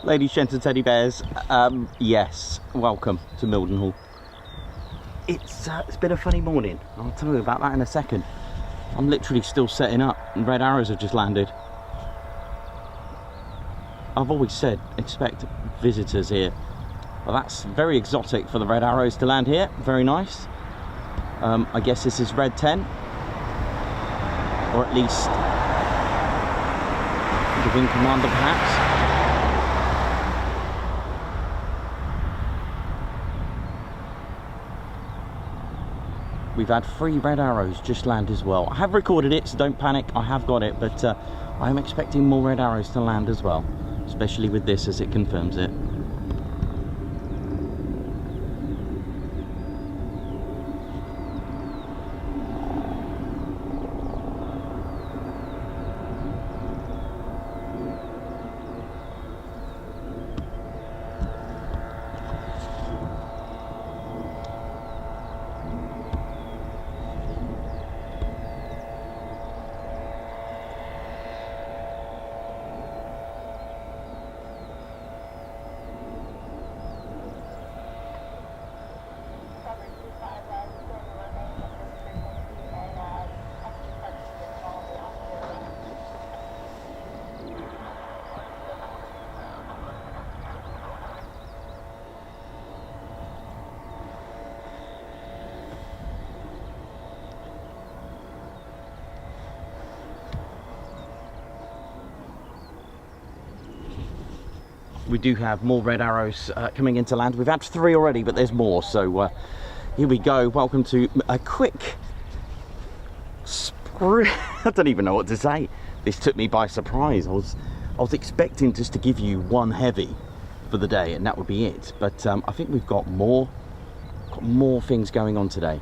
Ladies, gents and teddy bears, yes, welcome to Mildenhall. It's been a funny morning. I'll tell you about that in a second. I'm literally still setting up and red arrows have just landed. I've always said expect visitors here. Well, that's very exotic for the red arrows to land here. Very nice. I guess this is red 10, or at least the wing commander perhaps. We've had 3 red arrows just land as well. I have recorded it, so don't panic, I have got it, but I am expecting more red arrows to land as well, especially with this as it confirms it. We do have more red arrows coming into land. We've had 3 already, but there's more, so here we go. Welcome to a quick sprint. I don't even know what to say. This took me by surprise. I was expecting just to give you 1 heavy for the day and that would be it, but I think we've got more things going on today.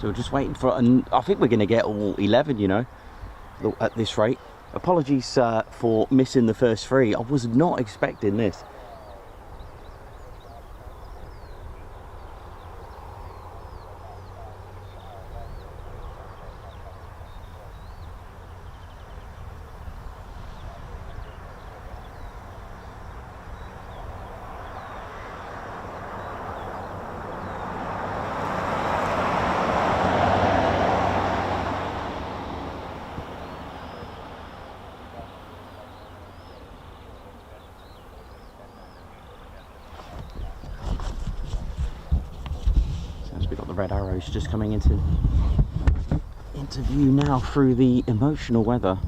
So we're just waiting for, and I think we're going to get all 11, you know, at this rate. Apologies for missing the first 3. I was not expecting this. red arrows just coming into view now through the emotional weather.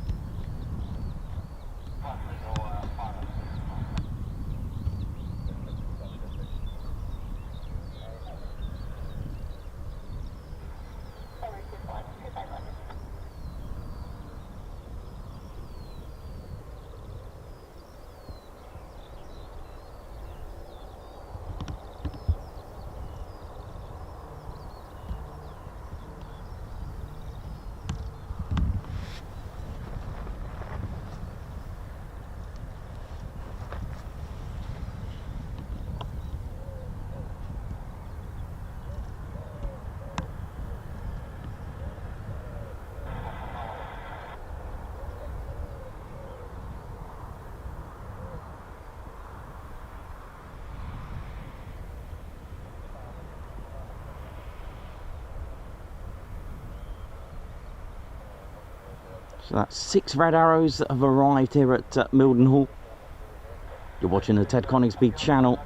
So that's 6 red arrows that have arrived here at Mildenhall. You're watching the Ted Coningsby channel.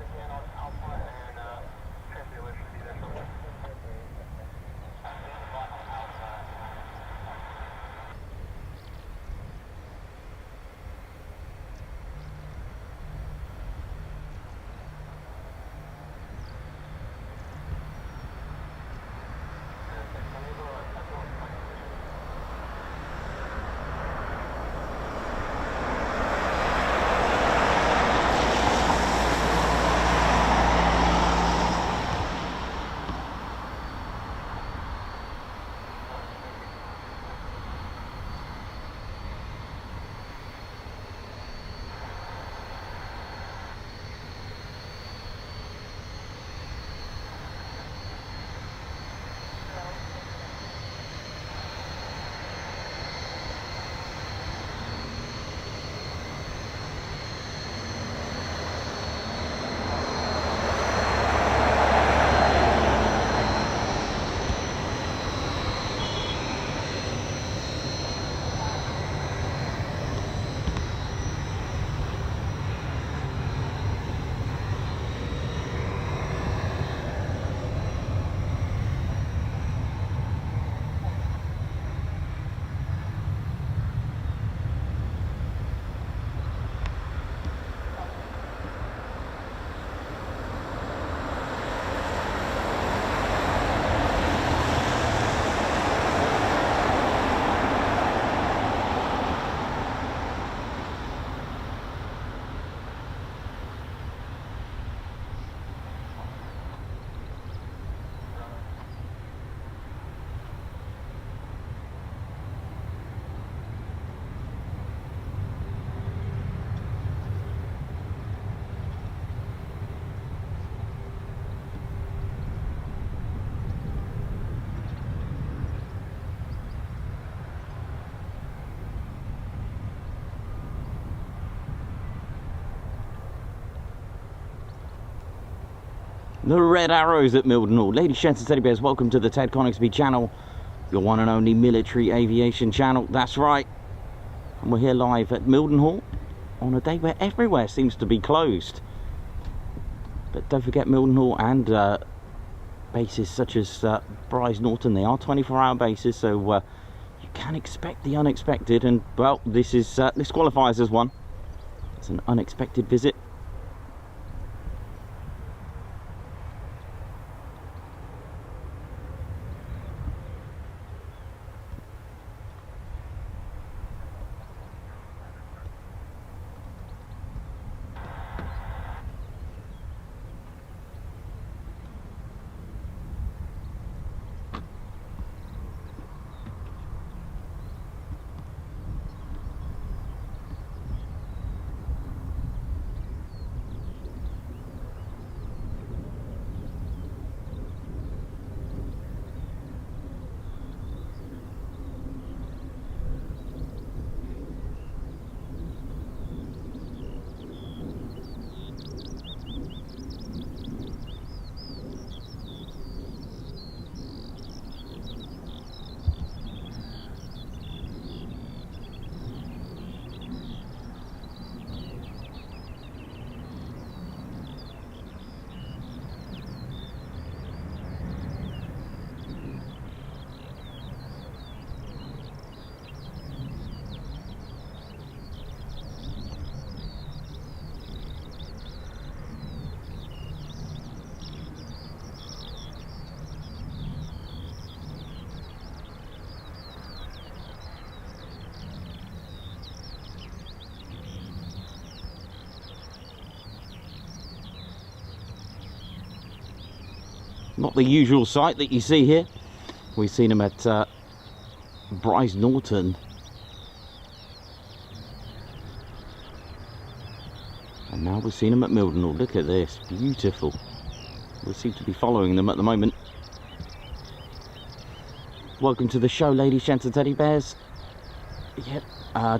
The red arrows at Mildenhall. Ladies, gents and teddy bears, welcome to the Ted Coningsby channel, your one and only military aviation channel. That's right. And we're here live at Mildenhall on a day where everywhere seems to be closed. But don't forget, Mildenhall and bases such as Brize Norton, they are 24-hour bases, so you can expect the unexpected. And well, this qualifies as one. It's an unexpected visit. Not the usual sight that you see here. We've seen them at Brize Norton. And now we've seen them at Mildenhall. Look at this, beautiful. We seem to be following them at the moment. Welcome to the show, ladies, gents and teddy bears. Yep,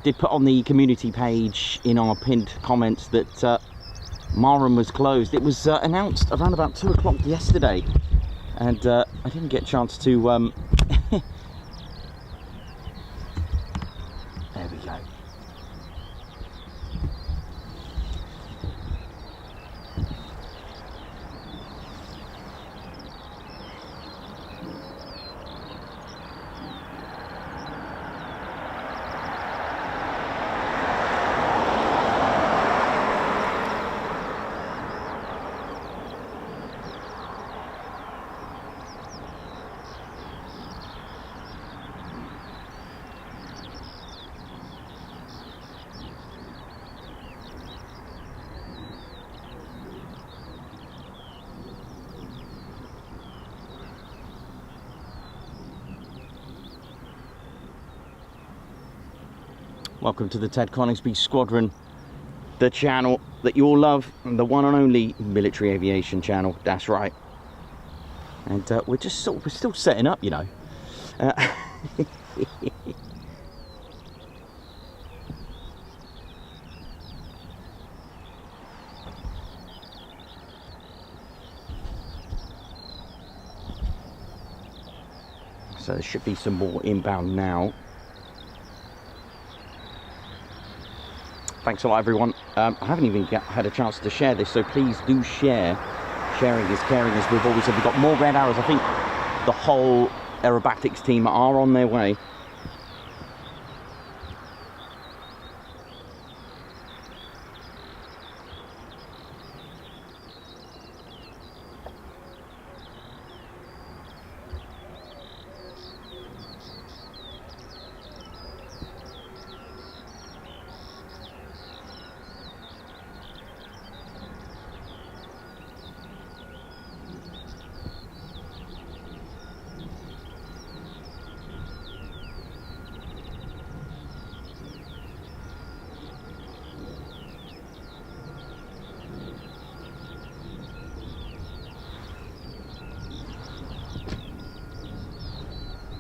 did put on the community page in our pinned comments that Marham was closed. It was announced around about 2 o'clock yesterday, and I didn't get a chance to there we go. Welcome to the Ted Coningsby Squadron, the channel that you all love, the one and only military aviation channel. That's right. And we're still setting up, you know. So there should be some more inbound now. Thanks a lot, everyone. I haven't even had a chance to share this, so please do share. Sharing is caring, as we've always said. We've got more red arrows. I think the whole aerobatics team are on their way.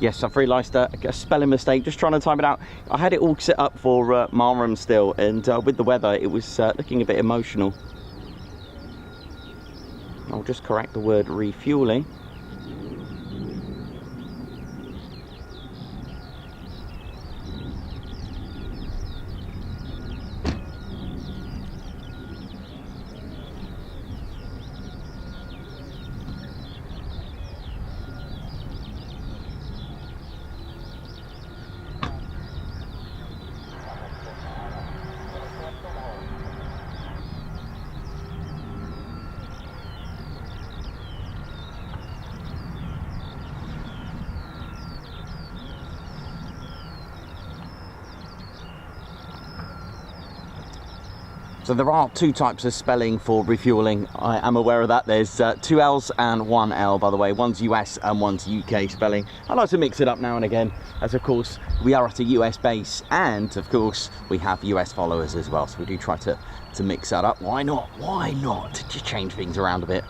Yes, I've realised a spelling mistake, just trying to time it out. I had it all set up for Marham still, and with the weather it was looking a bit emotional. I'll just correct the word refueling. So there are two types of spelling for refueling. I am aware of that. There's two L's and one L, by the way. One's US and one's UK spelling. I like to mix it up now and again, as of course we are at a US base, and of course we have US followers as well. So we do try to mix that up. Why not? Why not? Just change things around a bit.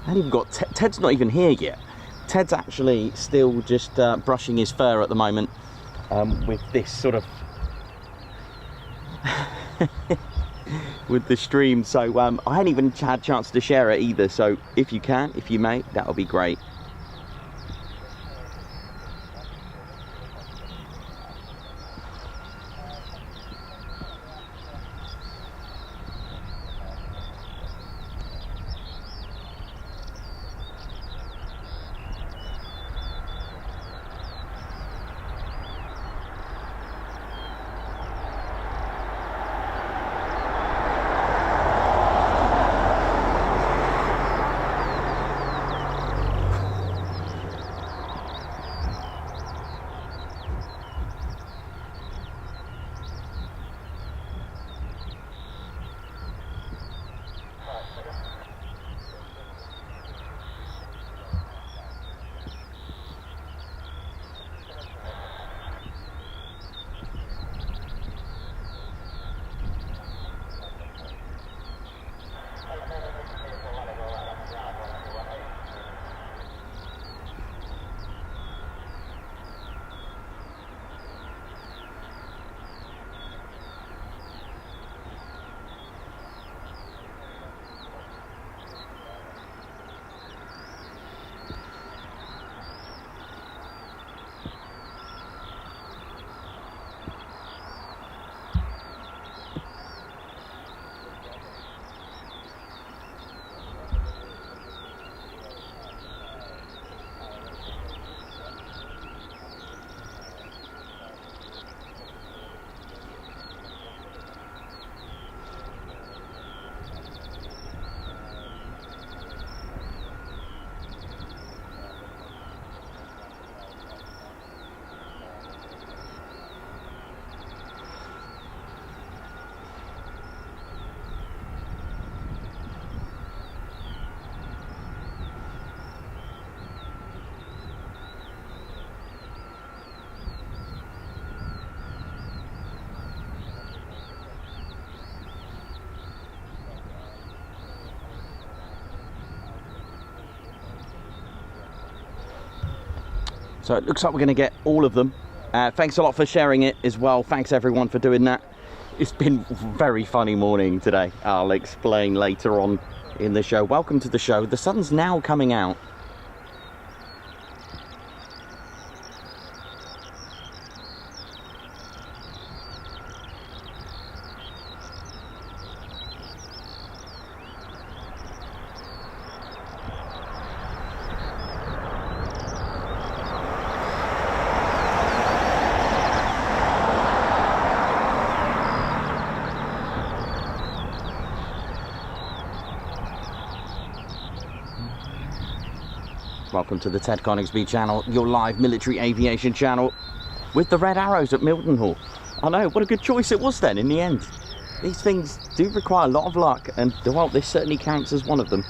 And even got Ted's not even here yet. Ted's actually still just brushing his fur at the moment with this sort of with the stream, so I hadn't even had a chance to share it either, so if you can, if you may, that would be great. So it looks like we're going to get all of them. Thanks a lot for sharing it as well. Thanks everyone for doing that. It's been a very funny morning today. I'll explain later on in the show. Welcome to the show. The sun's now coming out. Welcome to the Ted Coningsby channel, your live military aviation channel, with the red arrows at Mildenhall. I know, what a good choice it was then in the end. These things do require a lot of luck, and well, this certainly counts as one of them.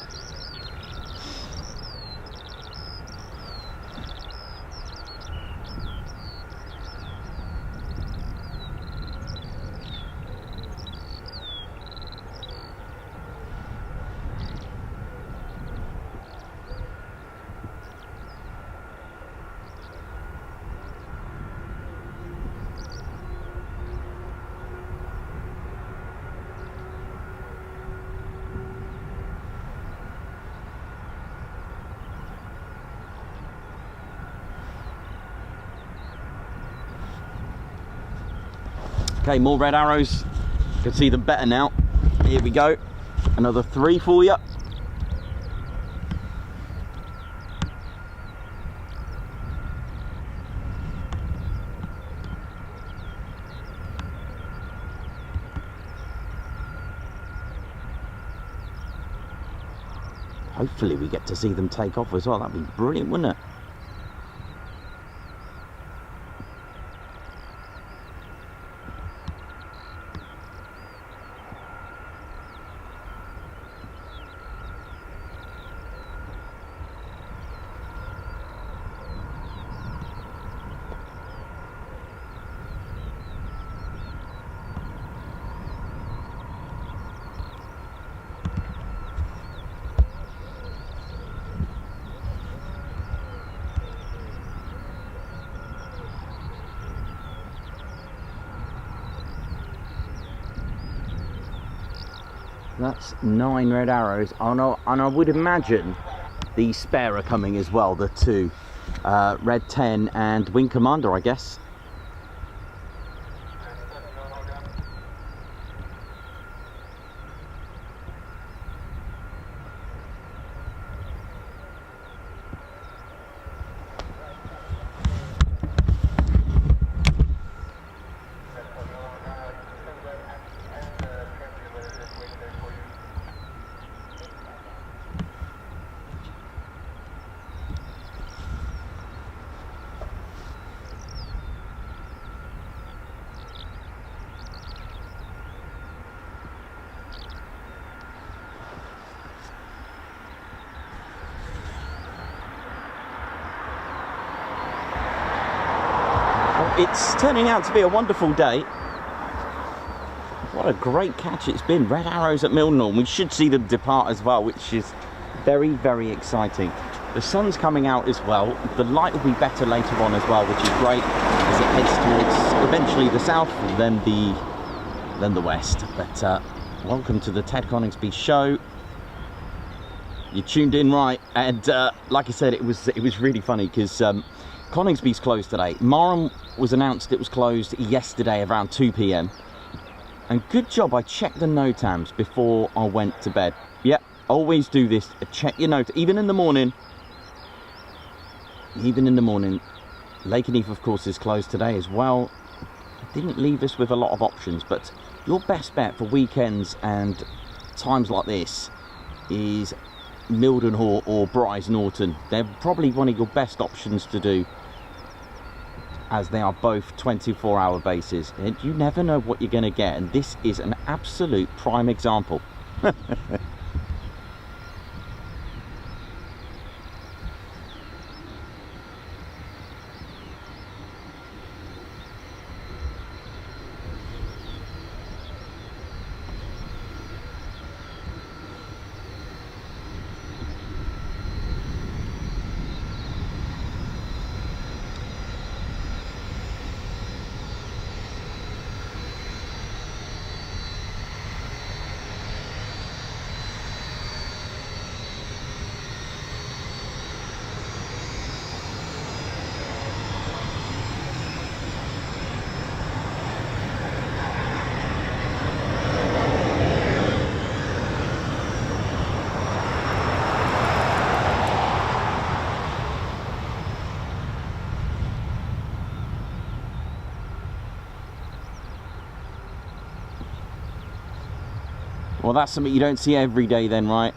Okay, more red arrows. You can see them better now. Here we go. Another 3 for you. Hopefully we get to see them take off as well. That'd be brilliant, wouldn't it? That's 9 red arrows. Oh no, and I would imagine the spare are coming as well, the 2. Red 10 and Wing Commander, I guess. It's turning out to be a wonderful day. What a great catch it's been. Red arrows at Mildenhall. We should see them depart as well, which is very, very exciting. The sun's coming out as well. The light will be better later on as well, which is great as it heads towards eventually the south, then the west. But welcome to the Ted Coningsby show. You tuned in right, and like I said, it was really funny because Coningsby's closed today. Marham was announced it was closed yesterday around 2 PM. And good job, I checked the NOTAMs before I went to bed. Yep, always do this. Check your notes, even in the morning. Even in the morning. Lakenheath, of course, is closed today as well. It didn't leave us with a lot of options, but your best bet for weekends and times like this is Mildenhall or Brize Norton. They're probably one of your best options to do, as they are both 24-hour bases, and you never know what you're going to get, and this is an absolute prime example. Well, that's something you don't see every day then, right?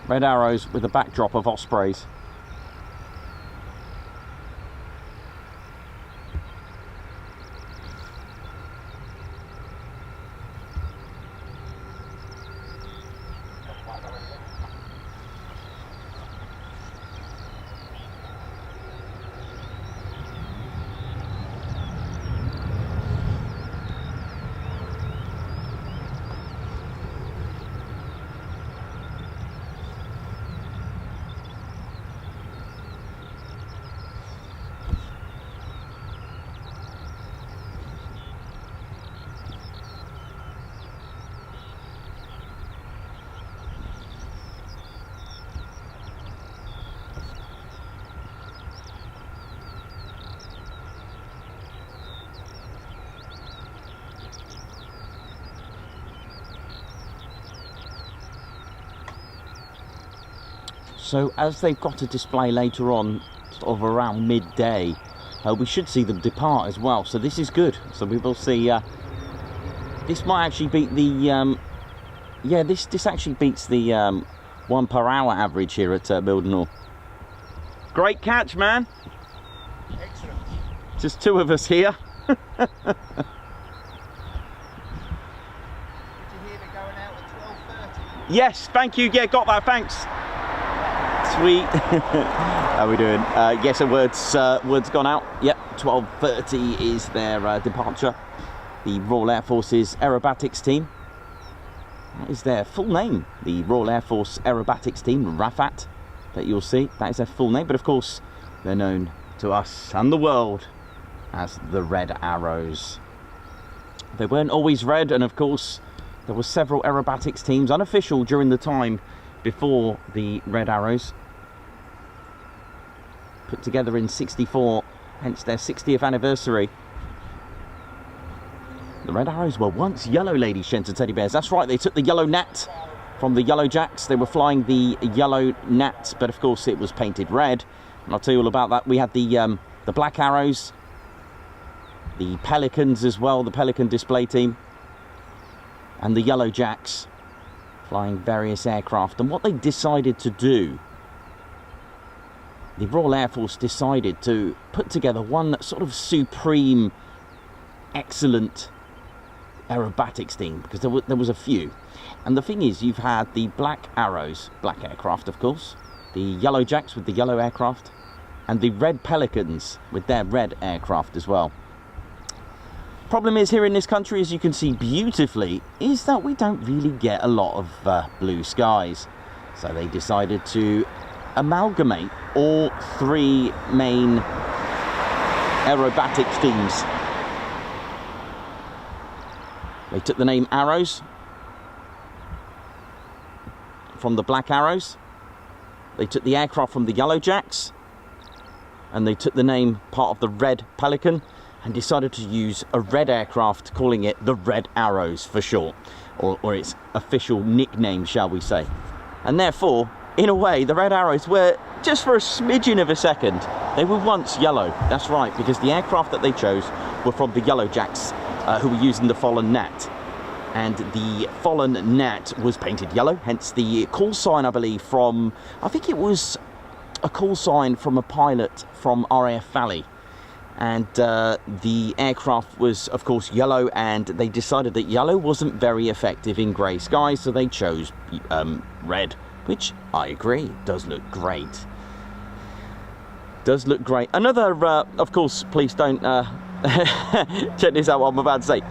Red arrows with a backdrop of Ospreys. So as they've got a display later on, sort of around midday, we should see them depart as well. So this is good. So we will see. This might actually beat the. Yeah, this actually beats the 1 per hour average here at Mildenhall. Great catch, man. Excellent. Just 2 of us here. Did you hear they're going out at 12:30? Yes, thank you. Yeah, got that. Thanks. Sweet. How are we doing? Yes, a word's gone out. Yep, 12:30 is their departure. The Royal Air Force's aerobatics team. That is their full name. The Royal Air Force Aerobatics Team, RAFAT, that you'll see. That is their full name, but of course they're known to us and the world as the Red Arrows. They weren't always red, and of course there were several aerobatics teams unofficial during the time before the Red Arrows, put together in '64, hence their 60th anniversary. The Red Arrows were once yellow, ladies, gents and teddy bears. That's right, they took the yellow gnat from the Yellow Jacks. They were flying the yellow gnat, but of course it was painted red. And I'll tell you all about that. We had the Black Arrows, the Pelicans as well, the Pelican display team, and the Yellow Jacks flying various aircraft. And what they decided to do, the Royal Air Force decided to put together one sort of supreme, excellent aerobatics team, because there was a few. And the thing is, you've had the Black Arrows, black aircraft of course, the Yellow Jacks with the yellow aircraft, and the Red Pelicans with their red aircraft as well. Problem is, here in this country, as you can see beautifully, is that we don't really get a lot of blue skies. So they decided to amalgamate all 3 main aerobatics teams. They took the name Arrows from the Black Arrows. They took the aircraft from the Yellow Jacks, and they took the name part of the Red Pelican, and decided to use a red aircraft, calling it the Red Arrows for short, or its official nickname, shall we say. And therefore, in a way, the Red Arrows were, just for a smidgen of a second, they were once yellow. That's right, because the aircraft that they chose were from the Yellow Jacks, who were using the fallen gnat. And the fallen gnat was painted yellow, hence the call sign, I believe, from, I think it was a call sign from a pilot from RAF Valley. And the aircraft was, of course, yellow, and they decided that yellow wasn't very effective in grey skies, so they chose red, which I agree, does look great. Does look great. Another, of course, please don't check this out what I'm about to say.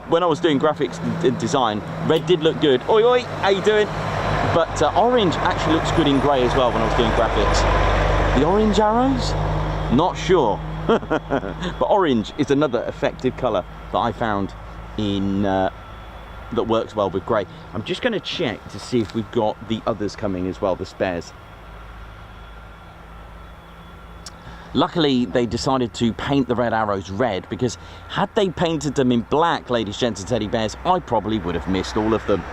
When I was doing graphics and design, red did look good. Oi, oi, how you doing? But orange actually looks good in grey as well when I was doing graphics. The orange arrows? Not sure. But orange is another effective colour that I found in that works well with grey. I'm just going to check to see if we've got the others coming as well, the spares. Luckily, they decided to paint the Red Arrows red, because had they painted them in black, ladies, gents and teddy bears, I probably would have missed all of them.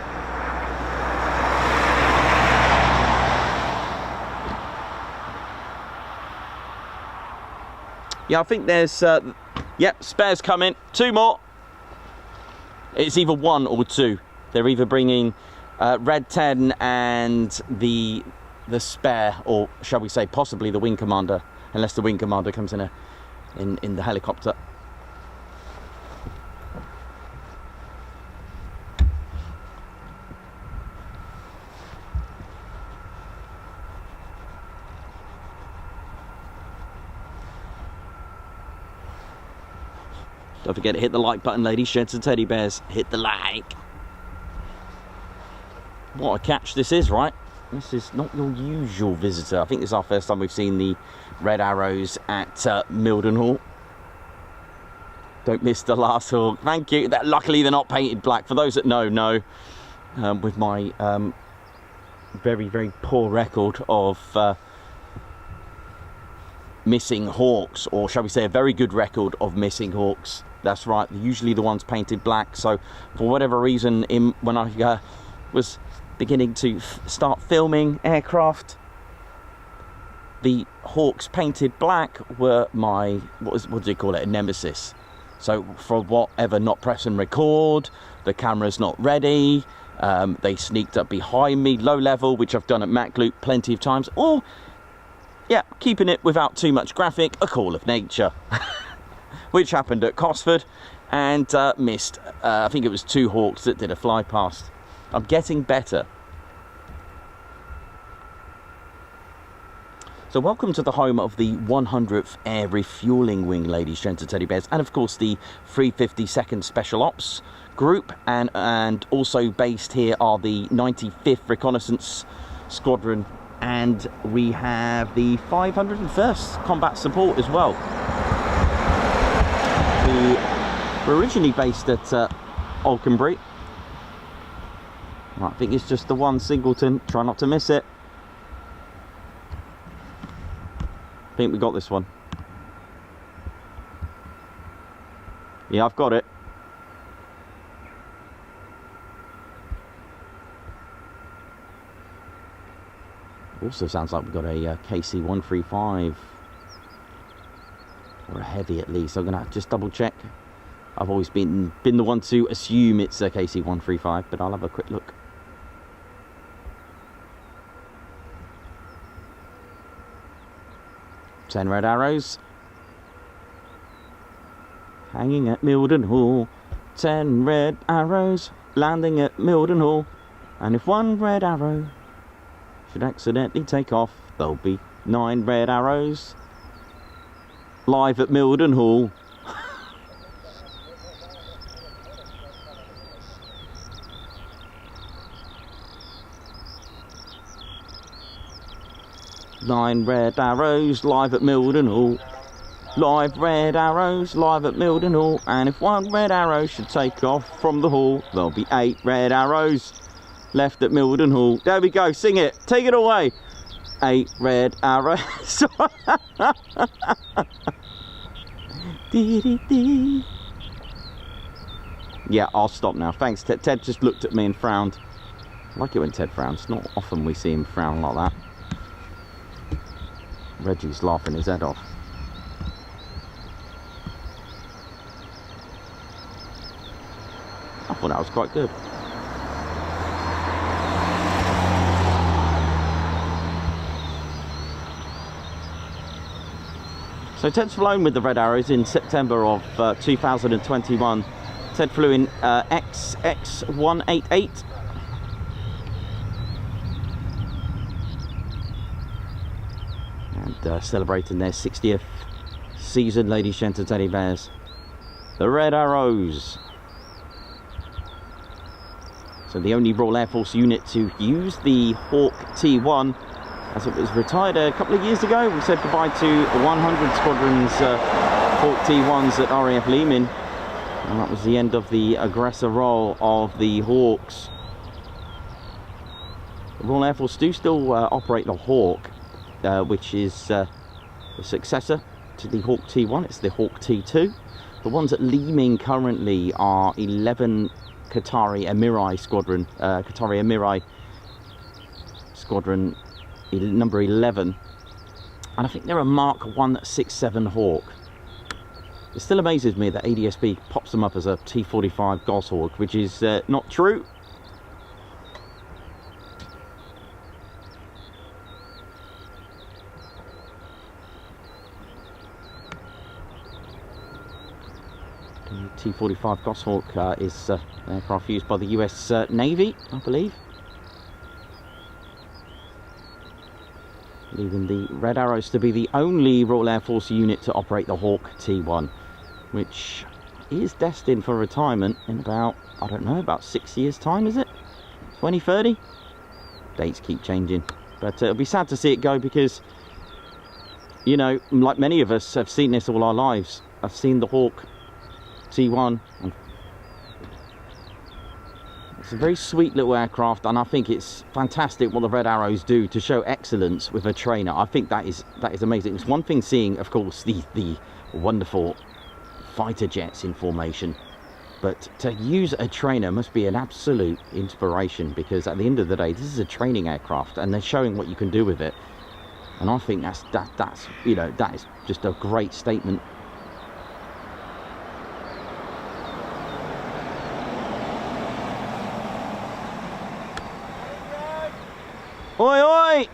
Yeah, I think there's, yep, spares coming. 2 more. It's either 1 or 2. They're either bringing Red 10 and the spare, or shall we say possibly the wing commander, unless the wing commander comes in in the helicopter. Don't forget to hit the like button, ladies, gents and teddy bears. Hit the like. What a catch this is, right? This is not your usual visitor. I think this is our first time we've seen the red arrows at Mildenhall. Don't miss the last hawk. Thank you. Luckily, they're not painted black. For those that know, with my very, very poor record of missing hawks, or shall we say a very good record of missing hawks. That's right, usually the ones painted black. So for whatever reason, when I was beginning to start filming aircraft, the hawks painted black were my, what do you call it, a nemesis. So for whatever, not press and record, the camera's not ready, they sneaked up behind me, low level, which I've done at MacLoop plenty of times, or yeah, keeping it without too much graphic, a call of nature. Which happened at Cosford, and missed, I think it was 2 hawks that did a fly past. I'm getting better. So welcome to the home of the 100th Air Refueling Wing, ladies, gents and teddy bears, and of course the 352nd Special Ops Group, and also based here are the 95th Reconnaissance Squadron, and we have the 501st Combat Support as well. We were originally based at Alconbury. I think it's just the one singleton. Try not to miss it. I think we got this one. Yeah, I've got it. Also sounds like we've got a KC-135. Or a heavy at least. I'm gonna just double check. I've always been the one to assume it's a KC-135, but I'll have a quick look. Ten red arrows. Hanging at Mildenhall. 10 red arrows landing at Mildenhall. And if one red arrow should accidentally take off, there'll be 9 red arrows live at Mildenhall. Nine red arrows live at Mildenhall. Live red arrows live at Mildenhall. And if one red arrow should take off from the hall, there'll be 8 red arrows left at Mildenhall. There we go, sing it, take it away. 8 red arrows. Yeah, I'll stop now. Thanks, Ted. Ted just looked at me and frowned. I like it when Ted frowns. Not often we see him frown like that. Reggie's laughing his head off. I thought that was quite good. So Ted's flown with the Red Arrows in September of 2021. Ted flew in XX188. And celebrating their 60th season, ladies, gents and teddy bears. The Red Arrows. So the only Royal Air Force unit to use the Hawk T1, as it was retired a couple of years ago. We said goodbye to 100 Squadrons Hawk T1s at RAF Mildenhall, and that was the end of the aggressor role of the Hawks. The Royal Air Force do still operate the Hawk, which is the successor to the Hawk T1. It's the Hawk T2. The ones at Leeming currently are 11 Qatari Emiri Squadron, Qatari Emiri Squadron number 11, and I think they're a Mark 167 Hawk. It still amazes me that ADSB pops them up as a T-45 Goshawk, which is not true. T-45 Goshawk is an aircraft used by the US Navy, I believe. Leaving the Red Arrows to be the only Royal Air Force unit to operate the Hawk T1, which is destined for retirement in about, I don't know, about 6 years' time, is it? 2030? Dates keep changing. But it'll be sad to see it go because, you know, like many of us have seen this all our lives. I've seen the Hawk T1. It's a very sweet little aircraft, and I think it's fantastic what the Red Arrows do to show excellence with a trainer. I think that is amazing. It's one thing seeing, of course, the wonderful fighter jets in formation, but to use a trainer must be an absolute inspiration, because at the end of the day, this is a training aircraft, and they're showing what you can do with it. And I think that's you know, that is just a great statement. Oi, oi!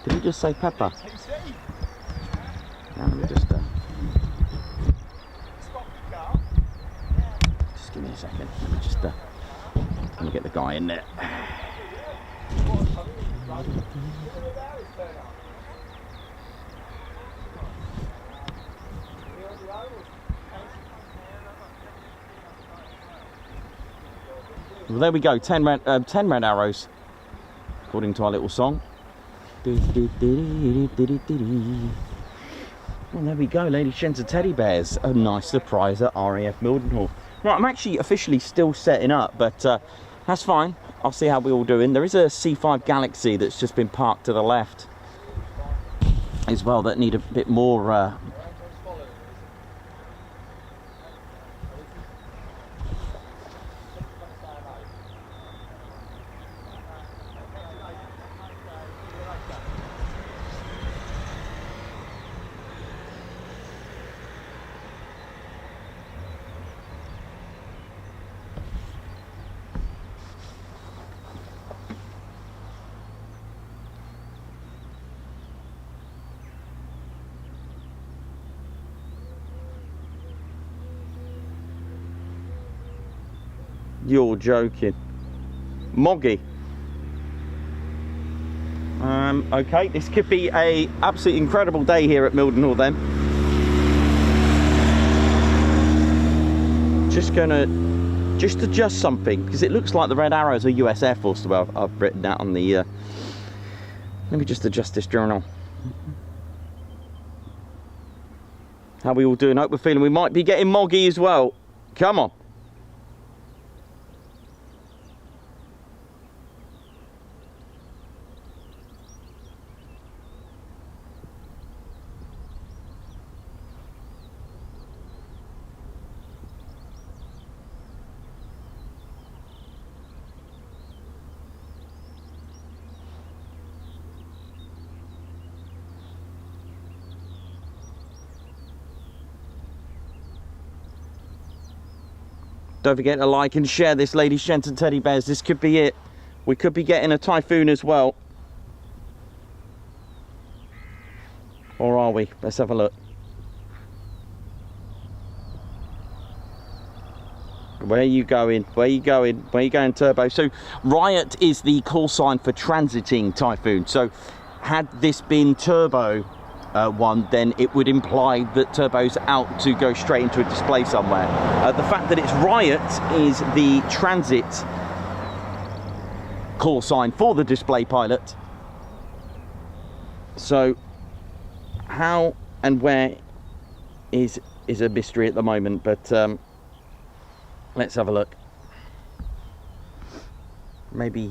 Did he just say pepper? Now, let me just give me a second. Let me just let me get the guy in there. Well, there we go, 10 red arrows, according to our little song. Well, there we go, ladies, gents and teddy bears. A nice surprise at RAF Mildenhall. Right, I'm actually officially still setting up, but that's fine. I'll see how we're all doing. There is a C5 Galaxy that's just been parked to the left as well that need a bit more You're joking. Moggy. Okay, this could be a absolutely incredible day here at Mildenhall then. Just gonna adjust something, because it looks like the Red Arrows are US Air Force. Well, I've written that on the let me just adjust this journal. How we all doing? Hope we're feeling. We might be getting moggy as well. Come on. Don't forget to like and share this, ladies, gents and teddy bears. This could be it. We could be getting a Typhoon as well. Or are we? Let's have a look. Where are you going? Where are you going? Where are you going, Turbo? So Riot is the call sign for transiting Typhoon. So had this been Turbo one, then it would imply that Turbo's out to go straight into a display somewhere. The fact that it's Riot is the transit call sign for the display pilot. So how and where is a mystery at the moment, but let's have a look. Maybe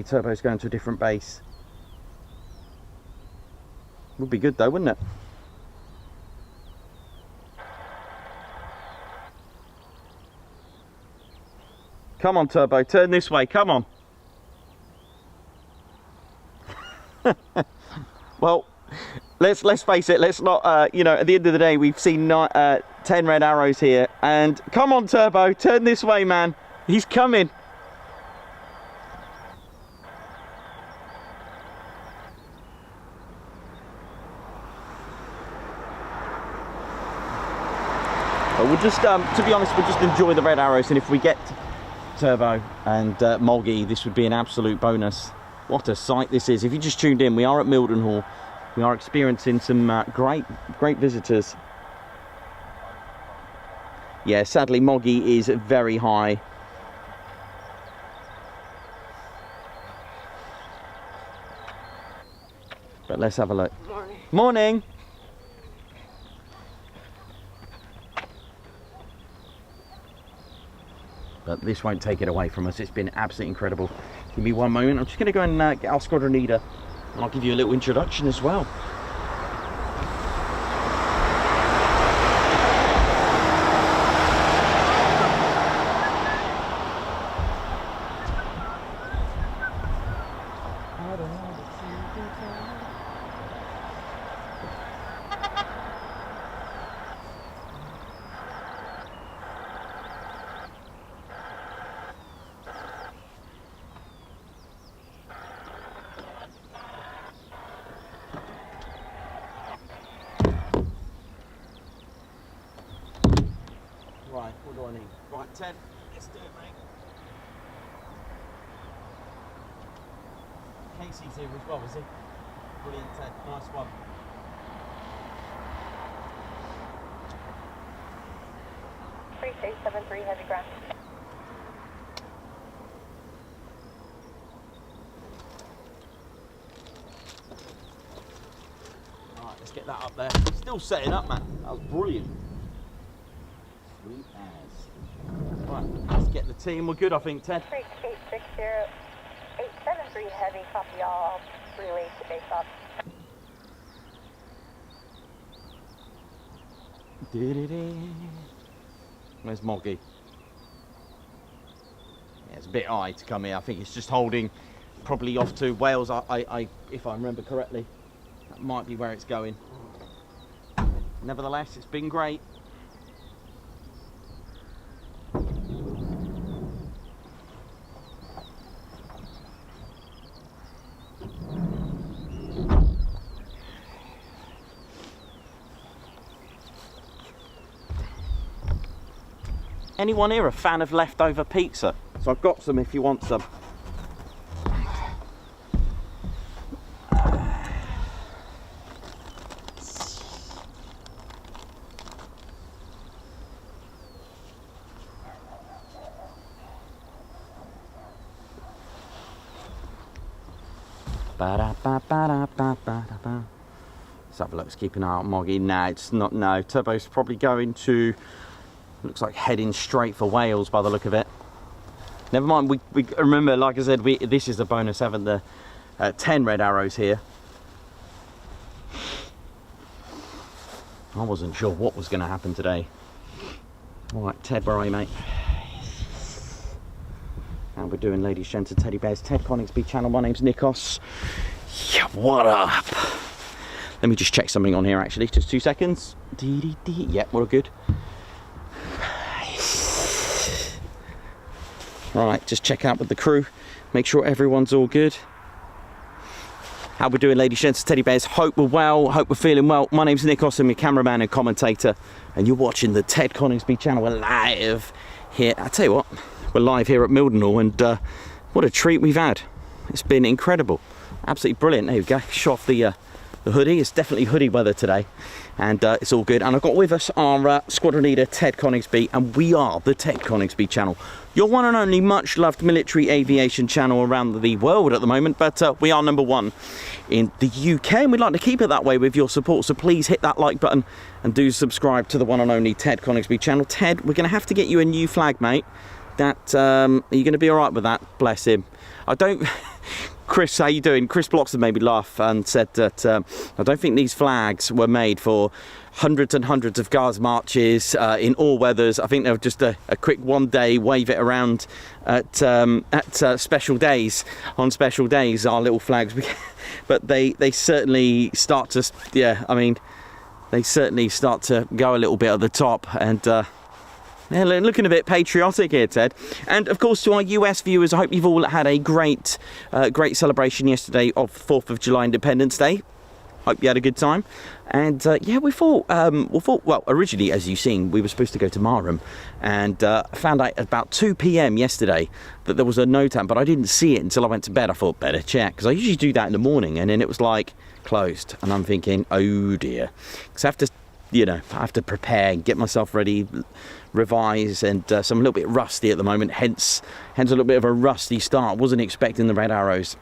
Turbo's going to a different base. Would be good though, wouldn't it? Come on, Turbo, turn this way, come on. Well, let's face it, let's not, you know, at the end of the day, we've seen 10 Red Arrows here, and come on, Turbo, turn this way, man. He's coming. But we'll just, to be honest, we'll just enjoy the red arrows, and if we get Turbo and Moggy, this would be an absolute bonus. What a sight this is. If you just tuned in, we are at Mildenhall. We are experiencing some great visitors. Yeah, sadly Moggy is very high. But let's have a look. Morning. Morning. But this won't take it away from us. It's been absolutely incredible. Give me one moment. I'm just going to go and get our squadron leader, and I'll give you a little introduction as well. Right, what do I need? Right, Ted, let's do it, mate. Casey's here as well, is he? Brilliant, Ted, nice one. Appreciate 7-3 heavy ground. Alright, let's get that up there. Still setting up, man. That was brilliant. Sweet as. Right, let's get the team. We're good, I think, Ted. 3860, 873 heavy, copy all. Relay to base up. Where's Moggy? Yeah, it's a bit high to come here. I think it's just holding probably off to Wales, if I remember correctly. That might be where it's going. Nevertheless, it's been great. Anyone here a fan of leftover pizza? So I've got some if you want some. Ba-da-ba-ba-da-ba-ba-da-ba. Let's have a look. Let's keep an eye on Moggy. Nah, it's not. No, Turbo's probably going to. Looks like heading straight for Wales by the look of it. Never mind. We remember, like I said, this is a bonus 7. The 10 red arrows here. I wasn't sure what was going to happen today. All right, Ted, where are you, mate? How we're doing, ladies, gents, and teddy bears. Ted Coningsby channel. My name's Nikos. Yeah, what up? Let me just check something on here, actually. Just 2 seconds. Yep, we're good. Right, just check out with the crew. Make sure everyone's all good. How we're doing, ladies, gents, and teddy bears. Hope we're well. Hope we're feeling well. My name's Nikos. I'm your cameraman and commentator. And you're watching the Ted Coningsby channel. We're live here. I tell you what. We're live here at Mildenhall, and what a treat we've had. It's been incredible, absolutely brilliant. There we go, show off the hoodie. It's definitely hoodie weather today, and it's all good. And I've got with us our squadron leader, Ted Coningsby, and we are the Ted Coningsby channel, your one and only much loved military aviation channel around the world at the moment, but we are #1 in the UK, and we'd like to keep it that way with your support. So please hit that like button and do subscribe to the one and only Ted Coningsby channel. Ted, we're going to have to get you a new flag, mate. That are you going to be all right with that? Bless him. I don't. Chris, how you doing? Chris Bloxton made me laugh and said that I don't think these flags were made for hundreds and hundreds of guards marches in all weathers. I think they were just a quick one day wave it around at special days. On special days, our little flags. But they certainly start to, yeah. I mean, they certainly start to go a little bit at the top, and. Yeah, looking a bit patriotic here, Ted. And of course, to our US viewers, I hope you've all had a great celebration yesterday of 4th of July Independence Day. Hope you had a good time. And yeah, we thought, well, originally, as you've seen, we were supposed to go to Marham, and found out about 2 p.m. yesterday that there was a note out, but I didn't see it until I went to bed. I thought, better check, because I usually do that in the morning, and then it was like closed, and I'm thinking, oh dear, because I have to, you know, I have to prepare and get myself ready, revise, and so I'm a little bit rusty at the moment, hence a little bit of a rusty start. Wasn't expecting the red arrows.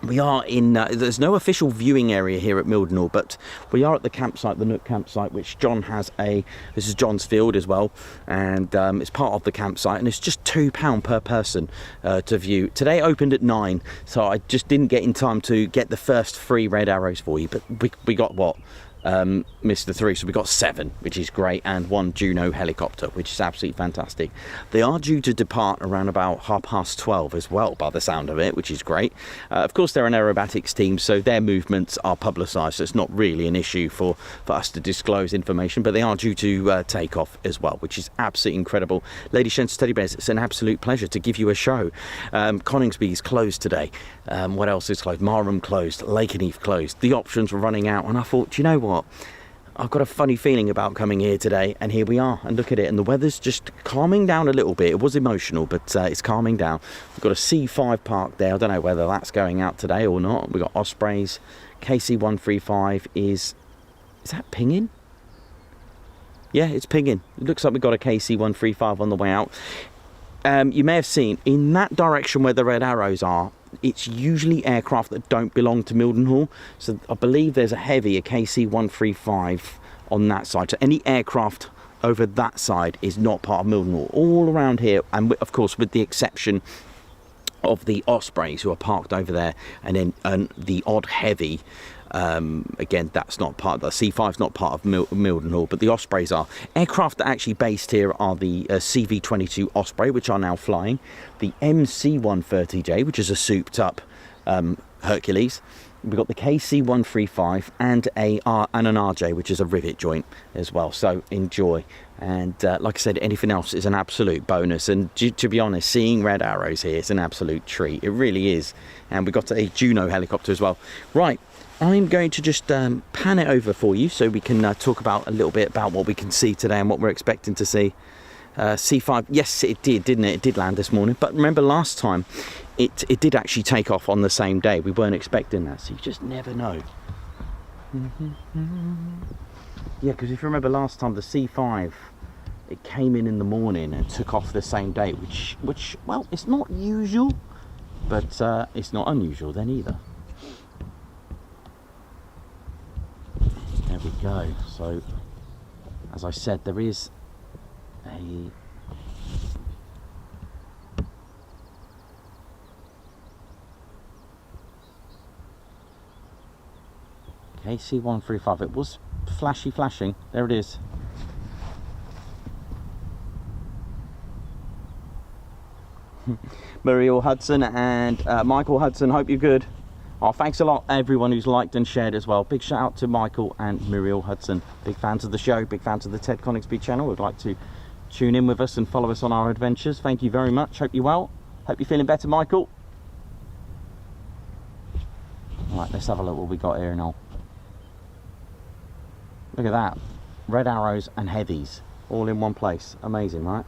We are in, there's no official viewing area here at Mildenhall, but we are at the campsite, the Nook campsite, which John has this is John's field as well, and it's part of the campsite, and it's just £2 per person to view. Today opened at 9, so I just didn't get in time to get the first 3 red arrows for you, but we got what? Missed the 3, so we got 7, which is great, and 1 Juno helicopter, which is absolutely fantastic. They are due to depart around about 12:30 as well, by the sound of it, which is great. Of course, they're an aerobatics team, so their movements are publicised, so it's not really an issue for us to disclose information, but they are due to take off as well, which is absolutely incredible. Ladies, gents, teddy bears, it's an absolute pleasure to give you a show. Coningsby is closed today. What else is closed? Marham closed, Lakenheath closed. The options were running out, and I thought, do you know what? I've got a funny feeling about coming here today, and here we are, and look at it, and the weather's just calming down a little bit. It was emotional, but it's calming down. We've got a C5 parked there. I don't know whether that's going out today or not. We've got Ospreys. KC-135 is that pinging? Yeah, it's pinging. It looks like we've got a KC-135 on the way out. You may have seen in that direction where the red arrows are, it's usually aircraft that don't belong to Mildenhall. So I believe there's a heavy, a KC-135 on that side. So any aircraft over that side is not part of Mildenhall. All around here, and of course with the exception of the Ospreys who are parked over there, and then the odd heavy. Again, that's not part of the C5's not part of Mildenhall, but the Ospreys are. Aircraft that are actually based here are the CV-22 Osprey, which are now flying, the MC-130J, which is a souped up Hercules. We've got the KC-135 and an RJ, which is a Rivet Joint as well. So enjoy. And like I said, anything else is an absolute bonus. And to be honest, seeing red arrows here is an absolute treat. It really is. And we've got a Juno helicopter as well. Right. I'm going to just pan it over for you so we can talk about a little bit about what we can see today and what we're expecting to see. C5, yes, it did, didn't it? It did land this morning. But remember last time, it did actually take off on the same day. We weren't expecting that, so you just never know. Yeah, because if you remember last time, the C5, it came in the morning and took off the same day, which well, it's not usual, but it's not unusual then either. There we go. So, as I said, there is a KC-135. It was flashing. There it is. Muriel Hudson and Michael Hudson, hope you're good. Oh, thanks a lot everyone who's liked and shared as well. Big shout out to Michael and Muriel Hudson. Big fans of the show, big fans of the Ted Coningsby channel. Would like to tune in with us and follow us on our adventures. Thank you very much. Hope you're well. Hope you're feeling better, Michael. Alright, let's have a look what we got here now. Look at that. Red arrows and heavies all in one place. Amazing, right?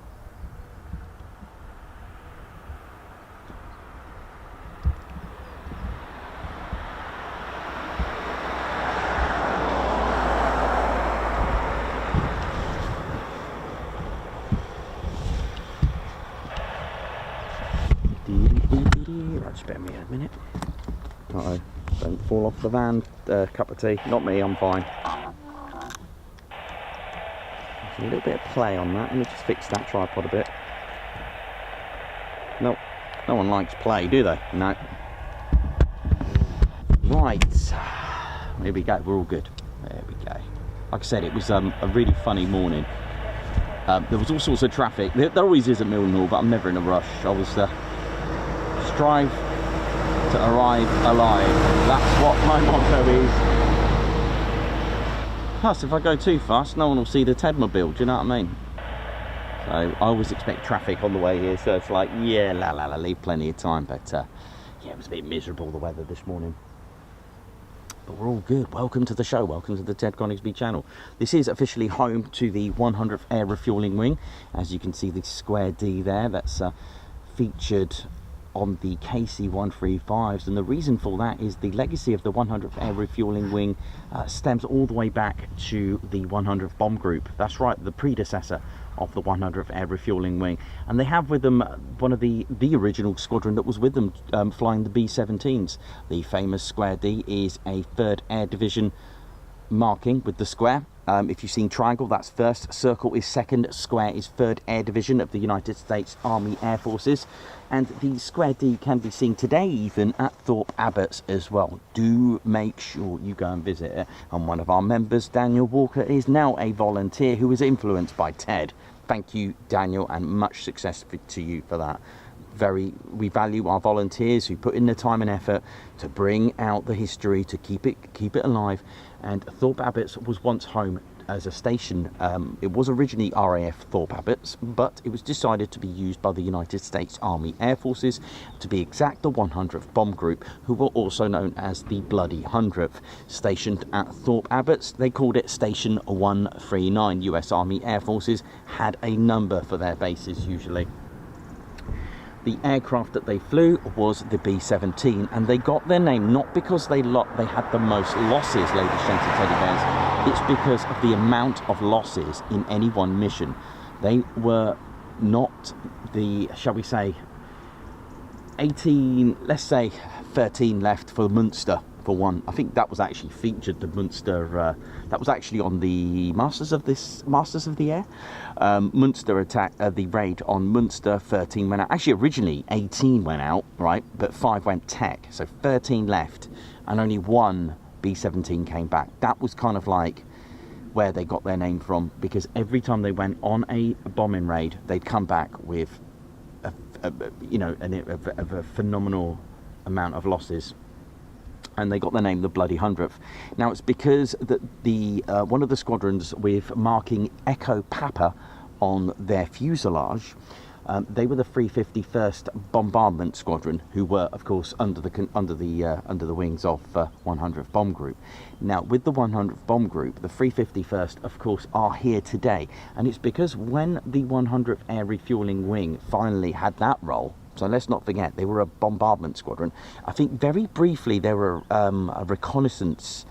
Spare me a minute. Uh-oh, don't fall off the van. Cup of tea. Not me, I'm fine. There's a little bit of play on that. Let me just fix that tripod a bit. Nope, no one likes play, do they? No. Right, here we go. We're all good. There we go. Like I said, it was a really funny morning. There was all sorts of traffic. There always is at Mildenhall, but I'm never in a rush. I was strive to arrive alive. That's what my motto is. Plus, if I go too fast, no one will see the Tedmobile. Do you know what I mean? So I always expect traffic on the way here. So it's like, yeah, leave plenty of time. But yeah, it was a bit miserable, the weather this morning. But we're all good. Welcome to the show. Welcome to the Ted Coningsby channel. This is officially home to the 100th Air Refueling Wing. As you can see, the square D there, that's featured on the KC-135s, and the reason for that is the legacy of the 100th Air Refueling Wing stems all the way back to the 100th Bomb Group. That's right, the predecessor of the 100th Air Refueling Wing, and they have with them one of the original squadron that was with them flying the B-17s. The famous square D is a 3rd Air Division marking with the square. If you've seen triangle, that's 1st, circle is 2nd, square is 3rd Air Division of the United States Army Air Forces, and the square D can be seen today even at Thorpe Abbotts as well. Do make sure you go and visit it. And one of our members, Daniel Walker, is now a volunteer who is influenced by Ted. Thank you, Daniel, and much success to you for that. We value our volunteers who put in the time and effort to bring out the history, to keep it alive. And Thorpe Abbotts was once home as a station. It was originally RAF Thorpe Abbotts, but it was decided to be used by the United States Army Air Forces, to be exact, the 100th Bomb Group, who were also known as the Bloody 100th. Stationed at Thorpe Abbotts, they called it Station 139. US Army Air Forces had a number for their bases usually. The aircraft that they flew was the B-17, and they got their name not because they had the most losses, ladies, gentlemen, teddy bears. It's because of the amount of losses in any one mission. They were not the, shall we say, 18, let's say 13 left for Munster. For one, I think that was actually featured, the Munster, that was actually on the Masters of the Air. Munster attack, the raid on Munster, 13 went out. Actually, originally 18 went out, right, but 5 went tech, so 13 left, and only 1 B-17 came back. That was kind of like where they got their name from, because every time they went on a bombing raid, they'd come back with a phenomenal amount of losses. And they got the name the Bloody 100th. Now it's because that the one of the squadrons with marking Echo Papa on their fuselage, they were the 351st Bombardment Squadron, who were, of course, under the wings of 100th Bomb Group. Now, with the 100th Bomb Group, the 351st, of course, are here today, and it's because when the 100th Air Refueling Wing finally had that role. So let's not forget, they were a bombardment squadron. I think very briefly they were a reconnaissance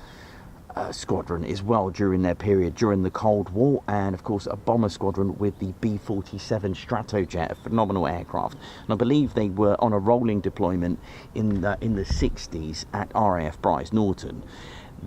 squadron as well during their period, during the Cold War, and of course a bomber squadron with the B-47 Stratojet, a phenomenal aircraft. And I believe they were on a rolling deployment in the 60s at RAF Brize Norton.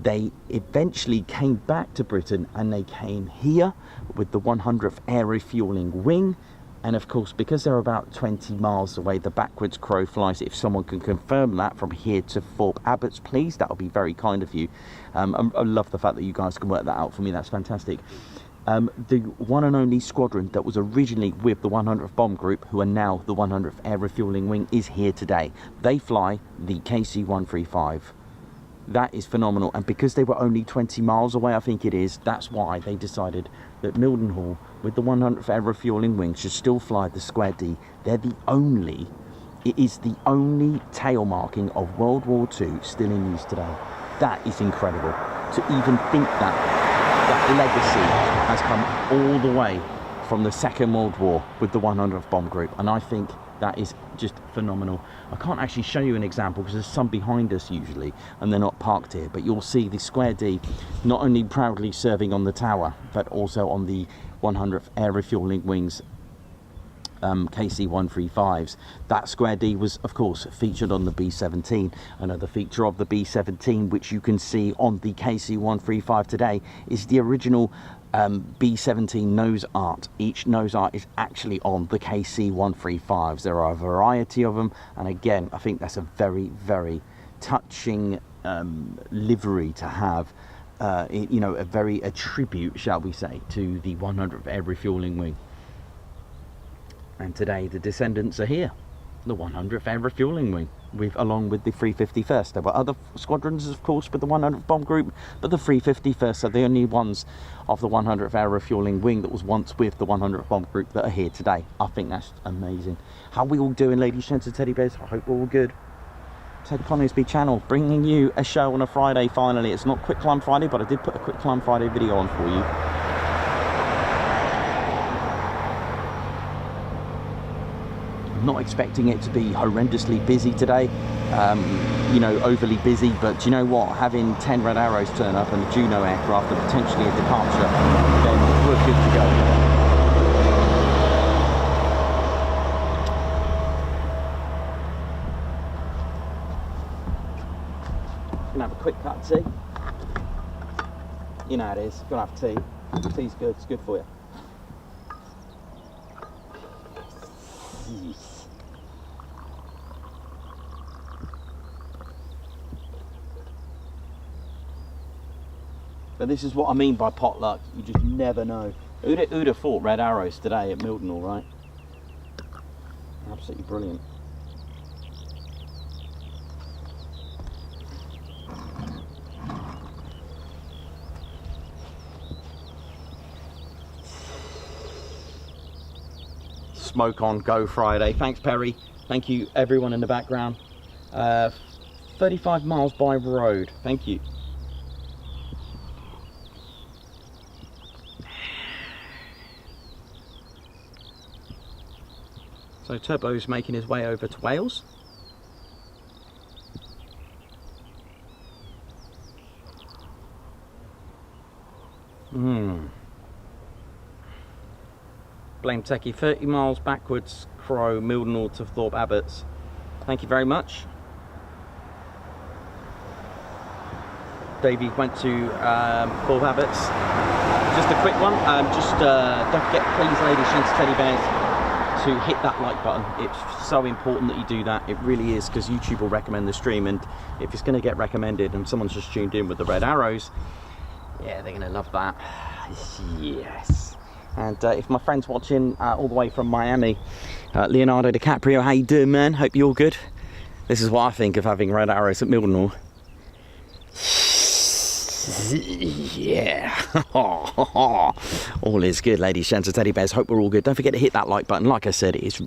They eventually came back to Britain, and they came here with the 100th Air Refueling Wing. And of course, because they're about 20 miles away, the backwards crow flies. If someone can confirm that from here to Thorpe Abbotts, please, that would be very kind of you. I love the fact that you guys can work that out for me. That's fantastic. The one and only squadron that was originally with the 100th Bomb Group, who are now the 100th Air Refueling Wing, is here today. They fly the KC-135. That is phenomenal, and because they were only 20 miles away, I think it is, that's why they decided that Mildenhall, with the 100th Air Refueling Wing, should still fly the Square D. It is the only tail marking of World War II still in use today. That is incredible. To even think that legacy has come all the way from the Second World War with the 100th Bomb Group, and I think that is just phenomenal. I can't actually show you an example because there's some behind us usually, and they're not parked here, but you'll see the Square D not only proudly serving on the tower, but also on the 100th Air Refueling Wings KC-135s. That Square D was, of course, featured on the B-17. Another feature of the B-17, which you can see on the KC-135 today, is the original B-17 nose art. Each nose art is actually on the KC-135s. There are a variety of them, and again, I think that's a very, very touching livery to have. A tribute, shall we say, to the 100th Air Refueling Wing. And today the descendants are here, the 100th Air Refueling Wing, along with the 351st. There were other squadrons, of course, with the 100th Bomb Group, but the 351st are the only ones of the 100th Air Refueling Wing that was once with the 100th Bomb Group that are here today. I think that's amazing. How are we all doing, ladies, gents and teddy bears? I hope we're all good. Ted Conisby channel, bringing you a show on a Friday finally. It's not Quick Climb Friday, but I did put a Quick Climb Friday video on for you. I'm not expecting it to be horrendously busy today, you know, overly busy, but you know what, having 10 Red Arrows turn up and a Juno aircraft and potentially a departure, then we're good to go. Have a quick cup of tea. You know how it is, gotta have tea. Tea's good, it's good for you. But this is what I mean by potluck, you just never know. Who'd have thought Red Arrows today at Mildenhall, right? Absolutely brilliant. Smoke on Go Friday. Thanks, Perry. Thank you, everyone in the background. 35 miles by road. Thank you. So Turbo's making his way over to Wales. Blame Techie, 30 miles backwards, Crow, Mildenhall to Thorpe Abbotts. Thank you very much. Davey went to Thorpe Abbotts. Just a quick one, don't forget, please, ladies, gents, teddy bears, to hit that like button. It's so important that you do that. It really is, because YouTube will recommend the stream, and if it's going to get recommended and someone's just tuned in with the Red Arrows, yeah, they're going to love that. Yes. And if my friend's watching all the way from Miami, Leonardo DiCaprio, how you doing, man? Hope you're all good. This is what I think of having Red Arrows at Mildenhall. Yeah. All is good, ladies, gents, and teddy bears. Hope we're all good. Don't forget to hit that like button. Like I said, it's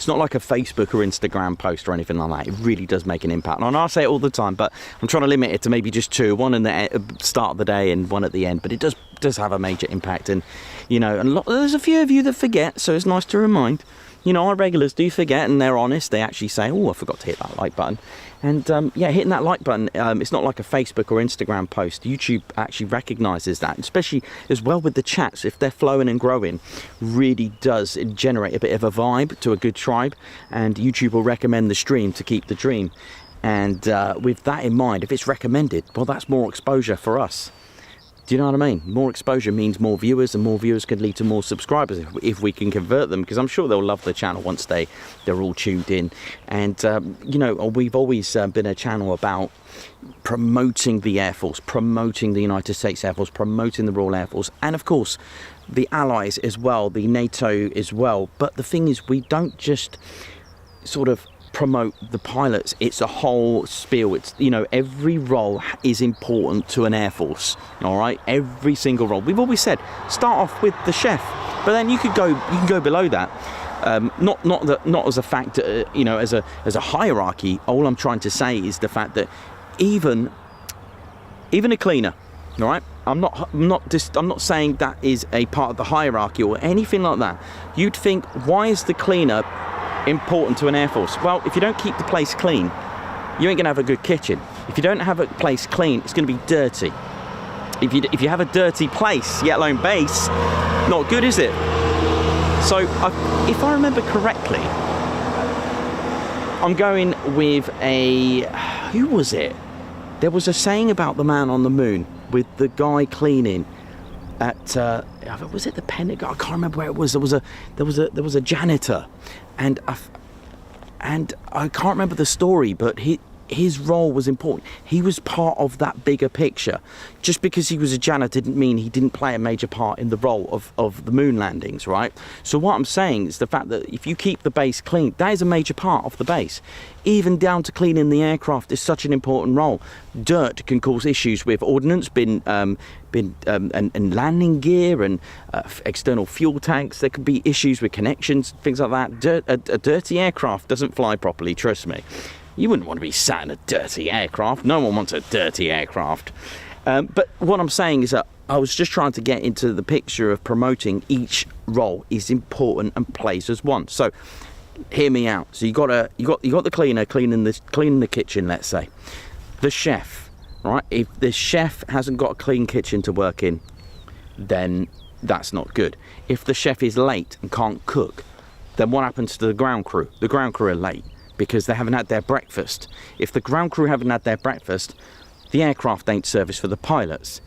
not like a Facebook or Instagram post or anything like that. It really does make an impact. And I say it all the time, but I'm trying to limit it to maybe just two, one in the start of the day and one at the end. But it does have a major impact. And you know, and there's a few of you that forget, so it's nice to remind. You know, our regulars do forget, and they're honest. They actually say, oh, I forgot to hit that like button. And yeah, hitting that like button, it's not like a Facebook or Instagram post. YouTube actually recognises that, especially as well with the chats. If they're flowing and growing, really does generate a bit of a vibe to a good tribe. And YouTube will recommend the stream to keep the dream. And with that in mind, if it's recommended, well, that's more exposure for us. Do you know what I mean? More exposure means more viewers, and more viewers could lead to more subscribers if we can convert them, because I'm sure they'll love the channel once they're all tuned in. And you know, we've always been a channel about promoting the Air Force, promoting the United States Air Force, promoting the Royal Air Force, and of course the Allies as well, the NATO as well. But the thing is, we don't just sort of promote the pilots, it's a whole spiel. It's, you know, every role is important to an Air Force, all right? Every single role. We've always said start off with the chef, but then you can go below that. Not as a factor, you know, as a hierarchy. All I'm trying to say is the fact that even a cleaner, all right? I'm not saying that is a part of the hierarchy or anything like that. You'd think, why is the cleaner important to an Air Force? Well, if you don't keep the place clean, you ain't gonna have a good kitchen. If you don't have a place clean, it's gonna be dirty. If you have a dirty place, let alone base, not good, is it? So if I remember correctly, I'm going with who was it? There was a saying about the man on the moon with the guy cleaning at was it the Pentagon? I can't remember where it was. There was a janitor, and I can't remember the story, but his role was important. He was part of that bigger picture. Just because he was a janitor didn't mean he didn't play a major part in the role of the moon landings, right? So what I'm saying is the fact that if you keep the base clean, that is a major part of the base. Even down to cleaning the aircraft is such an important role. Dirt can cause issues with ordnance, and landing gear and external fuel tanks. There could be issues with connections, things like that. A dirty aircraft doesn't fly properly, trust me. You wouldn't want to be sat in a dirty aircraft. No one wants a dirty aircraft. But what I'm saying is that I was just trying to get into the picture of promoting each role is important and plays as one. So hear me out. So you got the cleaner cleaning the kitchen, let's say. The chef, right? If the chef hasn't got a clean kitchen to work in, then that's not good. If the chef is late and can't cook, then what happens to the ground crew? The ground crew are late because they haven't had their breakfast. If the ground crew haven't had their breakfast, the aircraft ain't serviced for the pilots.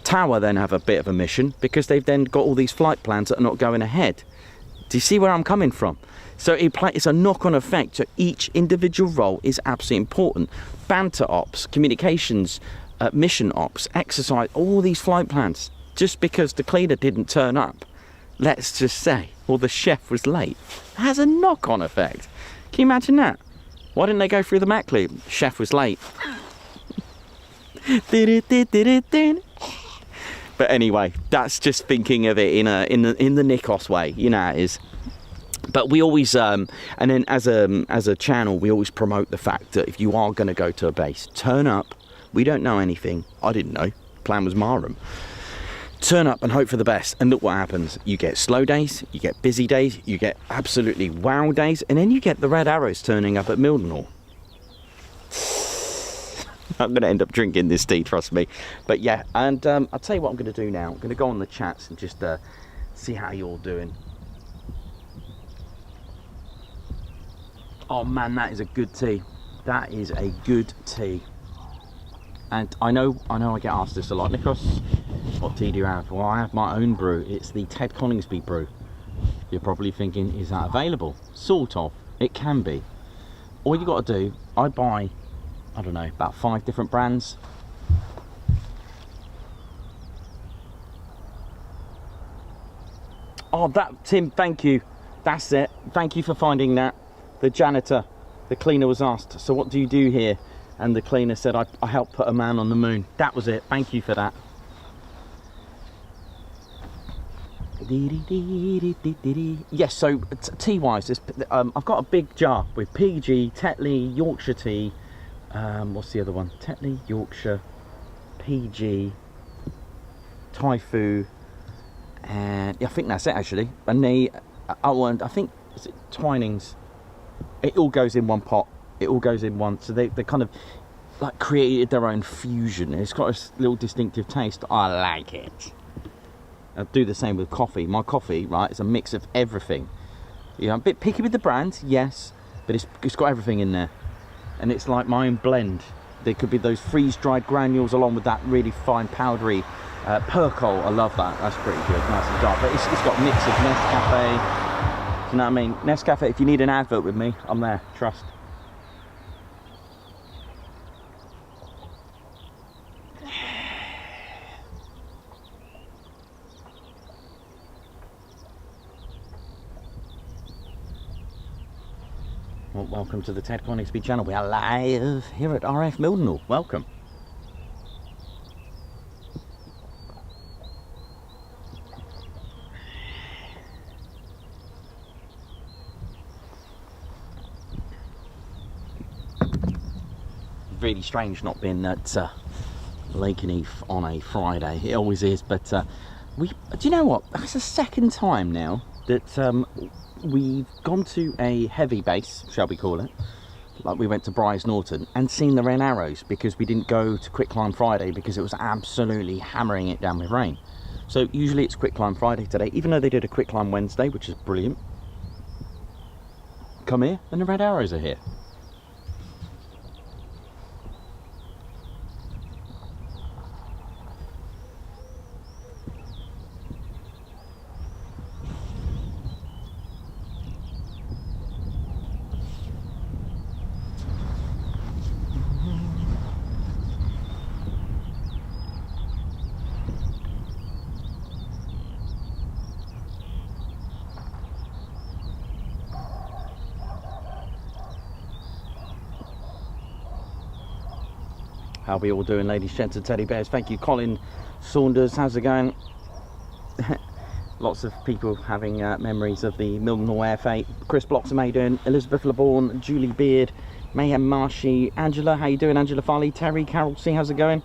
Tower then have a bit of a mission because they've then got all these flight plans that are not going ahead. Do you see where I'm coming from? So it's a knock-on effect. So each individual role is absolutely important. Banter ops, communications, mission ops, exercise, all these flight plans. Just because the cleaner didn't turn up, let's just say, or the chef was late, has a knock-on effect. Can you imagine that? Why didn't they go through the Mac loop? Chef was late. But anyway, that's just thinking of it in the Nikos way, you know how it is. But we always, and then as a channel, we always promote the fact that if you are going to go to a base, turn up. We don't know anything. I didn't know. Plan was Marum. Turn up and hope for the best, and look what happens. You get slow days, you get busy days, you get absolutely wow days, and then you get the red arrows turning up at Mildenhall. I'm going to end up drinking this tea, trust me. But yeah, and I'll tell you what I'm going to do now. I'm going to go on the chats and just see how you're all doing. Oh man, that is a good tea. That is a good tea. And I know I get asked this a lot. Nikos, what tea do you have? Well, I have my own brew. It's the Ted Coningsby brew. You're probably thinking, is that available? Sort of. It can be. All you got to do, I buy, I don't know, about 5 different brands. Oh, that, Tim, thank you. That's it. Thank you for finding that. The janitor, the cleaner was asked, so what do you do here? And the cleaner said, I helped put a man on the moon. That was it. Thank you for that. Yes, so tea-wise, I've got a big jar with PG, Tetley, Yorkshire tea. What's the other one? Tetley, Yorkshire, PG, Typhoon, and yeah, I think that's it actually. And I think, is it Twinings? It all goes in one pot. It all goes in one. So they kind of like created their own fusion. It's got a little distinctive taste. I like it. I do the same with coffee. My coffee, right, is a mix of everything. You know, I'm a bit picky with the brand, yes, but it's got everything in there. And it's like my own blend. There could be those freeze-dried granules along with that really fine powdery Percol. I love that. That's pretty good, nice and dark. But it's got a mix of Nescafe. You know what I mean? Nescafe, if you need an advert with me, I'm there, trust. Well, welcome to the Ted Coningsby channel. We are live here at RAF Mildenhall. Welcome. Really strange not being at Lakenheath on a Friday. It always is, but do you know what? That's the second time now that we've gone to a heavy base, shall we call it, like we went to Brize Norton, and seen the red arrows because we didn't go to Quick Climb Friday because it was absolutely hammering it down with rain. So usually it's Quick Climb Friday today, even though they did a Quick Climb Wednesday, which is brilliant. Come here, and the red arrows are here. How are we all doing, ladies, gents and teddy bears? Thank you, Colin Saunders. How's it going? Lots of people having memories of the Mildenhall Air Fate. Chris Bloxham, how you doing? Elizabeth LeBourne, Julie Beard, Mayhem Marshy, Angela, how you doing? Angela Farley, Terry, Carol C, how's it going?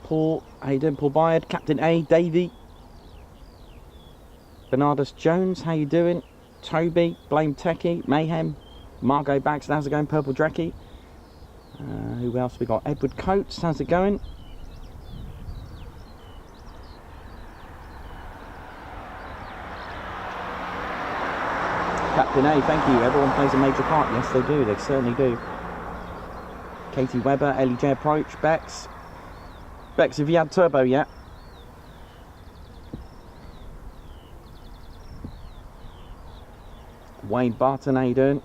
Paul, how you doing? Paul Byard, Captain A, Davey, Bernardus Jones, how you doing? Toby, Blame Techie, Mayhem, Margot Baxter, how's it going? Purple Drecky. Who else we got? Edward Coates, how's it going? Captain A, thank you. Everyone plays a major part. Yes, they do. They certainly do. Katie Webber, Ellie J Approach, Bex. Bex, have you had turbo yet? Wayne Barton, how you doing?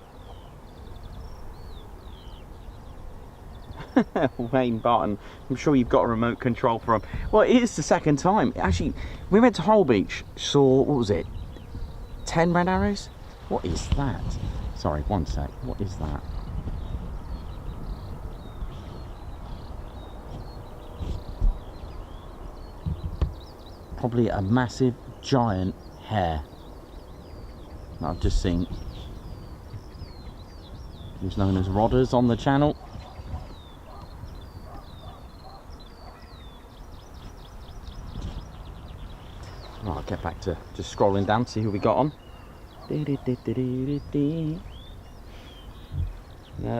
Wayne Barton, I'm sure you've got a remote control for him. Well, it is the second time. Actually, we went to Hull Beach, saw, what was it? 10 red arrows? What is that? Sorry, one sec. What is that? Probably a massive, giant hare that I've just seen. Who's known as Rodders on the channel. Oh, I'll get back to just scrolling down to see who we got on.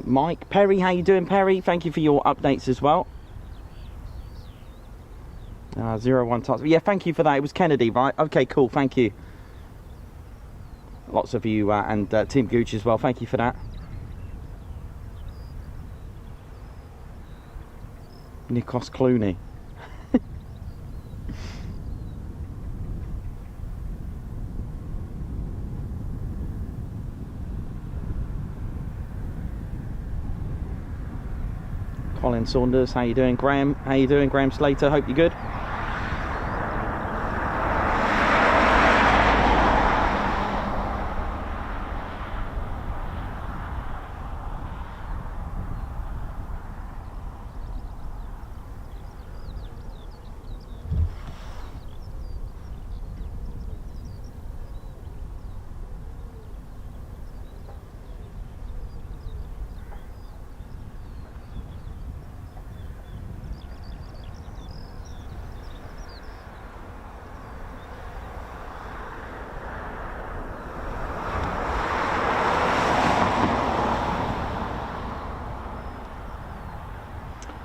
Mike, Perry, how you doing, Perry? Thank you for your updates as well. 01 times. Yeah, thank you for that. It was Kennedy, right? Okay, cool. Thank you. Lots of you and Team Gooch as well. Thank you for that. Nikos Clooney. Colin Saunders, how you doing? Graham, how you doing? Graham Slater, hope you're good.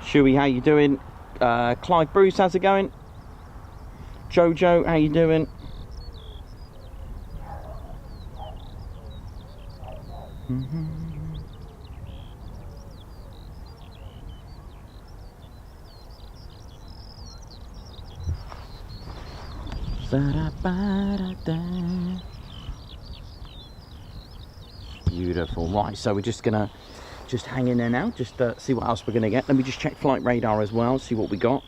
Shuey, how you doing? Clive Bruce, how's it going? Jojo, how you doing? Beautiful. Right, so we're just gonna hang in there now, just see what else we're gonna get. Let me just check flight radar as well, see what we got.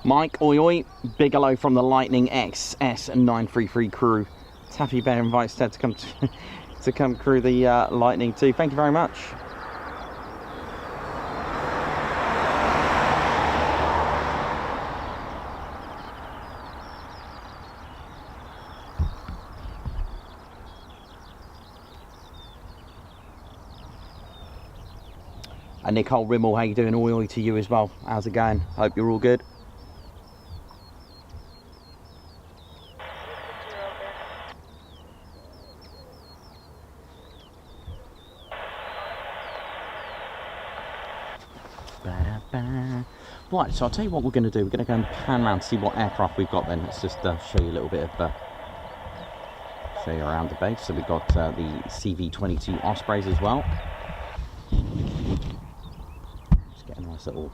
Mike, oi oi, big hello from the Lightning XS933 crew. Taffy Bear invites Ted to come to come crew the Lightning too. Thank you very much. And Nicole Rimmel, how you doing? Oi oi to you as well. How's it going? Hope you're all good. Right, so I'll tell you what we're going to do. We're going to go and pan around to see what aircraft we've got then. Let's just show you a little bit of, show you around the base. So we've got the CV-22 Ospreys as well. Just get a nice little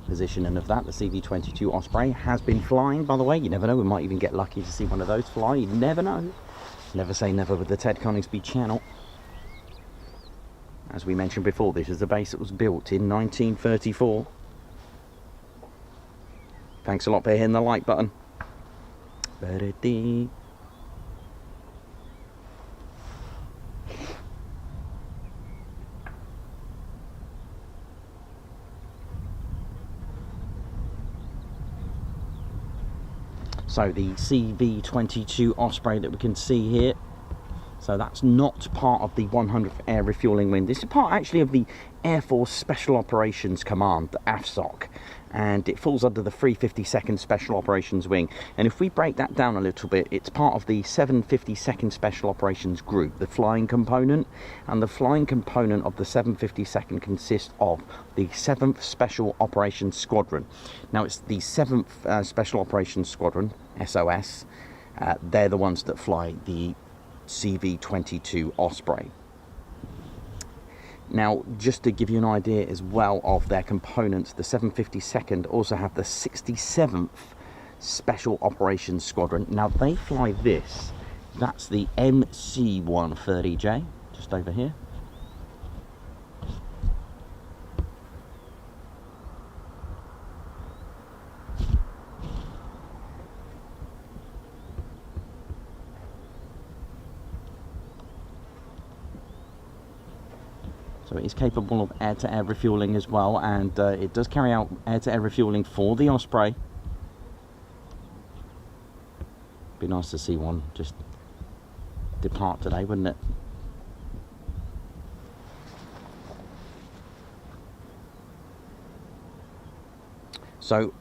positioning of that. The CV-22 Osprey has been flying, by the way. You never know, we might even get lucky to see one of those fly. You never know. Never say never with the Ted Coningsby channel. As we mentioned before, this is a base that was built in 1934. Thanks a lot for hitting the like button. So the CV-22 Osprey that we can see here, so that's not part of the 100th Air Refueling Wing. This is part actually of the Air Force Special Operations Command, the AFSOC, and it falls under the 352nd Special Operations Wing. And if we break that down a little bit, it's part of the 752nd Special Operations Group, the flying component, and the flying component of the 752nd consists of the 7th Special Operations Squadron. Now it's the 7th Special Operations Squadron, SOS, they're the ones that fly the CV-22 Osprey. Now, just to give you an idea as well of their components, the 752nd also have the 67th Special Operations Squadron. Now, they fly this. That's the MC-130J, just over here. So it is capable of air-to-air refueling as well, and it does carry out air-to-air refueling for the Osprey. Be nice to see one just depart today, wouldn't it? So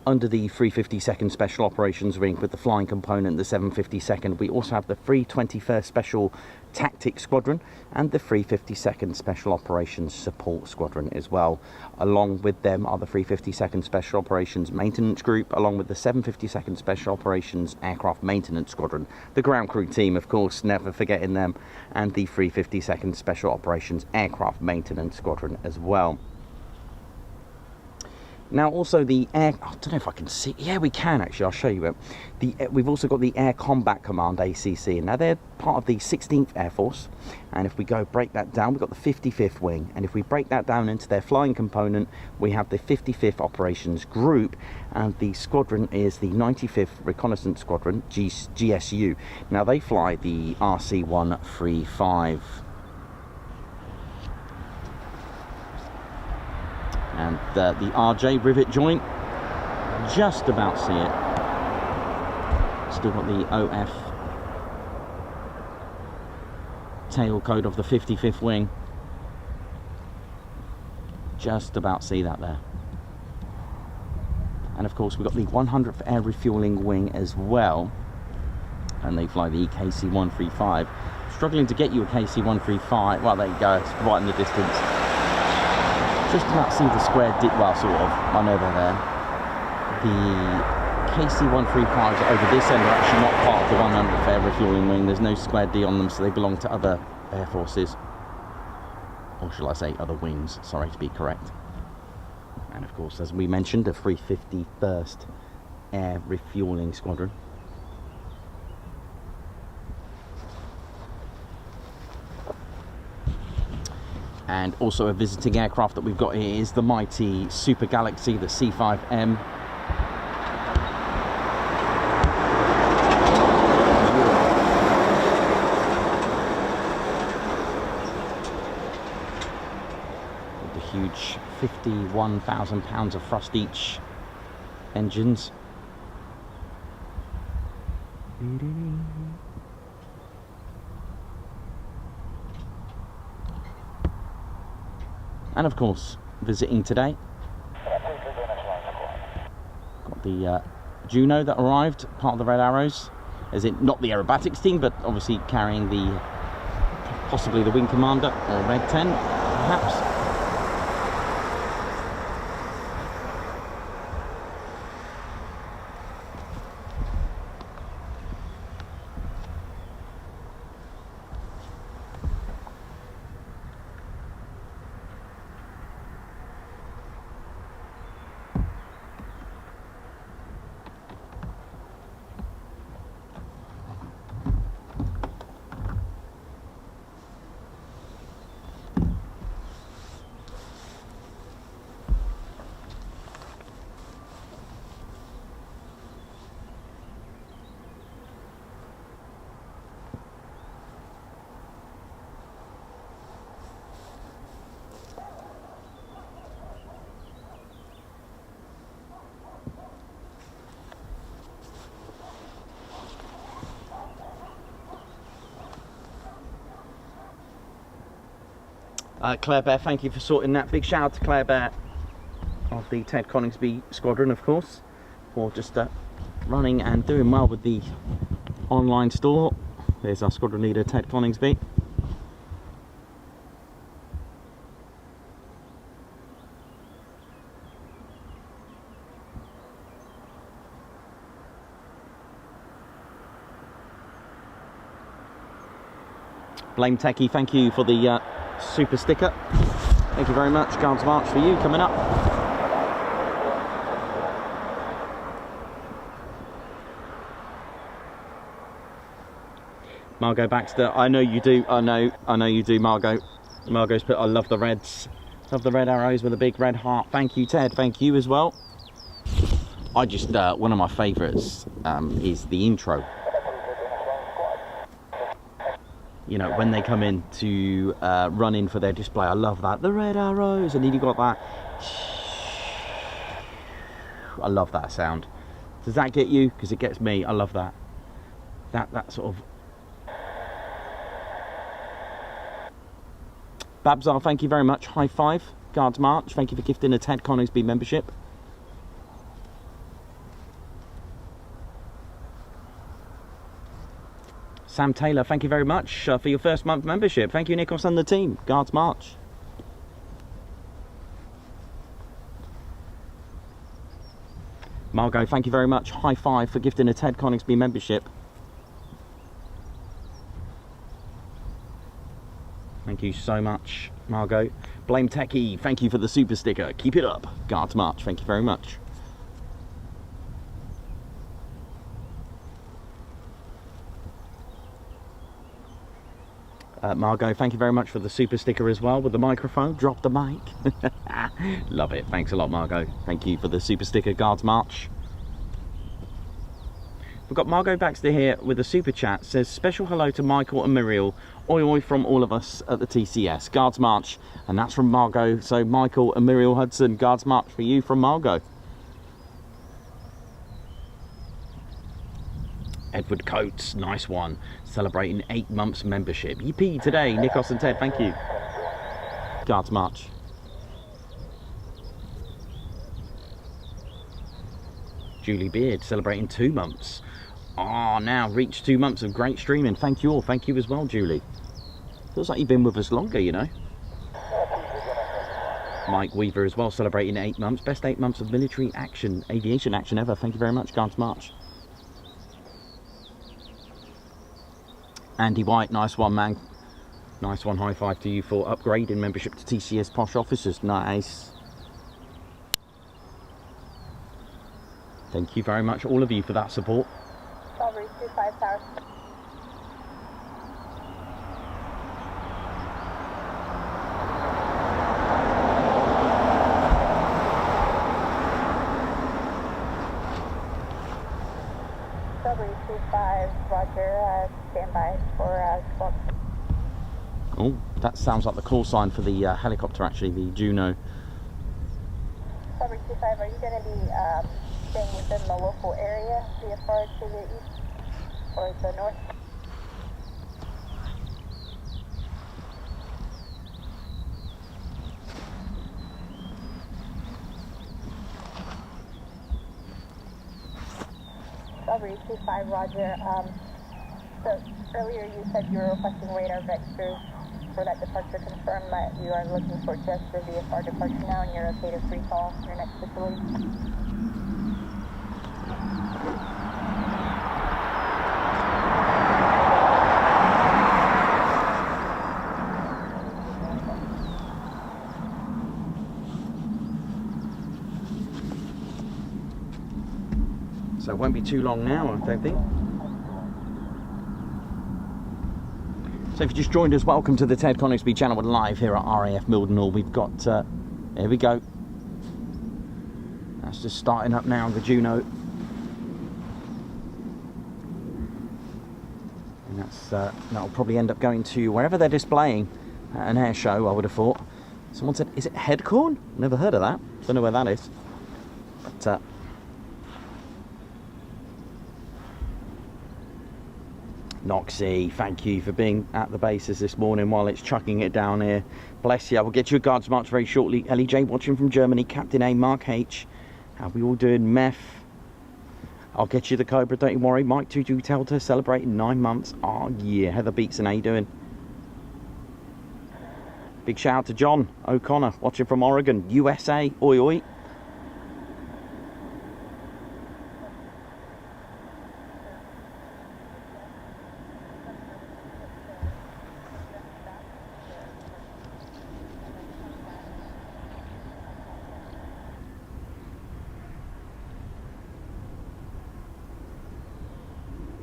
under the 352nd Special Operations Wing with the flying component, the 752nd, we also have the 321st Special Tactics Squadron and the 352nd Special Operations Support Squadron as well. Along with them are the 352nd Special Operations Maintenance Group, along with the 752nd Special Operations Aircraft Maintenance Squadron, the ground crew team, of course, never forgetting them, and the 352nd Special Operations Aircraft Maintenance Squadron as well. Now also the air, I don't know if I can see, yeah we can actually, I'll show you it. We've also got the Air Combat Command, ACC, and now they're part of the 16th Air Force, and if we go break that down, we've got the 55th Wing, and if we break that down into their flying component, we have the 55th Operations Group, and the squadron is the 95th Reconnaissance Squadron, GSU. Now they fly the RC-135. And the RJ Rivet Joint, just about see it. Still got the OF tail code of the 55th Wing. Just about see that there. And of course we've got the 100th Air Refueling Wing as well. And they fly the KC-135. Struggling to get you a KC-135. Well, there you go, it's right in the distance. Just about see the square D, well, sort of, I know they're there. The KC-135s over this end are actually not part of the 100th Air Refueling Wing. There's no square D on them, so they belong to other air forces. Or shall I say other wings, sorry to be correct. And of course, as we mentioned, the 351st Air Refueling Squadron. And also a visiting aircraft that we've got here is the mighty Super Galaxy, the C5M. With the huge 51,000 pounds of thrust each engines. And of course, visiting today, got the Juno that arrived, part of the Red Arrows, as in not the aerobatics team, but obviously carrying the, possibly the wing commander, or Red 10, perhaps. Claire Bear, thank you for sorting that. Big shout out to Claire Bear of the Ted Coningsby Squadron, of course, for just running and doing well with the online store. There's our squadron leader, Ted Coningsby. Blame Techie, thank you for the super sticker. Thank you very much. Guards March for you coming up. Margot Baxter, I know you do. I know you do, Margot. Margot's put, I love the reds. Love the red arrows with a big red heart. Thank you, Ted. Thank you as well. I just, one of my favourites is the intro. You know, when they come in to run in for their display, I love that. The red arrows, and then you got that. I love that sound. Does that get you? Because it gets me. I love that. That sort of. Babzar, thank you very much. High five. Guards March, thank you for gifting a Ted Coningsby membership. Sam Taylor, thank you very much for your first month membership. Thank you, Nikos and the team. Guards March. Margot, thank you very much. High five for gifting a Ted Coningsby membership. Thank you so much, Margot. Blame Techie, thank you for the super sticker. Keep it up. Guards March, thank you very much. Margot, thank you very much for the super sticker as well with the microphone. Drop the mic. Love it. Thanks a lot, Margot. Thank you for the super sticker. Guards March. We've got Margot Baxter here with a super chat. Says, special hello to Michael and Muriel. Oi oi from all of us at the TCS. Guards March. And that's from Margot. So Michael and Muriel Hudson. Guards March for you from Margot. Edward Coates, nice one. Celebrating 8 months membership. Yippee today, Nikos and Ted, thank you. Guards March. Julie Beard, celebrating 2 months. Ah, now reached 2 months of great streaming. Thank you all, thank you as well, Julie. Feels like you've been with us longer, you know. Mike Weaver as well, celebrating 8 months. Best 8 months of military action, aviation action ever. Thank you very much, Guards March. Andy White, nice one, man. Nice one, high five to you for upgrading membership to TCS Posh Officers. Nice. Thank you very much, all of you, for that support. Strawberry 25 Tower. Strawberry 25, Roger, stand by for squawk. Oh, that sounds like the call sign for the helicopter, actually, the Juno. Strawberry 25, are you going to be staying within the local area, be as far to the east or the north? Strawberry 25, Roger. So earlier you said you were requesting radar vectors for that departure. Confirm that you are looking for just the VFR departure now and you're okay to free call your next facility. So it won't be too long now, I don't think. So if you just joined us, welcome to the Ted Coningsby channel. We're live here at RAF Mildenhall. We've got, here we go. That's just starting up now, the Juno. And that's that'll probably end up going to wherever they're displaying at an air show, I would have thought. Someone said, is it Headcorn? Never heard of that. Don't know where that is. But Noxie, thank you for being at the bases this morning while it's chucking it down here. Bless you. We'll get you a guards march very shortly. Ellie J watching from Germany. Captain A, Mark H. How we all doing? Meth. I'll get you the Cobra, don't you worry. Mike 22 Delta celebrating 9 months. Oh yeah. Heather Beatson, how you doing? Big shout out to John O'Connor watching from Oregon, USA. Oi oi.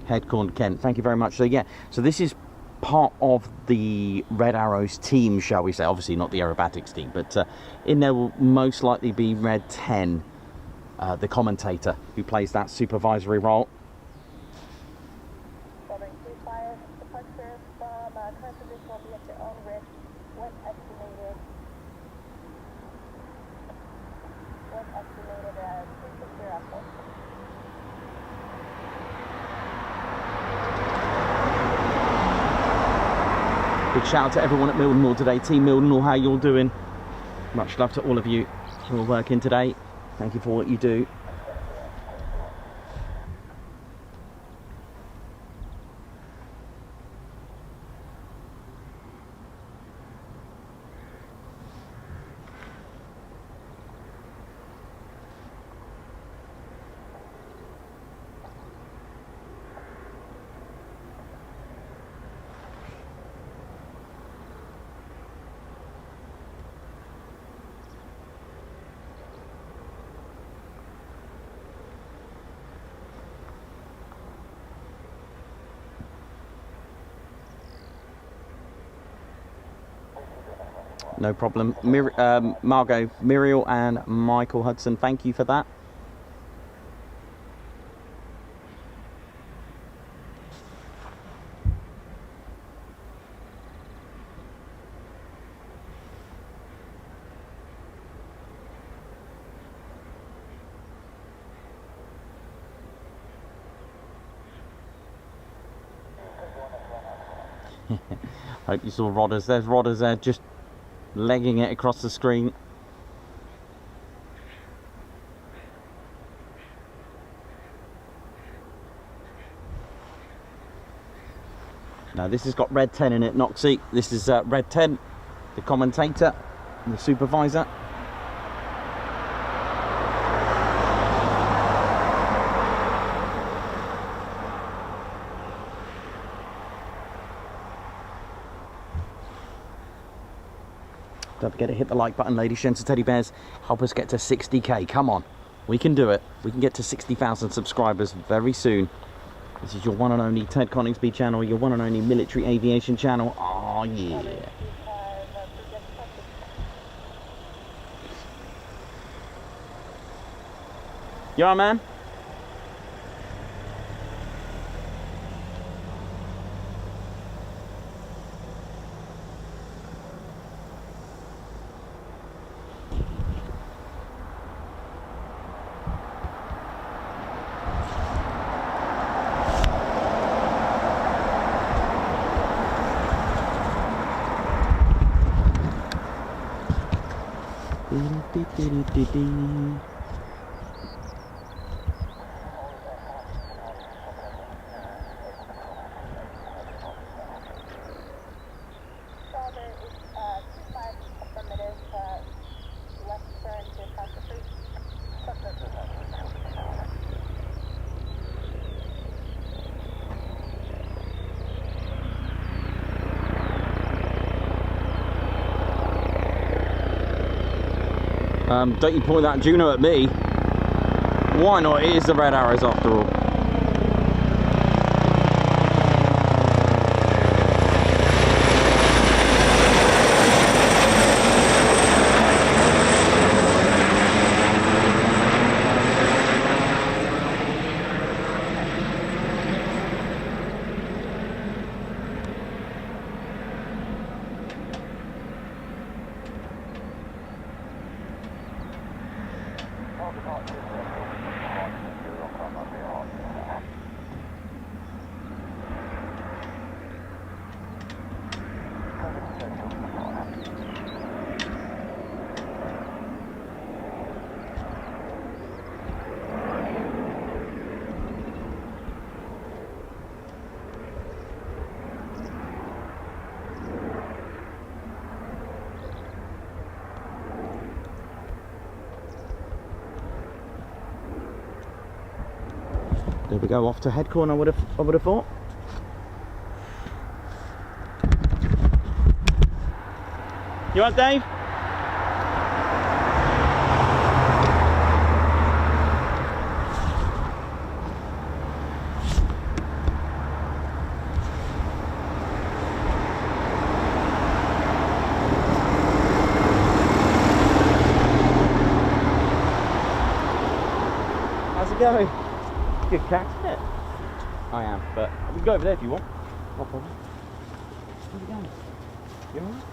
Headcorn Kent, thank you very much. So yeah, so this is part of the Red Arrows team, shall we say. Obviously not the aerobatics team, but in there will most likely be Red 10, the commentator who plays that supervisory role. Departure from current position will be at your own risk. What estimated Big shout out to everyone at Mildenhall today. Team Mildenhall, how you all doing? Much love to all of you who are working today. Thank you for what you do. No problem. Margot, Muriel and Michael Hudson, thank you for that. Hope you saw Rodders. There's Rodders there just legging it across the screen. Now this has got Red 10 in it, Noxie. This is Red 10, the commentator and the supervisor. Don't forget to hit the like button, ladies, gents and teddy bears. Help us get to 60k. Come on, we can do it. We can get to 60,000 subscribers very soon. This is your one and only Ted Coningsby channel, your one and only military aviation channel. Oh yeah. You alright, man? Don't you point that Juno at me. Why not? It is the Red Arrows after all. There we go, off to head corner. I would have thought. You up, Dave? How's it going? Good catch, isn't it? I am, but we can go over there if you want. No problem. How's it going? You alright?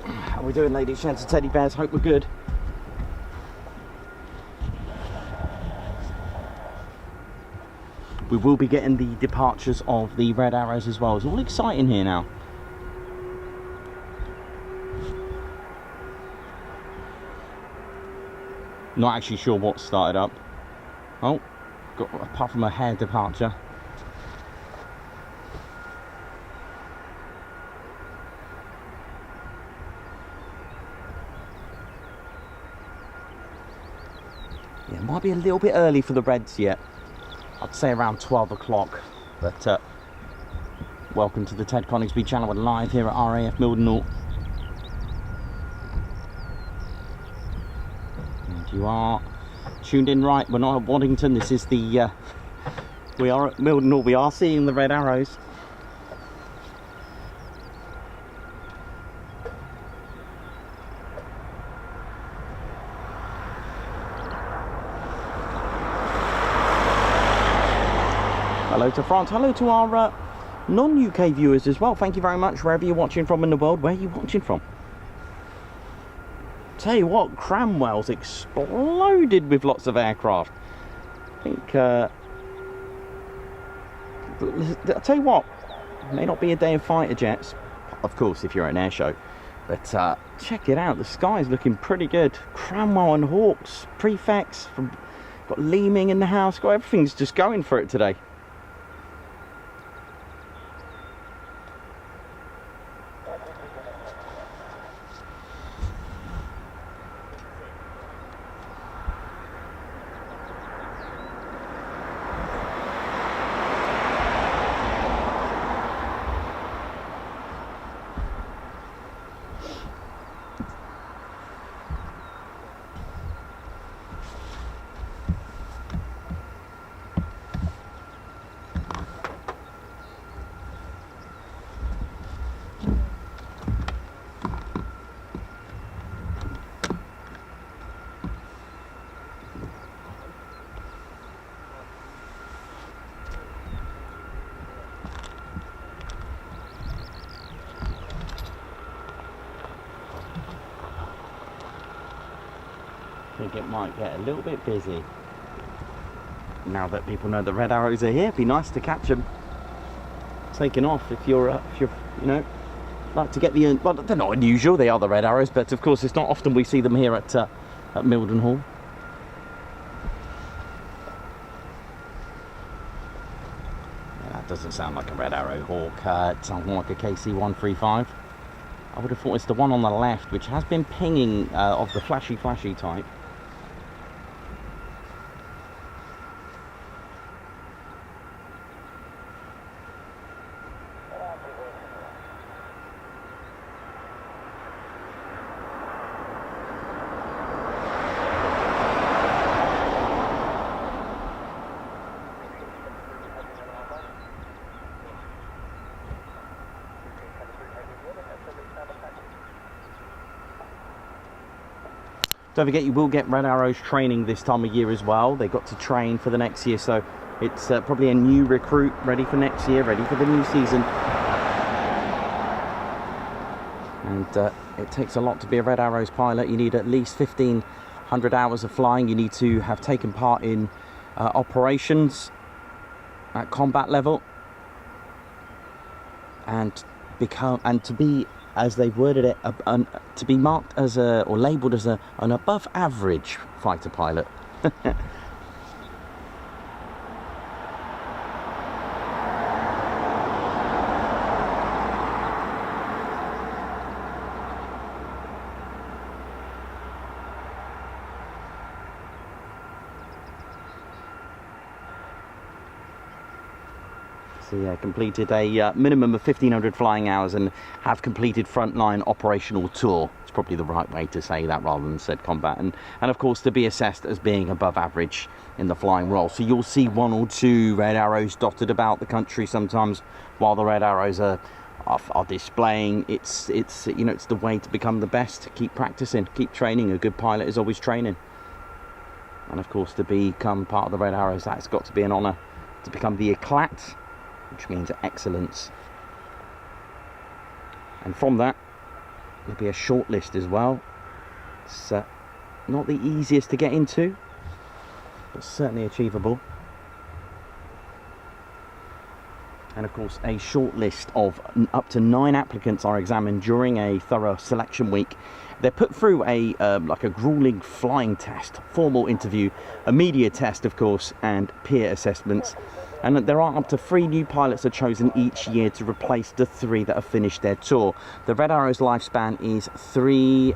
How are we doing, ladies, gents and teddy bears? Hope we're good. We will be getting the departures of the Red Arrows as well. It's all exciting here now. Not actually sure what started up. Oh, got apart from a hair departure. Yeah, it might be a little bit early for the Reds yet. I'd say around 12 o'clock. But welcome to the Ted Coningsby channel. We're live here at RAF Mildenhall. And you are tuned in right. We're not at Waddington. This is the... we are at Mildenhall. We are seeing the Red Arrows. Hello to France, hello to our non-UK viewers as well. Thank you very much wherever you're watching from in the world. Where are you watching from? Tell you what, Cranwell's exploded with lots of aircraft. I think, I'll tell you what, it may not be a day of fighter jets, of course if you're at an air show, but check it out, the sky's looking pretty good. Cranwell and Hawks, prefects, got Leeming in the house, got everything's just going for it today. think it might get a little bit busy. Now that people know the red arrows are here, it'd be nice to catch them taking off if you're you know, like to get the, well, they're not unusual, they are the red arrows, but of course it's not often we see them here at Mildenhall. That doesn't sound like a red arrow hawk, it sounds more like a KC-135. I would have thought it's the one on the left, which has been pinging of the flashy type. Don't forget, you will get Red Arrows training this time of year as well. They got to train for the next year, so it's probably a new recruit ready for next year, ready for the new season. And it takes a lot to be a Red Arrows pilot. You need at least 1,500 hours of flying. You need to have taken part in operations at combat level, and to be, as they've worded it, to be marked as or labelled as an above average fighter pilot. So yeah, completed a minimum of 1,500 flying hours and have completed frontline operational tour. It's probably the right way to say that rather than said combat. And of course to be assessed as being above average in the flying role. So you'll see 1 or 2 red arrows dotted about the country sometimes while the red arrows are displaying. It's you know, it's the way to become the best. Keep practicing, keep training. A good pilot is always training. And of course to become part of the red arrows, that's got to be an honour. To become the éclat, which means excellence, and from that there'll be a short list as well. It's not the easiest to get into, but certainly achievable. And of course a short list of up to 9 applicants are examined during a thorough selection week. They're put through a like a grueling flying test, formal interview, a media test of course, and peer assessments. And there are up to 3 new pilots are chosen each year to replace the 3 that have finished their tour. The Red Arrows lifespan is 3.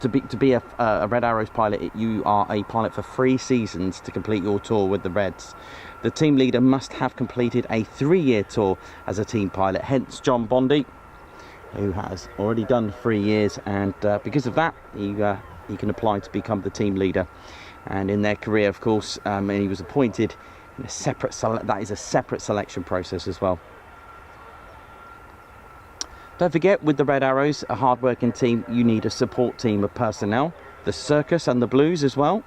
To be a Red Arrows pilot, you are a pilot for 3 seasons to complete your tour with the Reds. The team leader must have completed a 3-year tour as a team pilot. Hence John Bondi, who has already done 3 years, and because of that, he can apply to become the team leader. And in their career, of course, and he was appointed. A separate that is a separate selection process as well. Don't forget, with the Red Arrows, a hard-working team, you need a support team of personnel, the Circus and the Blues as well.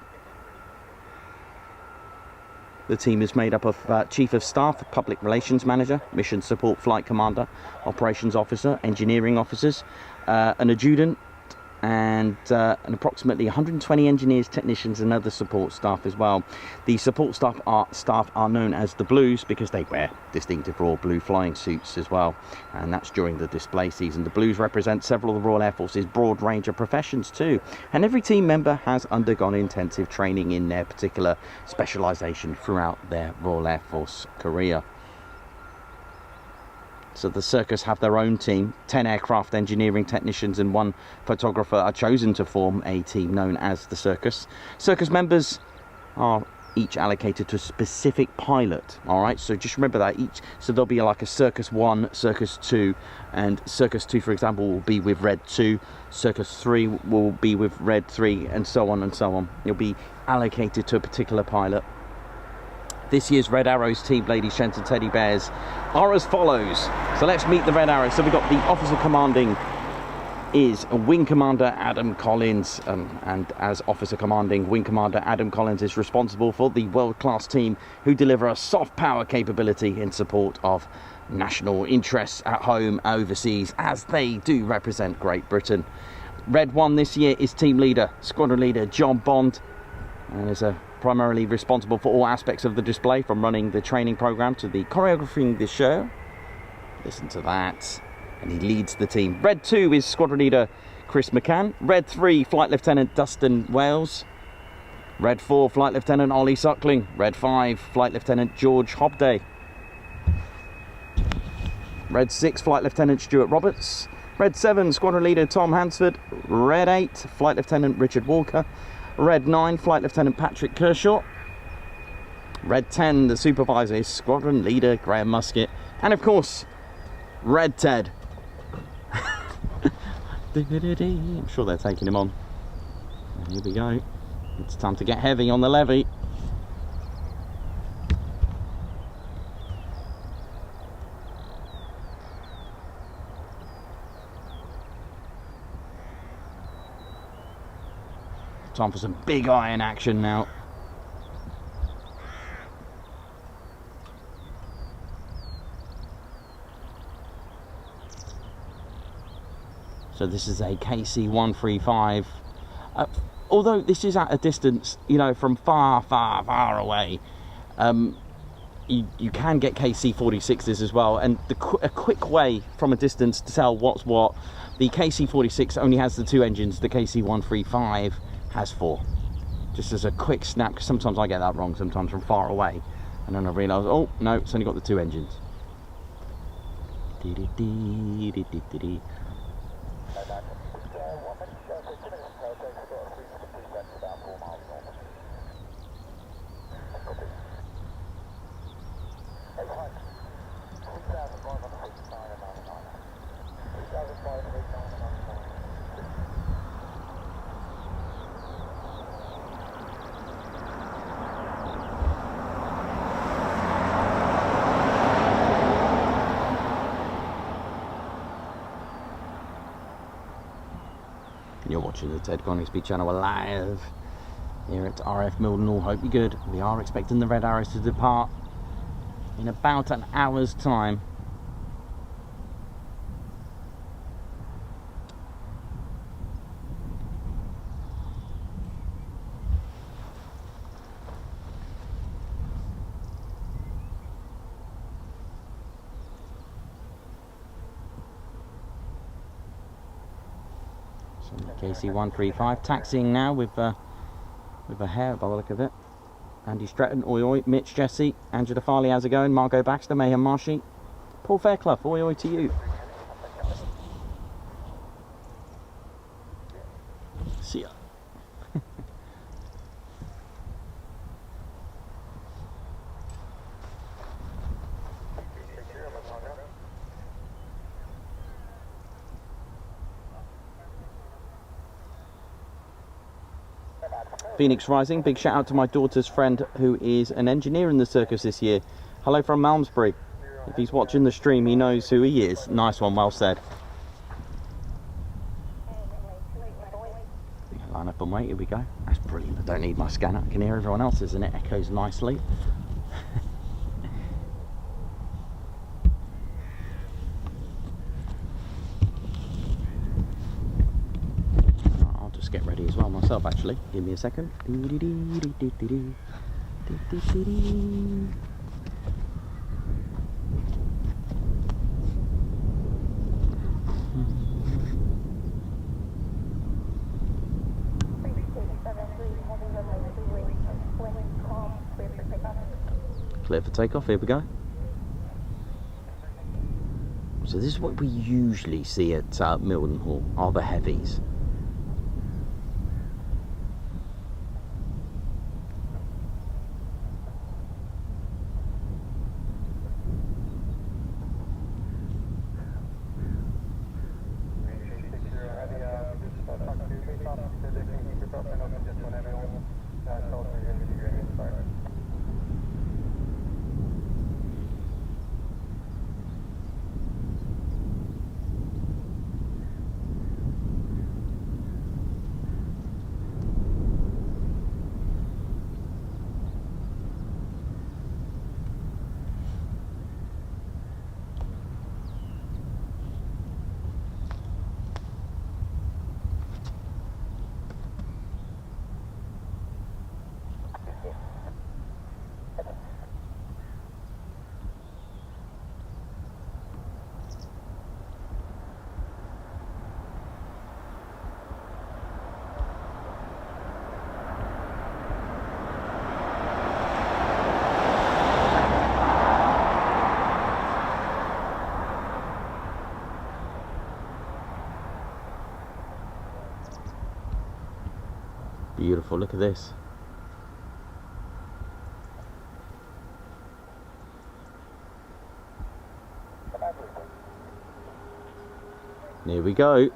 The team is made up of Chief of Staff, Public Relations Manager, Mission Support Flight Commander, Operations Officer, Engineering Officers, an adjutant, and approximately 120 engineers, technicians and other support staff as well. The support staff are known as the Blues because they wear distinctive Royal Blue flying suits as well, and that's during the display season. The Blues represent several of the Royal Air Force's broad range of professions too, and every team member has undergone intensive training in their particular specialisation throughout their Royal Air Force career. So the Circus have their own team. 10 aircraft engineering technicians and 1 photographer are chosen to form a team known as the Circus. Circus members are each allocated to a specific pilot. All right, so just remember that so there'll be like a Circus 1, Circus 2, and Circus 2, for example, will be with Red 2. Circus 3 will be with Red 3, and so on and so on. You'll be allocated to a particular pilot. This year's Red Arrows team, ladies, gents and teddy bears, are as follows. So let's meet the Red Arrows. So we've got the officer commanding is Wing Commander Adam Collins, and as officer commanding, Wing Commander Adam Collins is responsible for the world-class team who deliver a soft power capability in support of national interests at home, overseas, as they do represent Great Britain. Red 1 this year is team leader, squadron leader John Bond, and is primarily responsible for all aspects of the display, from running the training program to the choreographing the show. Listen to that. And he leads the team. Red 2 is squadron leader Chris McCann. Red 3, Flight Lieutenant Dustin Wales. Red 4, Flight Lieutenant Ollie Suckling. Red 5, Flight Lieutenant George Hobday. Red 6, Flight Lieutenant Stuart Roberts. Red 7, Squadron Leader Tom Hansford. Red 8, Flight Lieutenant Richard Walker. Red 9, Flight Lieutenant Patrick Kershaw. Red 10, the Supervisor is Squadron Leader Graham Musket. And of course, Red Ted. I'm sure they're taking him on. And here we go. It's time to get heavy on the levee. Time for some big iron action now. So this is a KC-135. Although this is at a distance, you know, from far away, you can get KC-46s as well. And a quick way from a distance to tell what's what, the KC-46 only has the 2 engines, the KC-135 has 4. Just as a quick snap, because sometimes I get that wrong, sometimes from far away. And then I realise, oh, no, it's only got the 2 engines. You're watching the Ted Coningsby channel live here at RAF Mildenhall. Hope you're good. We are expecting the Red Arrows to depart in about an hour's time. KC-135 taxiing now with a hair by the look of it. Andy Stretton, oi oi. Mitch Jesse, Angela Farley, how's it going? Margot Baxter, Mayhem Marshy, Paul Fairclough, oi oi to you. See ya. Phoenix Rising, big shout out to my daughter's friend who is an engineer in the circus this year. Hello from Malmesbury. If he's watching the stream, he knows who he is. Nice one, well said. Line up and wait, here we go. That's brilliant. I don't need my scanner, I can hear everyone else's and it echoes nicely. Get ready as well myself, actually. Give me a second. Clear for takeoff, here we go. So this is what we usually see at Mildenhall, are the heavies. beautiful. Look at this. Here we go.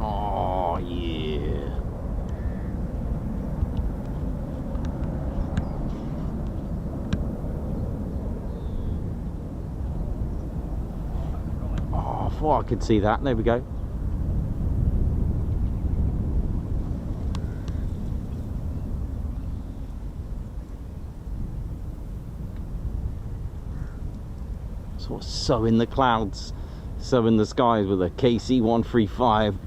Oh yeah. Oh, I thought I could see that. There we go. Sort of so in the clouds, so in the skies with a KC-135.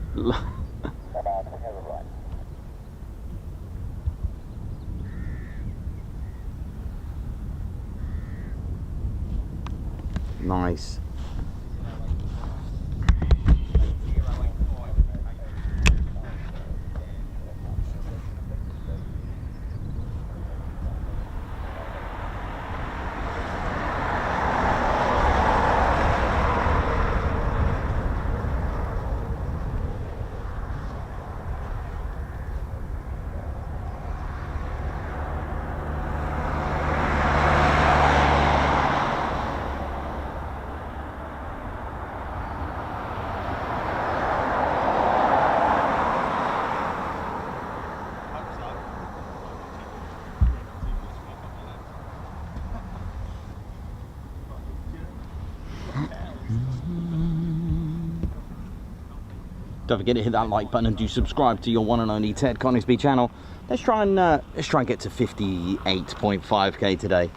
Nice. Don't forget to hit that like button and do subscribe to your one and only Ted Conisbee channel. Let's try and get to 58.5k today.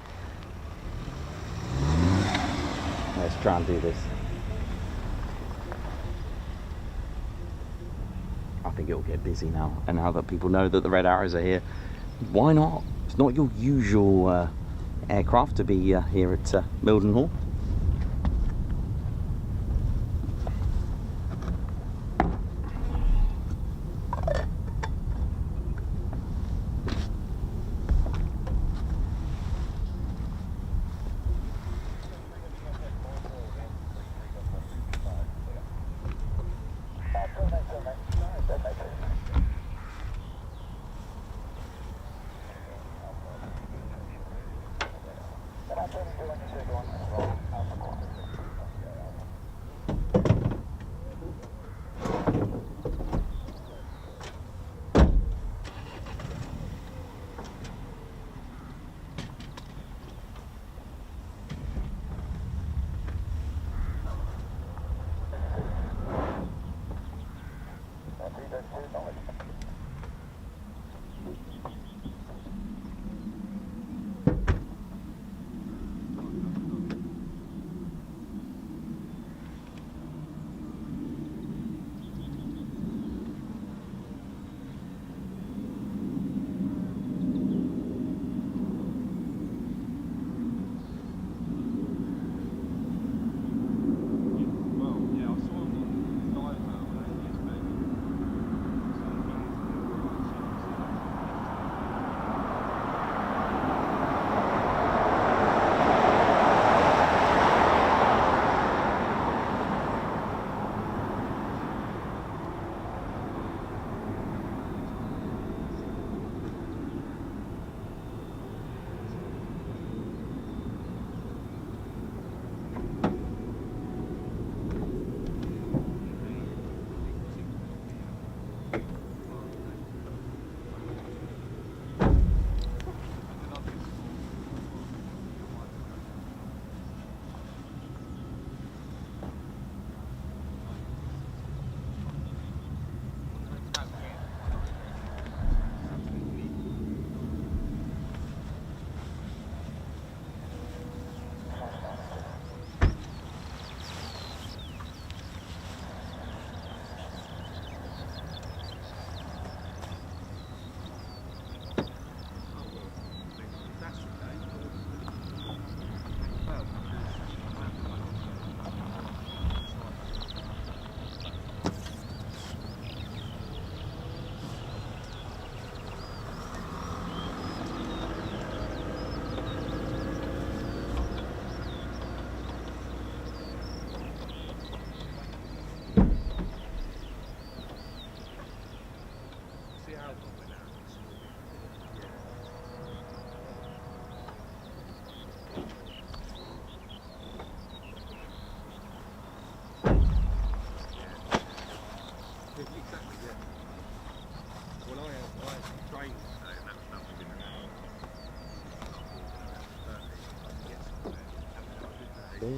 Let's try and do this. I think it'll get busy now, and now that people know that the red arrows are here, why not? It's not your usual aircraft to be here at Mildenhall. How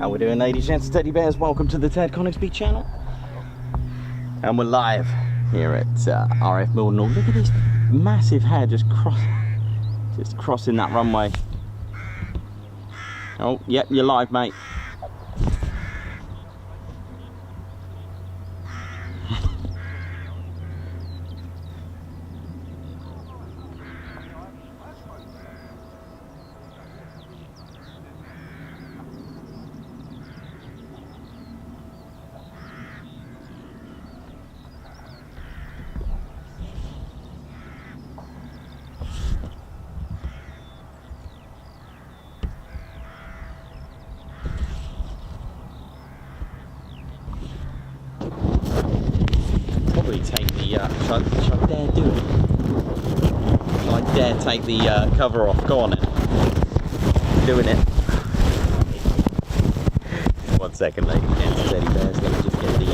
we doing, ladies, gents, teddy bears? Welcome to the Ted Coningsby channel. And we're live here at RAF Mildenhall. Look at this massive head just crossing that runway. Oh, yep, you're live, mate. Take the shall I dare do it? Shall I dare take the cover off? Go on it. Doing it. 1 second, ladies and gents, teddy bears. Let me just get the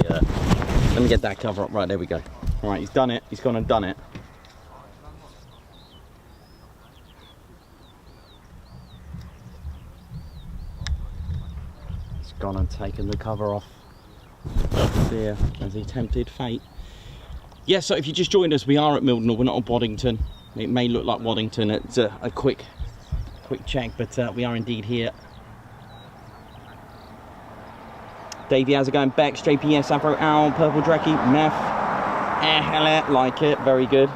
let me get that cover up. Right, there we go. Alright, he's done it. He's gone and done it. He's gone and taken the cover off. There, as he tempted fate. Yeah, so if you just joined us, we are at Mildenhall. We're not at Waddington. It may look like Waddington. It's a quick check, but we are indeed here. Davey, how's it going? Bex, JPS, Afro, Owl, Purple Drecky, Meth, Hello, like it, very good.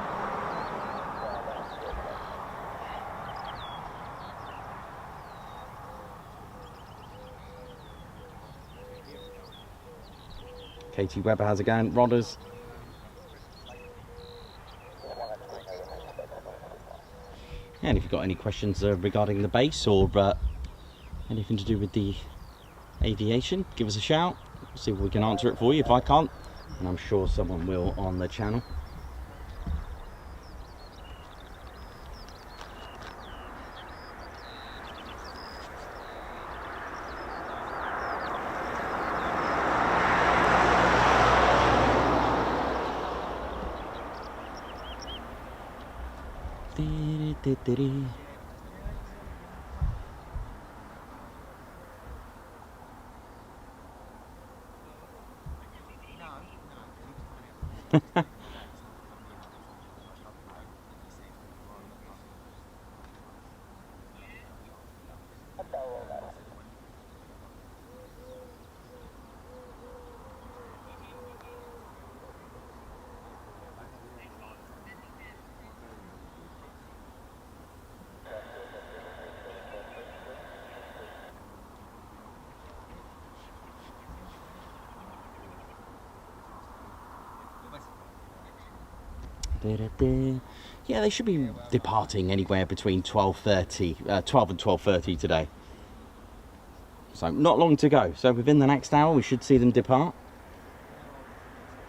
Katie Webber, how's it going? Rodders. And if you've got any questions regarding the base or anything to do with the aviation, give us a shout. We'll see if we can answer it for you. If I can't, and I'm sure someone will on the channel. Yeah, they should be departing anywhere between 12 and 12:30 today. So not long to go. So within the next hour, we should see them depart.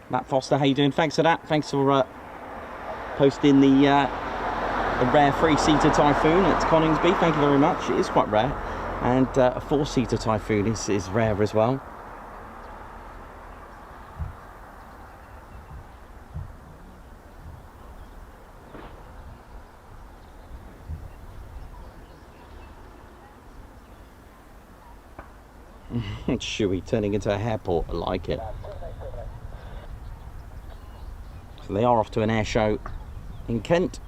Matt Foster, how you doing? Thanks for that. Thanks for posting the rare 3-seater Typhoon at Coningsby. Thank you very much. It is quite rare, and a 4-seater Typhoon is rare as well. Chewy, turning into a airport. I like it. So they are off to an air show in Kent.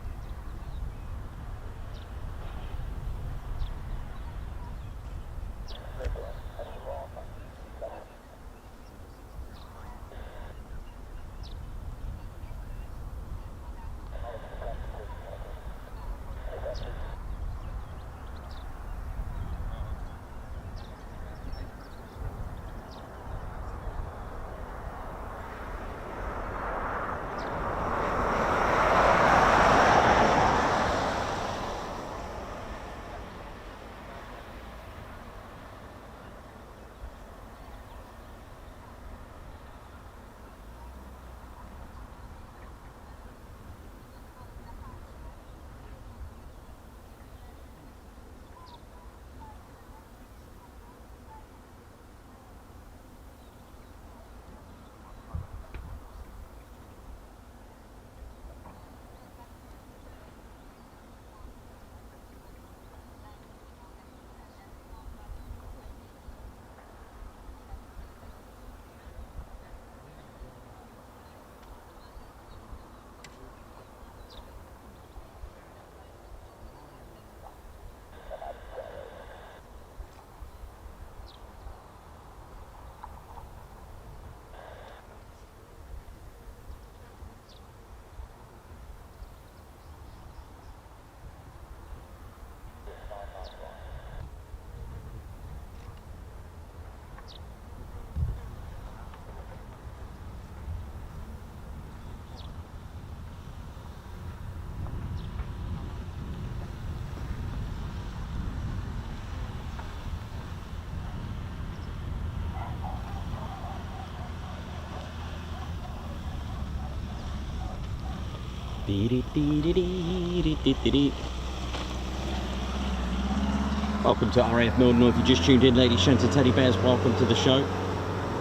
Welcome to RAF Mildenhall. If you just tuned in, ladies, gents and teddy bears, welcome to the show.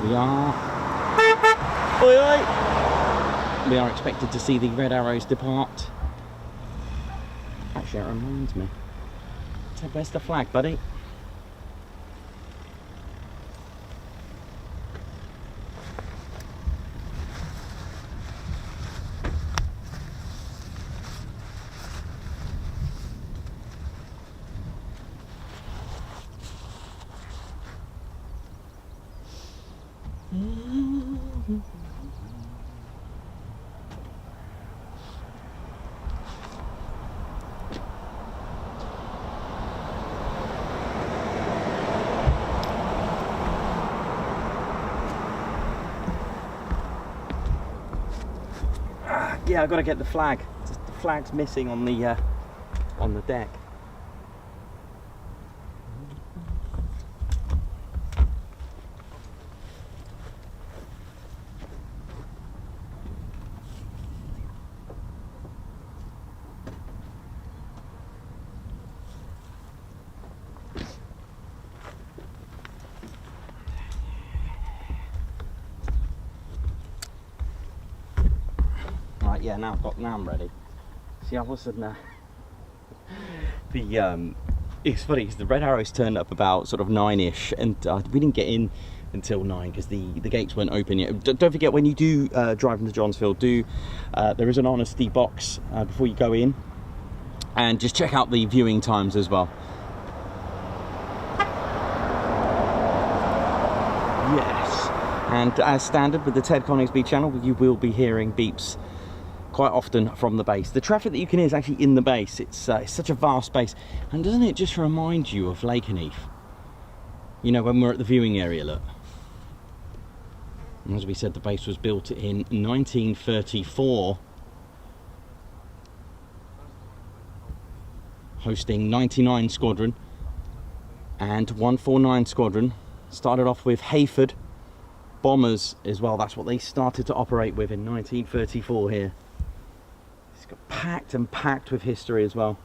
We are expected to see the red arrows depart. Actually, that reminds me. So where's the flag, buddy? Yeah, I've got to get the flag. The flag's missing on the deck. Right, yeah, now I'm ready. See, I wasn't it's funny because the red arrows turned up about sort of 9ish, and we didn't get in until 9 because the gates weren't open yet. Don't forget, when you do drive into Johnsfield, there is an honesty box before you go in, and just check out the viewing times as well. Yes, and as standard with the Ted Coningsby channel, you will be hearing beeps quite often from the base. The traffic that you can hear is actually in the base. It's such a vast base, and doesn't it just remind you of Lakenheath? You know, when we're at the viewing area, look. And as we said, the base was built in 1934, hosting 99 Squadron and 149 Squadron. Started off with Hayford bombers as well. That's what they started to operate with in 1934 here. It's got packed and packed with history as well.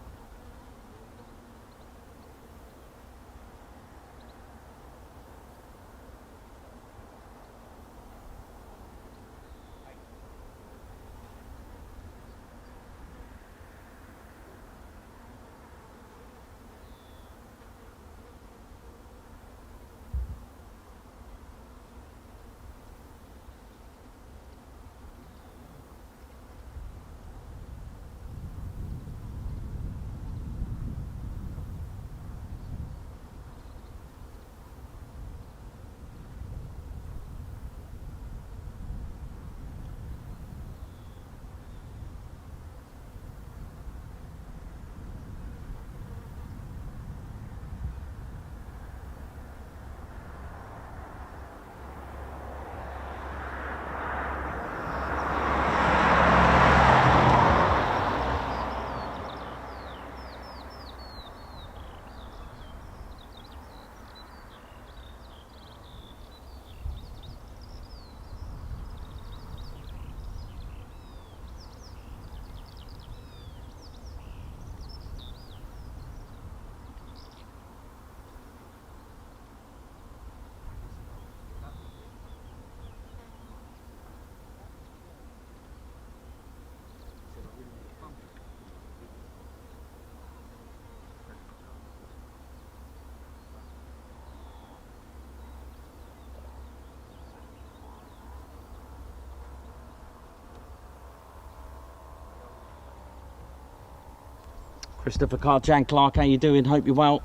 Christopher Carjan Clark, how you doing? Hope you're well.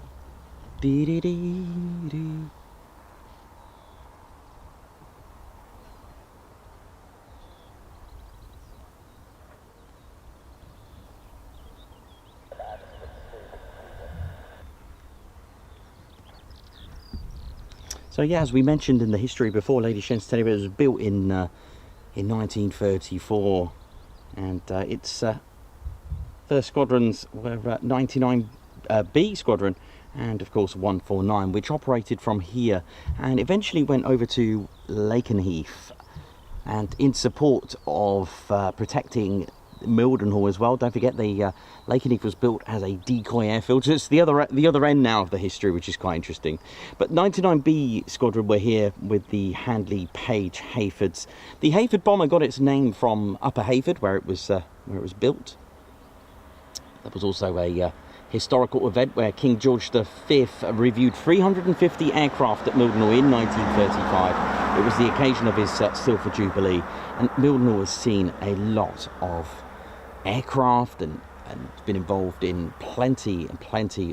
Dee -dee -dee -dee. So yeah, as we mentioned in the history before, Lady Shen's Teddy Bear was built in 1934, and its first squadrons were 99B Squadron and of course 149, which operated from here and eventually went over to Lakenheath, and in support of protecting Mildenhall as well. Don't forget, the Lakenheath was built as a decoy airfield, so it's the other end now of the history, which is quite interesting. But 99B Squadron were here with the Handley Page Hayfords. The Hayford bomber got its name from Upper Hayford, where it was built. There was also a historical event where King George V reviewed 350 aircraft at Mildenhall in 1935. It was the occasion of his Silver Jubilee, and Mildenhall has seen a lot of aircraft and been involved in plenty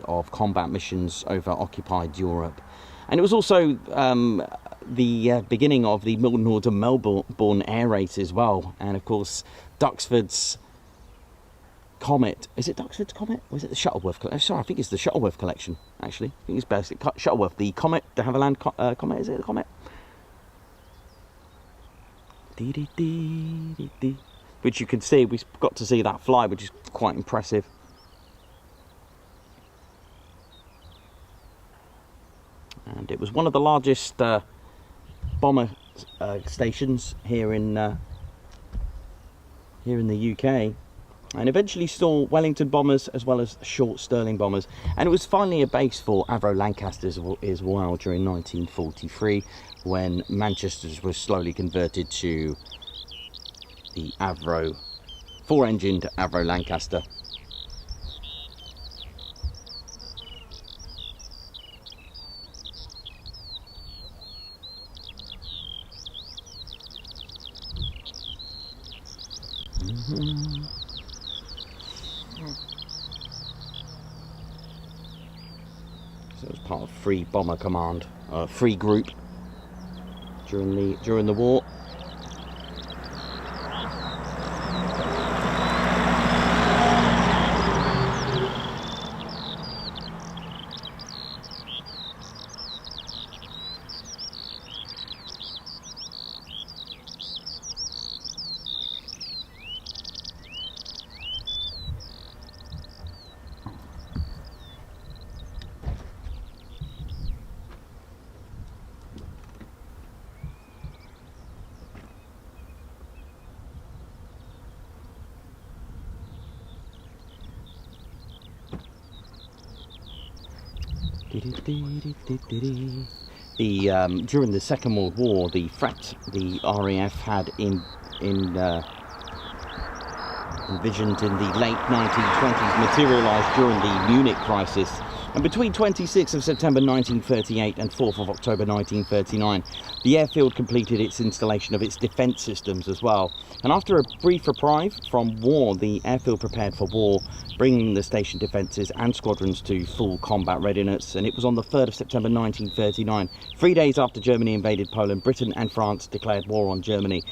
of combat missions over occupied Europe. And it was also the beginning of the Mildenhall to Melbourne air race as well, and of course Duxford's Comet. Is it Duxford's Comet or is it the Shuttleworth collection? Sorry, I think it's the Shuttleworth collection, actually. I think it's basic Shuttleworth. The Comet, de Havilland Comet, is it the Comet? Which you can see, we got to see that fly, which is quite impressive. And it was one of the largest bomber stations here in the UK, and eventually saw Wellington bombers as well as short Stirling bombers, and it was finally a base for Avro Lancasters as well during 1943, when Manchester's was slowly converted to the Avro 4-engined Avro Lancaster. So it was part of Free Bomber Command, Free Group during the war. During the Second World War, the threat the RAF had envisioned in the late 1920s materialised during the Munich crisis. And between 26th of September 1938 and 4th of October 1939, the airfield completed its installation of its defence systems as well. And after a brief reprieve from war, the airfield prepared for war, bringing the station defences and squadrons to full combat readiness. And it was on the 3rd of September 1939, 3 days after Germany invaded Poland, Britain and France declared war on Germany.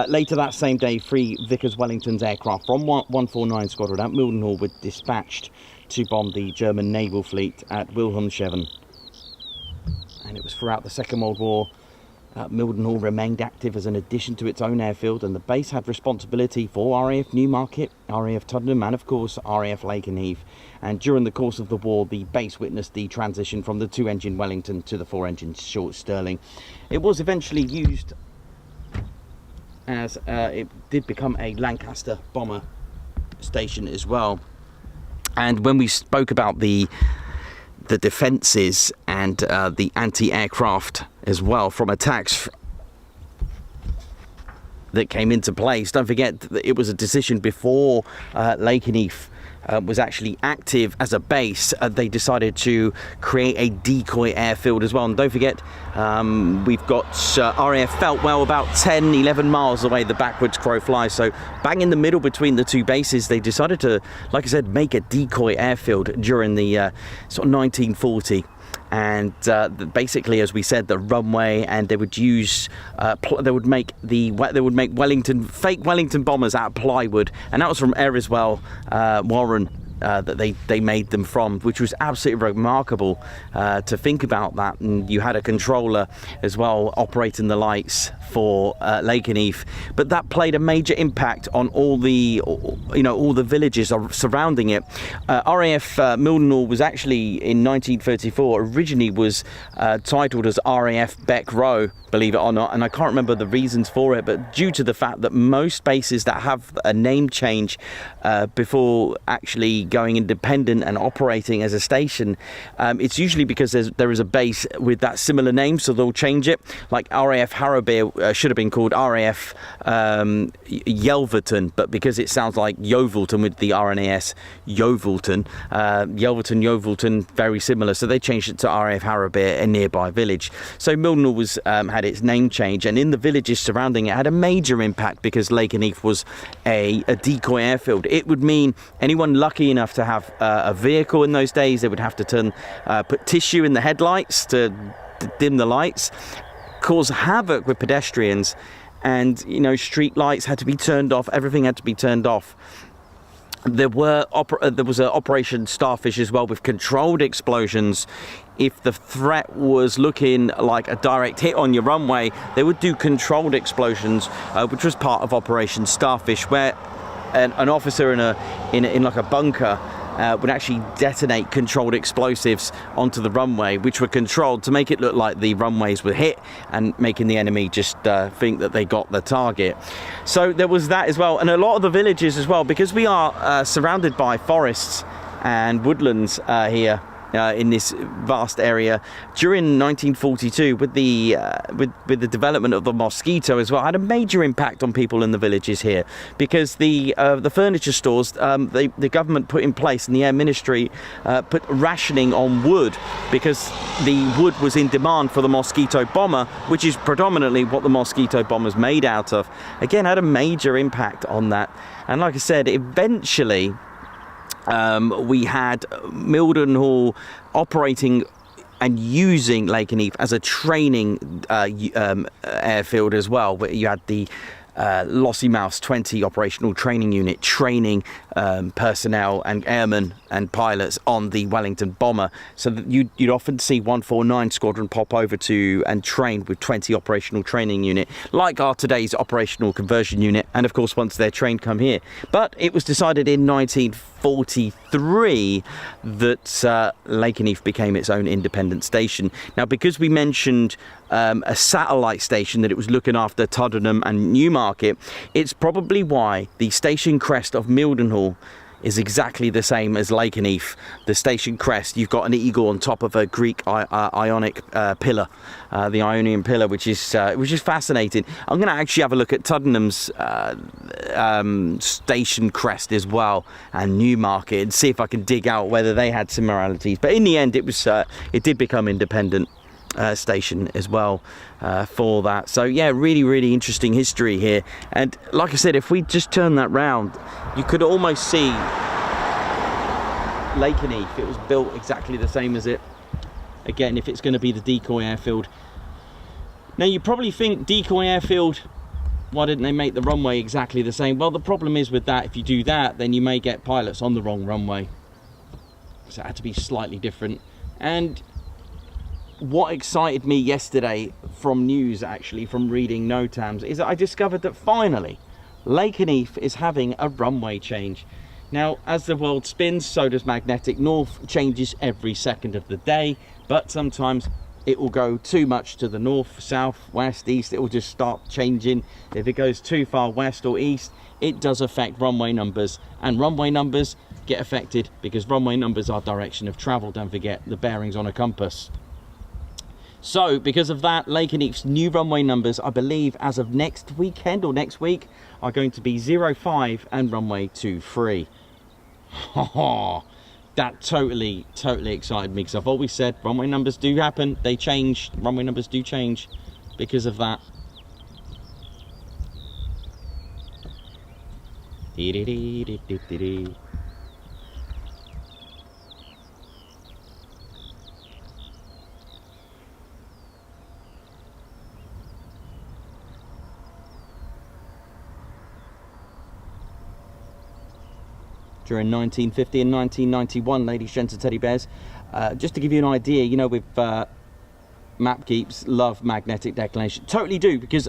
Later that same day, 3 Vickers Wellington's aircraft from 149 Squadron at Mildenhall were dispatched to bomb the German naval fleet at Wilhelmshaven. And it was throughout the Second World War Mildenhall remained active as an addition to its own airfield, and the base had responsibility for RAF Newmarket, RAF Tuddenham and of course RAF Lakenheath. And during the course of the war, the base witnessed the transition from the 2-engine Wellington to the 4-engine short Stirling. It was eventually used as it did become a Lancaster bomber station as well. And when we spoke about the defences and the anti-aircraft as well from attacks that came into place, don't forget that it was a decision before Lakenheath was actually active as a base, they decided to create a decoy airfield as well. And don't forget, we've got RAF Feltwell about 10-11 miles away, the backwards crow flies. So bang in the middle between the two bases, they decided to, like I said, make a decoy airfield during the sort of 1940. And basically, as we said, the runway, and they would use they would make fake Wellington bombers out of plywood, and that was from Eriswell, Warren, that they made them from, which was absolutely remarkable to think about that. And you had a controller as well operating the lights for Lakenheath, but that played a major impact on all the villages surrounding it. RAF Mildenhall was actually in 1934 originally was titled as RAF Beck Row, believe it or not, and I can't remember the reasons for it, but due to the fact that most bases that have a name change before actually going independent and operating as a station, it's usually because there is a base with that similar name, so they'll change it. Like RAF Harrowby should have been called RAF Yelverton, but because it sounds like Yeovilton with the RNAS, Yeovilton, Yeovilton, very similar, so they changed it to RAF Harrowby, a nearby village. So Mildenhall was had its name change, and in the villages surrounding it had a major impact because Lakenheath was a decoy airfield. It would mean anyone lucky enough to have a vehicle in those days, they would have to put tissue in the headlights to dim the lights, cause havoc with pedestrians, and street lights had to be turned off, everything had to be turned off. There was an Operation Starfish as well with controlled explosions. If the threat was looking like a direct hit on your runway, they would do controlled explosions, which was part of Operation Starfish, where an officer in like a bunker would actually detonate controlled explosives onto the runway, which were controlled to make it look like the runways were hit and making the enemy just think that they got the target. So there was that as well. And a lot of the villages as well, because we are surrounded by forests and woodlands here in this vast area, during 1942 with the development of the mosquito as well, had a major impact on people in the villages here, because the furniture stores, the government put in place, and the Air Ministry put rationing on wood, because the wood was in demand for the mosquito bomber, which is predominantly what the mosquito bomber is made out of. Again, had a major impact on that. And like I said, eventually we had Mildenhall operating and using Lakenheath as a training airfield as well, where you had the Lossy Mouse 20 operational training unit training personnel and airmen and pilots on the Wellington bomber, so that you'd often see 149 Squadron pop over to and train with 20 operational training unit, like our today's operational conversion unit, and of course once they're trained come here. But it was decided in 1943 that Lakenheath became its own independent station. Now, because we mentioned a satellite station that it was looking after Tuddenham and Newmarket, it's probably why the station crest of Mildenhall is exactly the same as Lakenheath. The station crest, you've got an eagle on top of a Greek Ionic pillar, the Ionian pillar, which is fascinating. I'm going to actually have a look at Tuddenham's station crest as well, and Newmarket, and see if I can dig out whether they had similarities. But in the end, it did become independent station as well for that. So yeah, really interesting history here. And like I said, if we just turn that round, you could almost see Lakenheath. It was built exactly the same as it. Again, if it's going to be the decoy airfield. Now you probably think decoy airfield, why didn't they make the runway exactly the same? Well, the problem is with that, if you do that, then you may get pilots on the wrong runway, so it had to be slightly different. And what excited me yesterday from news, actually from reading NOTAMs, is that I discovered that finally Lakenheath is having a runway change. Now, as the world spins, so does magnetic north. Changes every second of the day, but sometimes it will go too much to the north, south, west, east. It will just start changing. If it goes too far west or east, it does affect runway numbers, and runway numbers get affected because runway numbers are direction of travel. Don't forget the bearings on a compass. So because of that, Lakenheath's new runway numbers, I believe as of next weekend or next week, are going to be 05 and runway 23. That totally excited me, because I've always said runway numbers do happen, they change, runway numbers do change because of that. During 1950 and 1991, ladies, gents and teddy bears, just to give you an idea, you know, with map geeks love magnetic declination, totally do, because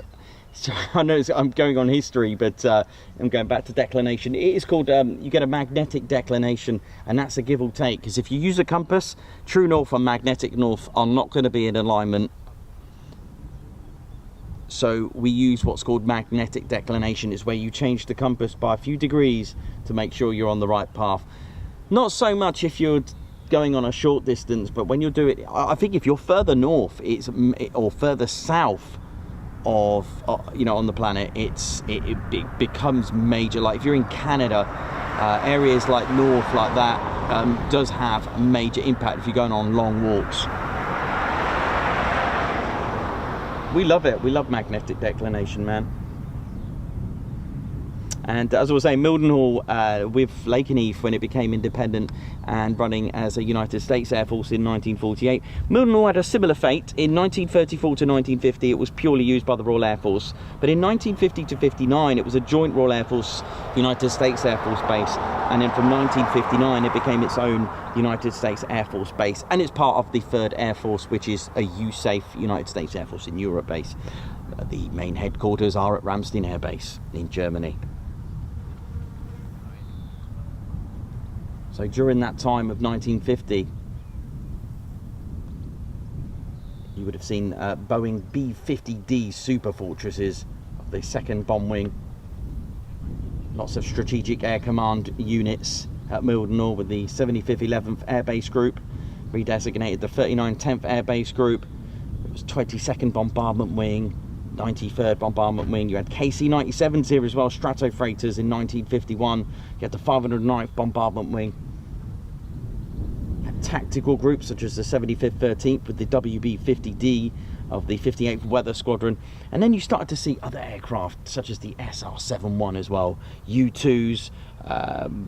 so I know I'm going on history, but I'm going back to declination. It is called, you get a magnetic declination, and that's a give or take, because if you use a compass, true north and magnetic north are not going to be in alignment. So we use what's called magnetic declination. Is where you change the compass by a few degrees to make sure you're on the right path. Not so much if you're going on a short distance, but when you do it, I think if you're further north, or further south of you know, on the planet, it becomes major. Like if you're in Canada, areas like north like that does have a major impact if you're going on long walks. We love it. We love magnetic declination, man. And as I was saying, Mildenhall, with Lakenheath, when it became independent and running as a United States Air Force in 1948, Mildenhall had a similar fate. In 1934 to 1950, it was purely used by the Royal Air Force. But in 1950 to 59, it was a joint Royal Air Force, United States Air Force base. And then from 1959, it became its own United States Air Force base. And it's part of the 3rd Air Force, which is a USAFE, United States Air Force in Europe base. The main headquarters are at Ramstein Air Base in Germany. So during that time of 1950, you would have seen Boeing B-50D Super Fortresses of the 2nd Bomb Wing. Lots of Strategic Air Command units at Mildenhall, with the 75th 11th Air Base Group, redesignated the 39th 10th Air Base Group. It was 22nd Bombardment Wing, 93rd Bombardment Wing. You had KC-97s here as well, Stratofreighters in 1951. You had the 509th Bombardment Wing. Tactical groups such as the 75th 13th with the WB-50D of the 58th Weather Squadron, and then you started to see other aircraft such as the SR-71 as well, U-2s,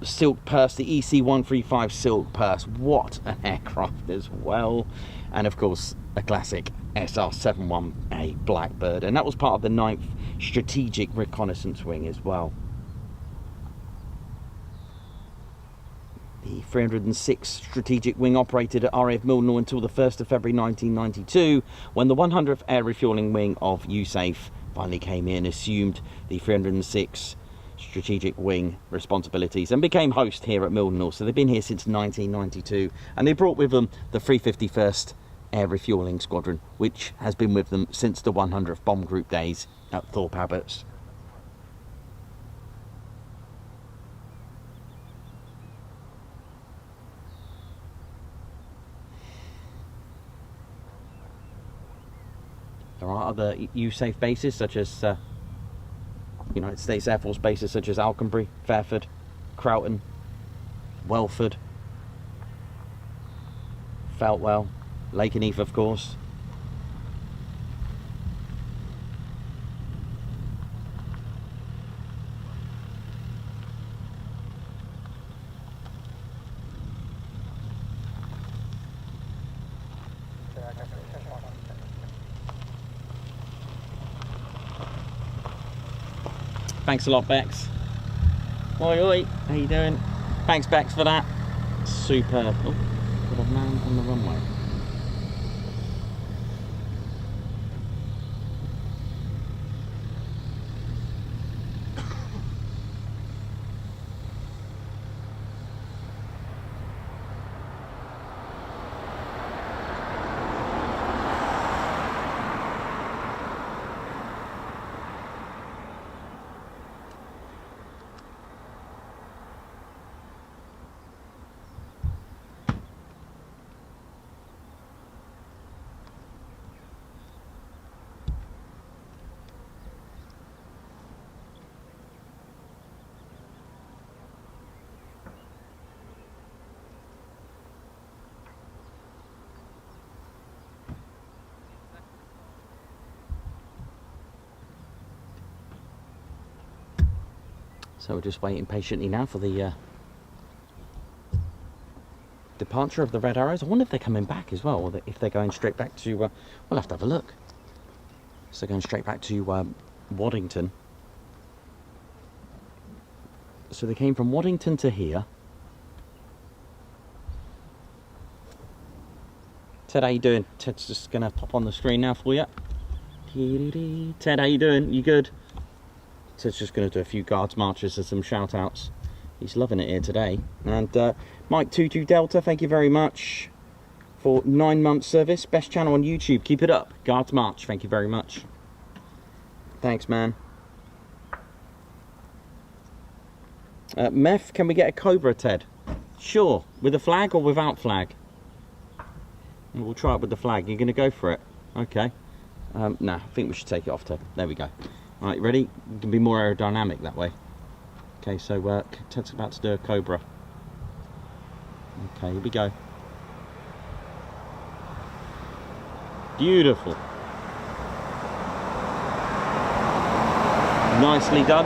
Silk Purse, the EC-135 Silk Purse, what an aircraft as well, and of course a classic SR-71A Blackbird, and that was part of the 9th Strategic Reconnaissance Wing as well. The 306th Strategic Wing operated at RAF Mildenhall until the 1st of February 1992, when the 100th Air Refueling Wing of USAFE finally came in, assumed the 306th Strategic Wing responsibilities and became host here at Mildenhall. So they've been here since 1992, and they brought with them the 351st Air Refueling Squadron, which has been with them since the 100th Bomb Group days at Thorpe Abbotts. There are other USAFE bases, such as United States Air Force bases such as Alconbury, Fairford, Croughton, Welford, Feltwell, Lakenheath, of course. Thanks a lot, Bex. Oi, oi, how you doing? Thanks, Bex, for that. Superb. Oh, got a man on the runway. So we're just waiting patiently now for the departure of the Red Arrows. I wonder if they're coming back as well, or if they're going straight back to, we'll have to have a look. So they're going straight back to Waddington. So they came from Waddington to here. Ted, how you doing? Ted's just going to pop on the screen now for you. Ted, how you doing? You good? Ted's just going to do a few guards marches and some shout outs. He's loving it here today. And Mike 22 Delta, thank you very much for 9 months service. Best channel on YouTube. Keep it up. Guards March, thank you very much. Thanks, man. Meth, can we get a Cobra, Ted? Sure. With a flag or without flag? We'll try it with the flag. You're going to go for it? Okay. Nah, I think we should take it off, Ted. There we go. Alright, ready? You can be more aerodynamic that way. Okay, so Ted's about to do a Cobra. Okay, here we go. Beautiful. Nicely done.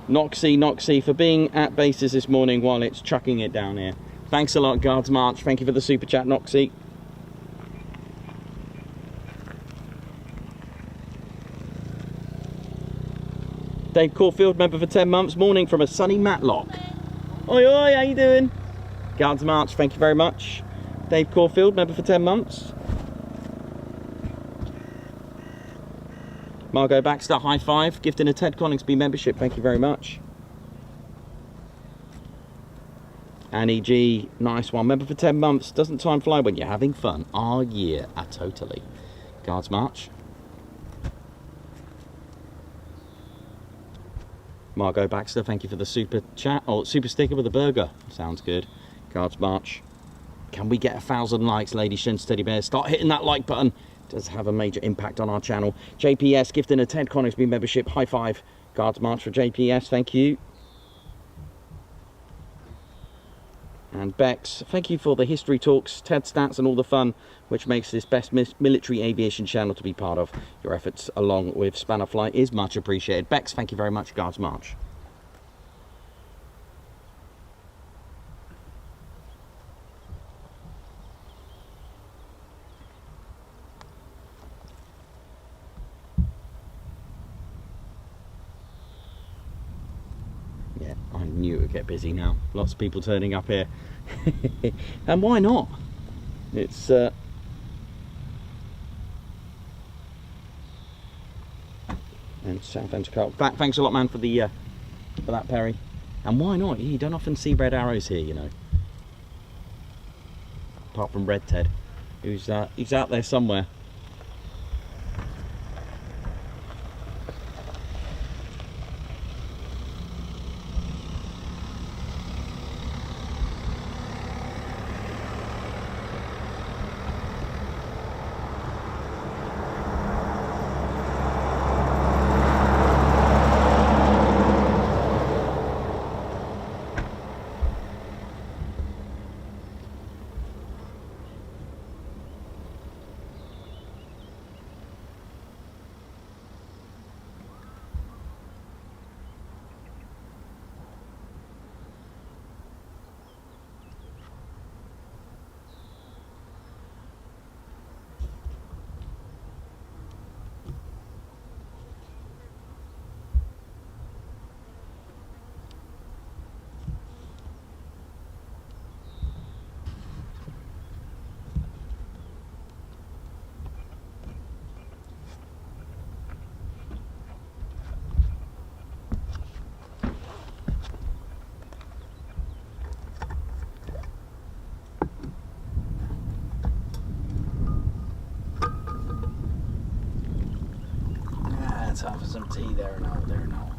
Noxie for being at bases this morning while it's chucking it down here. Thanks a lot, Guards March. Thank you for the super chat, Noxie. Dave Caulfield, member for 10 months. Morning from a sunny Matlock. Oi, oi, how you doing? Guards March, thank you very much. Dave Caulfield, member for 10 months. Margot Baxter, high five. Gifting a Ted Coningsby membership, thank you very much. Annie G, nice one. Member for 10 months. Doesn't time fly when you're having fun? Oh yeah, totally. Guards March. Margot Baxter, thank you for the super chat. Oh, super sticker with a burger. Sounds good. Guards March. Can we get 1,000 likes, ladies, gents, teddy bears? Start hitting that like button. It does have a major impact on our channel. JPS gifting a Ted Coningsby membership. High five. Guards March for JPS. Thank you. And Bex, thank you for the history talks, TED stats and all the fun which makes this best military aviation channel to be part of. Your efforts along with Spanner Flight is much appreciated. Bex, thank you very much. Guards March. Yeah, I knew it would get busy now. Lots of people turning up here. And why not? It's and South End to Carl. Thanks a lot, man, for the for that, Perry. And why not? You don't often see red arrows here, you know. Apart from Red Ted, who's he's out there somewhere. Time for some tea there and out, there and out.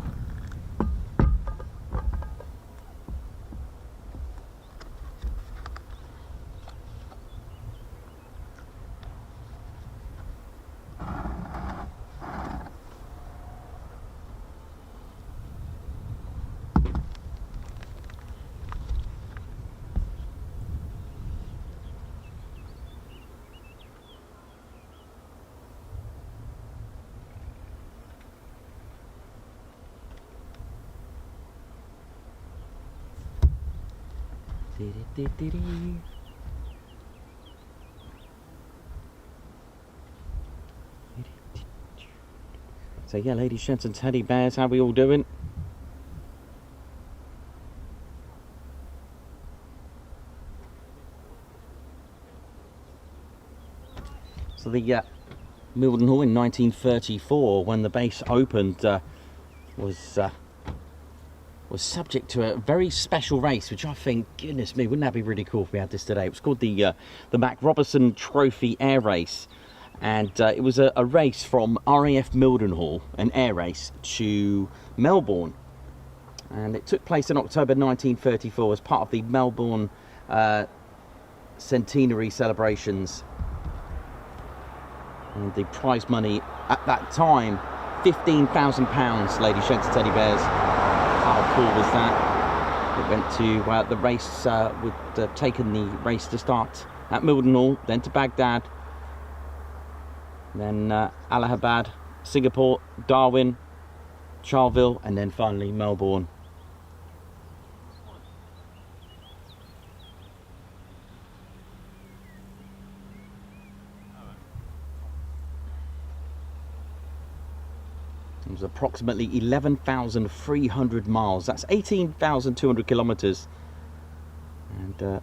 So yeah, ladies, gents and teddy bears, how we all doing? So the Mildenhall in 1934, when the base opened, was subject to a very special race, which I think, goodness me, wouldn't that be really cool if we had this today? It was called the MacRobertson Trophy Air Race, and it was a race from RAF Mildenhall, an air race, to Melbourne, and it took place in October 1934 as part of the Melbourne centenary celebrations. And the prize money at that time, £15,000, ladies, gents and teddy bears. How cool was that? It went to the race, would have taken the race to start at Mildenhall, then to Baghdad, then Allahabad, Singapore, Darwin, Charleville, and then finally Melbourne. It was approximately 11,300 miles. That's 18,200 kilometers. And there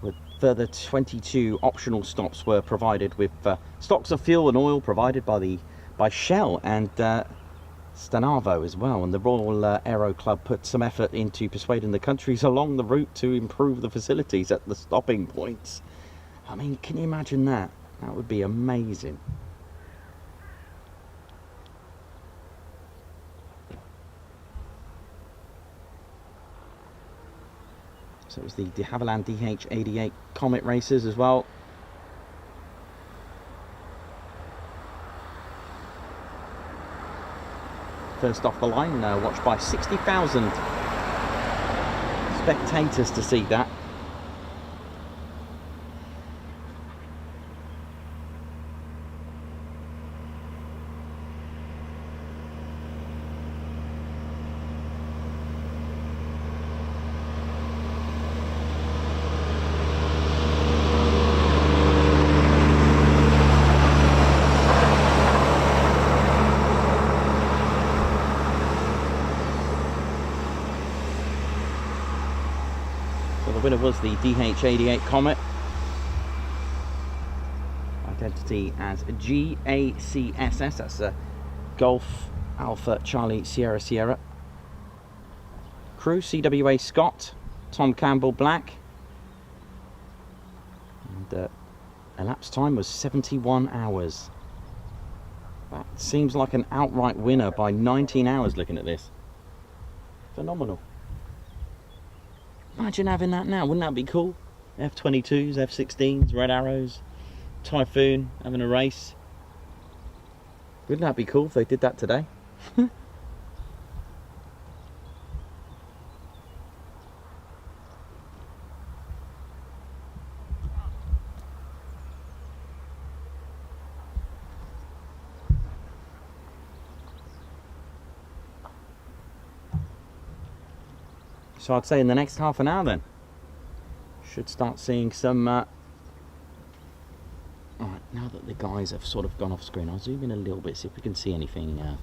were further 22 optional stops were provided with stocks of fuel and oil provided by Shell and Stanavo as well. And the Royal Aero Club put some effort into persuading the countries along the route to improve the facilities at the stopping points. I mean, can you imagine that? That would be amazing. So it was the de Havilland DH-88 Comet races as well. First off the line, watched by 60,000 spectators to see that. The winner was the DH-88 Comet, identity as GACSS, that's a Golf Alpha Charlie Sierra Sierra. Crew CWA Scott, Tom Campbell Black, and elapsed time was 71 hours. That seems like an outright winner by 19 hours looking at this. Phenomenal. Imagine having that now, wouldn't that be cool? F-22s, F-16s, Red Arrows, Typhoon, having a race. Wouldn't that be cool if they did that today? So I'd say in the next half an hour then, should start seeing some... Alright, now that the guys have sort of gone off screen, I'll zoom in a little bit, see if we can see anything. The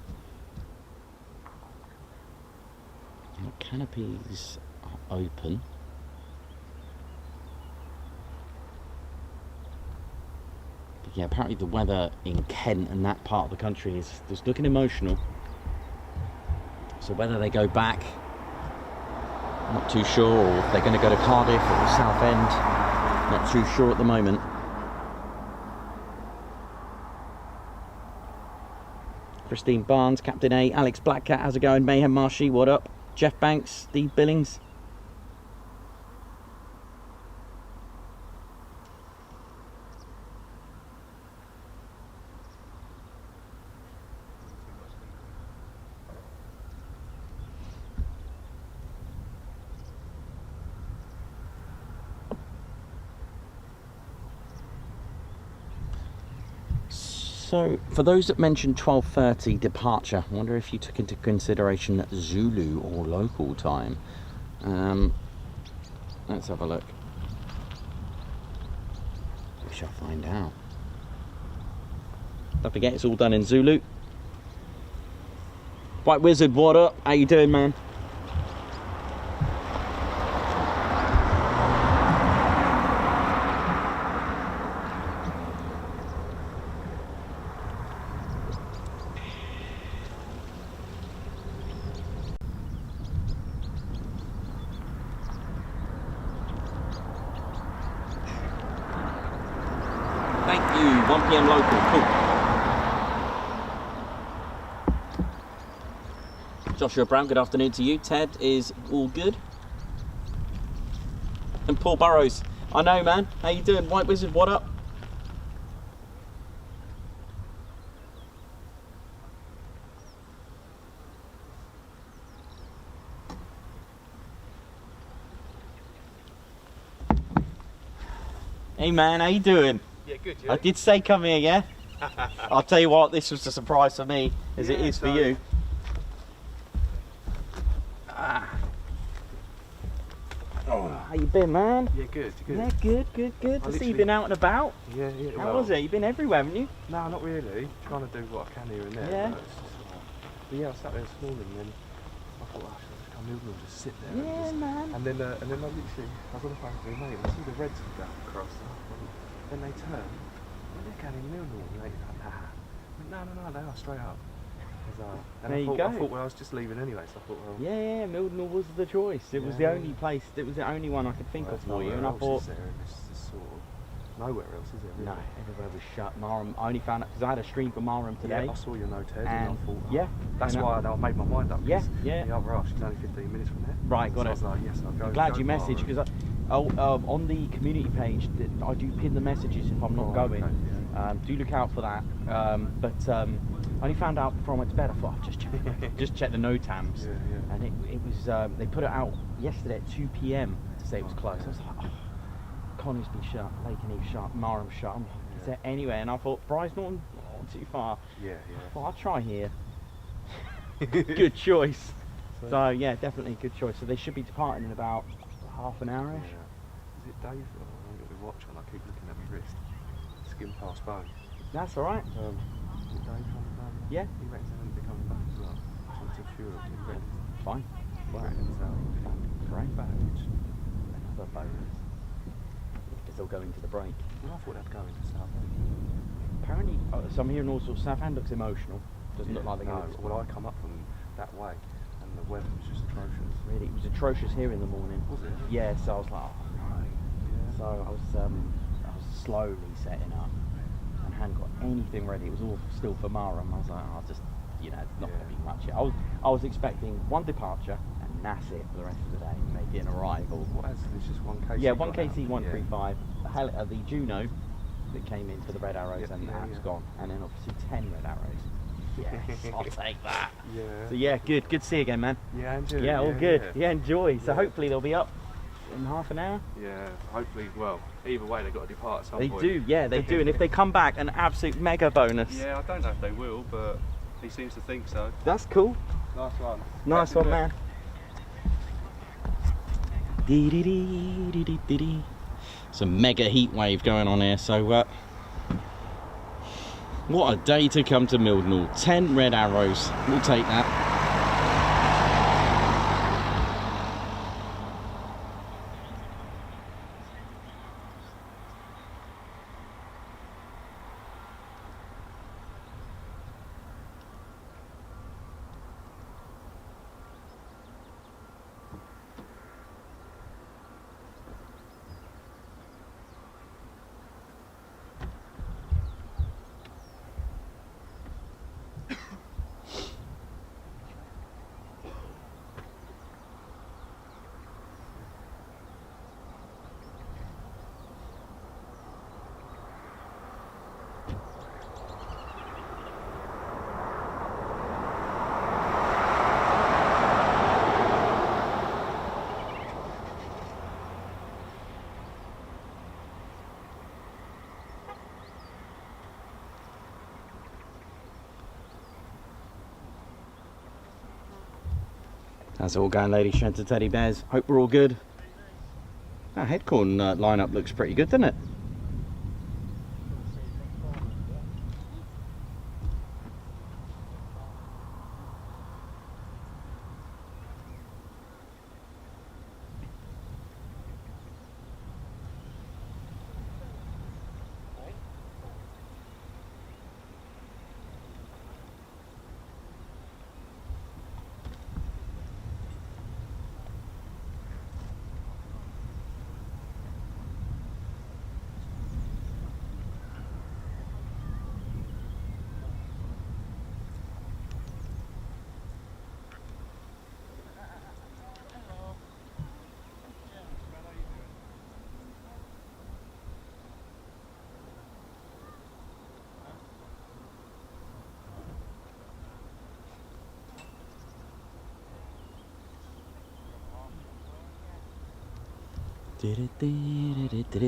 canopies are open. But yeah, apparently the weather in Kent and that part of the country is just looking emotional. So whether they go back, not too sure, or if they're going to go to Cardiff or the Southend, not too sure at the moment. Christine Barnes, Captain A, Alex Blackcat, how's it going? Mayhem Marshy, what up? Jeff Banks, Steve Billings. So, for those that mentioned 12:30 departure, I wonder if you took into consideration Zulu or local time. Let's have a look. We shall find out. Don't forget, it's all done in Zulu. White Wizard, what up? How you doing, man? Thank you, 1 PM local, cool. Joshua Brown, good afternoon to you. Ted is all good. And Paul Burrows, I know, man. How you doing? White Wizard, what up? Hey man, how you doing? Yeah, good. I did say come here, yeah? I'll tell you what, this was a surprise for me, as it is for you. Oh, how you been, man? Yeah, good. Yeah, good. I see you've been out and about. Yeah. How was it? You've been everywhere, haven't you? No, not really. Trying to do what I can here and there. Yeah. But yeah, I sat there this morning and I thought, I should just come over and just sit there. Yeah, man. And then I literally, I was on the phone with my mate and I see the Reds go across. Then they turn, and they're going in Mildenhall. And they're like, nah. I went, no, they are straight up. And There I you thought, go. I thought, well, I was just leaving anyway, so I thought, well. Yeah, Mildenhall was the choice. It was the only place, it was the only one I could think of for you, and I thought. Is there in this sort of, nowhere else, is there? Really? No, everywhere was shut. Marham, I only found out because I had a stream from Marham today. Yeah, I saw your note, Ted, and And I thought, oh, yeah, that's why I made my mind up. Yeah, 'cause yeah. The other half, she's only 15 minutes from there. Right, got so it. I was like, yes, I'll go. I'm glad go you tomorrow. messaged because on the community page I do pin the messages if I'm not going. Okay, yeah. Do look out for that. I only found out before I went to bed. I thought I'd just check the NOTAMs, Yeah. and it was they put it out yesterday at 2 PM to say it was closed. I was like, oh, Connor's been shut, Lakenheath shut, Marham shut. I'm like, is there anywhere? And I thought Brize Norton, too far. Yeah. Well, I'll try here. Good choice. So yeah, definitely a good choice. So they should be departing in about half an hour-ish. Yeah. Is it Dave? Oh, I've got the watch on. I keep looking at my wrist. Skim past bone. That's all right. Is it Dave coming back? Yeah. He reckons they're going to be coming back as well. To fuel. He reckons. Fine. He reckons Great. back. Another bonus. Because they'll go into the break. Well, I thought they'd go into Southend. Apparently, so I'm hearing all sorts. Southend looks emotional. Doesn't look like they're going to. Well, I come up from that way, and the weather was just atrocious. Really, it was atrocious here in the morning. Was it? Yeah. So I was like, oh no. Yeah. So I was slowly setting up, and hadn't got anything ready. It was all still for Marham. I was like, oh, just it's not going to be much. I was expecting one departure, and that's it for the rest of the day. Maybe an arrival. What else? There's just one KC. Yeah, one KC-135, the Juno that came in for the red arrows, and that's gone. And then obviously 10 red arrows. Yes, I'll take that. Yeah. So yeah, good to see you again, man. Yeah, enjoy. Yeah, all good. Yeah, enjoy. So hopefully they'll be up in half an hour. Yeah, hopefully. Well, either way, they've got to depart at some point. They do, yeah, they do. And if they come back, an absolute mega bonus. Yeah, I don't know if they will, but he seems to think so. That's cool. Nice one. Nice one, man. Dee-dee-dee-dee-dee-dee. Some mega heat wave going on here, so what a day to come to Mildenhall. 10 red arrows, we'll take that. How's it all going, ladies, gents and teddy bears? Hope we're all good. That headcorn lineup looks pretty good, doesn't it?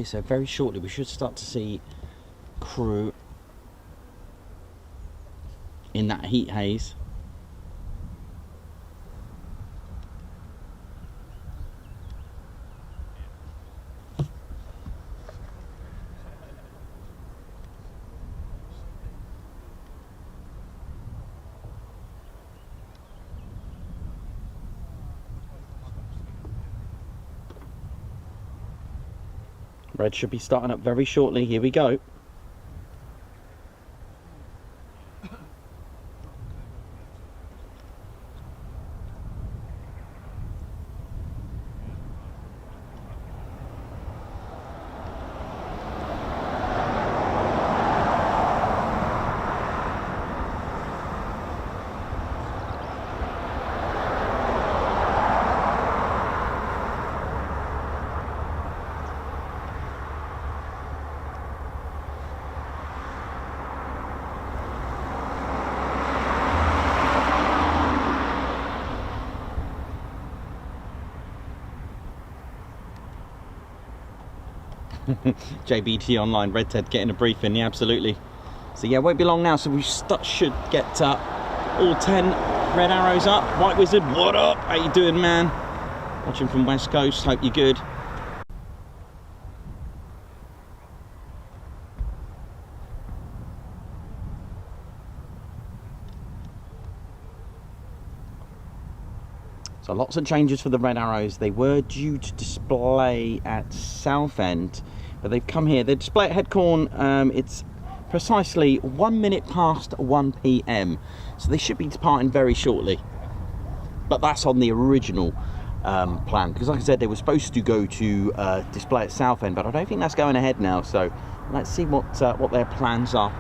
So very shortly we should start to see crew in that heat haze. Red should be starting up very shortly. Here we go. JBT online, Red Ted getting a briefing, yeah, absolutely. So yeah, won't be long now, so we should get all 10 red arrows up. White Wizard, what up? How you doing, man? Watching from West Coast, hope you're good. So lots of changes for the red arrows. They were due to display at Southend, but they've come here. They display at Headcorn. It's precisely 1 minute past 1 PM. So they should be departing very shortly. But that's on the original plan, because like I said, they were supposed to go to display at Southend, but I don't think that's going ahead now. So let's see what their plans are.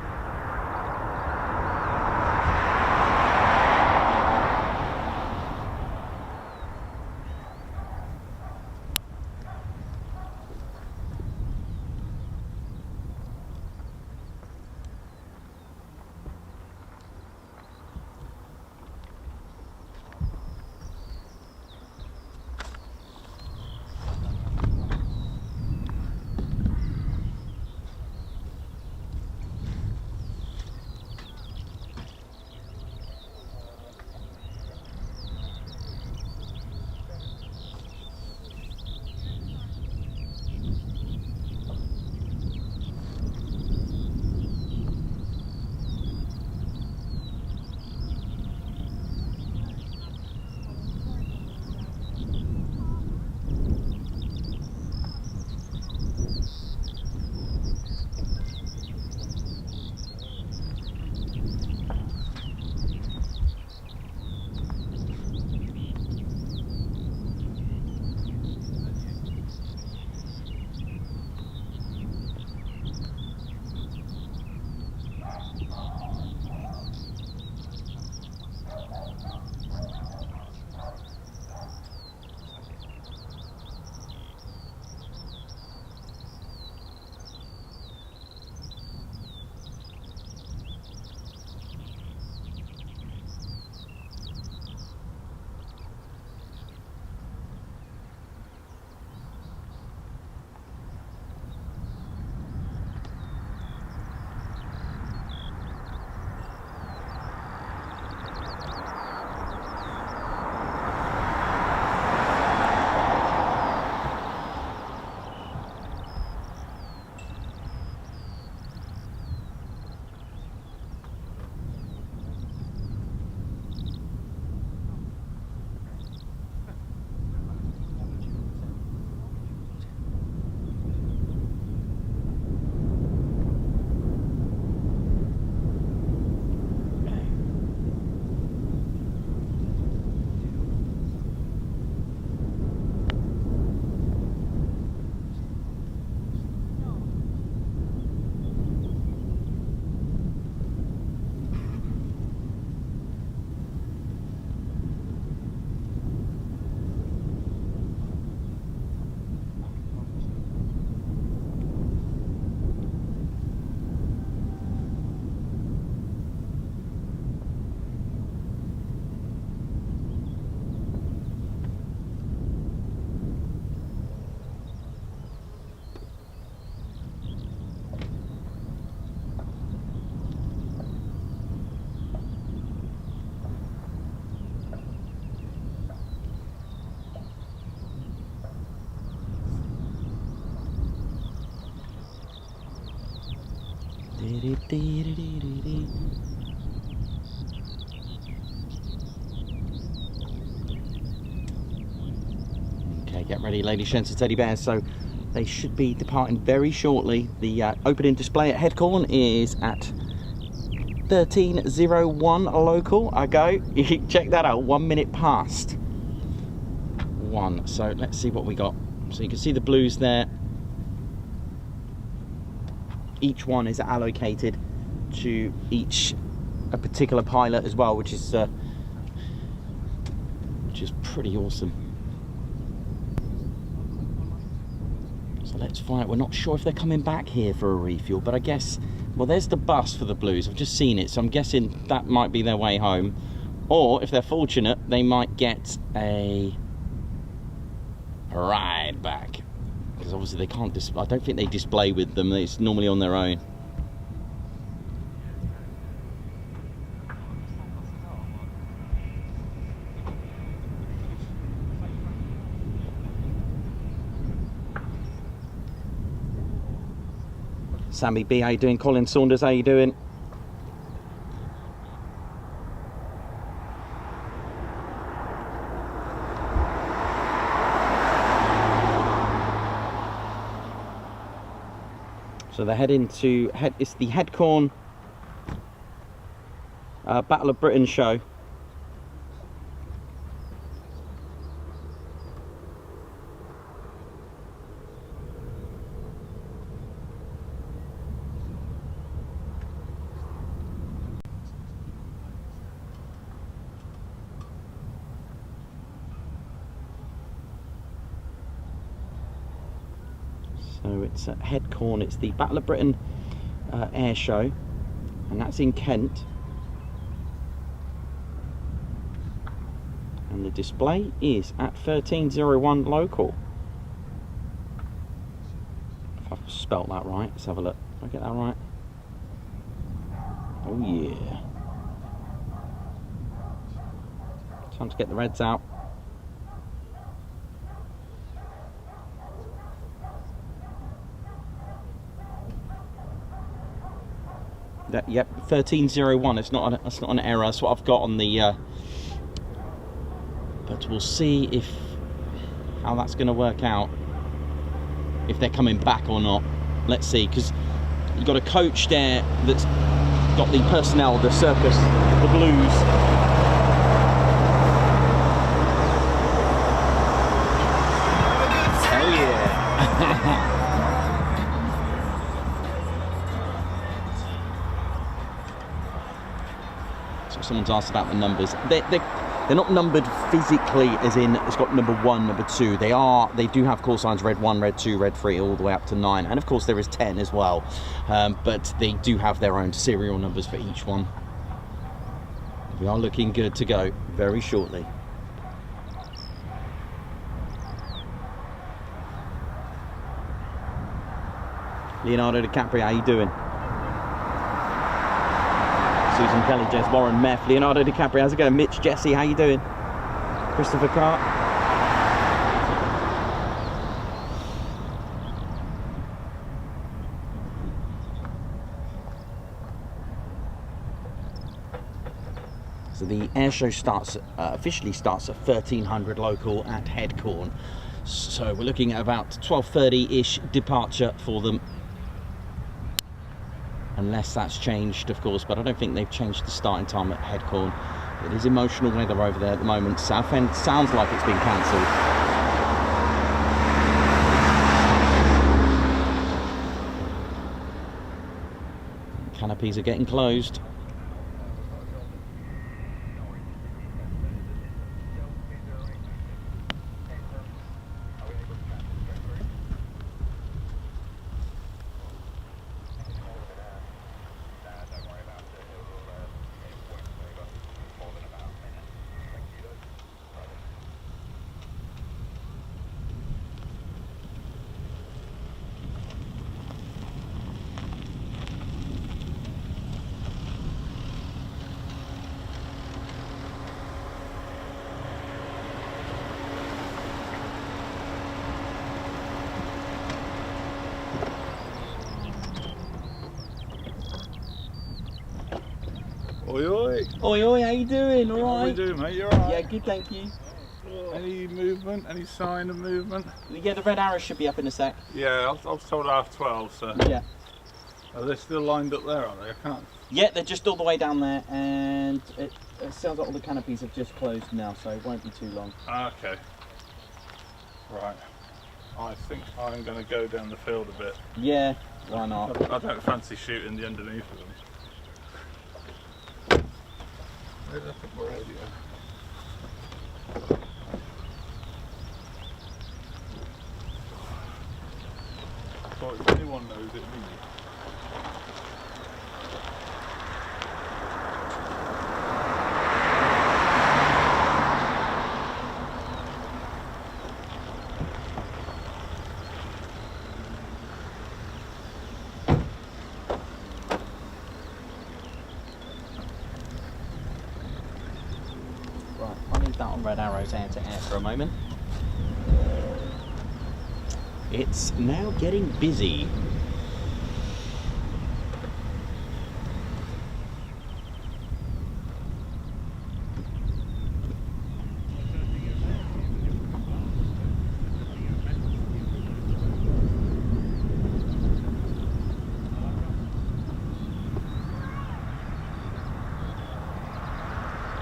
Okay, get ready, ladies, gents and teddy bears. So they should be departing very shortly. The opening display at Headcorn is at 13:01 local. I go. Check that out. 1 minute past 1. So let's see what we got. So you can see the blues there. Each one is allocated to a particular pilot as well, which is pretty awesome. So let's find out. We're not sure if they're coming back here for a refuel, but I guess, well, there's the bus for the blues. I've just seen it, so I'm guessing that might be their way home. Or if they're fortunate, they might get a ride back, because obviously they can't I don't think they display with them. It's normally on their own. Sammy B, how you doing? Colin Saunders, how you doing? So they're heading to it's the Headcorn Battle of Britain show. So it's at Headcorn, it's the Battle of Britain air show, and that's in Kent. And the display is at 13:01 local. If I've spelt that right, let's have a look. Did I get that right? Oh yeah. Time to get the reds out. Yep, 13:01. It's not that's not an error. That's what I've got on the. But we'll see how that's going to work out. If they're coming back or not. Let's see, because you've got a coach there that's got the personnel, the circus, the blues. Oh yeah. Someone's asked about the numbers. They're not numbered physically, as in it's got number 1, number 2. They do have call signs red 1, red 2, red 3, all the way up to 9, and of course there is 10 as well. But they do have their own serial numbers for each one. We are looking good to go very shortly. Leonardo DiCaprio, how you doing? Susan Kelly, Jess Warren, Meth, Leonardo DiCaprio, how's it going? Mitch, Jesse, how you doing? Christopher Carr. So the air show starts officially starts at 1300 local at Headcorn. So we're looking at about 12:30-ish departure for them. Unless that's changed, of course, but I don't think they've changed the starting time at Headcorn. It is emotional weather over there at the moment. Southend sounds like it's been cancelled. Canopies are getting closed. Oi, oi. Oi, oi, how you doing? All How we right? doing, mate? You alright? Yeah, good, thank you. Any movement? Any sign of movement? Yeah, the red arrow should be up in a sec. Yeah, I was told 12:30, so. Yeah. Are they still lined up there, are they? I can't. Yeah, they're just all the way down there, and it sounds like all the canopies have just closed now, so it won't be too long. Okay. Right. I think I'm going to go down the field a bit. Yeah, why not? I don't fancy shooting the underneath of them. Where's that for radio? So if anyone knows it, me. Right, I'll leave that on red arrows air to air for a moment. It's now getting busy.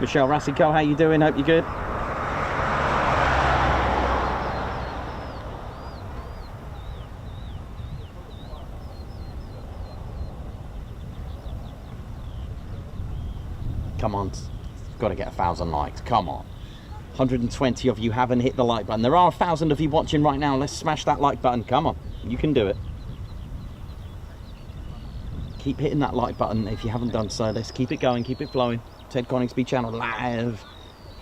Michelle Rassico, how you doing? Hope you're good. Come on, got to get 1,000 likes. Come on. 120 of you haven't hit the like button. There are 1,000 of you watching right now. Let's smash that like button. Come on, you can do it. Keep hitting that like button if you haven't done so. Let's keep it going, keep it flowing. Ted Coningsby channel live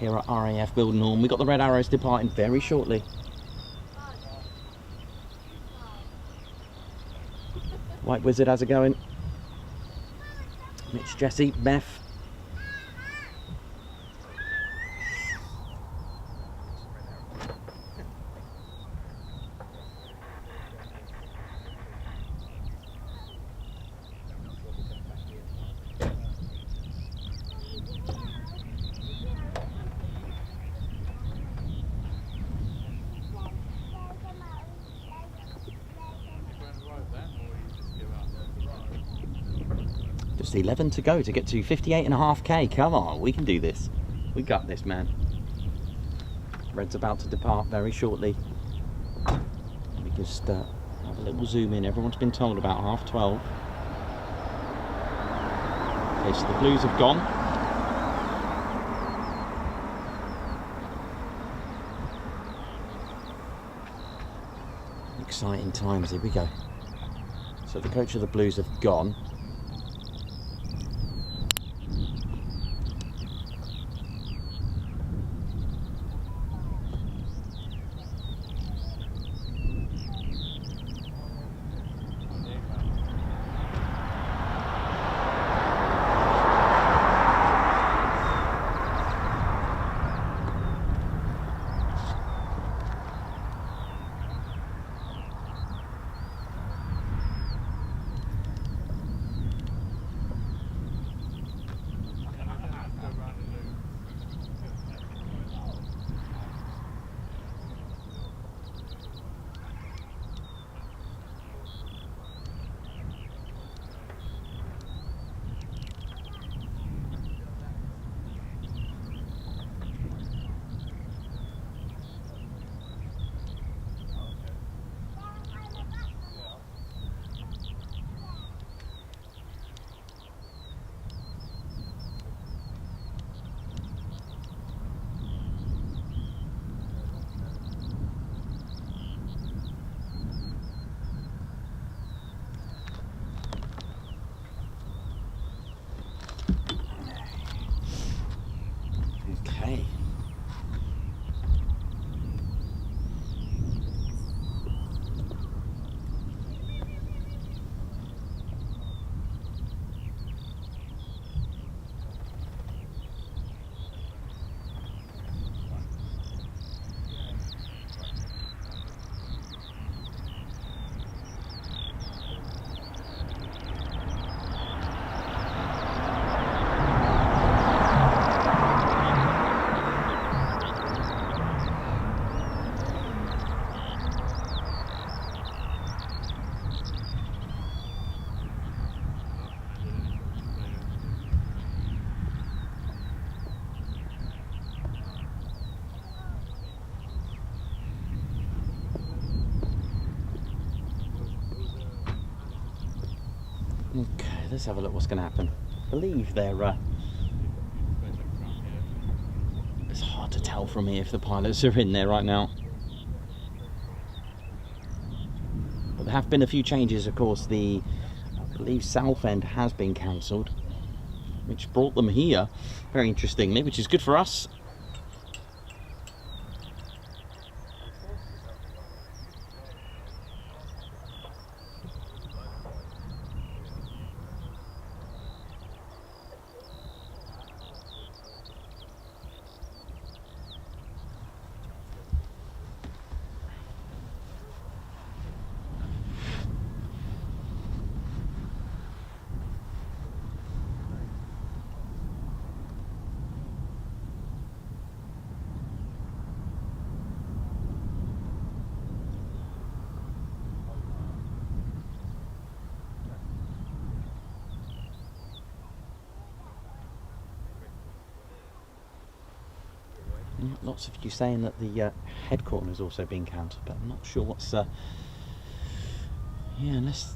here at RAF Mildenhall. We've got the red arrows departing very shortly. White Wizard, how's it going? Mitch, Jesse, Beth. Just 11 to go to get to 58.5k. Come on, we can do this. We got this, man. Red's about to depart very shortly. Let me just have a little zoom in. Everyone's been told about 12:30. Okay, so the blues have gone. Exciting times, here we go. So the coach of the blues have gone. Okay, let's have a look what's going to happen. I believe they're... it's hard to tell from here if the pilots are in there right now. But there have been a few changes, of course. I believe Southend has been cancelled, which brought them here, very interestingly, which is good for us. Lots of you saying that the head corner has also been cancelled, but I'm not sure what's... yeah, unless...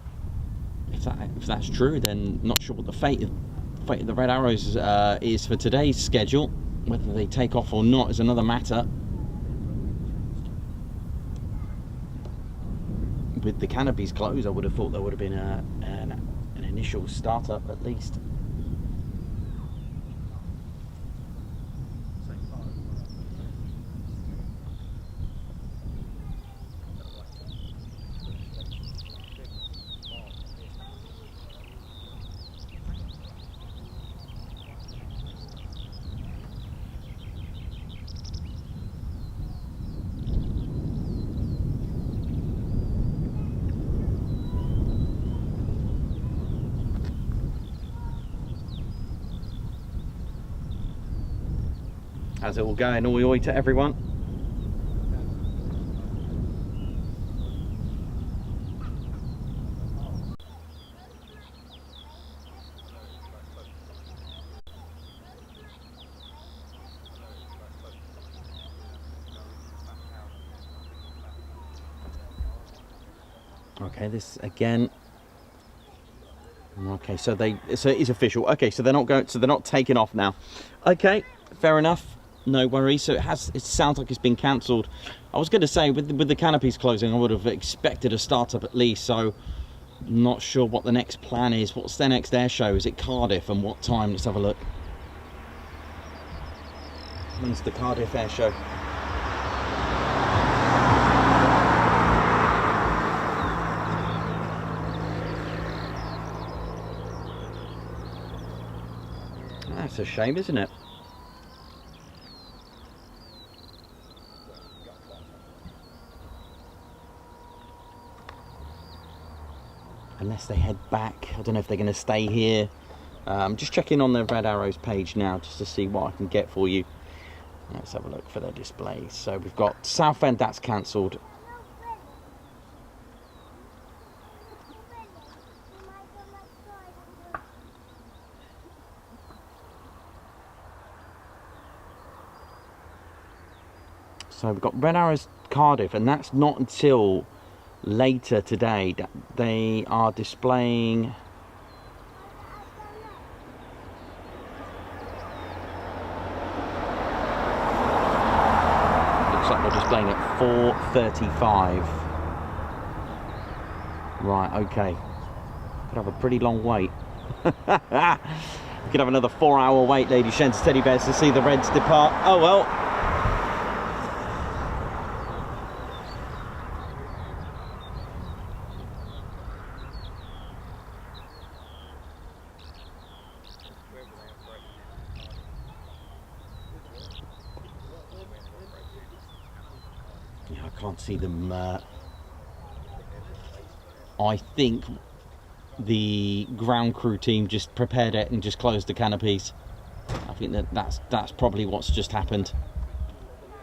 If that's true, then not sure what the fate of the Red Arrows is for today's schedule. Whether they take off or not is another matter. With the canopies closed, I would have thought there would have been an initial startup at least. How's it all going? Oi oi to everyone. Okay, this again. Okay, so it is official. Okay, so they're not going. So they're not taking off now. Okay, fair enough. No worries. So it sounds like it's been cancelled. I was going to say with the canopies closing, I would have expected a startup at least. So not sure what the next plan is. What's their next air show? Is it Cardiff, and what time? Let's have a look. When's the Cardiff air show? That's a shame, isn't it? Unless they head back. I don't know if they're going to stay here. I'm just checking on the Red Arrows page now just to see what I can get for you. Let's have a look for their displays. So we've got Southend, that's cancelled. So we've got Red Arrows Cardiff, and that's not until later today. They are displaying... Looks like they're displaying at 4:35. Right, okay. Could have a pretty long wait. Could have another 4-hour wait, ladies, gents, teddy bears, to see the Reds depart. Oh well. Can't see them. I think the ground crew team just prepared it and just closed the canopies. I think that's probably what's just happened,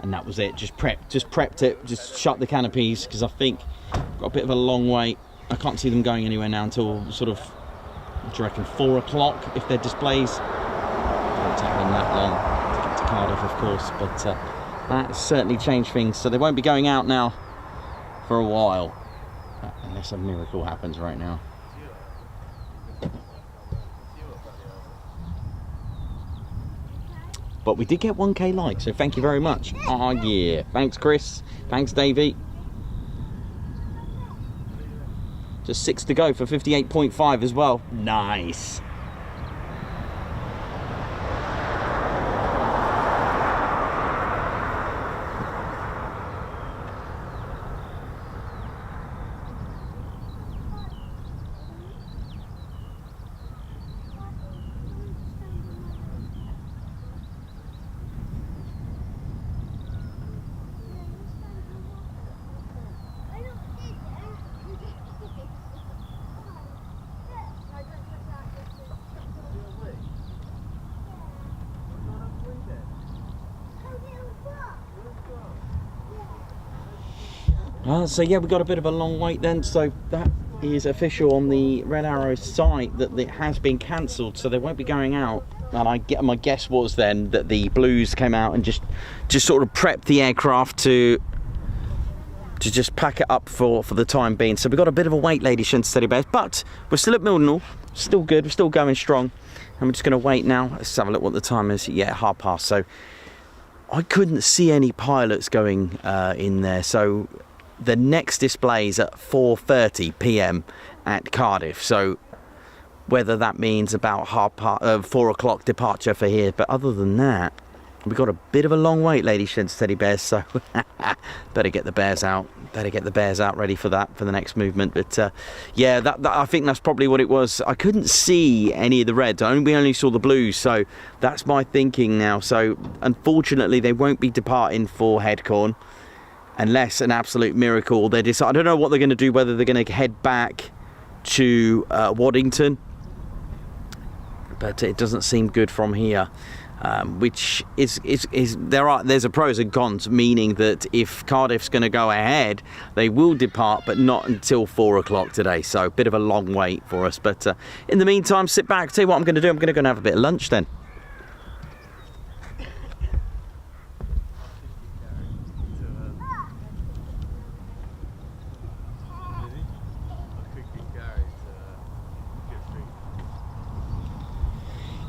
and that was it. Just prepped it, just shut the canopies, because I think got a bit of a long wait. I can't see them going anywhere now until sort of, do you reckon, 4 o'clock if their displays. It won't take them that long to get to Cardiff, of course, but. That's certainly changed things, so they won't be going out now for a while, unless a miracle happens right now. but we did get 1K likes, so thank you very much. Oh yeah, thanks Chris, thanks Davey. Just 6 to go for 58.5 as well. Nice. So yeah, we got a bit of a long wait then, so that is official on the Red Arrow site that it has been cancelled, so they won't be going out. And my guess was then that the Blues came out and just sort of prepped the aircraft to just pack it up for the time being. So we've got a bit of a wait, ladies and steady bears, but we're still at Mildenhall, still good, we're still going strong. And we're just going to wait now. Let's have a look what the time is. Yeah, past. So I couldn't see any pilots going in there, so the next display is at 4:30 p.m. at Cardiff, so whether that means about 4 o'clock departure for here, but other than that, we've got a bit of a long wait, ladies and teddy bears, so better get the bears out ready for that, for the next movement. But yeah, that I think that's probably what it was. I couldn't see any of the reds, we only saw the blues, so that's my thinking now. So unfortunately they won't be departing for Headcorn unless an absolute miracle they decide. I don't know what they're going to do, whether they're going to head back to Waddington, but it doesn't seem good from here. Which is there's a pros and cons, meaning that if Cardiff's going to go ahead, they will depart, but not until 4 o'clock today. So a bit of a long wait for us. But in the meantime, sit back. Tell you what I'm going to do. I'm going to go and have a bit of lunch then.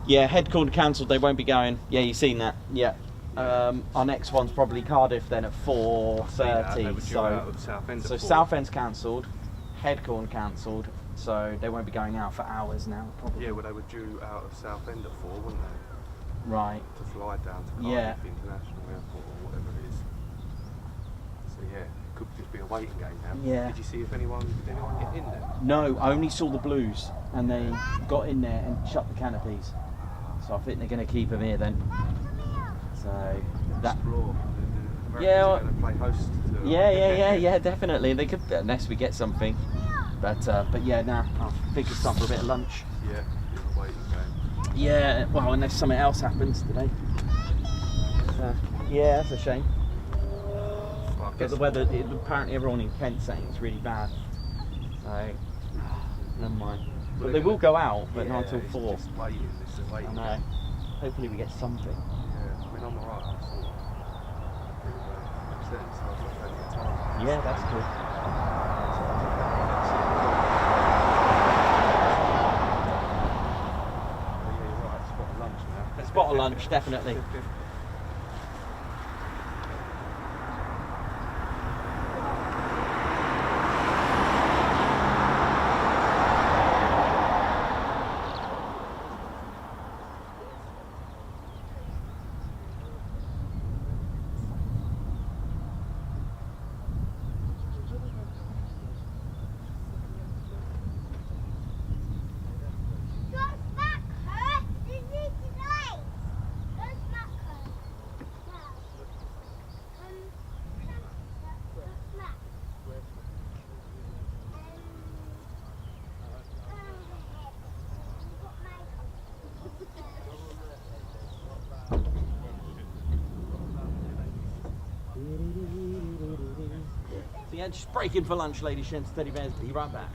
Yeah, Headcorn cancelled, they won't be going. Yeah, you've seen that. Yeah. Our next one's probably Cardiff then at 4:30. So Southend's cancelled, Headcorn cancelled, so they won't be going out for hours now, probably. Yeah, well they were due out of Southend at 4, wouldn't they? Right. To fly down to Cardiff International Airport or whatever it is. So yeah, it could just be a waiting game now. Yeah. Did you see if anyone get in there? No, I only saw the Blues, and they got in there and shut the canopies. So I think they're going to keep them here then. So that. Explore. Yeah. Going to play host to Yeah, definitely. They could, unless we get something. But yeah, now I think it's time for a bit of lunch. Yeah, it's a waiting game. Yeah, well, unless something else happens today. Yeah, that's a shame. Well, But the weather, apparently everyone in Kent's saying it's really bad. So never mind. But they will go out, but not until 4. Just waiting. This is waiting. I know. Hopefully we get something. Yeah, I mean, I'm alright. I'm sort of pretty well upset, so I've got plenty of time. Yeah, that's good. But yeah, you're right. Spot of lunch now. Spot of lunch, definitely. So yeah, just breaking for lunch, ladies and teddy bears. Be right back.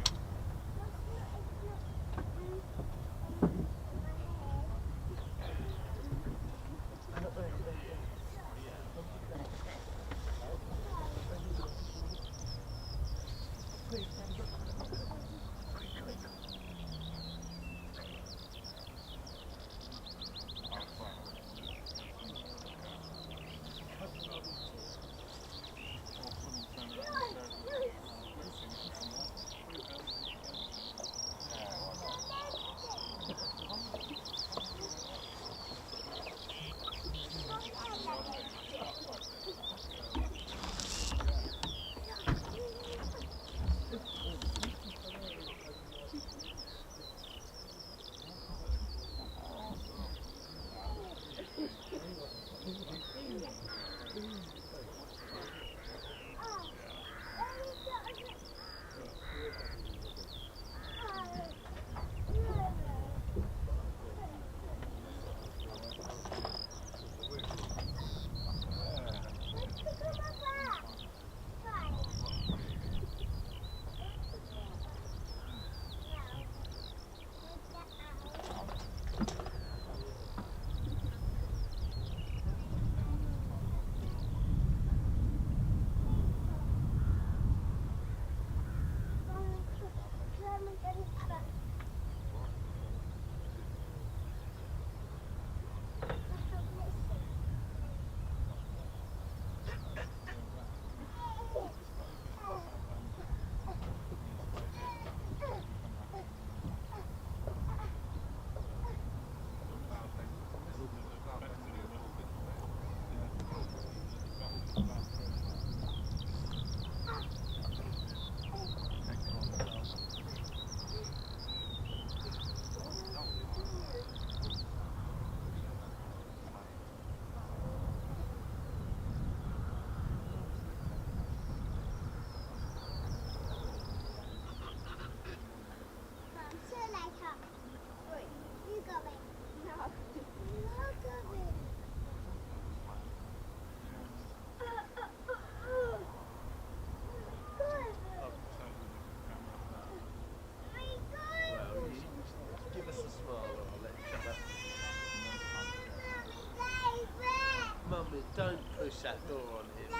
that door on him.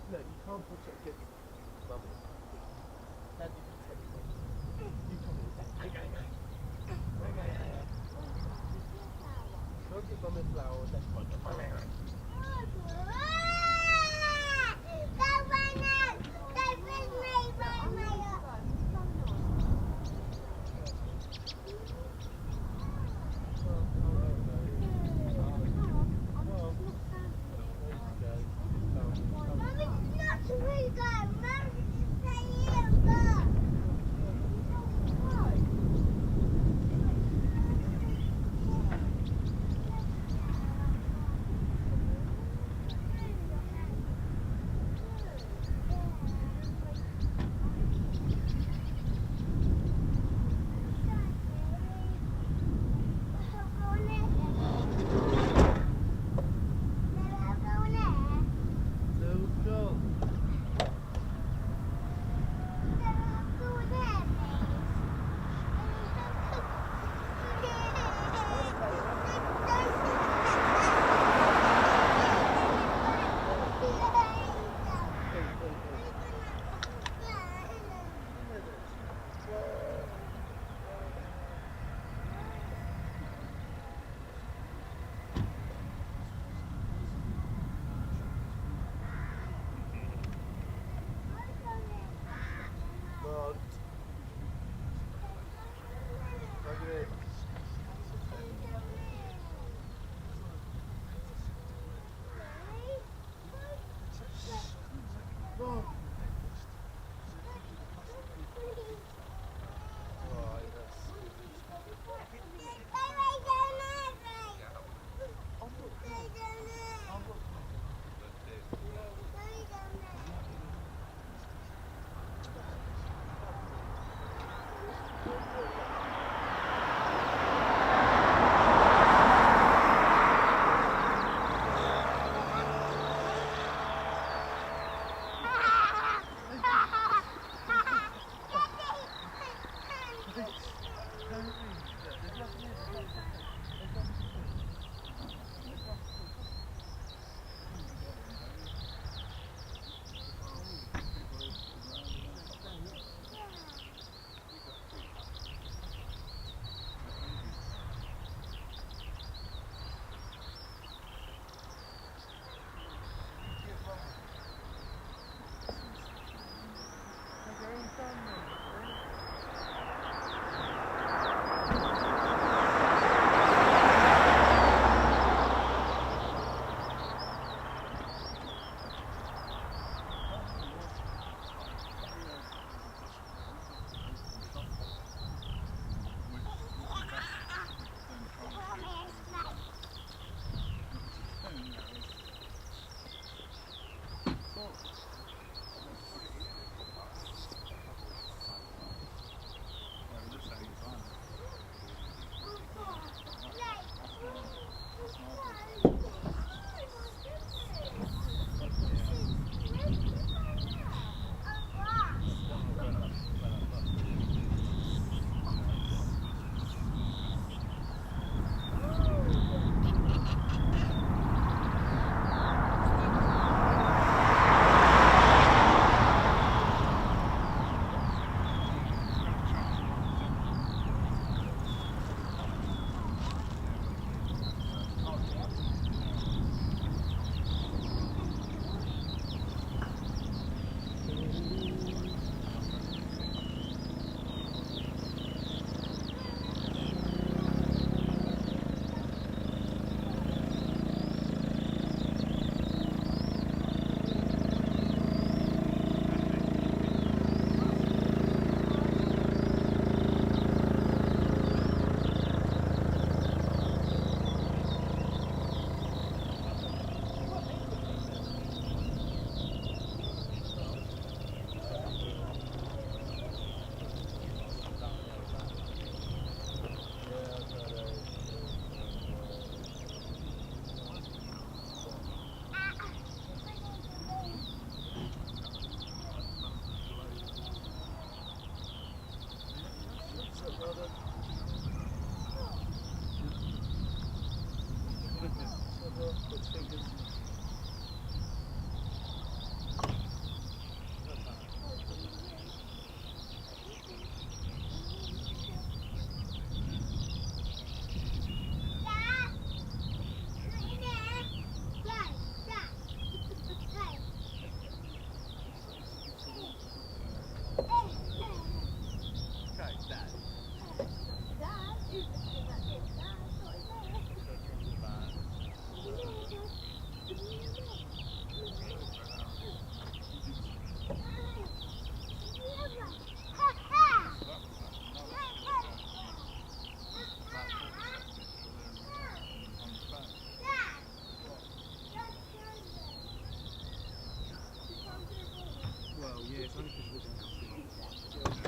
Look, you can't put it against Mummy. Dad, you can take it. You come in and say, don't give Mummy flowers, that's fine. it's only because we're going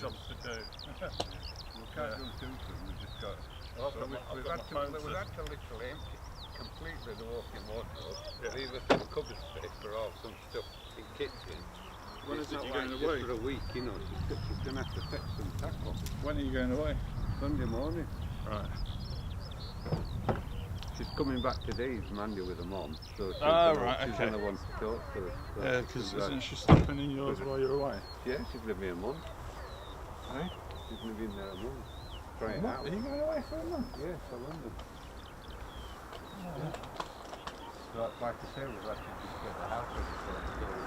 jobs to do. We can't do two of them, we just got... So we've had to literally empty completely the walking wardrobe, leave us some cupboard space for all some stuff in kitchen. When is it you're going just away? For a week, you know, she's going to have to fetch some tackle. When are you going away? Sunday morning. Right. She's coming back today, Mandy with her mum, so she's going to want to talk to us. So Yeah, because isn't she stopping in yours while you're away? Yeah, she's living a month. Eh? She's living there a month. Try it out. Are you going away for a month? Yeah, for London. Yeah. So, like I say, we've actually just get the house ready for us to go and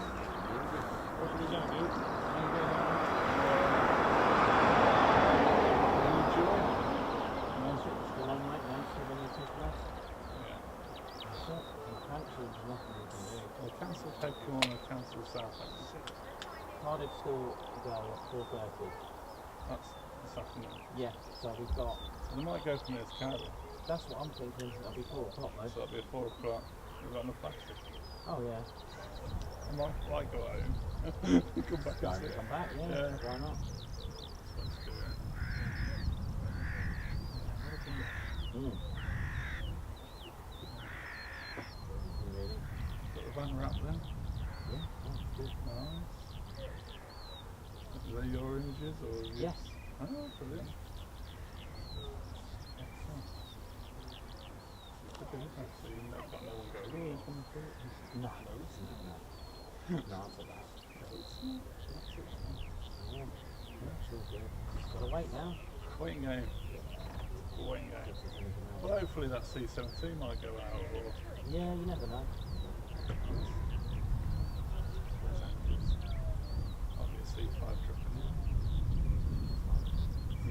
move it. What are we going to do? Council Head Corner, Council South Exit. Cardiff School go at 4:30. That's this afternoon. Yeah, so we've got. So they might go from there to Cardiff. That's what I'm thinking. That'll be 4 o'clock though. So that'll be at 4 o'clock. We've got enough battery. Oh yeah. I might go home. Come back and see it. Come back, yeah. Yeah. Why not? Let's do it. Mm. Really? Got the van wrap then. Yeah, that's good. Nice. Are they your images or? Yes. Oh, brilliant. Excellent. So you've got no one going, oh, come through. No, it's not. No, answer that. Yeah, sure good. Gotta wait now. Waiting game. Waiting game. Well, hopefully that C-17 might go out or... Yeah, you never know. Might be a C-5 trip in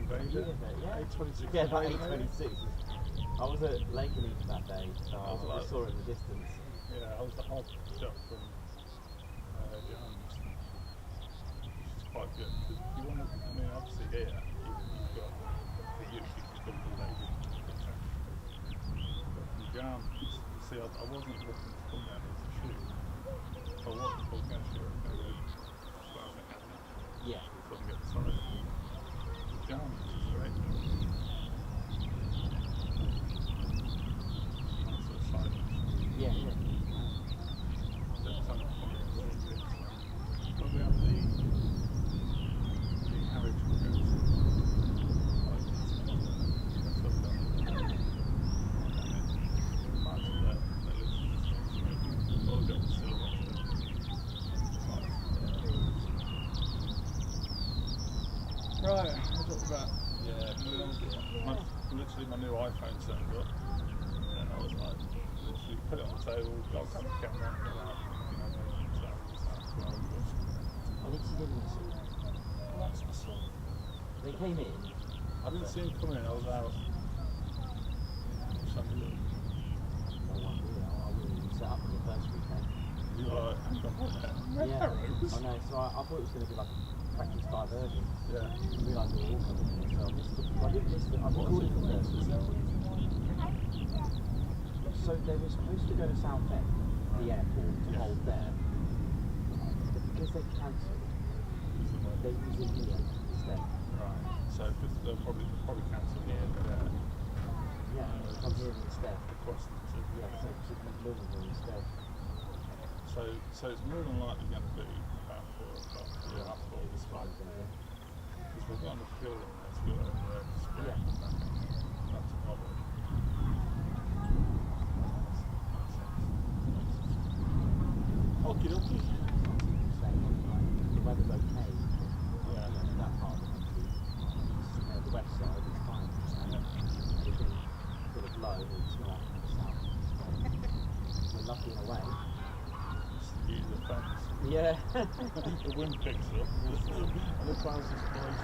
there. Invader? Yeah. 826. Yeah, not 826. I was at Lakenheath that day, so I saw it in the distance. Yeah, I was the hard shot from Jones, which is quite good because you want to, I mean, obviously here you've got the use you can come to Lady, but from Jones, you see, I wasn't looking to come down here to shoot. I wasn't going to shoot, I was going to go slam it down there. Yeah. So I can get the side. Jones is great. Yeah, yeah. Right, I got that. Yeah, literally my new iPhone turned up, and I was like, literally put it on the table, got the camera, and out, I think she didn't see. well, that's the song. They came in. I didn't see him come in, I was out. Sunday look. I wouldn't set up for the first weekend. You were like, hang on, what the hell? Yeah, I know, so I thought it was going to be like a practice diversion. Yeah. I realised we were all coming in, so I missed it. I didn't miss it, I recorded the first weekend. So they were supposed to go to Southend, the airport, to hold there. But because they cancelled, they're using here instead. Right. So because they'll probably cancel here and there. Yeah, come here instead. Across the two. Yeah, so it should make Mildenhall instead. So it's more than likely going to be about 4 o'clock. Yeah, up for this one. Because we've got the fueling there to go over there to split Yeah. back to Abbotts. Okie dokie. The weather's okay. Yeah. That part of the country, the west side is fine. Everything sort of low, it's not in the south. We're lucky in a way. Use the fence. Yeah. The wind picks up and the bounces close.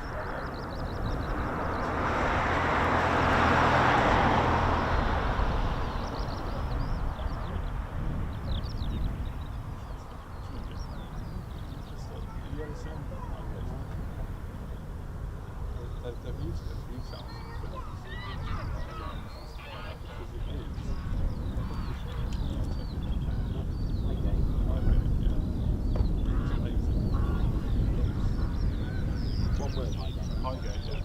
They've used it a few times, but because it is. One word, Highgate, yeah.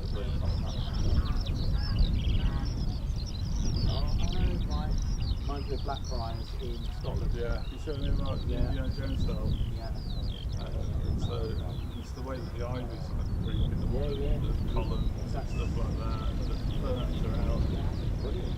Mine's with Blackfriars in Scotland. Yeah, you showed me about Indiana Jones style. Yeah. So it's the way that the ivy's creep in the wall, the columns and stuff like that, and the furniture out. Brilliant.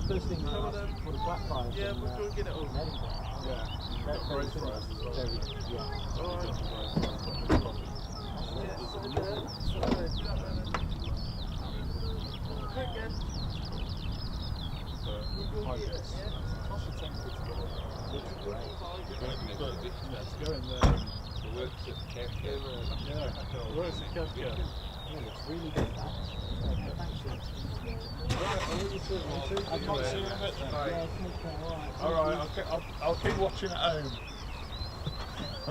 First thing I asked for the Blackfriars. Yeah, we'll go and get it all. Yeah, That's very similar. To go in there. The works at Kefka. Yeah, the works at Kefka. Yeah, it's really good that. I can't see you in a bit then. Yeah, take care, alright. Alright, I'll keep watching at home.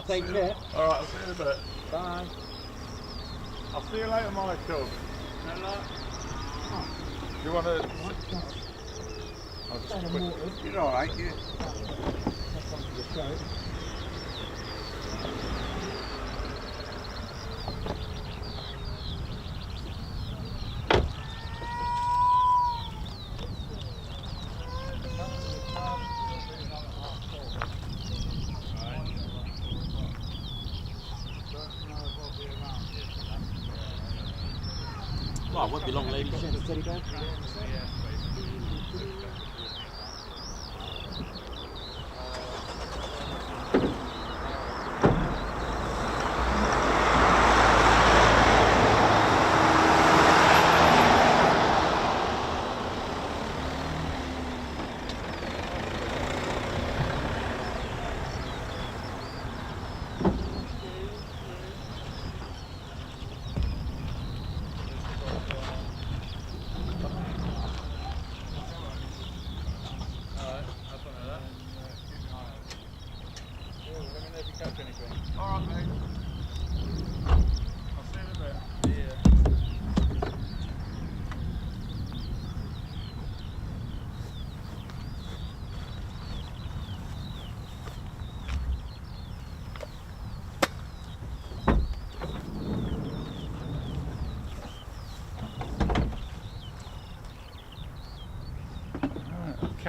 Take care. Alright, I'll see you in a bit. Bye. I'll see you later, Michael. Hello. Do you want to... You're alright, you. That's on to the show. Well, it won't be long, ladies. Teddy bear.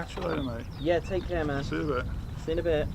Catch you later, mate. Yeah, take care, man. See you in a bit. See you in a bit.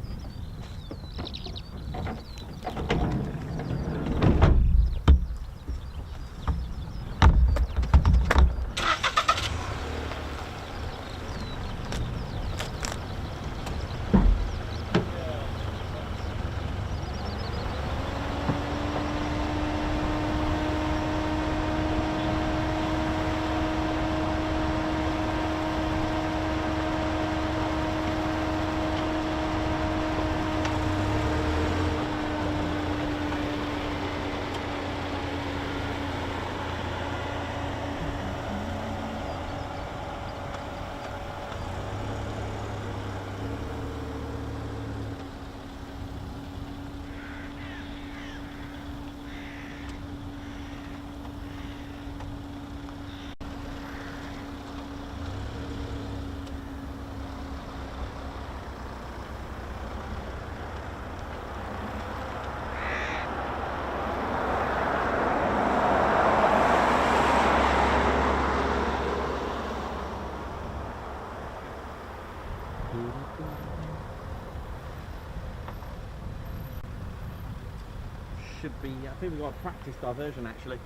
Should be, I think we've got a practice diversion actually.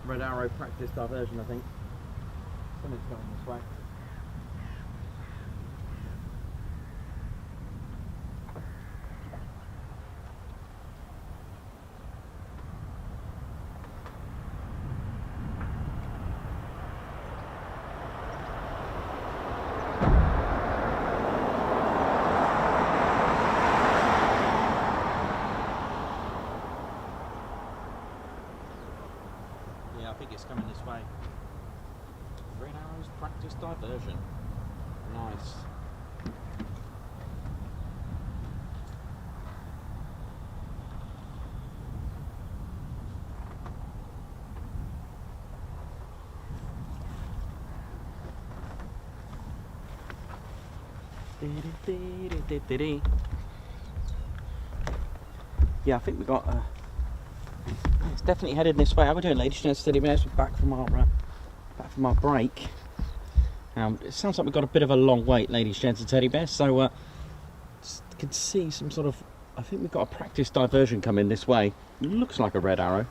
Red Arrow practice diversion, I think. Something's going this way. I think it's coming this way. Red Arrows practice diversion. Nice. Yeah, I think we got it's definitely headed this way. How are we doing, ladies and gentlemen? Steady minutes. We're back from our break. It sounds like we've got a bit of a long wait, ladies, gents and teddy bears. So can see some sort of, I think we've got a practice diversion coming this way. Looks like a Red Arrow.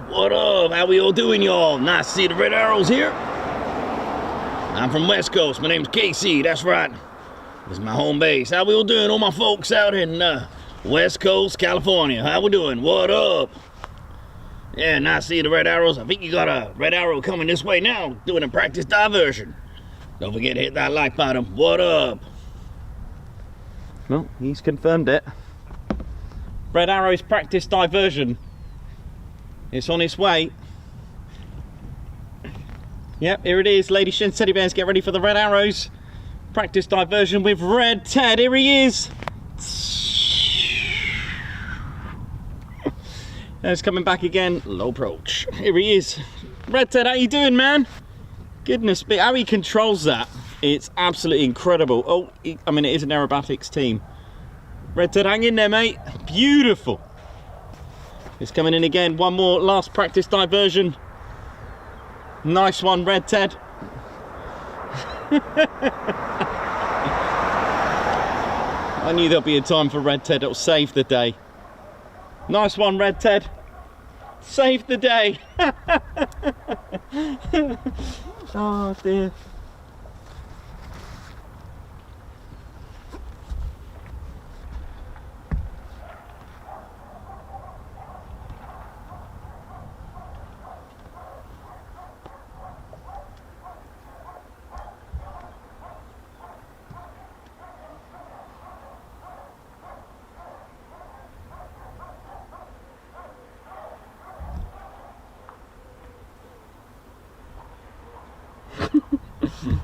What up? How we all doing, y'all? Nice to see the Red Arrows here. I'm from West Coast. My name's KC. That's right. This is my home base. How we all doing? All my folks out in West Coast, California. How we doing? What up? Yeah, nice to see the Red Arrows. I think you got a Red Arrow coming this way now, doing a practice diversion. Don't forget to hit that like button. What up? Well, he's confirmed it. Red Arrow's practice diversion. It's on its way. Yep, here it is, ladies and teddy bears. Get ready for the Red Arrows. Practice diversion with Red Ted. Here he is. There's coming back again. Low approach. Here he is. Red Ted, how you doing, man? Goodness me, how he controls that. It's absolutely incredible. Oh, I mean, it is an aerobatics team. Red Ted, hang in there, mate. Beautiful. It's coming in again. One more last practice diversion. Nice one, Red Ted. I knew there'll be a time for Red Ted. It'll save the day. Nice one, Red Ted. Save the day. Oh dear.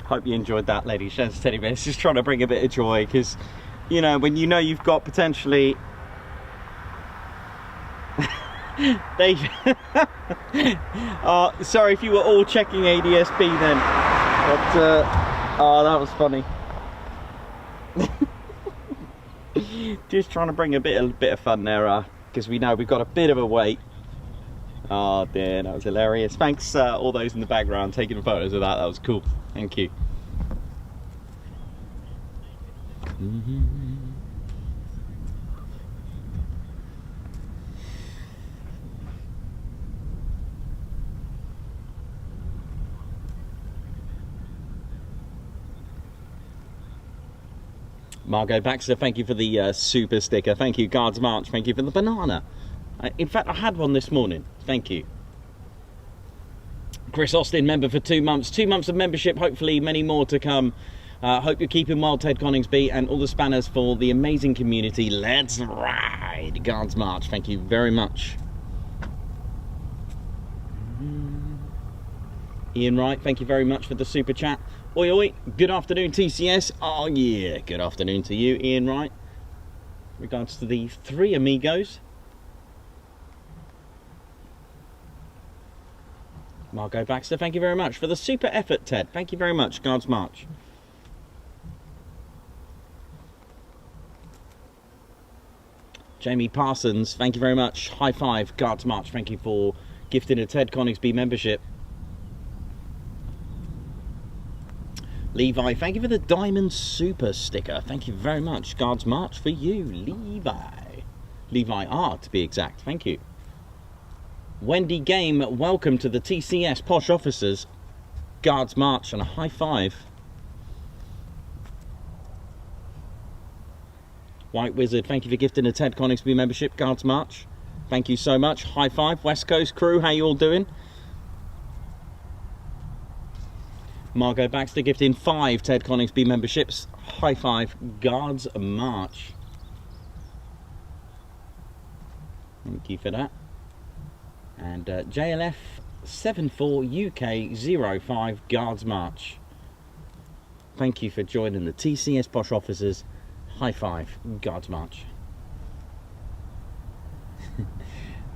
Hope you enjoyed that, ladies, gents, teddy bears. Just trying to bring a bit of joy, because you know, when you know you've got potentially sorry if you were all checking ADSB then, but oh, that was funny. Just trying to bring a bit of fun there, because we know we've got a bit of a wait. Oh dear, that was hilarious. Thanks all those in the background taking photos of that. That was cool. Thank you. Margot Baxter, thank you for the super sticker. Thank you, Guards March. Thank you for the banana. In fact, I had one this morning. Thank you. Chris Austin, member for 2 months. 2 months of membership, hopefully many more to come. Hope you're keeping well, Ted Coningsby, and all the spanners for the amazing community. Let's ride. Guards March. Thank you very much. Ian Wright, thank you very much for the super chat. Oi, oi, good afternoon, TCS. Oh, yeah, good afternoon to you, Ian Wright. Regards to the 3 amigos. Margot Baxter, thank you very much for the super effort, Ted. Thank you very much, Guards March. Jamie Parsons, thank you very much. High five, Guards March. Thank you for gifting a Ted Coningsby membership. Levi, thank you for the Diamond Super sticker. Thank you very much. Guards March for you, Levi. Levi R, to be exact. Thank you. Wendy Game, welcome to the TCS Posh Officers. Guards March and a high five. White Wizard, thank you for gifting a Ted Coningsby membership. Guards March. Thank you so much. High five. West Coast crew, how you all doing? Margot Baxter gifting 5 Ted Coningsby memberships. High five. Guards March. Thank you for that. And JLF 74 UK 05 Guards March. Thank you for joining the TCS Posh Officers. High five. Guards March.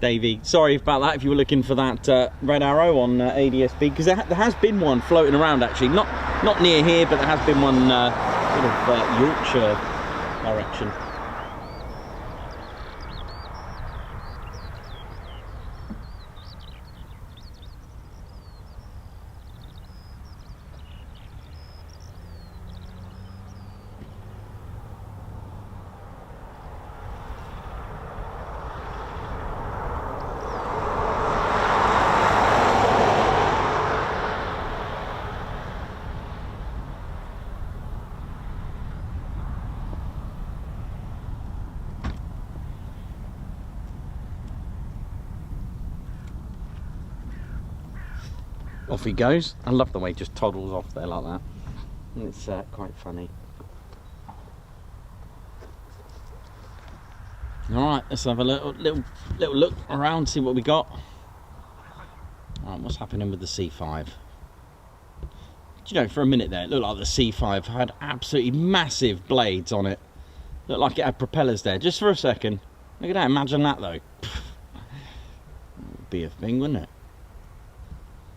Davey, sorry about that if you were looking for that red arrow on ADSB, because there has been one floating around actually, not near here, but there has been one sort of Yorkshire direction. Off he goes. I love the way he just toddles off there like that. It's quite funny. Alright, let's have a little look around, see what we got. Alright, what's happening with the C5? Do you know, for a minute there, it looked like the C5 had absolutely massive blades on it. Looked like it had propellers there, just for a second. Look at that, imagine that though. Would be a thing, wouldn't it?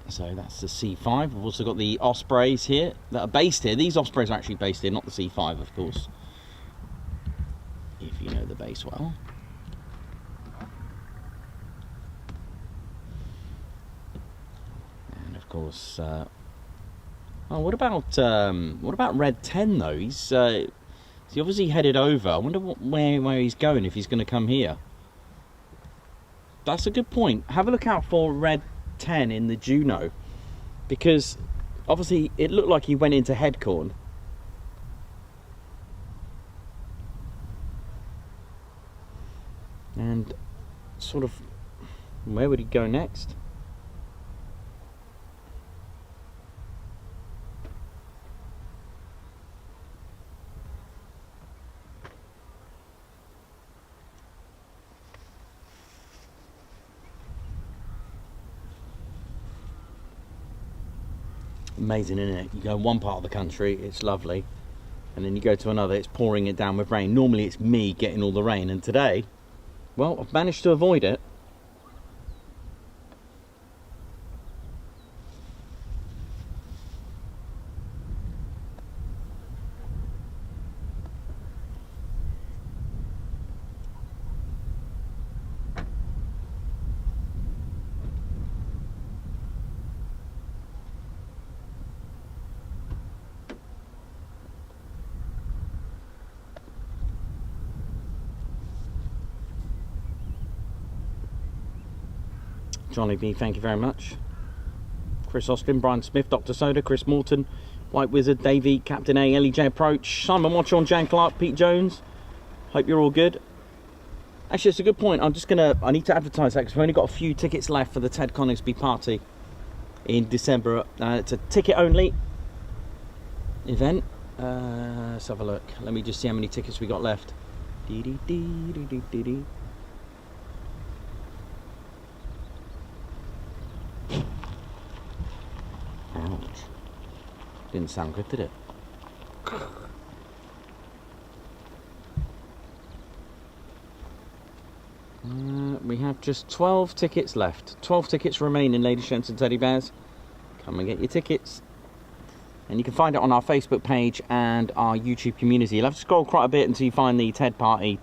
So that's the C5. We've also got the Ospreys here that are based here. These Ospreys are actually based here, not the C5, of course. If you know the base well. And of course, oh, what about Red 10 though? He's obviously headed over. I wonder where he's going, if he's going to come here. That's a good point. Have a look out for Red 10 in the Juno, because obviously it looked like he went into Headcorn. And sort of, where would he go next? Amazing, isn't it? You go in one part of the country, it's lovely, and then you go to another, it's pouring it down with rain. Normally it's me getting all the rain, and today, well, I've managed to avoid it. Johnny B, thank you very much. Chris Austin, Brian Smith, Dr. Soda, Chris Morton, White Wizard, Davey, Captain A, LEJ Approach, Simon Watchorn, Jan Clark, Pete Jones. Hope you're all good. Actually, it's a good point. I need to advertise that because we've only got a few tickets left for the Ted Coningsby party in December. It's a ticket only event. Let's have a look. Let me just see how many tickets we got left. Ouch. Didn't sound good, did it? We have just 12 tickets left. 12 tickets remaining, ladies, gents and teddy bears. Come and get your tickets. And you can find it on our Facebook page and our YouTube community. You'll have to scroll quite a bit until you find the TED party.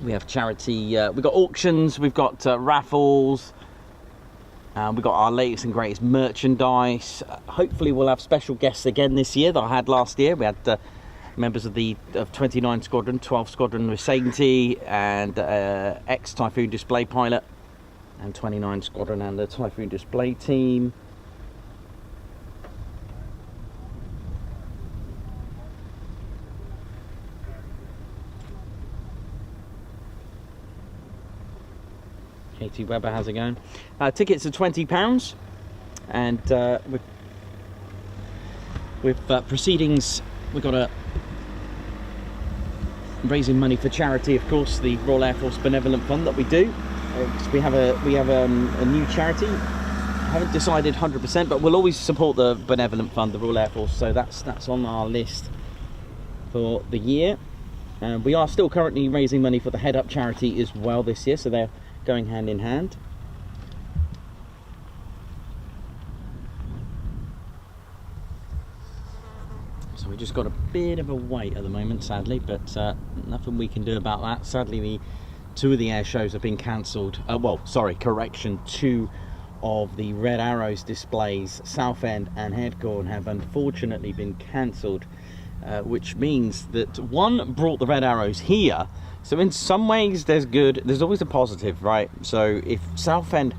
We have charity, we've got auctions, we've got raffles. We've got our latest and greatest merchandise. Hopefully we'll have special guests again this year that I had last year. We had members of 29 Squadron, 12 Squadron Recenti, and ex-Typhoon display pilot, and 29 Squadron and the Typhoon display team. Katie Webber, how's it going? Tickets are £20, and with proceedings, we've got a raising money for charity, of course, the Royal Air Force Benevolent Fund that we do. We have a new charity. I haven't decided 100%, but we'll always support the Benevolent Fund, the Royal Air Force. So that's on our list for the year. We are still currently raising money for the Head Up charity as well this year, so they're going hand in hand. So we just got a bit of a wait at the moment, sadly, but nothing we can do about that. Sadly, two of the air shows have been cancelled. Well, sorry, correction, two of the Red Arrows displays, Southend and Headcorn, have unfortunately been cancelled, which means that one brought the Red Arrows here. So in some ways there's always a positive, right? So if Southend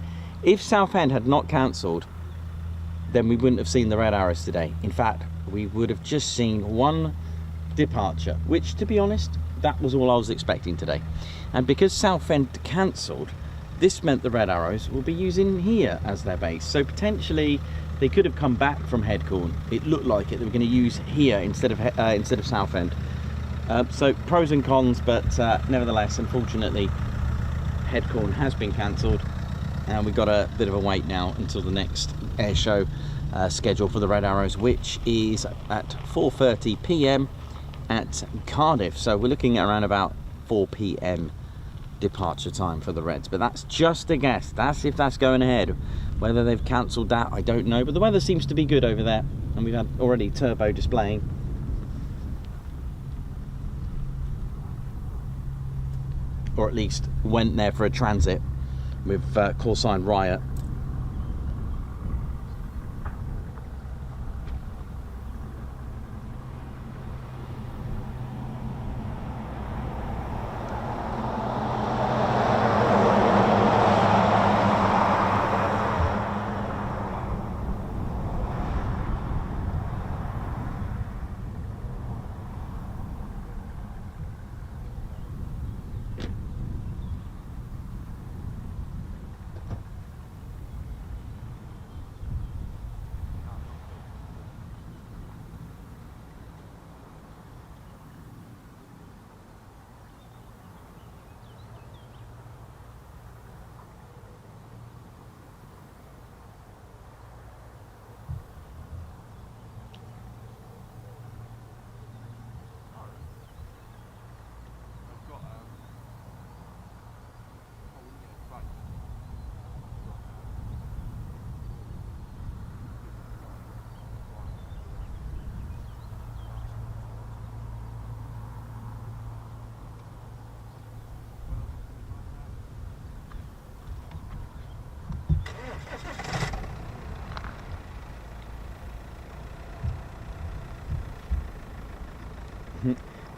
had not cancelled, then we wouldn't have seen the Red Arrows today. In fact, we would have just seen one departure, which, to be honest, that was all I was expecting today. And because Southend cancelled, this meant the Red Arrows will be using here as their base. So potentially they could have come back from Headcorn. It looked like it. They were going to use here instead of Southend. So pros and cons, but nevertheless, unfortunately, Headcorn has been cancelled, and we've got a bit of a wait now until the next air show scheduled for the Red Arrows, which is at 4:30 p.m. at Cardiff. So we're looking at around about 4 p.m. departure time for the Reds, but that's just a guess. That's if that's going ahead. Whether they've cancelled that, I don't know, but the weather seems to be good over there, and we've had already turbo displaying. Or at least went there for a transit with call sign Riot.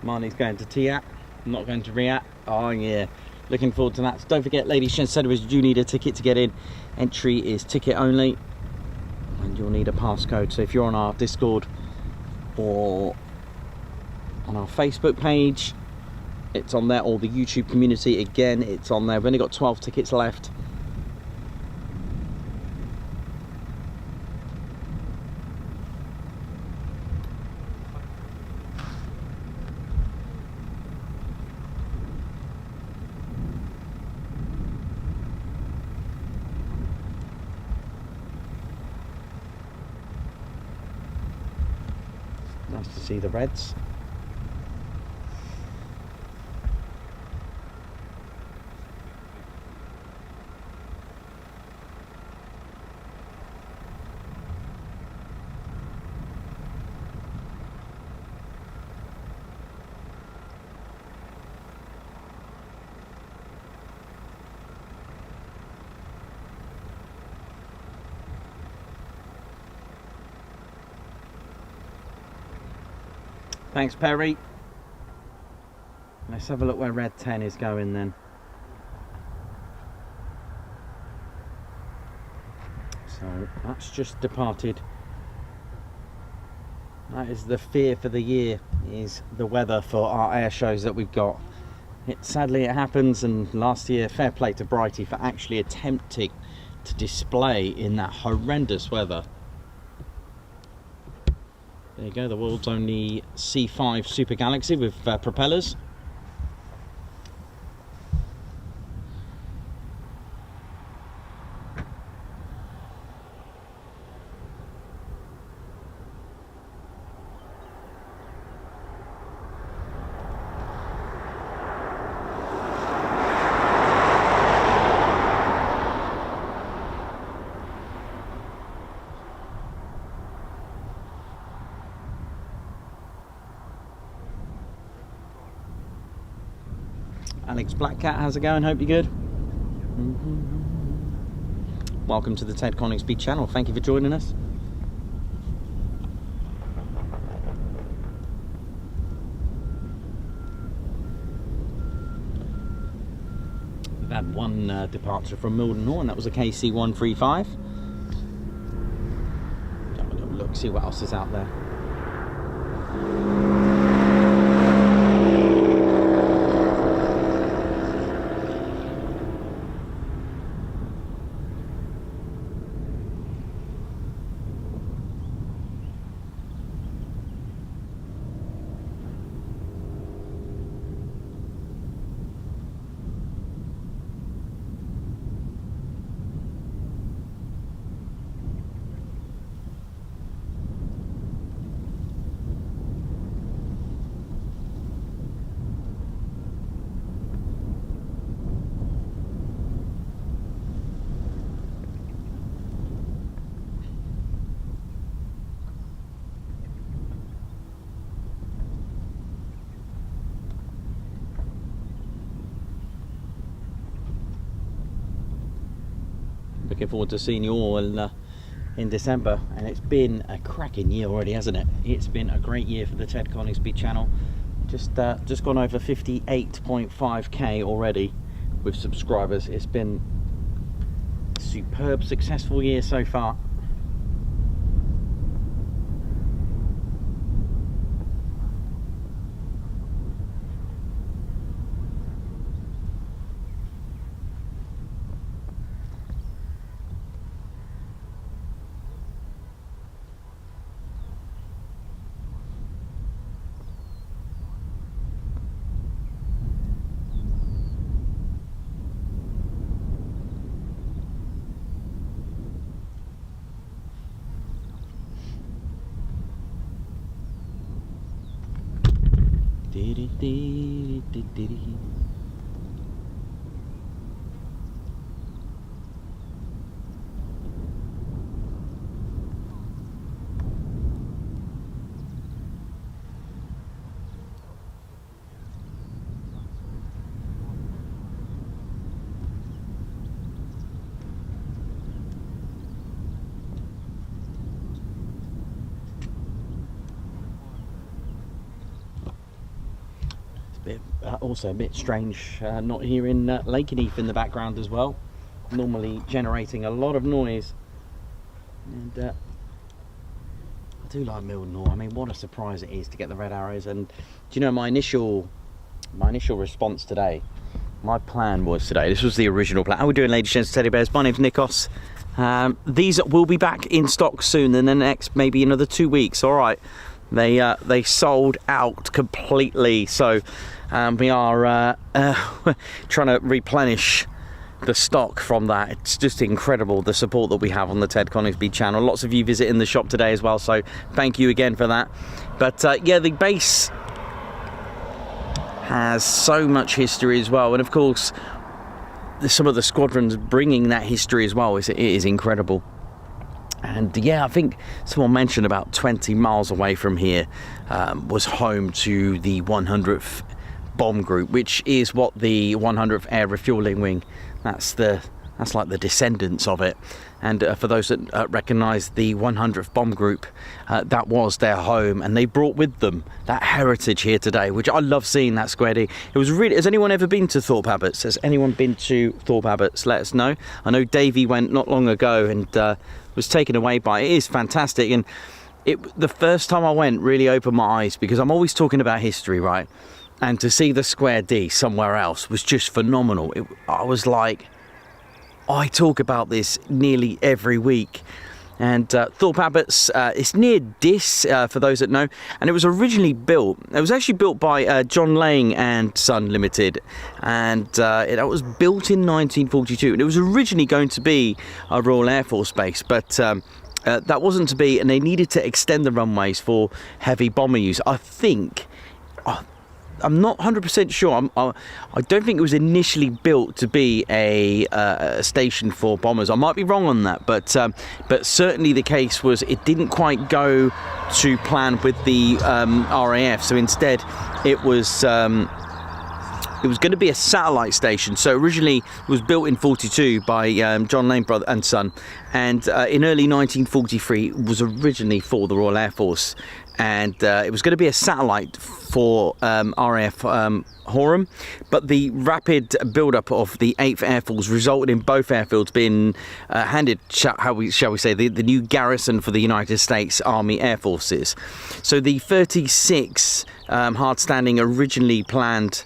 Marnie's going to TAP, I'm not going to REAP. Oh yeah, Looking forward to that. So don't forget, ladies and gentlemen, you do need a ticket to get in. Entry is ticket only, and you'll need a passcode. So if you're on our Discord or on our Facebook page, it's on there, or the YouTube community, again, it's on there. We've only got 12 tickets left. Nice to see the Reds. Thanks, Perry. Let's have a look where Red 10 is going then. So that's just departed. That is the fear for the year, is the weather for our air shows that we've got. Sadly it happens, and last year, fair play to Brighty for actually attempting to display in that horrendous weather. There you go, the world's only C5 Super Galaxy with propellers. Alex Blackcat, how's it going? Hope you're good. Welcome to the Ted Coningsby channel. Thank you for joining us. We've had one departure from Mildenhall, and that was a KC-135. Have a little look, see what else is out there. Looking forward to seeing you all in December, and it's been a cracking year already, hasn't it? It's been a great year for the Ted Coningsby channel. Just gone over 58.5k already with subscribers. It's been a superb, successful year so far. Also a bit strange not hearing Lakenheath in the background as well, normally generating a lot of noise. And I do like Mildenhall. I mean, what a surprise it is to get the red arrows. And do you know, my initial response today, my plan was today, this was the original plan. How are we doing, ladies and gents, teddy bears? My name's Nikos. These will be back in stock soon, in the next maybe another 2 weeks. All right, they sold out completely, so we are trying to replenish the stock from that. It's just incredible, the support that we have on the Ted Coningsby channel. Lots of you visiting the shop today as well, so thank you again for that. But yeah, the base has so much history as well, and of course some of the squadrons bringing that history as well. It is incredible. And yeah, I think someone mentioned about 20 miles away from here was home to the 100th bomb group, which is what the 100th Air Refeuling Wing, that's like the descendants of it. And for those that recognise the 100th bomb group, that was their home, and they brought with them that heritage here today, which I love seeing that squaddy. It was really. Has anyone ever been to Thorpe Abbotts? Has anyone been to Thorpe Abbotts? Let us know. I know Davey went not long ago and was taken away by it. It is fantastic, and the first time I went really opened my eyes, because I'm always talking about history, right? And to see the Square D somewhere else was just phenomenal. I was like, I talk about this nearly every week. And Thorpe Abbotts, it's near Diss, for those that know. And it was originally built, it was actually built by John Lang and Son Limited. And it was built in 1942. And it was originally going to be a Royal Air Force base, but that wasn't to be. And they needed to extend the runways for heavy bomber use. I think, I'm not 100% sure. I don't think it was initially built to be a station for bombers. I might be wrong on that, but certainly the case was it didn't quite go to plan with the RAF. So instead, it was going to be a satellite station. So originally it was built in 42 by John Lane brother and son, and in early 1943 it was originally for the Royal Air Force. And it was going to be a satellite for RAF Horham, but the rapid build-up of the 8th Air Force resulted in both airfields being handed, shall we say, the new garrison for the United States Army Air Forces. So the 36 hard-standing originally planned...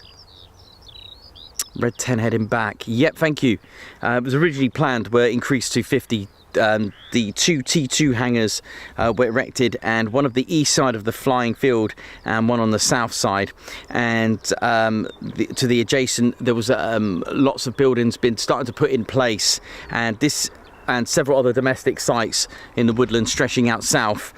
Red 10 heading back. Yep, thank you. It was originally planned were increased to 50. The 2 T2 hangars were erected, and one of the east side of the flying field and one on the south side. And to the adjacent, there was lots of buildings been started to put in place, and this and several other domestic sites in the woodlands stretching out south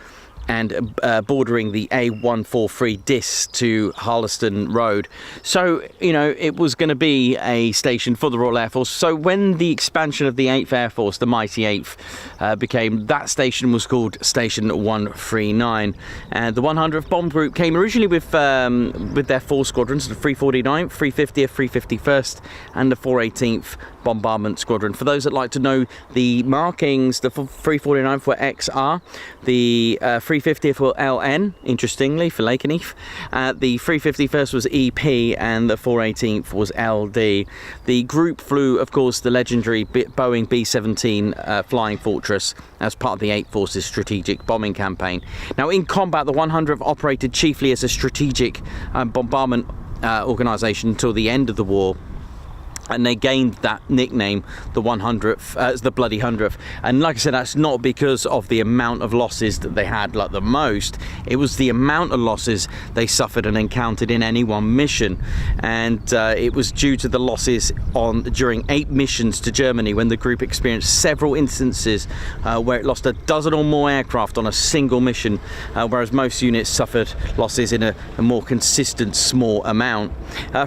and bordering the A143 Diss to Harleston Road. So, you know, it was going to be a station for the Royal Air Force. So when the expansion of the 8th Air Force, the mighty 8th, became, that station was called Station 139. And the 100th Bomb Group came originally with their 4 squadrons, the 349th, 350th, 351st, and the 418th Bombardment Squadron. For those that like to know the markings, the 349th were XR, the 350th were LN, interestingly, for Lakenheath. The 351st was EP, and the 418th was LD. The group flew, of course, the legendary Boeing B-17 Flying Fortress as part of the 8th Force's strategic bombing campaign. Now, in combat, the 100th operated chiefly as a strategic bombardment organisation until the end of the war. And they gained that nickname, the 100th, as the bloody 100th. And like I said, that's not because of the amount of losses that they had, like the most. It was the amount of losses they suffered and encountered in any one mission. And it was due to the losses during 8 missions to Germany, when the group experienced several instances where it lost a dozen or more aircraft on a single mission, whereas most units suffered losses in a more consistent small amount.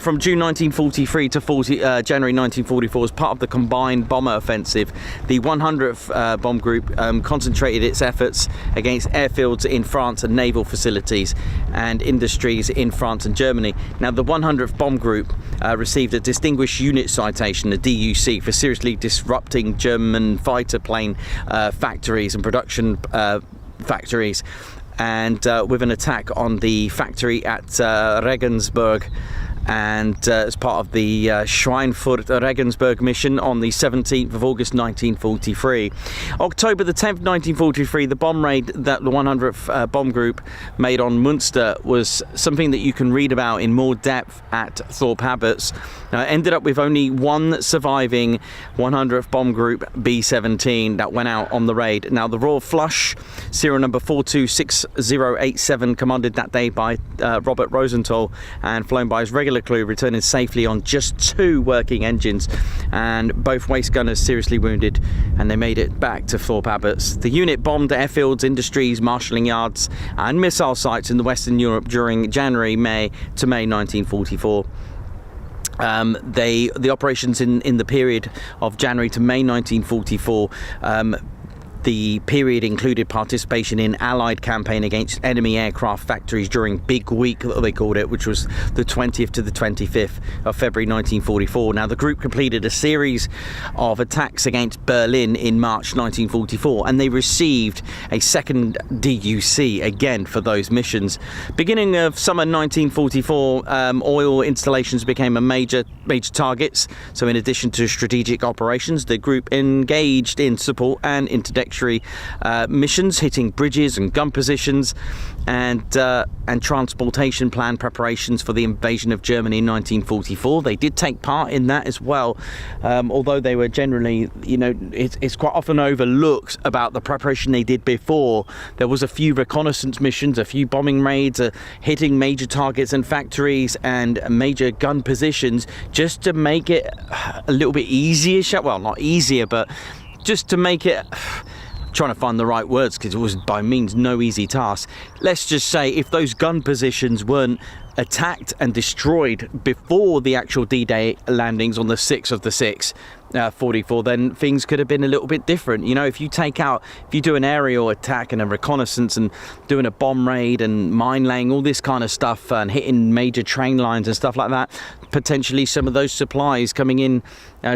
From June 1943 to January 1944, as part of the combined bomber offensive, the 100th Bomb Group concentrated its efforts against airfields in France and naval facilities and industries in France and Germany. Now, the 100th Bomb Group received a Distinguished Unit Citation, a DUC, for seriously disrupting German fighter plane factories and production factories, and with an attack on the factory at Regensburg and as part of the Schweinfurt Regensburg mission on the 17th of August 1943. October the 10th 1943, the bomb raid that the 100th bomb group made on Munster was something that you can read about in more depth at Thorpe Abbotts. Ended up with only one surviving 100th bomb group B-17 that went out on the raid. Now the Royal Flush, serial number 426087, commanded that day by Robert Rosenthal and flown by his regular crew, returning safely on just 2 working engines, and both waist gunners seriously wounded, and they made it back to Thorpe Abbotts. The unit bombed airfields, industries, marshalling yards and missile sites in the Western Europe during May 1944. The operations in the period of January to May 1944, the period included participation in Allied campaign against enemy aircraft factories during Big Week, that they called it, which was the 20th to the 25th of February 1944. Now, the group completed a series of attacks against Berlin in March 1944, and they received a second DUC again for those missions. Beginning of summer 1944, oil installations became a major targets. So in addition to strategic operations, the group engaged in support and interdictory missions, hitting bridges and gun positions, and transportation plan preparations for the invasion of Germany in 1944. They did take part in that as well, although they were generally, it's quite often overlooked about the preparation they did before. There was a few reconnaissance missions, a few bombing raids, hitting major targets and factories and major gun positions, just to make it a little bit easier. Well, not easier, but just to make it, trying to find the right words, because it was by means no easy task. Let's just say if those gun positions weren't attacked and destroyed before the actual D-Day landings on the 6th of the 6th, 44, then things could have been a little bit different. If you do an aerial attack and a reconnaissance and doing a bomb raid and mine laying, all this kind of stuff, and hitting major train lines and stuff like that, potentially some of those supplies coming in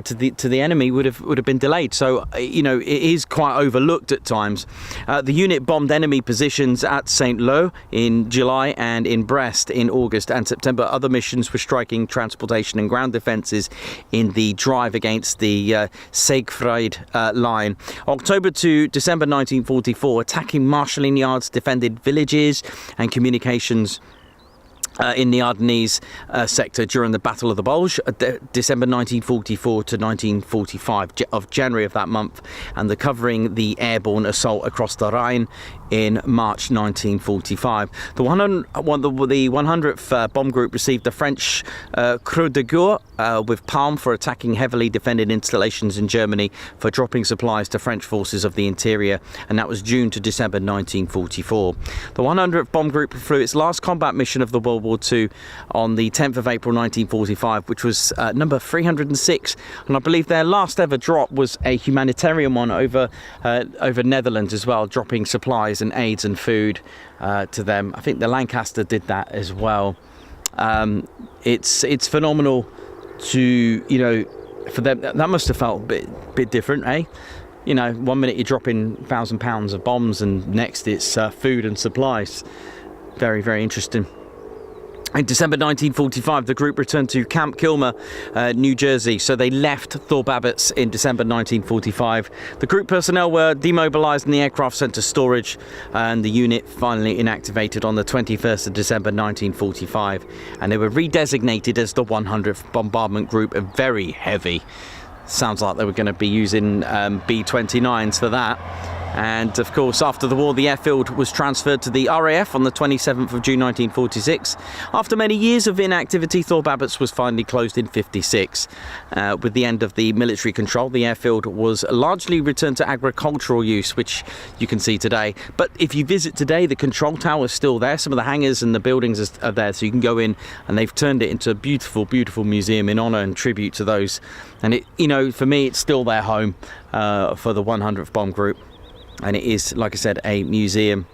to the enemy would have been delayed. So it is quite overlooked at times. The unit bombed enemy positions at St. Lo in July and in Brest in August and September. Other missions were striking transportation and ground defences in the drive against the Siegfried line. October to December 1944, attacking marshalling yards, defended villages and communications in the Ardennes sector during the Battle of the Bulge, December 1944 to 1945 of January of that month, and the covering the airborne assault across the Rhine in March 1945. The 100th bomb group received the French Croix de Guerre with Palm for attacking heavily defended installations in Germany for dropping supplies to French forces of the interior, and that was June to December 1944. The 100th bomb group flew its last combat mission of the World War II on the 10th of April 1945, which was number 306, and I believe their last ever drop was a humanitarian one over Netherlands as well, dropping supplies and aids and food to them. I think the Lancaster did that as well. It's phenomenal to, for them. That must have felt a bit different, eh? 1 minute you're dropping £1,000 of bombs and next it's food and supplies. Very, very interesting. In December 1945, the group returned to Camp Kilmer, New Jersey. So they left Thorpe Abbotts in December 1945. The group personnel were demobilised and the aircraft sent to storage, and the unit finally inactivated on the 21st of December 1945. And they were redesignated as the 100th Bombardment Group, very heavy. Sounds like they were going to be using B-29s for that. And of course, after the war, the airfield was transferred to the RAF on the 27th of June 1946. After many years of inactivity, Thorpe Abbotts was finally closed in 56. With the end of the military control, the airfield was largely returned to agricultural use, which you can see today. But if you visit today, the control tower is still there. Some of the hangars and the buildings are there, so you can go in, and they've turned it into a beautiful, beautiful museum in honour and tribute to those. And it, for me, it's still their home for the 100th Bomb Group. And it is, like I said, a museum.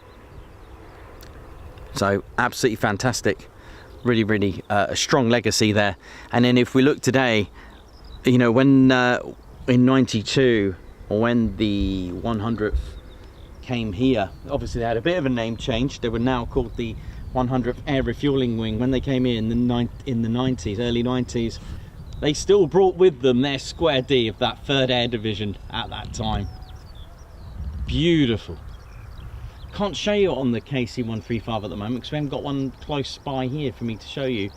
So absolutely fantastic. Really, really a strong legacy there. And then if we look today, when in 92, or when the 100th came here, obviously they had a bit of a name change. They were now called the 100th Air Refueling Wing, when they came in the 90s, early 90s, they still brought with them their Square D of that 3rd Air Division at that time. Beautiful. Can't show you on the KC-135 at the moment because we haven't got one close by here for me to show you.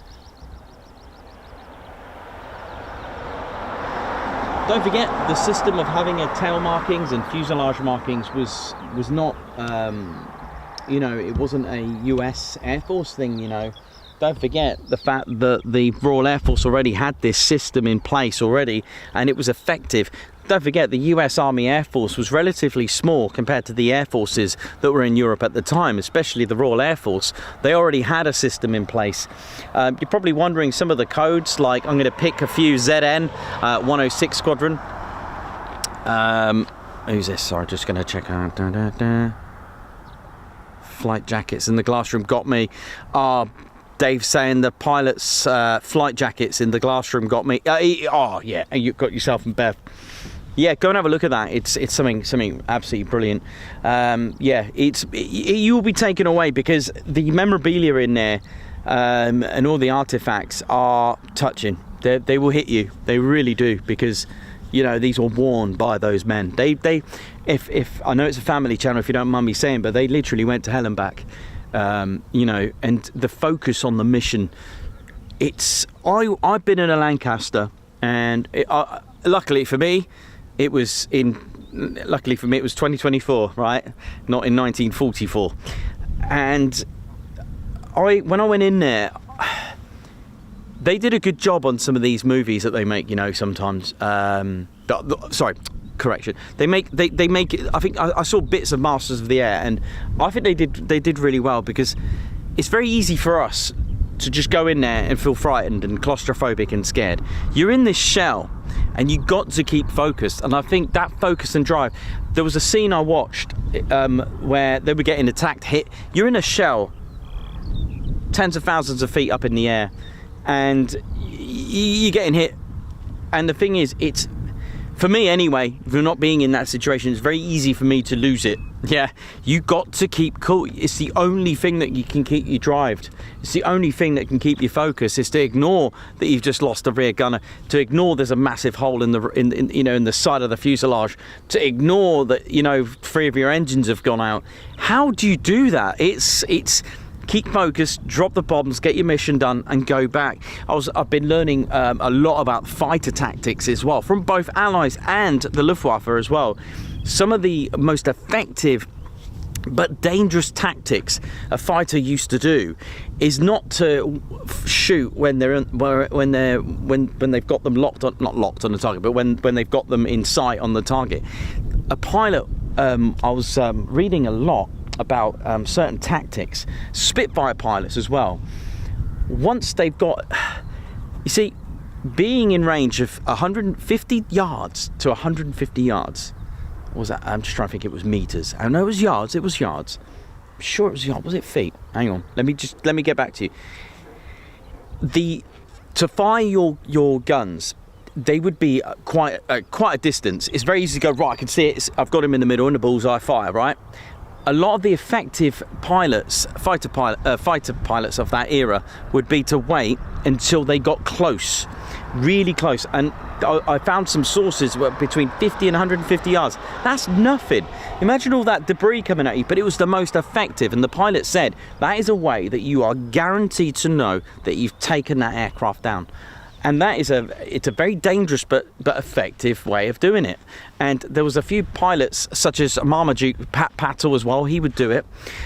Don't forget, the system of having a tail markings and fuselage markings was not, you know, it wasn't a US Air Force thing, you know. Don't forget the fact that the Royal Air Force already had this system in place already, and it was effective. Don't forget, the US Army Air Force was relatively small compared to the air forces that were in Europe at the time, especially the Royal Air Force. They already had a system in place. You're probably wondering some of the codes, like I'm going to pick a few ZN 106 Squadron. Who's this? Sorry, just going to check out. Flight jackets in the glass room got me. Dave's saying the pilot's flight jackets in the glass room got me. Oh yeah, you got yourself and Bev. Yeah, go and have a look at that. It's something absolutely brilliant. Yeah, you will be taken away because the memorabilia in there and all the artifacts are touching. They will hit you. They really do, because you know these were worn by those men. If I know it's a family channel, if you don't mind me saying, but they literally went to hell and back. You know, and the focus on the mission. I've been in a Lancaster, and luckily for me, it was 2024, right? Not in 1944. And when I went in there, they did a good job on some of these movies that they make, you know, sometimes. Sorry, correction. They make it. I think I saw bits of Masters of the Air, and I think they did really well, because it's very easy for us to just go in there and feel frightened and claustrophobic and scared. You're in this shell, and you got to keep focused. And I think that focus and drive. There was a scene I watched where they were getting attacked, hit. You're in a shell, tens of thousands of feet up in the air, and you're getting hit. And the thing is, it's, for me anyway, if you're not being in that situation, it's very easy for me to lose it. Yeah, you got to keep cool. It's the only thing that you can keep you drived. It's the only thing that can keep you focused. Is to ignore that you've just lost a rear gunner. To ignore there's a massive hole in the side of the fuselage. To ignore that 3 of your engines have gone out. How do you do that? It's keep focused, drop the bombs, get your mission done, and go back. I've been learning a lot about fighter tactics as well, from both Allies and the Luftwaffe as well. Some of the most effective but dangerous tactics a fighter used to do is not to shoot when they've got them locked on, not locked on the target, but when they've got them in sight on the target. A pilot, I was reading a lot about certain tactics, Spitfire pilots as well. Once they've got, you see, being in range of 150 yards to 150 yards. What was that? I'm just trying to think. It was meters. I know it was yards. It was yards. I'm sure it was yards. Was it feet? Hang on. Let me get back to you. To fire your guns, they would be quite a distance. It's very easy to go, right, I can see it. I've got him in the middle in the bullseye, fire, right? A lot of the effective pilots, fighter pilots of that era, would be to wait until they got close, really close. And I found some sources were between 50 and 150 yards. That's nothing. Imagine all that debris coming at you, but it was the most effective. And the pilot said that is a way that you are guaranteed to know that you've taken that aircraft down. And that is it's a very dangerous but effective way of doing it. And there was a few pilots, such as Marmaduke, Pat Pattle as well, he would do it.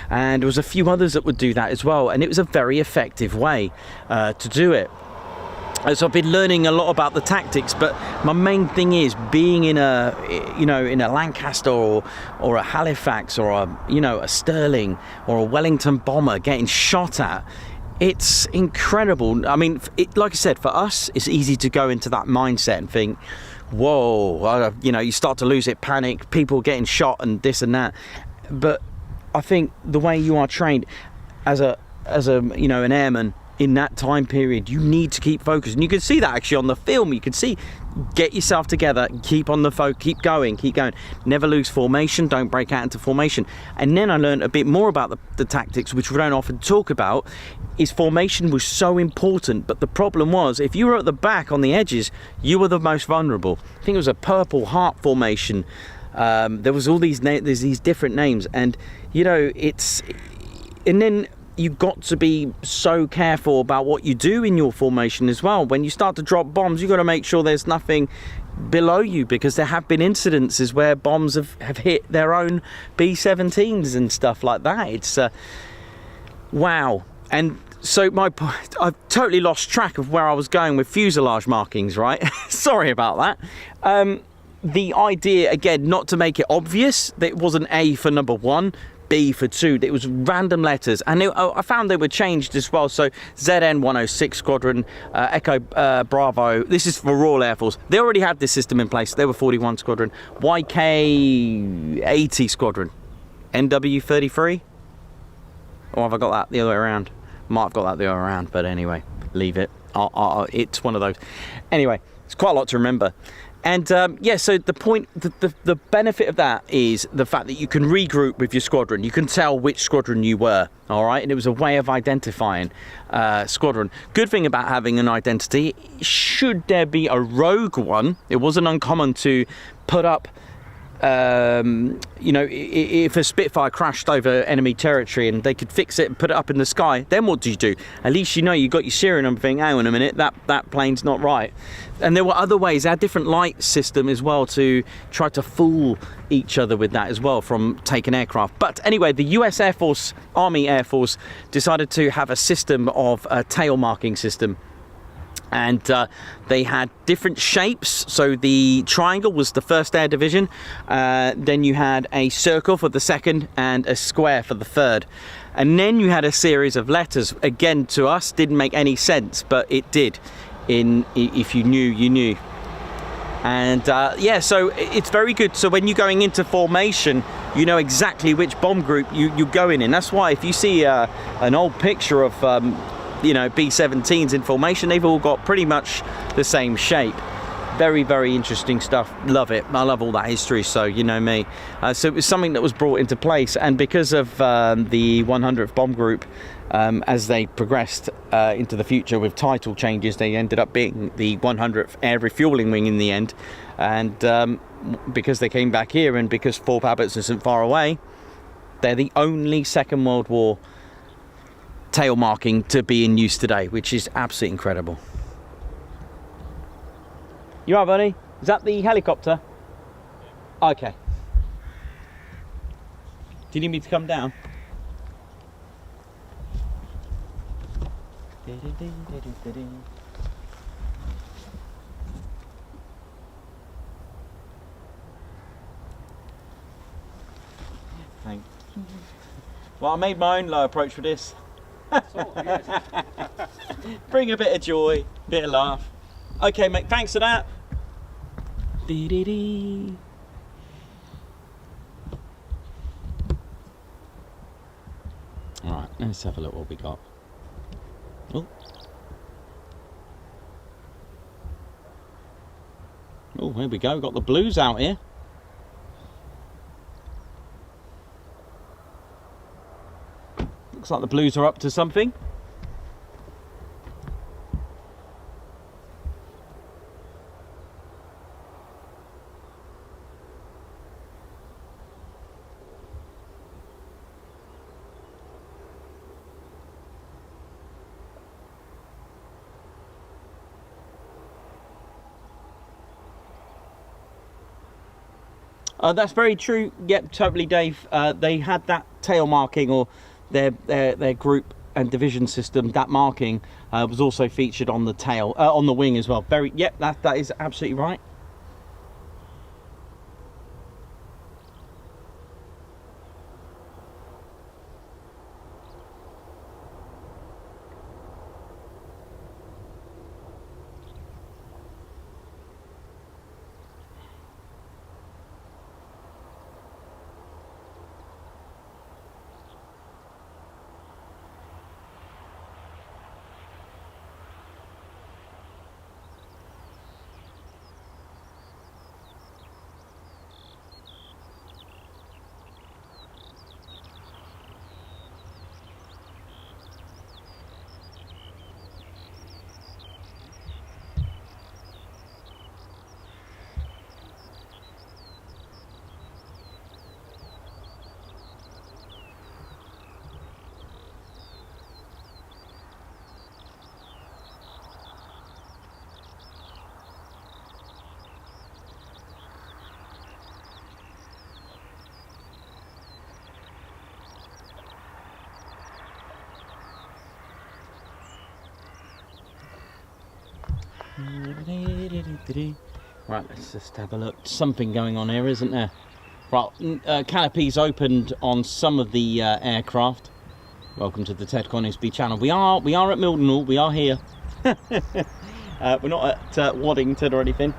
And there was a few others that would do that as well. And it was a very effective way to do it. So I've been learning a lot about the tactics, but my main thing is being in a Lancaster or a Halifax or a Sterling or a Wellington bomber getting shot at. It's incredible. I mean, like I said, for us, it's easy to go into that mindset and think, whoa, you start to lose it, panic, people getting shot and this and that. But I think the way you are trained as an airman, in that time period. You need to keep focused, and you can see that actually on the film. You can see, get yourself together, keep on the keep going, never lose formation, don't break out into formation. And then I learned a bit more about the tactics, which we don't often talk about. Is formation was so important, but the problem was if you were at the back on the edges, you were the most vulnerable. I think it was a purple heart formation. There was all these there's these different names, and you know, and then you've got to be so careful about what you do in your formation as well. When you start to drop bombs, you've got to make sure there's nothing below you, because there have been incidences where bombs have hit their own B-17s and stuff like that. It's wow. And so I've totally lost track of where I was going with fuselage markings, right? Sorry about that. The idea, again, not to make it obvious that it wasn't A for number 1, B for 2, it was random letters, and I found they were changed as well. So ZN 106 Squadron, Echo Bravo, this is for Royal Air Force. They already had this system in place. They were 41 Squadron, YK 80 Squadron, NW 33, or have I got that the other way around? Might have got that the other way around, but anyway, leave it. It's one of those. Anyway, it's quite a lot to remember. And yeah, so the point, the benefit of that is the fact that you can regroup with your squadron. You can tell which squadron you were, all right? And it was a way of identifying squadron. Good thing about having an identity, should there be a rogue one, it wasn't uncommon to put up, you know, if a Spitfire crashed over enemy territory and they could fix it and put it up in the sky, then what do you do? At least you know you got your serial number, think, hang on a minute, that plane's not right. And there were other ways, our different light system as well, to try to fool each other with that as well from taken aircraft. But anyway, the US Air Force, Army Air Force, decided to have a system of a tail marking system. And they had different shapes. So the triangle was the 1st Air Division, then you had a circle for the 2nd and a square for the 3rd, and then you had a series of letters. Again, to us didn't make any sense, but it did. If you knew, you knew. And yeah, so it's very good. So when you're going into formation, you know exactly which bomb group you're going in. That's why if you see an old picture of you know, B-17s in formation, they've all got pretty much the same shape. Very, very interesting stuff. Love it. I love all that history, so you know me. So it was something that was brought into place, and because of the 100th Bomb Group, as they progressed into the future with title changes, they ended up being the 100th Air Refeuling Wing in the end. And because they came back here, and because Thorpe Abbotts isn't far away, they're the only Second World War tail marking to be in use today, which is absolutely incredible. You alright, buddy? Is that the helicopter? Okay. Do you need me to come down? Thank you. Well, I made my own low approach for this. Bring a bit of joy, bit of laugh. Okay, mate, thanks for that. Alright, let's have a look what we got. Oh, here we go, we've got the blues out here. Looks like the blues are up to something. That's very true. Yep, totally, Dave. They had that tail marking, or their group and division system. That marking was also featured on the tail, on the wing as well. Very, yep, that is absolutely right. Right, let's just have a look. Something going on here, isn't there? Right, canopies opened on some of the aircraft. Welcome to the Ted Conisby channel. We are at Mildenhall. We are here. We're not at Waddington or anything.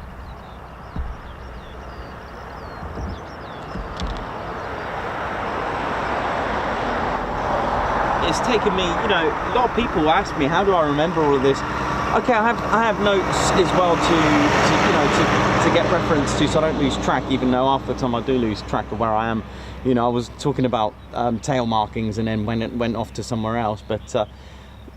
It's taken me, you know, a lot of people ask me, how do I remember all of this? Okay, I have notes as well to get reference to, so I don't lose track, even though half the time I do lose track of where I am. You know, I was talking about tail markings and then went off to somewhere else, but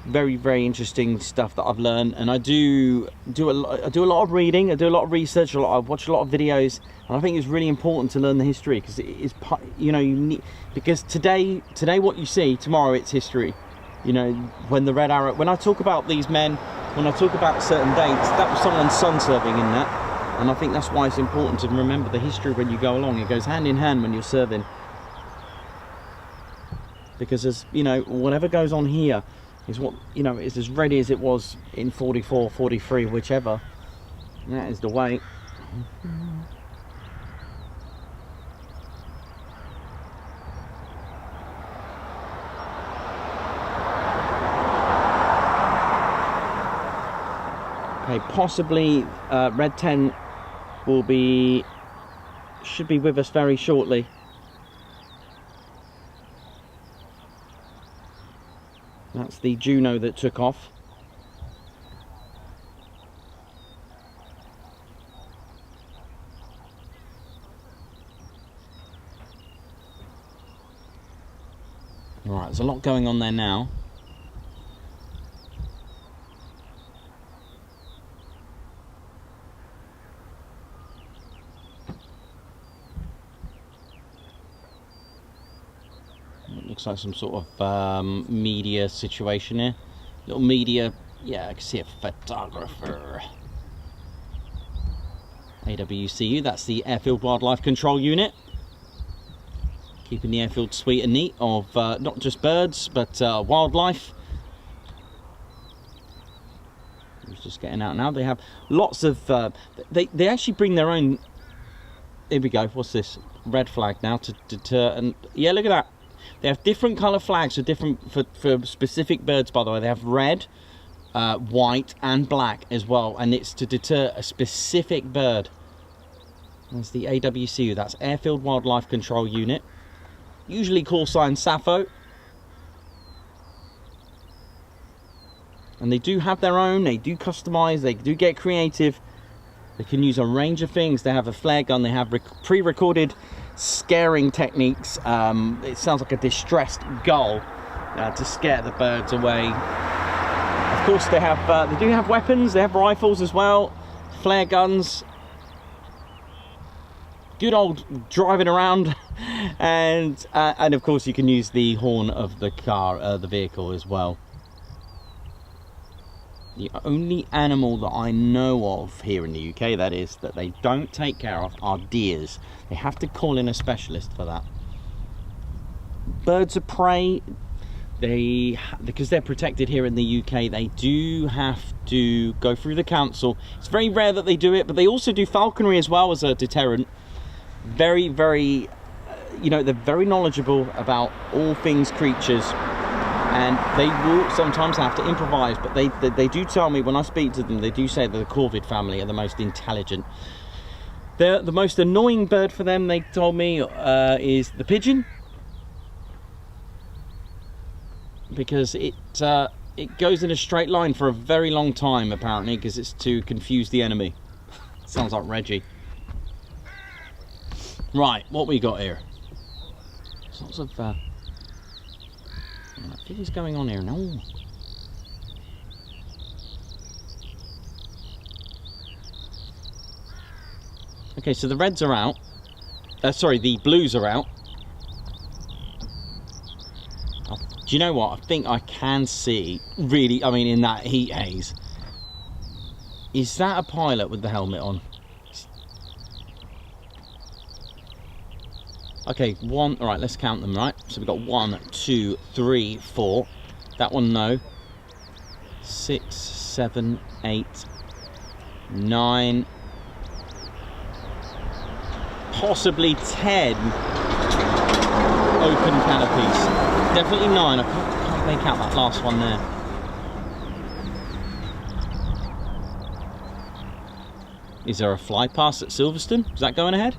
very, very interesting stuff that I've learned. And I do a lot of reading, I do a lot of research, I watch a lot of videos, and I think it's really important to learn the history, because it is, you know, you need, because today what you see, tomorrow it's history. You know, when the Red Arrow, when I talk about these men, when I talk about certain dates, that was someone's son serving in that, and I think that's why it's important to remember the history when you go along. It goes hand in hand when you're serving, because as you know, whatever goes on here is what, you know, is as ready as it was in 44, 43, whichever. And that is the way. Okay, possibly Red 10 should be with us very shortly. That's the Juno that took off. Alright, there's a lot going on there now. Looks like some sort of media situation here. Little media, yeah, I can see a photographer. AWCU, that's the Airfield Wildlife Control Unit. Keeping the airfield sweet and neat of not just birds, but wildlife. It's just getting out now. They have lots of, they actually bring their own, here we go, what's this? Red flag now to deter, and yeah, look at that. They have different colour flags for different for specific birds, by the way. They have red, white and black as well, and it's to deter a specific bird. That's the AWCU, that's Airfield Wildlife Control Unit. Usually call sign Sappho. And they do have their own, they do customise, they do get creative. They can use a range of things. They have a flare gun, they have pre-recorded scaring techniques. It sounds like a distressed gull to scare the birds away. Of course, they do have weapons. They have rifles as well, flare guns. Good old driving around, and of course you can use the horn of the car, the vehicle as well. The only animal that I know of here in the UK, that is, that they don't take care of are deers. They have to call in a specialist for that. Birds of prey, because they're protected here in the UK, they do have to go through the council. It's very rare that they do it, but they also do falconry as well as a deterrent. Very, very, you know, they're very knowledgeable about all things creatures. And they will sometimes have to improvise, but they do tell me when I speak to them, they do say that the corvid family are the most intelligent. The most annoying bird for them, they told me, is the pigeon, because it goes in a straight line for a very long time apparently, because it's to confuse the enemy. Sounds like Reggie. Right, what we got here? Sorts of what is going on here now? Okay, so the reds are out. Sorry, the blues are out. Do you know what? I think I can see, really, I mean, in that heat haze. Is that a pilot with the helmet on? Okay, all right, let's count them, right? So we've got 1, 2, 3, 4. That one, no. 6, 7, 8, 9, possibly 10 open canopies. Definitely 9. I can't make out that last one there. Is there a fly past at Silverstone? Is that going ahead?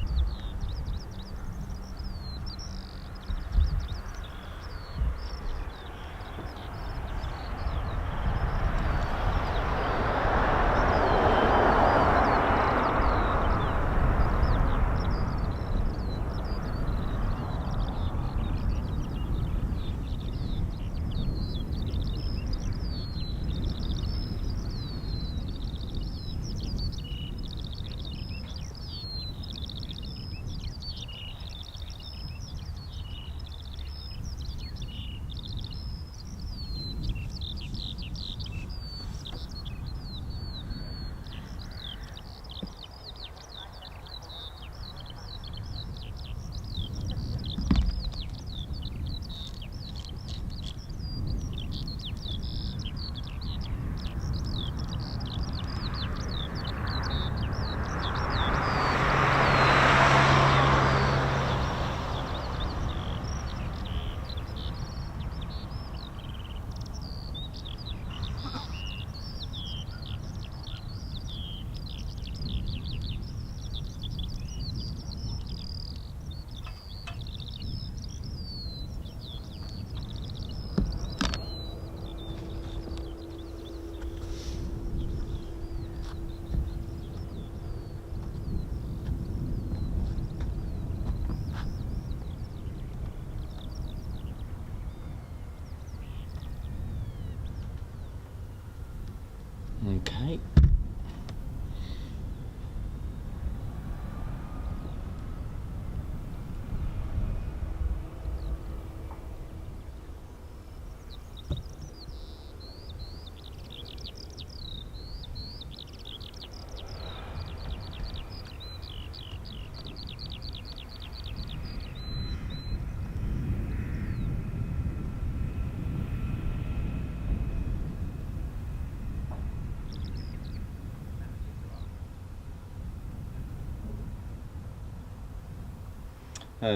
Okay.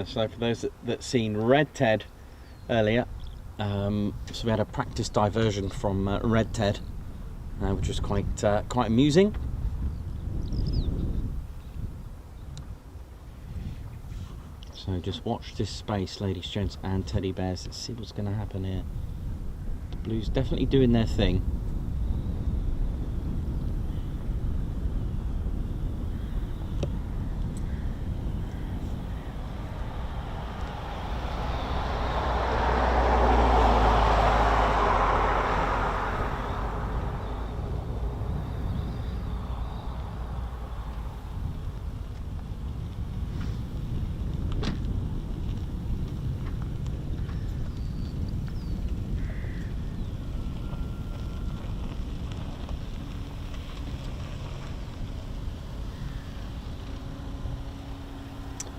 So for those that seen Red Ted earlier, so we had a practice diversion from Red Ted, which was quite amusing. So just watch this space, ladies, gents, and teddy bears. Let's see what's going to happen here. The Blues definitely doing their thing.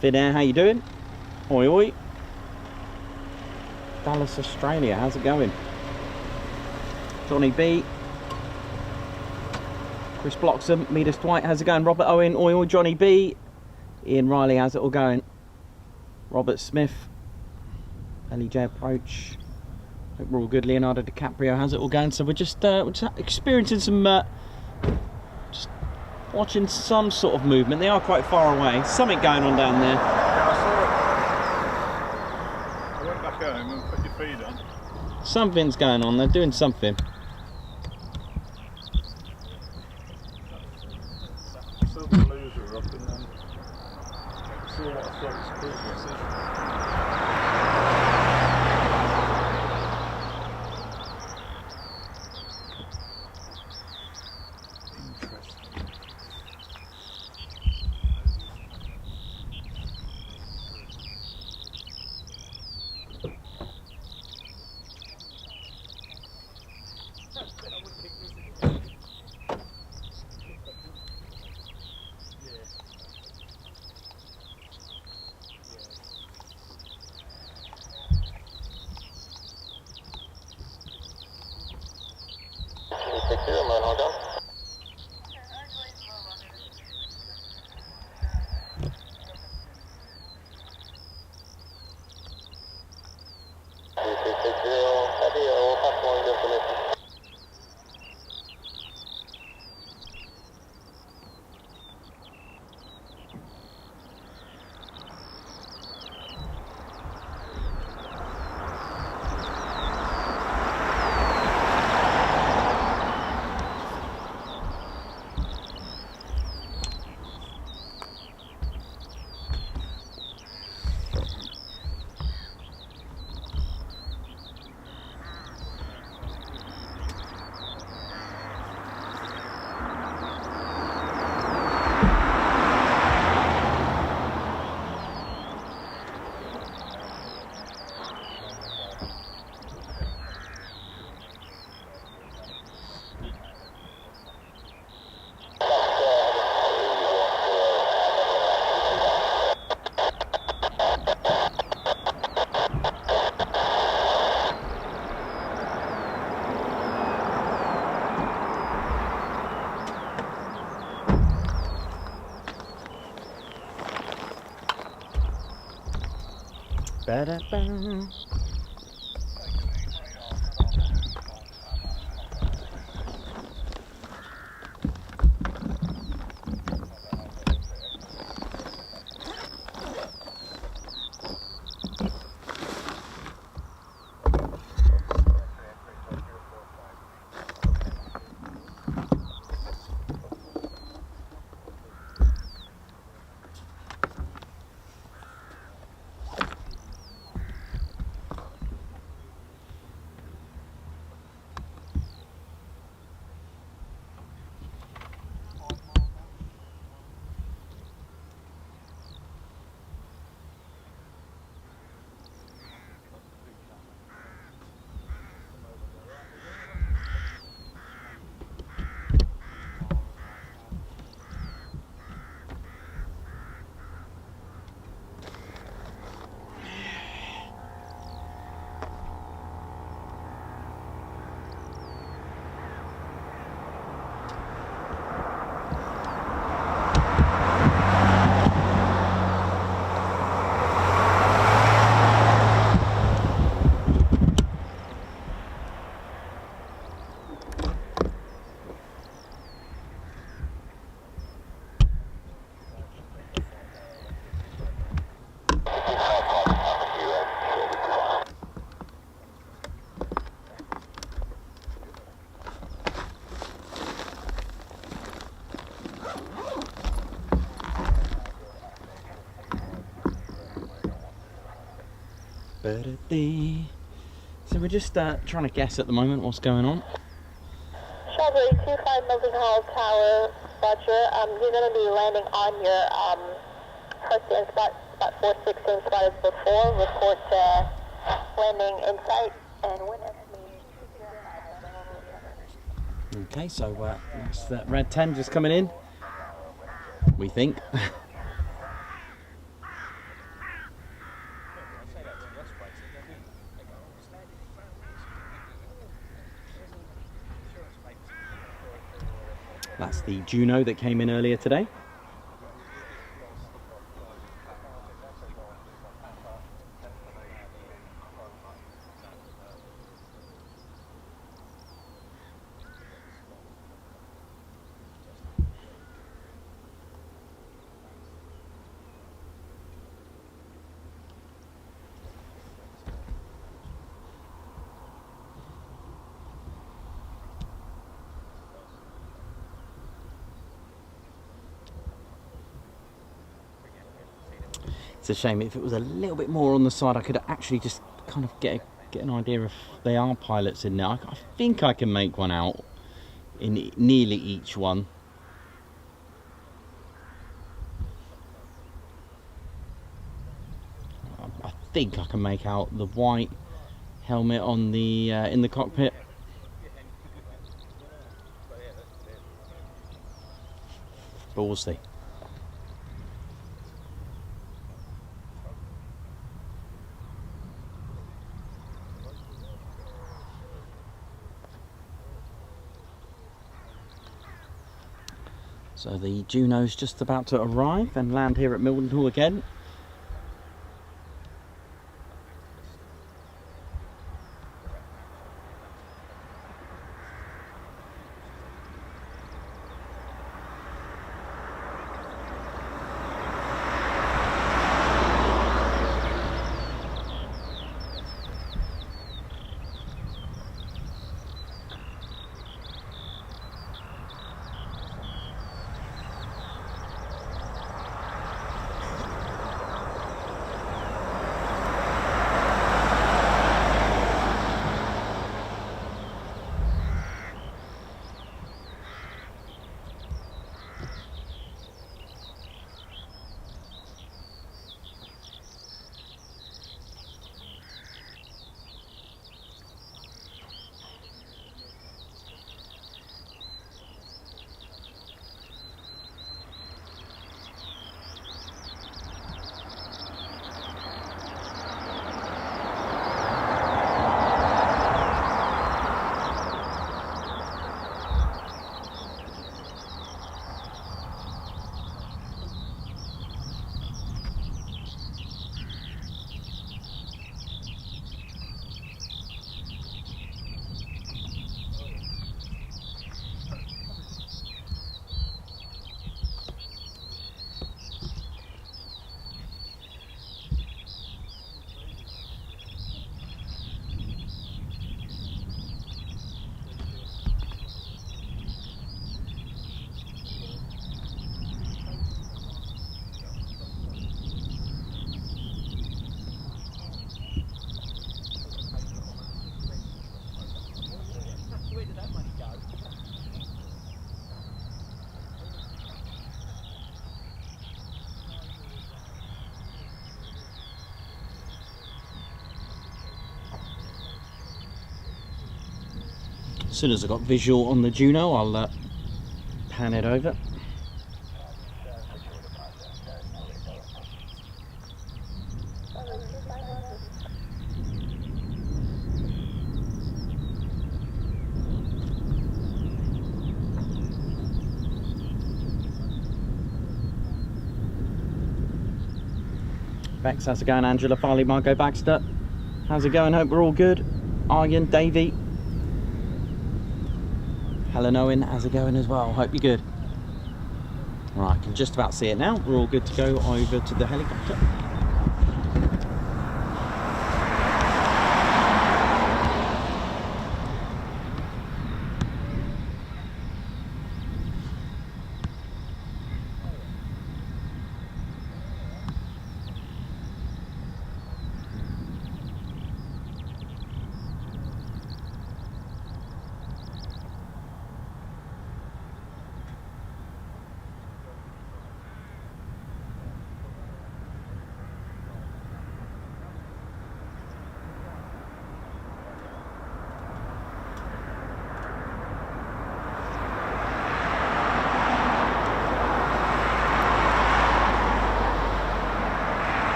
Fin Air, how you doing? Oi oi. Dallas, Australia, how's it going? Johnny B. Chris Bloxham, Midas Dwight, how's it going? Robert Owen, oi oi, Johnny B. Ian Riley, how's it all going? Robert Smith. Ellie J Approach. Hope we're all good. Leonardo DiCaprio, how's it all going? So we're just experiencing some just watching some sort of movement. They are quite far away. Something going on down there. Yeah, I saw it. I went back home and put your feed on. Something's going on. They're doing something. I saw the loser up and then saw what I thought was a cruise message. Ba-da-ba. So we're just trying to guess at the moment what's going on. Strawberry 25 Mildenhall Tower, Roger. You're going to be landing on your first in spot 416 spotted before. Report landing in sight and when Okay, so that's that red 10 just coming in, we think. That's the Juno that came in earlier today. It's a shame. If it was a little bit more on the side, I could actually just kind of get an idea if they are pilots in there. I think I can make one out in nearly each one. I think I can make out the white helmet on the in the cockpit. But we'll see. So the Juno's just about to arrive and land here at Mildenhall again. soon as I got visual on the Juno, I'll pan it over. Bex, how's it going? Angela, Farley, Margot, Baxter, how's it going? Hope we're all good. Aryan, Davey, Helen Owen, how's it going as well? Hope you're good. Right, I can just about see it now. We're all good to go over to the helicopter.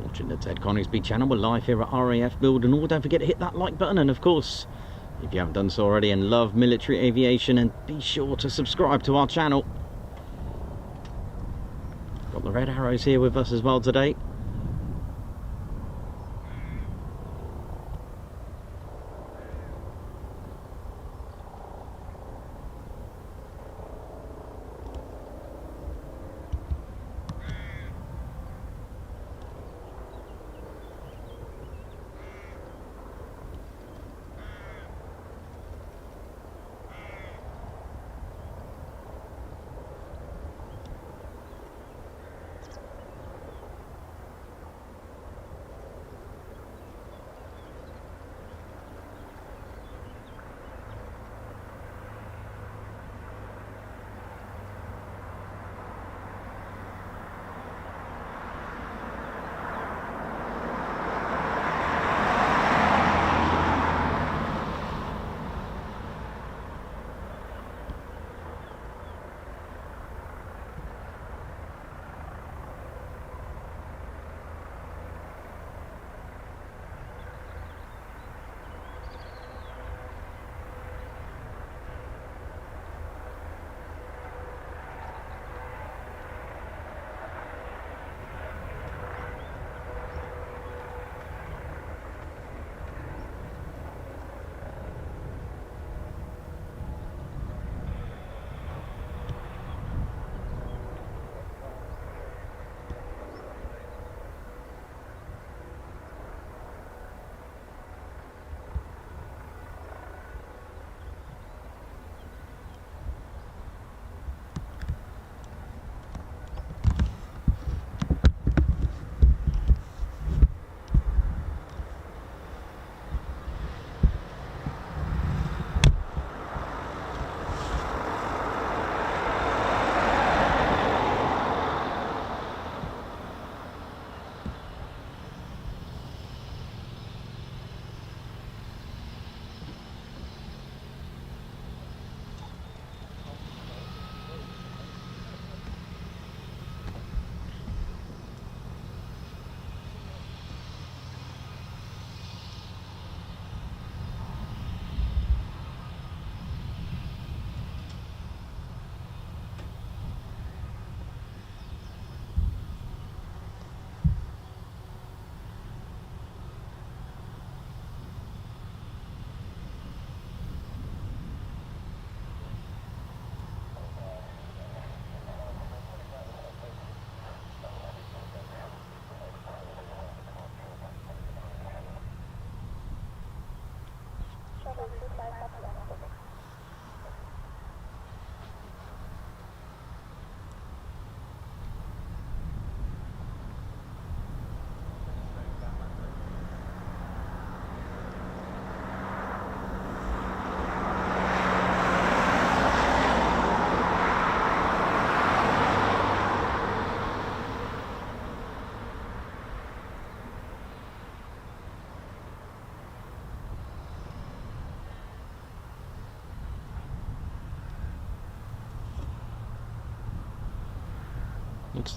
Watching the Ted Coningsby channel. We're live here at RAF Mildenhall. Don't forget to hit that like button, and of course, if you haven't done so already and love military aviation, and be sure to subscribe to our channel. Got the Red Arrows here with us as well today.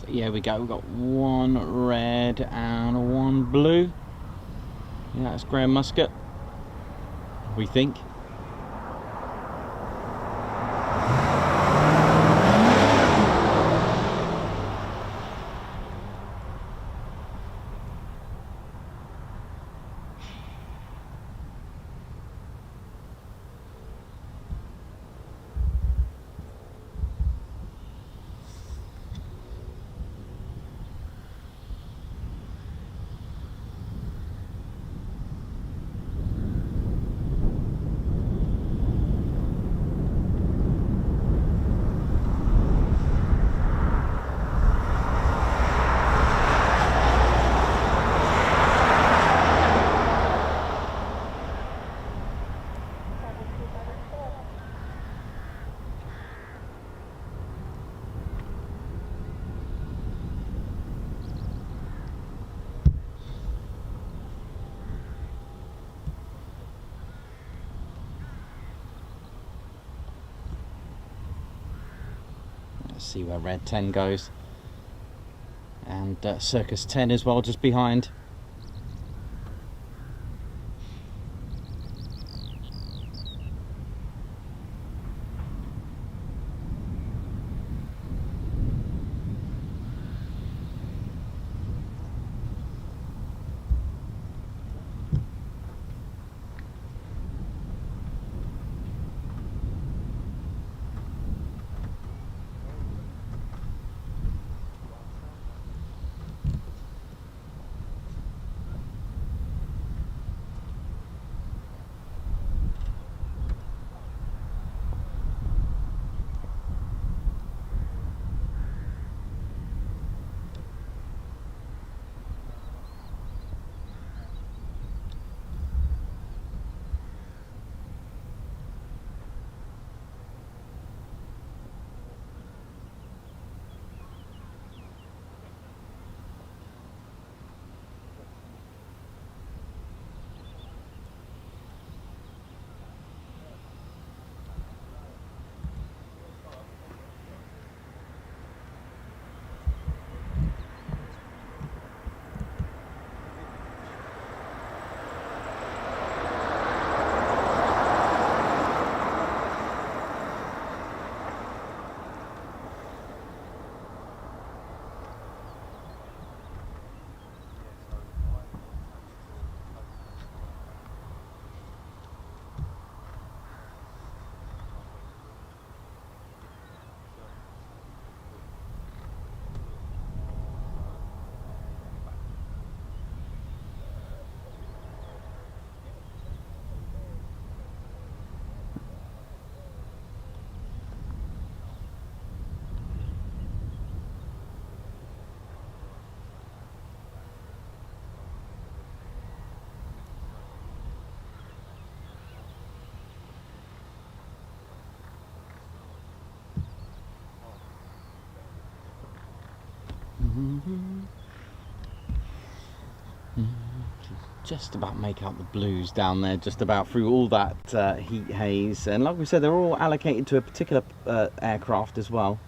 Yeah, we go. We've got one red and one blue. Yeah, that's Graham Musket, we think. Let's see where red 10 goes, and Circus 10 as well, just behind. Just about make out the blues down there, just about through all that heat haze, and like we said, they're all allocated to a particular aircraft as well.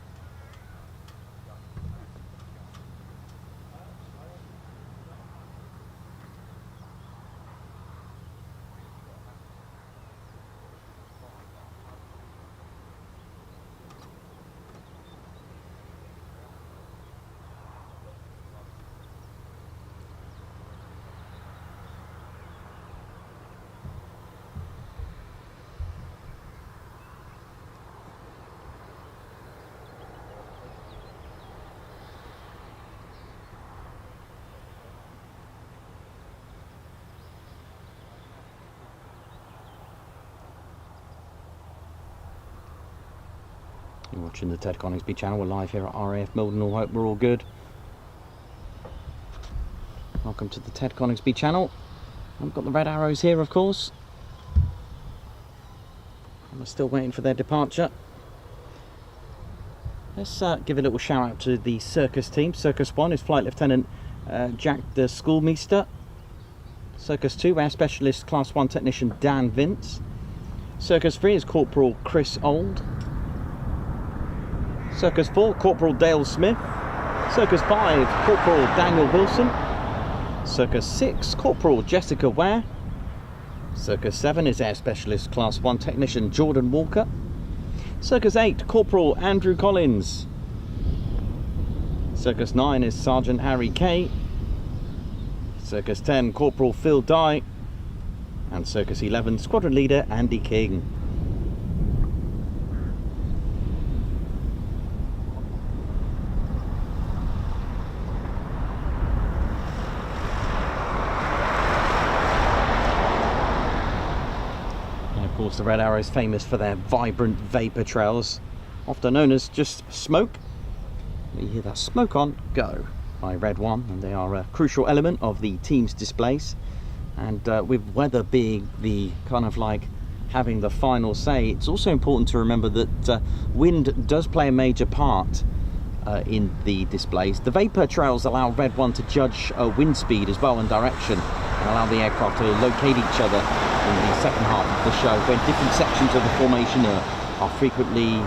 You're watching the Ted Coningsby channel. We're live here at RAF Mildenhall. Hope we're all good. Welcome to the Ted Coningsby channel. I've got the red arrows here, of course. And we're still waiting for their departure. Let's give a little shout out to the Circus team. Circus 1 is Flight Lieutenant Jack the Schoolmeester. Circus 2, Air Specialist Class 1 Technician Dan Vince. Circus 3 is Corporal Chris Old. Circus 4, Corporal Dale Smith. Circus 5, Corporal Daniel Wilson. Circus 6, Corporal Jessica Ware. Circus 7 is Air Specialist Class 1 Technician Jordan Walker. Circus 8, Corporal Andrew Collins. Circus 9 is Sergeant Harry Kay. Circus 10, Corporal Phil Dye. And Circus 11, Squadron Leader Andy King. And of course the Red Arrow is famous for their vibrant vapour trails, often known as just smoke. You hear that smoke on, go by Red One, and they are a crucial element of the team's displays. And with weather being the kind of like having the final say, it's also important to remember that wind does play a major part in the displays. The vapour trails allow Red One to judge wind speed as well and direction, and allow the aircraft to locate each other in the second half of the show, when different sections of the formation are frequently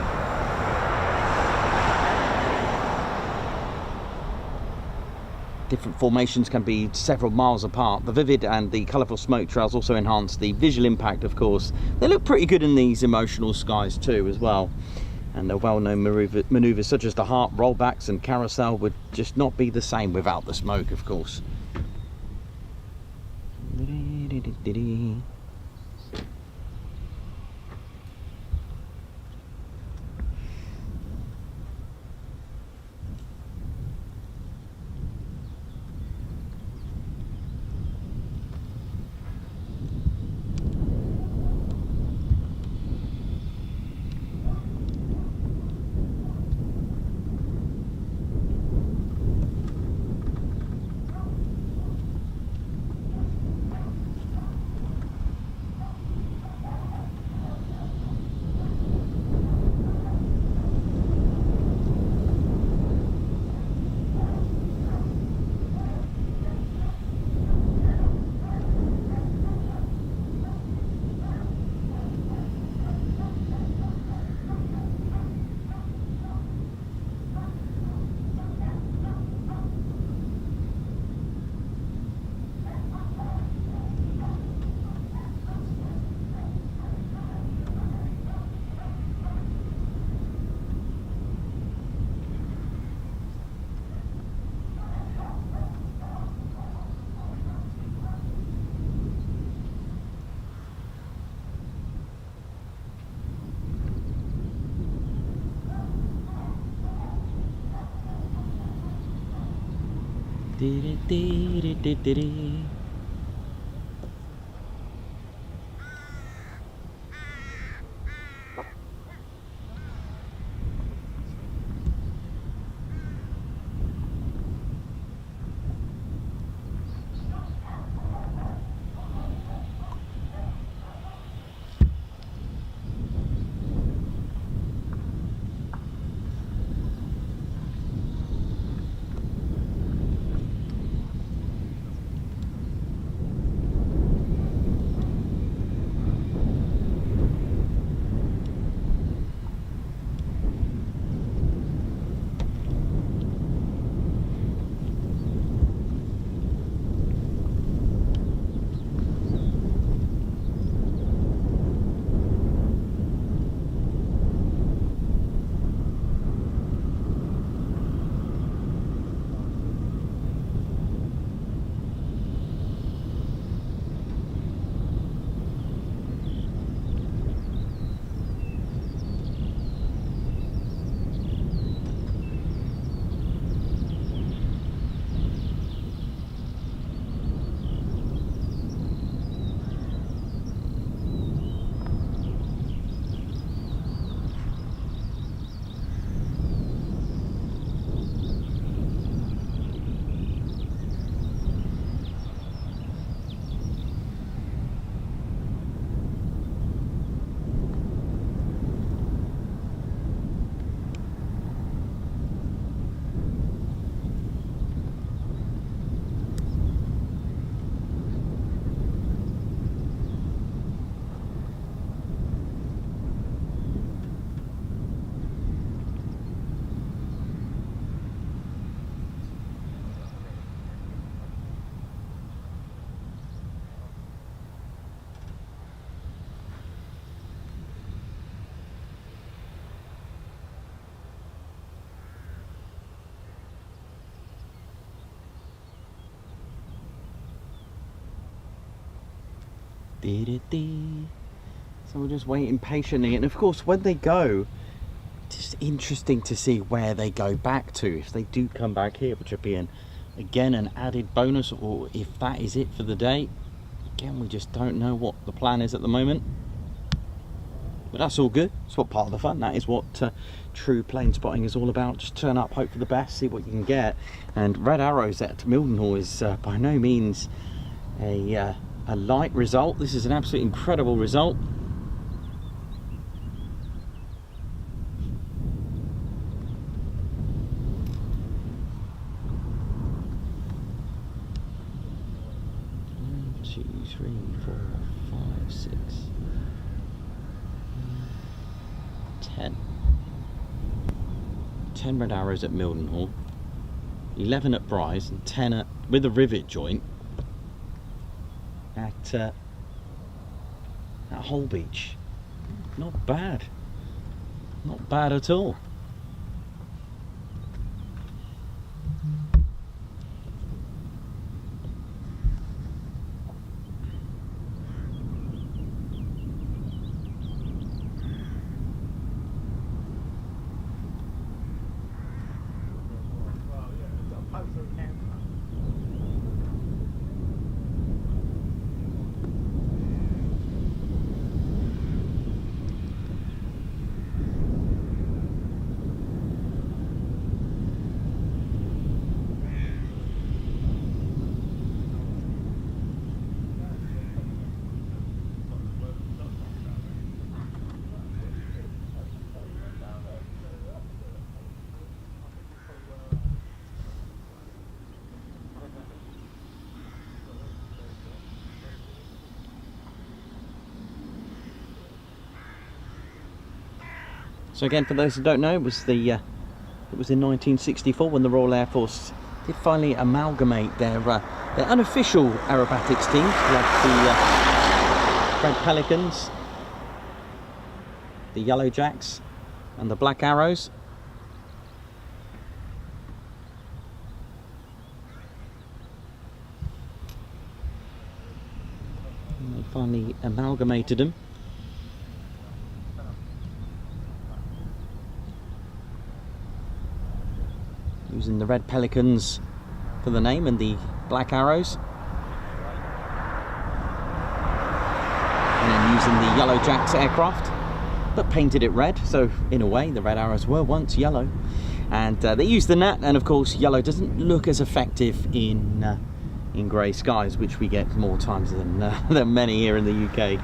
different formations can be several miles apart. The vivid and the colourful smoke trails also enhance the visual impact, of course. They look pretty good in these emotional skies too as well. And the well-known manoeuvres such as the harp, rollbacks and carousel would just not be the same without the smoke, of course. So we're just waiting patiently, and of course when they go, it's just interesting to see where they go back to, if they do come back here, which would be again an added bonus, or if that is it for the day. Again, we just don't know what the plan is at the moment, but that's all good. It's what part of the fun. That is what true plane spotting is all about. Just turn up, hope for the best, see what you can get. And red arrows at Mildenhall is by no means a light result. This is an absolutely incredible result. Two, 3, 4, 5, 6, 10 red arrows at Mildenhall, 11 at Brize, and 10 with a rivet joint at Holbeach. Not bad, not bad at all. So again, for those who don't know, it was in 1964 when the Royal Air Force did finally amalgamate their unofficial aerobatics teams, like the Red Pelicans, the Yellow Jacks, and the Black Arrows. And they finally amalgamated them. Using the Red Pelicans for the name and the Black Arrows, and then using the Yellow Jacks aircraft, but painted it red. So in a way, the Red Arrows were once yellow, and they used the Nat. And of course, yellow doesn't look as effective in grey skies, which we get more times than many here in the UK.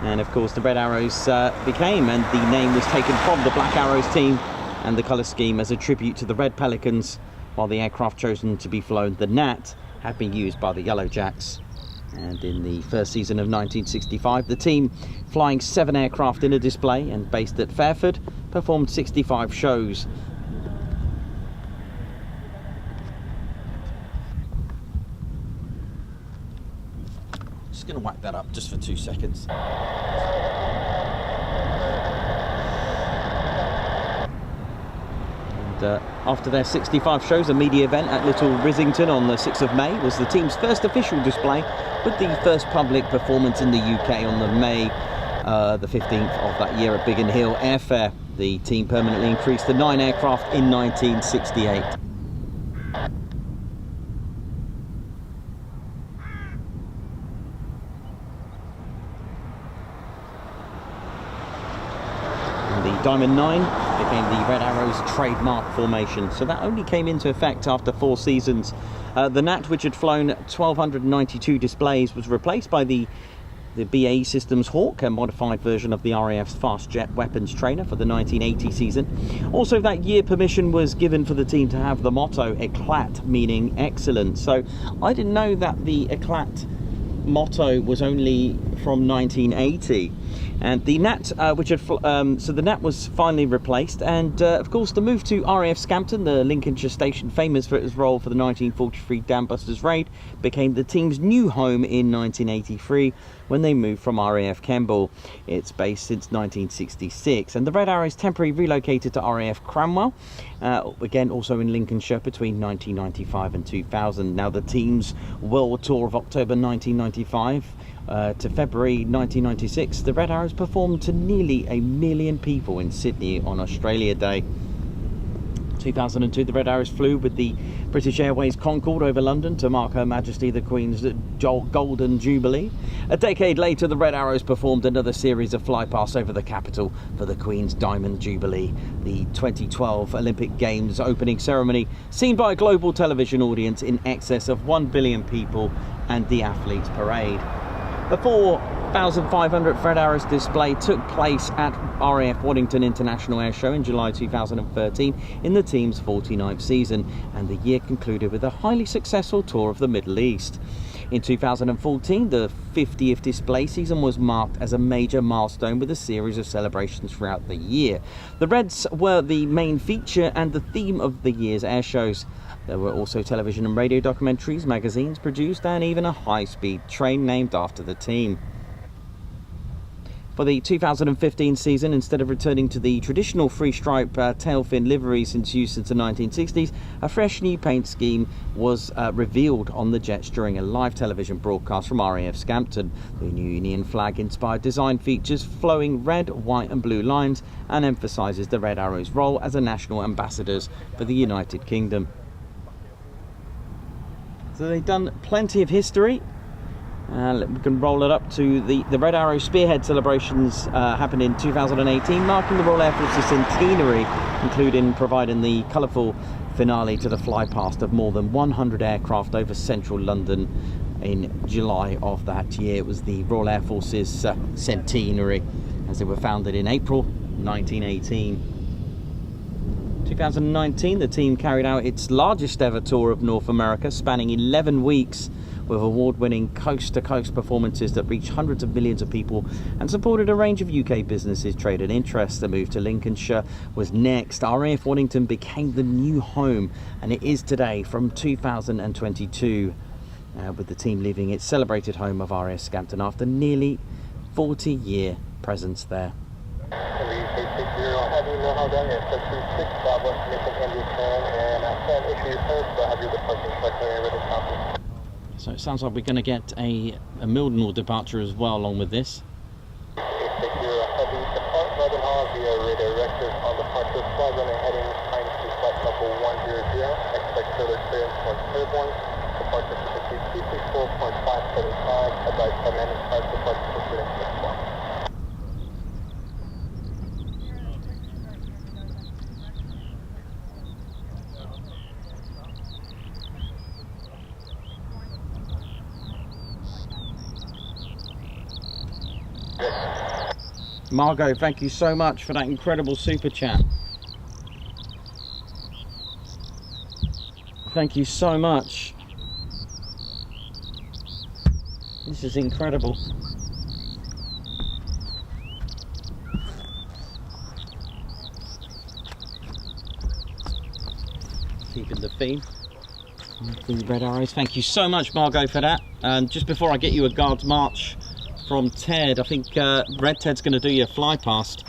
And of course, the Red Arrows became, and the name was taken from the Black Arrows team and the colour scheme as a tribute to the Red Pelicans, while the aircraft chosen to be flown, the Nat, had been used by the Yellow Jacks. And in the first season of 1965, the team, flying 7 aircraft in a display and based at Fairford, performed 65 shows. Just going to whack that up just for 2 seconds. After their 65 shows, a media event at Little Risington on the 6th of May was the team's first official display, with the first public performance in the UK on the May the 15th of that year at Biggin Hill Airfair. The team permanently increased to 9 aircraft in 1968. And the Diamond 9 became the Red Arrows trademark formation. So that only came into effect after 4 seasons. The Nat, which had flown 1,292 displays, was replaced by the BAE Systems Hawk, a modified version of the RAF's fast jet weapons trainer for the 1980 season. Also that year, permission was given for the team to have the motto Eclat, meaning excellent. So I didn't know that the Eclat motto was only from 1980. And the Nat, so the Nat was finally replaced, and of course the move to RAF Scampton, the Lincolnshire station famous for its role for the 1943 Dam Busters raid, became the team's new home in 1983, when they moved from RAF Kemble. It's based since 1966, and the Red Arrows temporarily relocated to RAF Cranwell, again also in Lincolnshire between 1995 and 2000. Now the team's world tour of October 1995 to February 1996, the Red Arrows performed to nearly 1 million people in Sydney on Australia Day. 2002, the Red Arrows flew with the British Airways Concorde over London to mark Her Majesty the Queen's Golden Jubilee. A decade later, the Red Arrows performed another series of flypasts over the capital for the Queen's Diamond Jubilee, the 2012 Olympic Games opening ceremony, seen by a global television audience in excess of 1 billion people, and the Athletes Parade. The 4,500 Red Arrows display took place at RAF Waddington International Air Show in July 2013 in the team's 49th season, and the year concluded with a highly successful tour of the Middle East. In 2014, the 50th display season was marked as a major milestone with a series of celebrations throughout the year. The Reds were the main feature and the theme of the year's air shows. There were also television and radio documentaries, magazines produced, and even a high-speed train named after the team. For the 2015 season, instead of returning to the traditional three-stripe tail fin livery since use since the 1960s, a fresh new paint scheme was revealed on the jets during a live television broadcast from RAF Scampton. The new Union flag-inspired design features flowing red, white and blue lines and emphasises the Red Arrows' role as a national ambassadors for the United Kingdom. So they've done plenty of history. We can roll it up to the Red Arrow Spearhead celebrations happened in 2018, marking the Royal Air Force's centenary, including providing the colourful finale to the flypast of more than 100 aircraft over central London in July of that year. It was the Royal Air Force's centenary, as they were founded in April 1918. 2019, the team carried out its largest ever tour of North America, spanning 11 weeks, with award-winning coast-to-coast performances that reached hundreds of millions of people and supported a range of UK businesses, trade and interests. The move to Lincolnshire was next. RAF Waddington became the new home, and it is today from 2022, with the team leaving its celebrated home of RAF Scampton after nearly 40-year presence there. So it sounds like we're going to get a Mildenhall departure as well along with this. Mildenhall via redirected on departure Squadron and heading time to flight level 100. Expect further clearance for Airborne. Departure frequency 264.575. Advise by managed flight departure for 61. Margot, thank you so much for that incredible super chat. Thank you so much. This is incredible. Keeping the theme. The Red Arrows. Thank you so much, Margot, for that. And just before I get you a Guards March from Ted, I think Red Ted's going to do your fly past.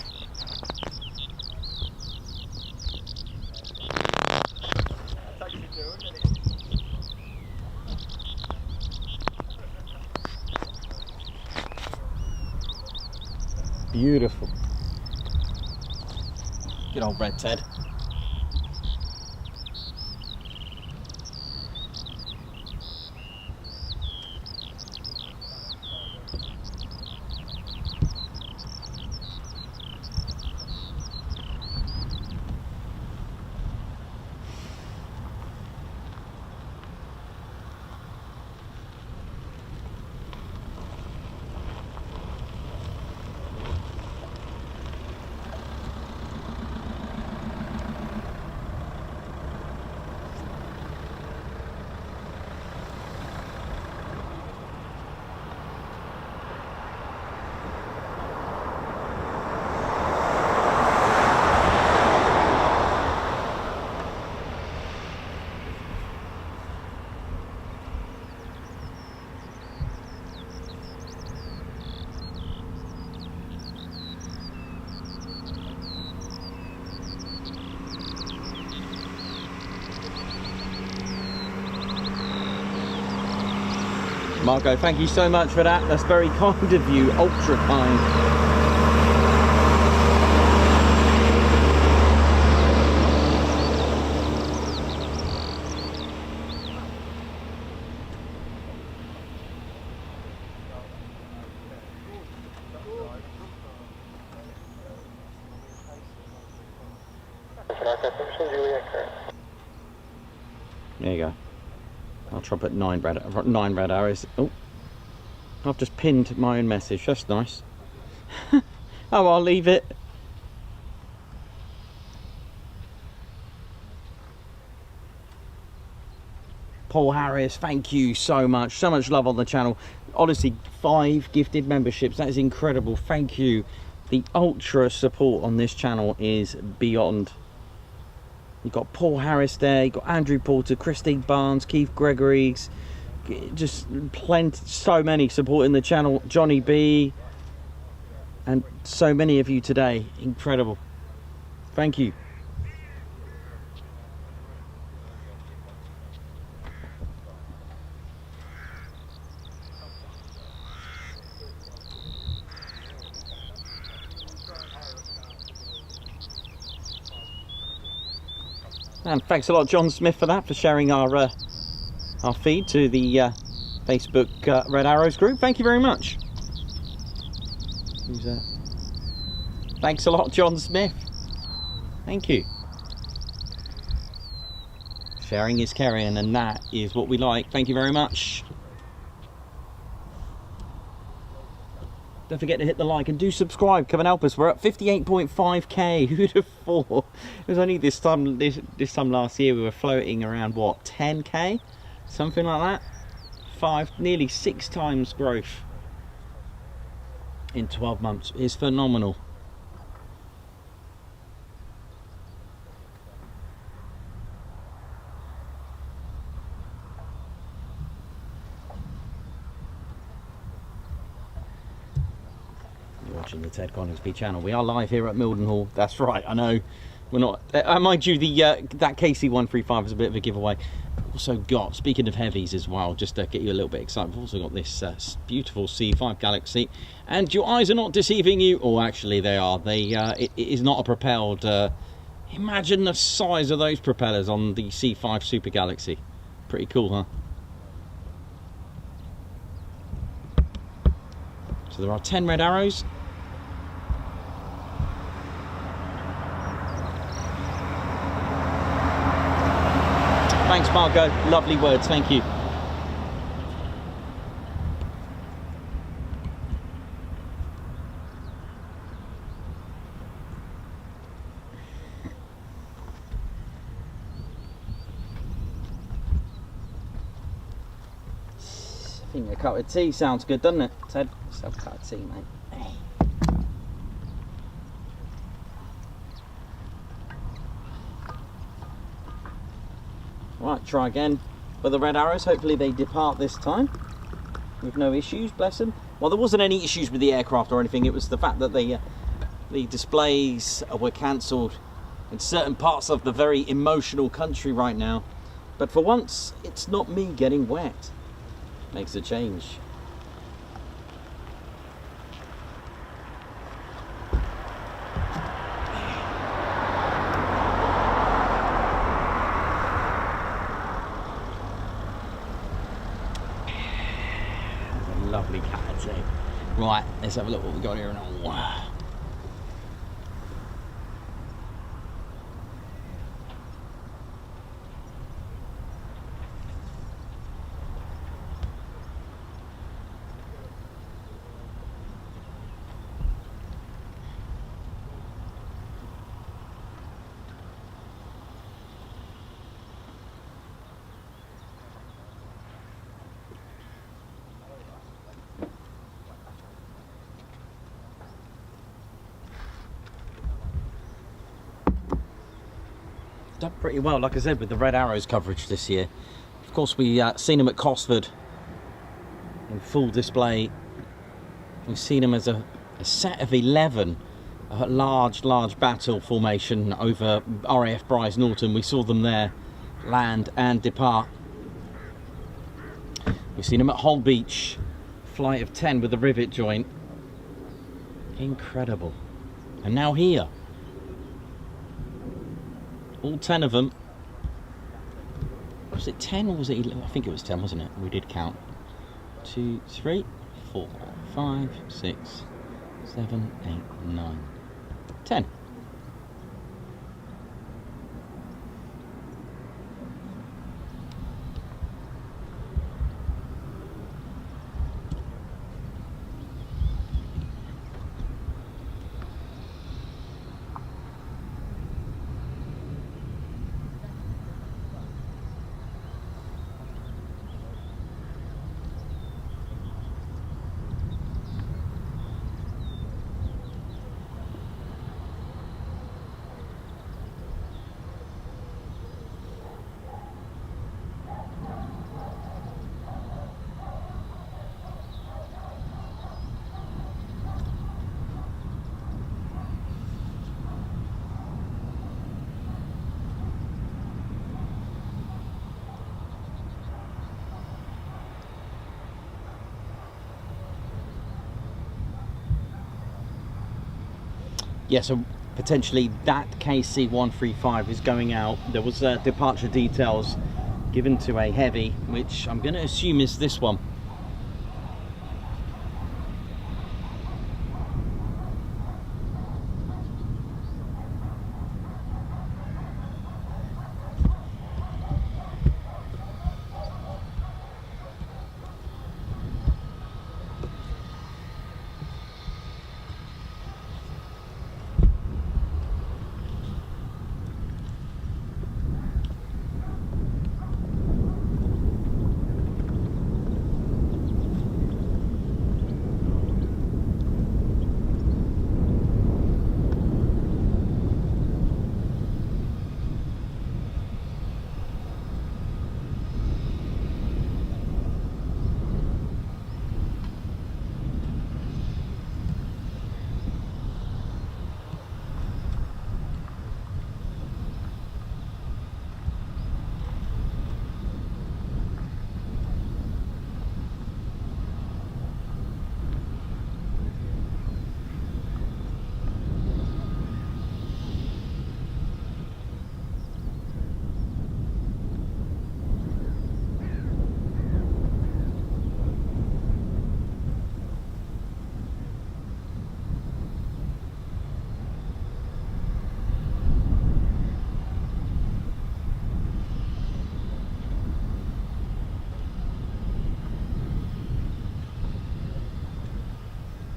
Beautiful. Good old Red Ted. Marco, thank you so much for that. That's very kind of you, ultra kind. There you go. I'll try to put 9 red arrows. Oh, I've just pinned my own message. That's nice. Oh, I'll leave it. Paul Harris, thank you so much. So much love on the channel. Honestly, 5 gifted memberships. That is incredible. Thank you. The ultra support on this channel is beyond. You've got Paul Harris there, you've got Andrew Porter, Christine Barnes, Keith Gregory's, just plenty, so many supporting the channel, Johnny B, and so many of you today. Incredible. Thank you. And thanks a lot, John Smith, for that, for sharing our feed to the Facebook Red Arrows group. Thank you very much. Thanks a lot, John Smith. Thank you. Sharing is caring, and that is what we like. Thank you very much. Don't forget to hit the like and do subscribe. Come and help us. We're at 58.5k. Who'd have thought? It was only this time last year we were floating around, what, 10k? Something like that. Nearly 6 times growth in 12 months. It's phenomenal. The Ted Coningsby channel. We are live here at Mildenhall. That's right, I know we're not mind you, the that KC-135 is a bit of a giveaway. Also got, speaking of heavies as well, just to get you a little bit excited, we've also got this beautiful C5 Galaxy, and your eyes are not deceiving you, or actually they are. It is not a propelled, imagine the size of those propellers on the C5 Super Galaxy. Pretty cool, huh? So there are 10 red arrows. Thanks, Margot. Lovely words. Thank you. I think a cup of tea sounds good, doesn't it, Ted? Let's have a cup of tea, mate. Hey. Right, try again with the red arrows. Hopefully they depart this time with no issues, bless them. Well, there wasn't any issues with the aircraft or anything. It was the fact that the displays were cancelled in certain parts of the very emotional country right now. But for once, it's not me getting wet. Makes a change. Lovely cat, I'd say. Right, let's have a look what we got here. Wow. Done pretty well, like I said, with the Red Arrows coverage this year. Of course, we seen him at Cosford in full display. We've seen him as a set of 11, a large battle formation over RAF Brize Norton. We saw them there land and depart. We've seen him at Hull Beach, flight of 10 with the rivet joint. Incredible. And now here. All 10 of them. Was it 10 or was it 11? I think it was 10, wasn't it? We did count. 2, 3, 4, 5, 6, 7, 8, 9, 10. Yeah, so potentially that KC-135 is going out. There was departure details given to a heavy, which I'm going to assume is this one.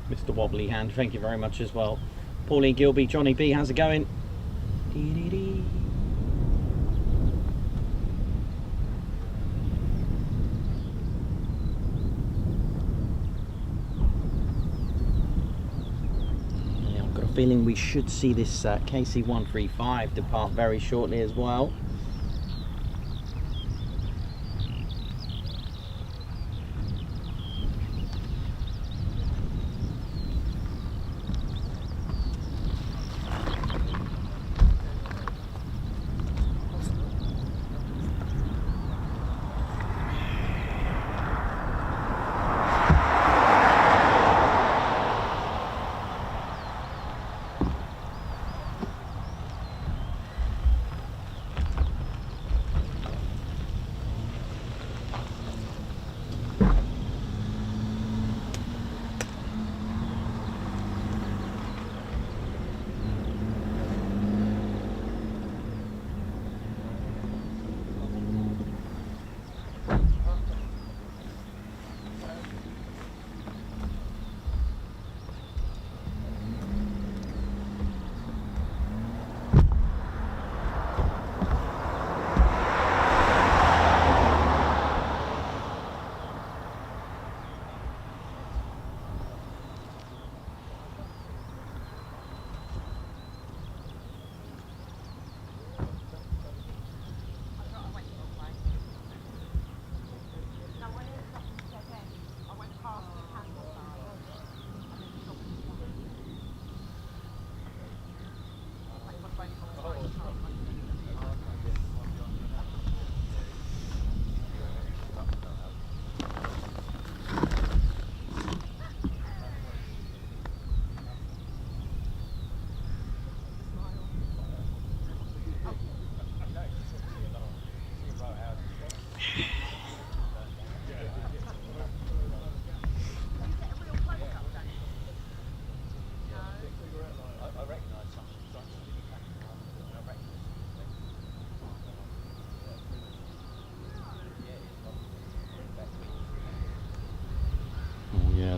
Mr. Wobbly Hand, thank you very much as well. Pauline Gilby, Johnny B, how's it going? Dee-dee-dee. Yeah, I've got a feeling we should see this KC-135 depart very shortly as well.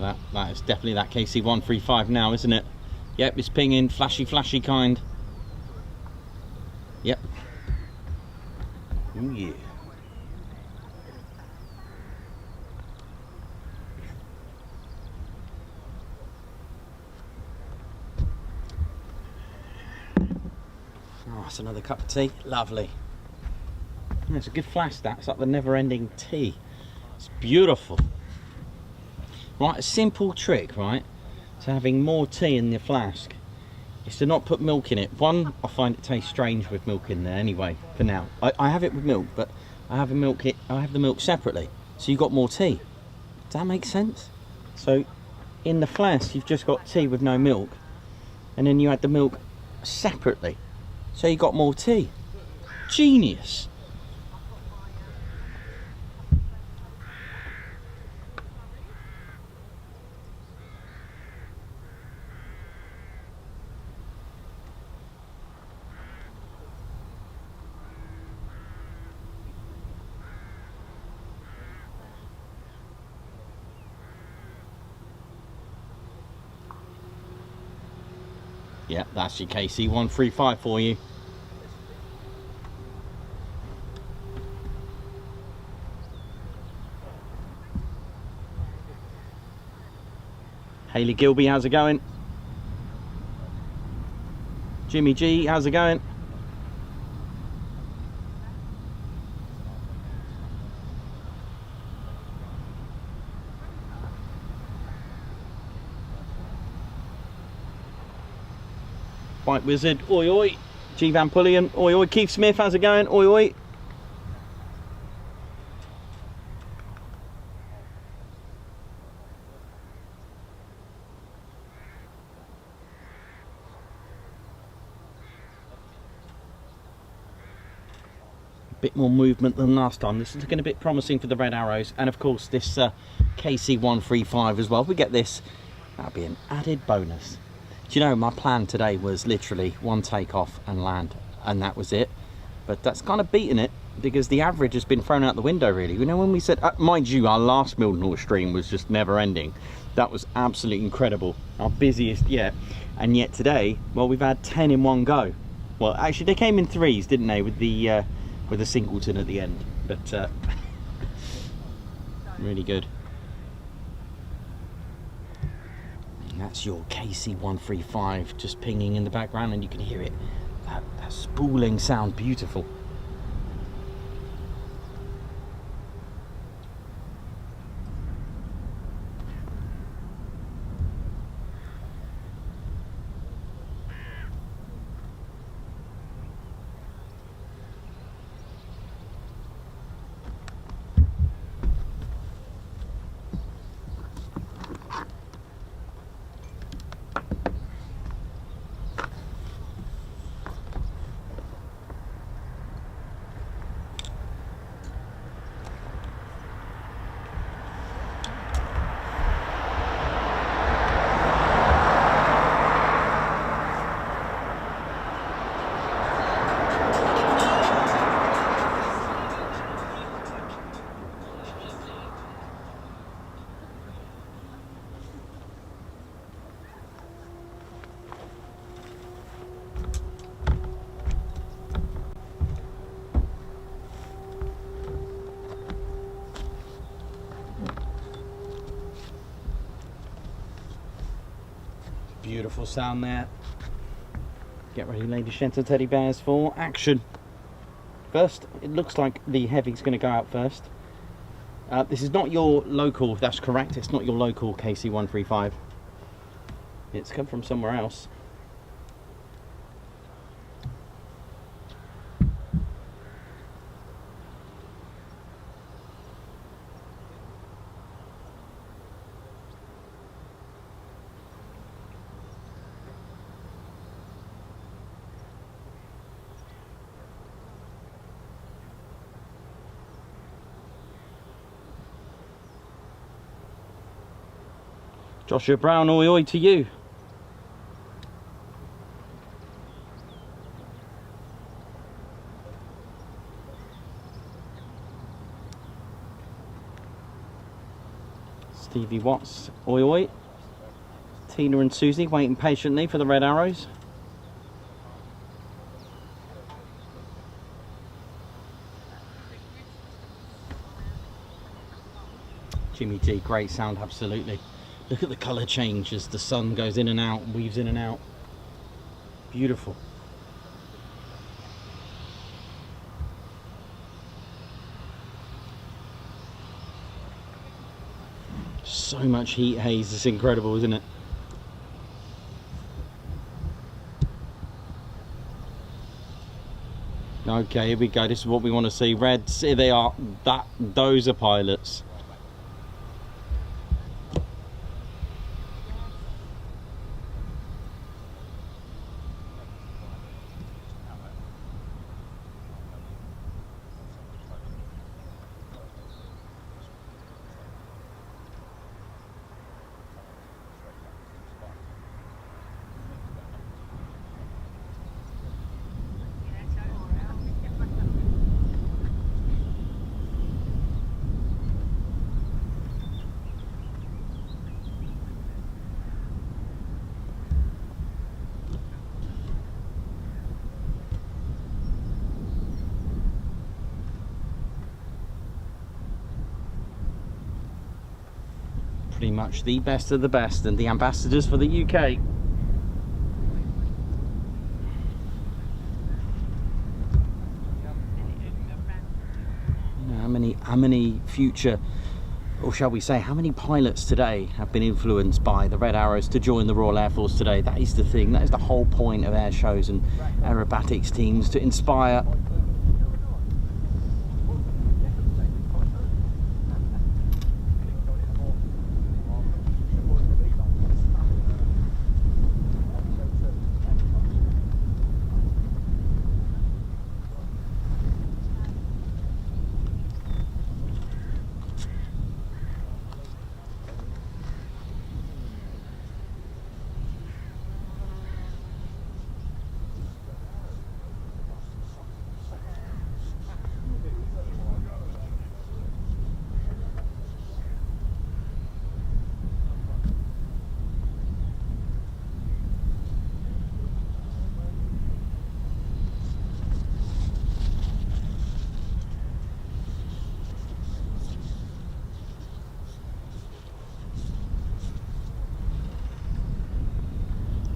Yeah, that is definitely that KC-135 now, isn't it? Yep, it's pinging, flashy kind. Yep. Oh yeah. Oh, that's another cup of tea. Lovely. It's a good flash, that. It's like the never-ending tea. It's beautiful. Right, a simple trick, right, to having more tea in the flask is to not put milk in it. One, I find it tastes strange with milk in there anyway, for now. I have it with milk, but I have the milk separately. So you've got more tea. Does that make sense? So in the flask, you've just got tea with no milk, and then you add the milk separately. So you got more tea. Genius. Yeah, that's your KC-135 for you. Hayley Gilby, how's it going? Jimmy G, how's it going? White Wizard, oi oi. G Van Pulliam, oi oi. Keith Smith, how's it going? Oi oi. Bit more movement than last time. This is looking a bit promising for the Red Arrows, and of course this KC-135 as well. If we get this, that'll be an added bonus. Do you know, my plan today was literally one takeoff and land, and that was it. But that's kind of beating it, because the average has been thrown out the window, really. You know, when we said, mind you, our last Mildenhall stream was just never ending. That was absolutely incredible. Our busiest yet. And yet today, well, we've had 10 in one go. Well, actually, they came in threes, didn't they, with the singleton at the end. But really good. That's your KC-135 just pinging in the background, and you can hear it. That spooling sound, beautiful. Beautiful sound there. Get ready, ladies, gents, and teddy bears, for action. First, it looks like the heavy's going to go out first. This is not your local, that's correct, it's not your local KC-135. It's come from somewhere else. Joshua Brown, oi oi to you. Stevie Watts, oi oi. Tina and Susie waiting patiently for the red arrows. Jimmy G, great sound, absolutely. Look at the colour change as the sun goes in and out, weaves in and out. Beautiful. So much heat haze, it's incredible, isn't it? Okay, here we go. This is what we want to see. Reds, here they are. Those are pilots. Pretty much the best of the best and the ambassadors for the UK. How many future, or shall we say, how many pilots today have been influenced by the Red Arrows to join the Royal Air Force today? That is the thing, that is the whole point of air shows and aerobatics teams, to inspire.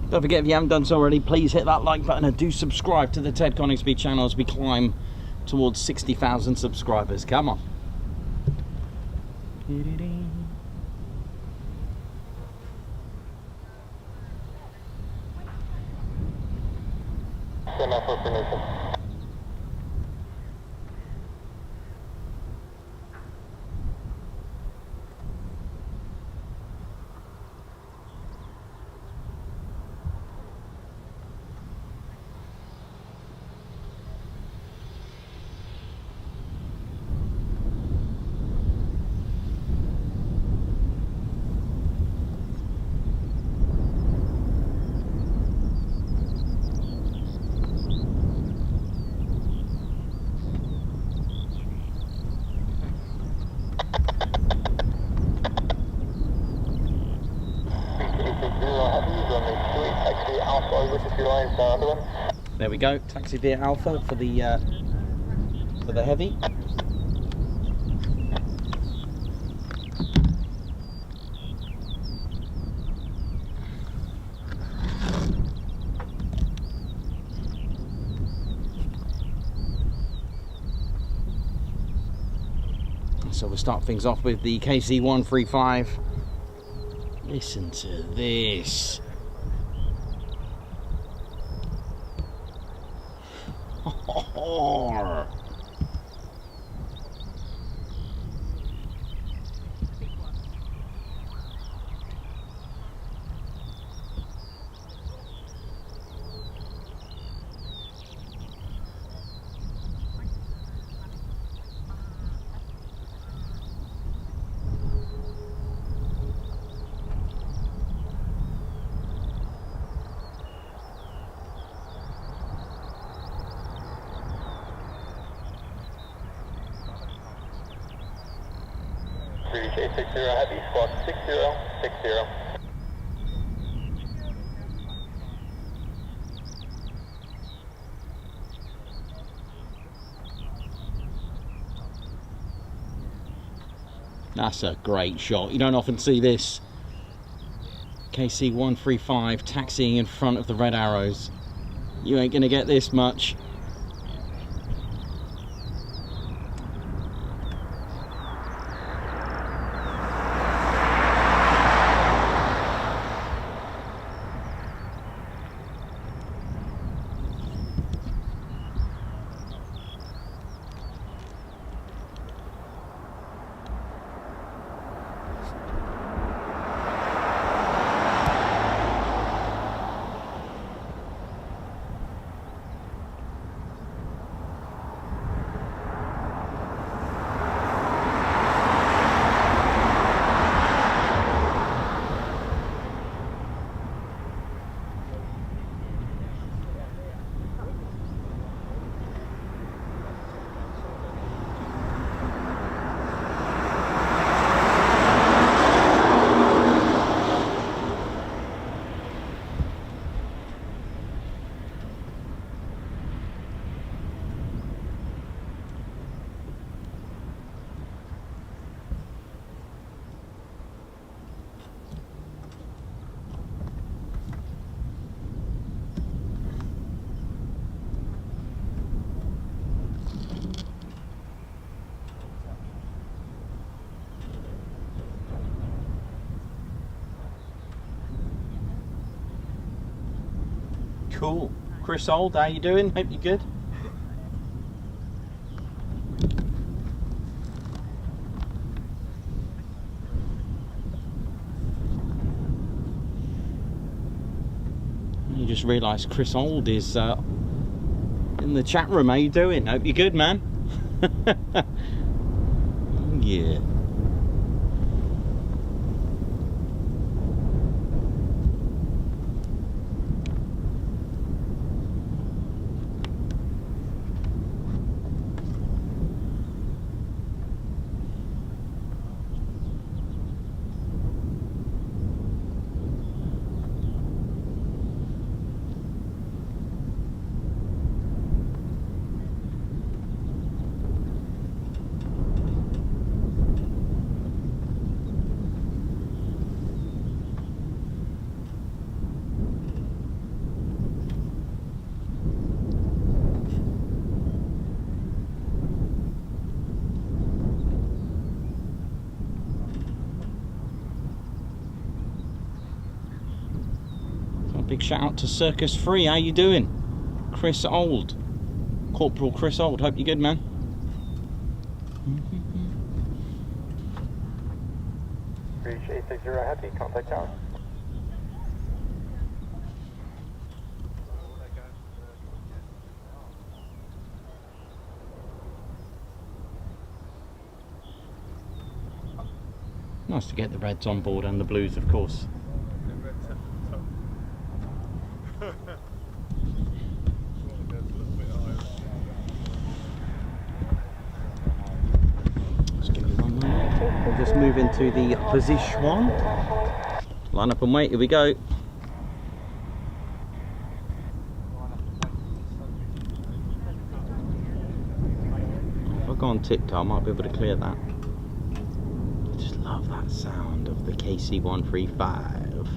Don't forget, if you haven't done so already, please hit that like button and do subscribe to the Ted Coningsby channel as we climb towards 60,000 subscribers. Come on. There we go, taxi via Alpha for the heavy. So we'll start things off with the KC-135. Listen to this. Reach 860 Heavy, squawk 6060. That's a great shot. You don't often see this. KC-135 taxiing in front of the red arrows. You ain't gonna get this much. Cool. Chris Old, how you doing? Hope you're good. You just realised Chris Old is in the chat room. How you doing? Hope you're good, man. Yeah. Big shout out to Circus Free. How you doing? Chris Old. Corporal Chris Old. Hope you're good, man. Reach 860 Heavy, contact tower. Nice to get the reds on board and the blues, of course. Just give me 1 moment. We'll just move into the position. Line up and wait. Here we go. If I go on TikTok, I might be able to clear that. I just love that sound of the KC-135.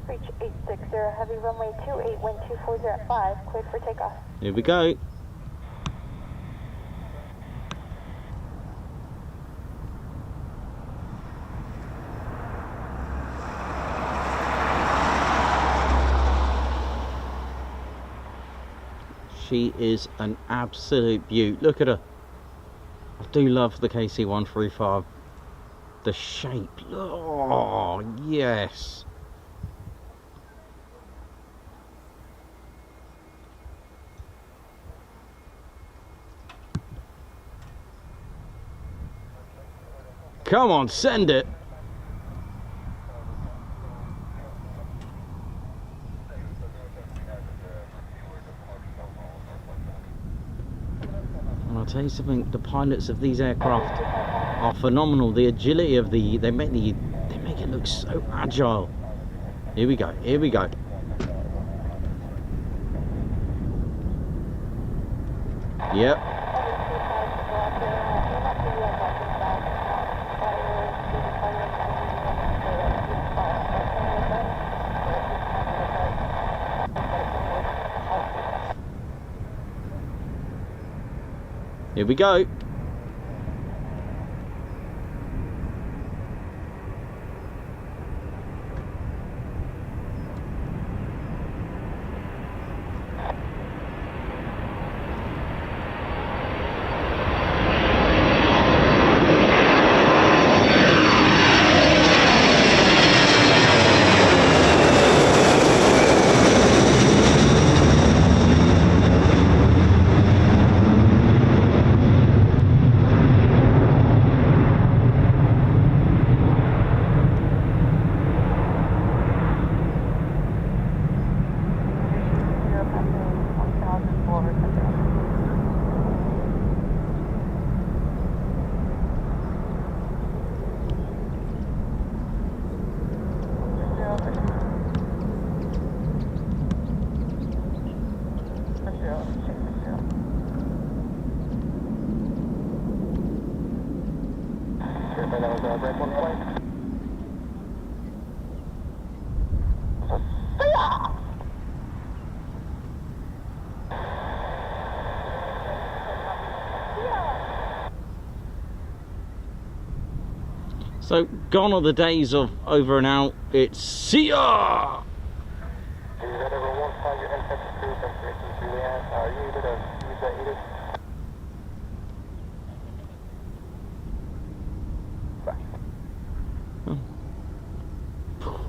Reach 860 Heavy, runway 28, wind 240 at 5, cleared for takeoff. Here we go. She is an absolute beaut. Look at her. I do love the KC-135. The shape. Oh, yes. Come on, send it. tell you something, the pilots of these aircraft are phenomenal. The agility of they make it look so agile. Here we go, here we go. Yep. Here we go. So gone are the days of over and out. It's see ya!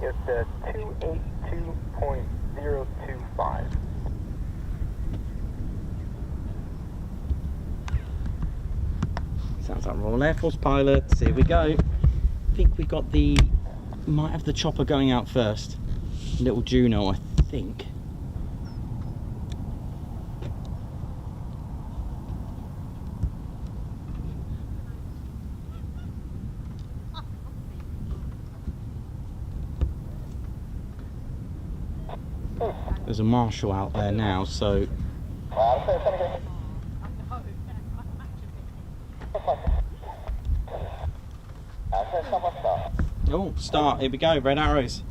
It's 282.025. Sounds like Royal Air Force pilots. Here we go. I think we got might have the chopper going out first. Little Juno, I think. There's a marshal out there now, so oh, start, here we go, red arrows.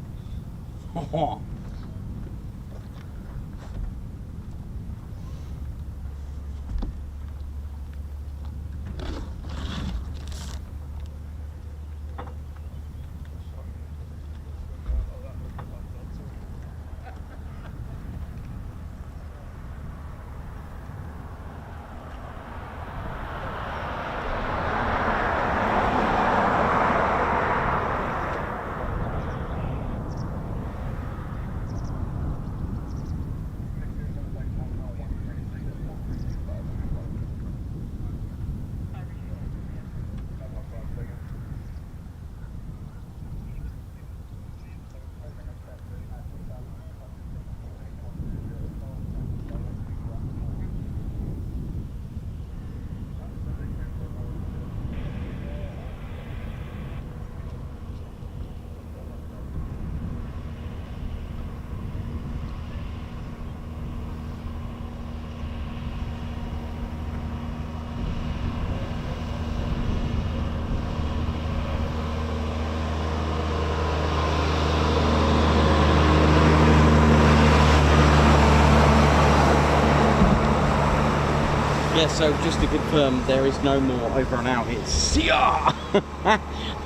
Yeah, so just to confirm, there is no more over and out. It's see ya!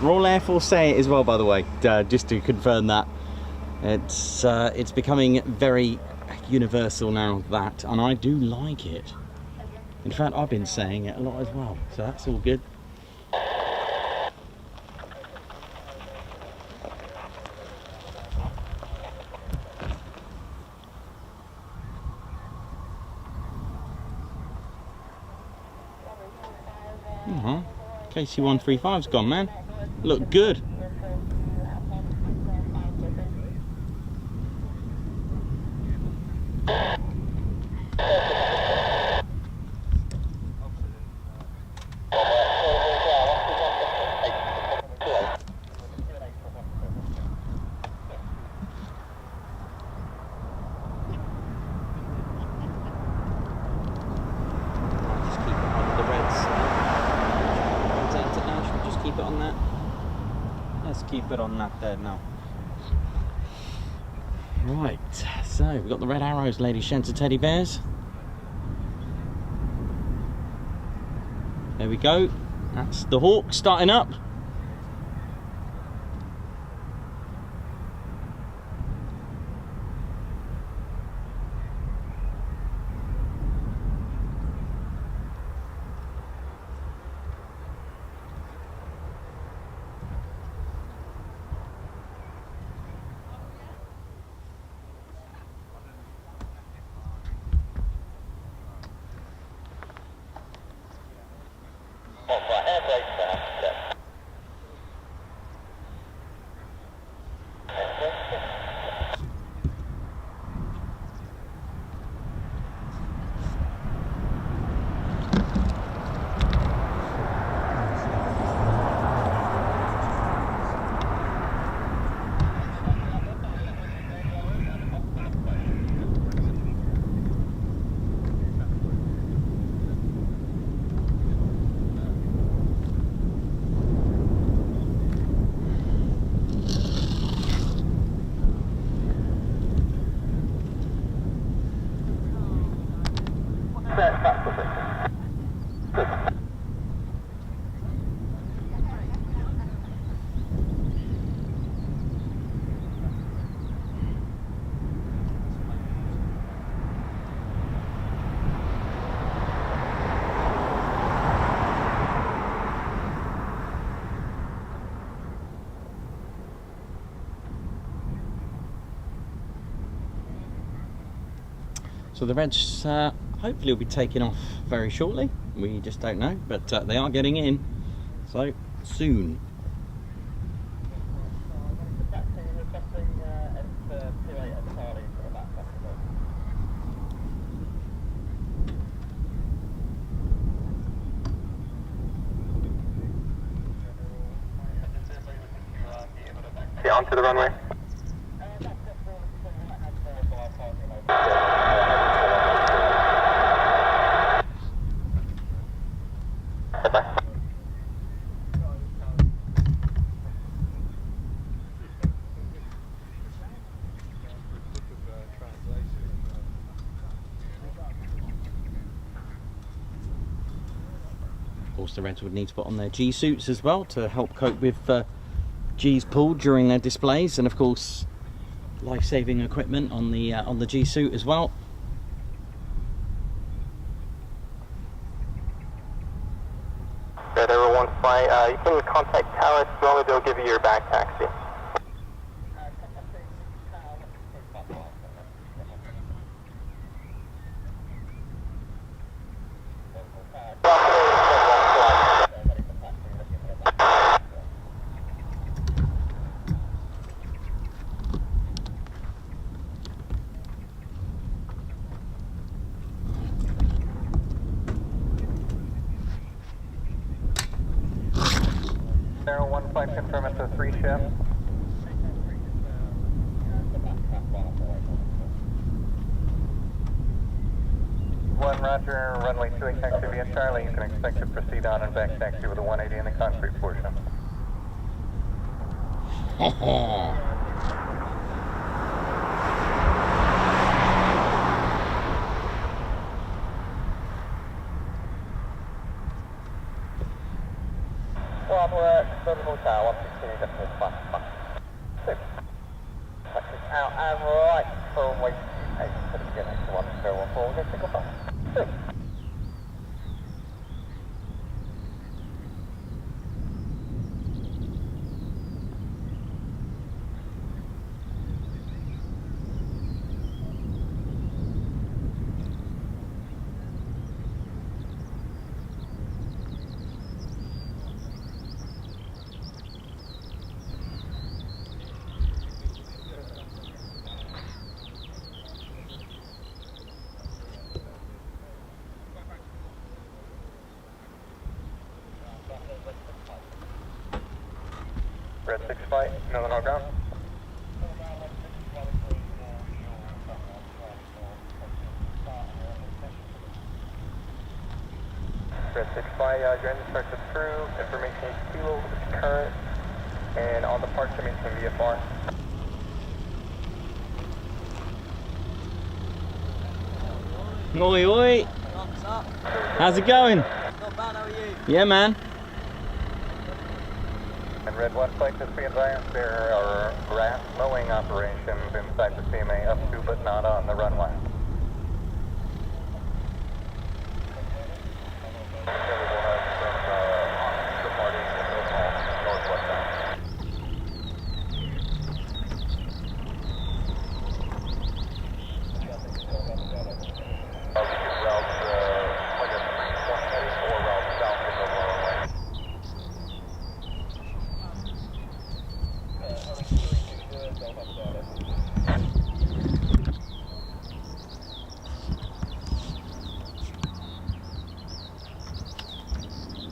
Royal Air Force say it as well, by the way, just to confirm that. It's becoming very universal now, that, and I do like it. In fact, I've been saying it a lot as well, so that's all good. KC-135's gone, man. Look good. keep it on that there now. Right, so we've got the red arrows, lady Shenta teddy bears. There we go. That's the Hawk starting up. So the Reds hopefully will be taking off very shortly. We just don't know, but they are getting in, so soon. Yeah, onto the runway. Of course, the Reds would need to put on their G suits as well to help cope with G's pulled during their displays, and of course life-saving equipment on the G suit as well. Red Arrow 1 flight, you can contact Tower slowly, they'll give you your back taxi. Arrow 1 flight, confirm it's a 3 shift. One Roger, runway 28 taxi via Charlie. You can expect to proceed on and back taxi with a 180 in the concrete portion. Well, we're at the hotel, 116, decimal flat. Out and right for runway 28 to the beginning, so 1014, get single flat. Red 6 flight, Mildenhall ground. Red 6 flight, ground starts approved. Information is kilo with current And on departure, maintain VFR. Oi, oi. How's it going? Not bad, how are you? Yeah, man. And Red 1 flight, just be advised, there are RAF mowing operations inside the CMA up to but not on the runway.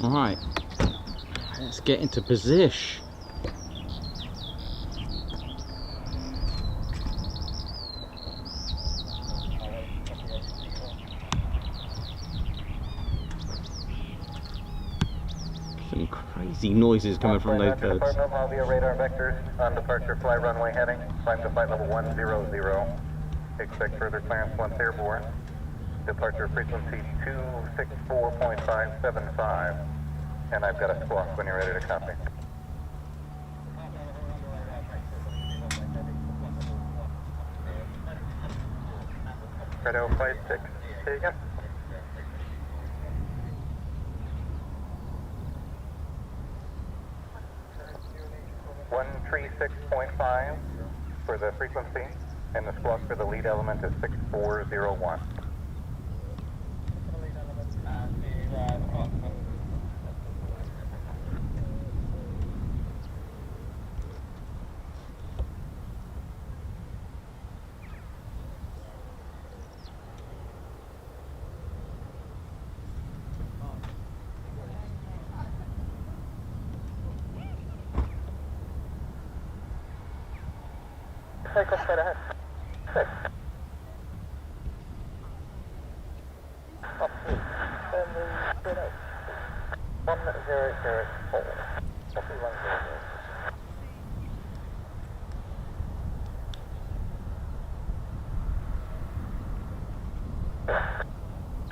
Alright, let's get into position. Some crazy noises coming from those birds. Department, I'll be a radar vectors on departure, fly runway heading, climb to flight level 100. Expect further clearance once airborne. Departure frequency 264.575. And I've got a squawk when you're ready to copy. Radio flight 6, say again. (136.5) for the frequency, and the squawk for the lead element is 6401. Take off straight ahead. 6. Up 3. Then the straight out. 1004. Copy 100.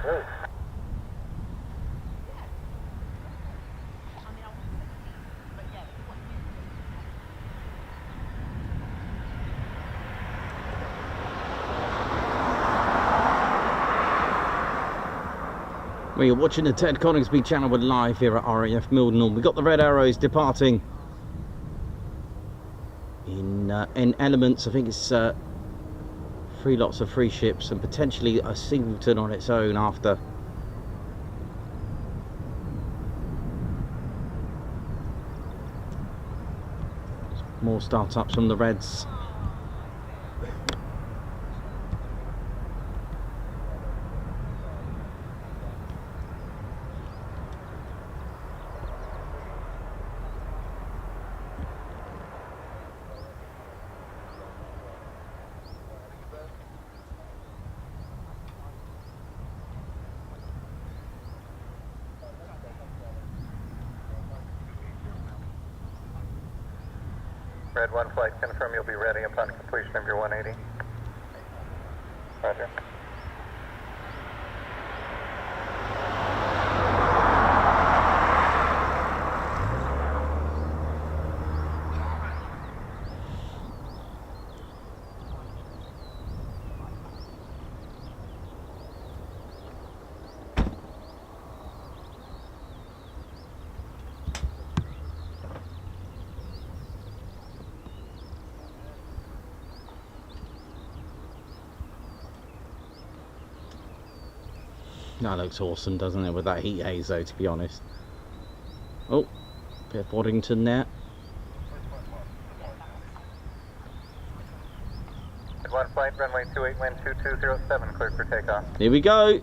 Good. Well, you're watching the Ted Coningsby channel. We're live here at RAF Mildenhall. We've got the red arrows departing in elements. I think it's 3 lots of free ships and potentially a singleton on its own after. More startups from the Reds. Red 1 flight, confirm you'll be ready upon completion of your 180. Roger. That looks awesome, doesn't it, with that heat haze though, to be honest. Oh, bit of Boddington there. Red 1 flight, runway 28, wind 2207, cleared for takeoff. Here we go.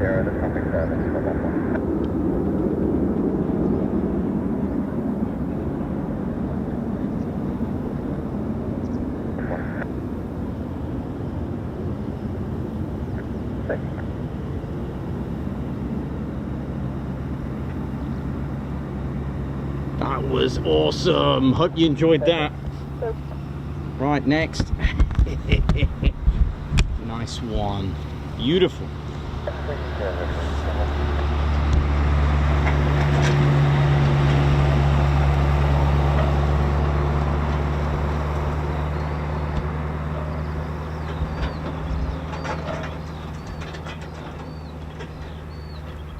0, the traffic service for 1-1. That was awesome. Hope you enjoyed that. Right, next. Nice one. Beautiful.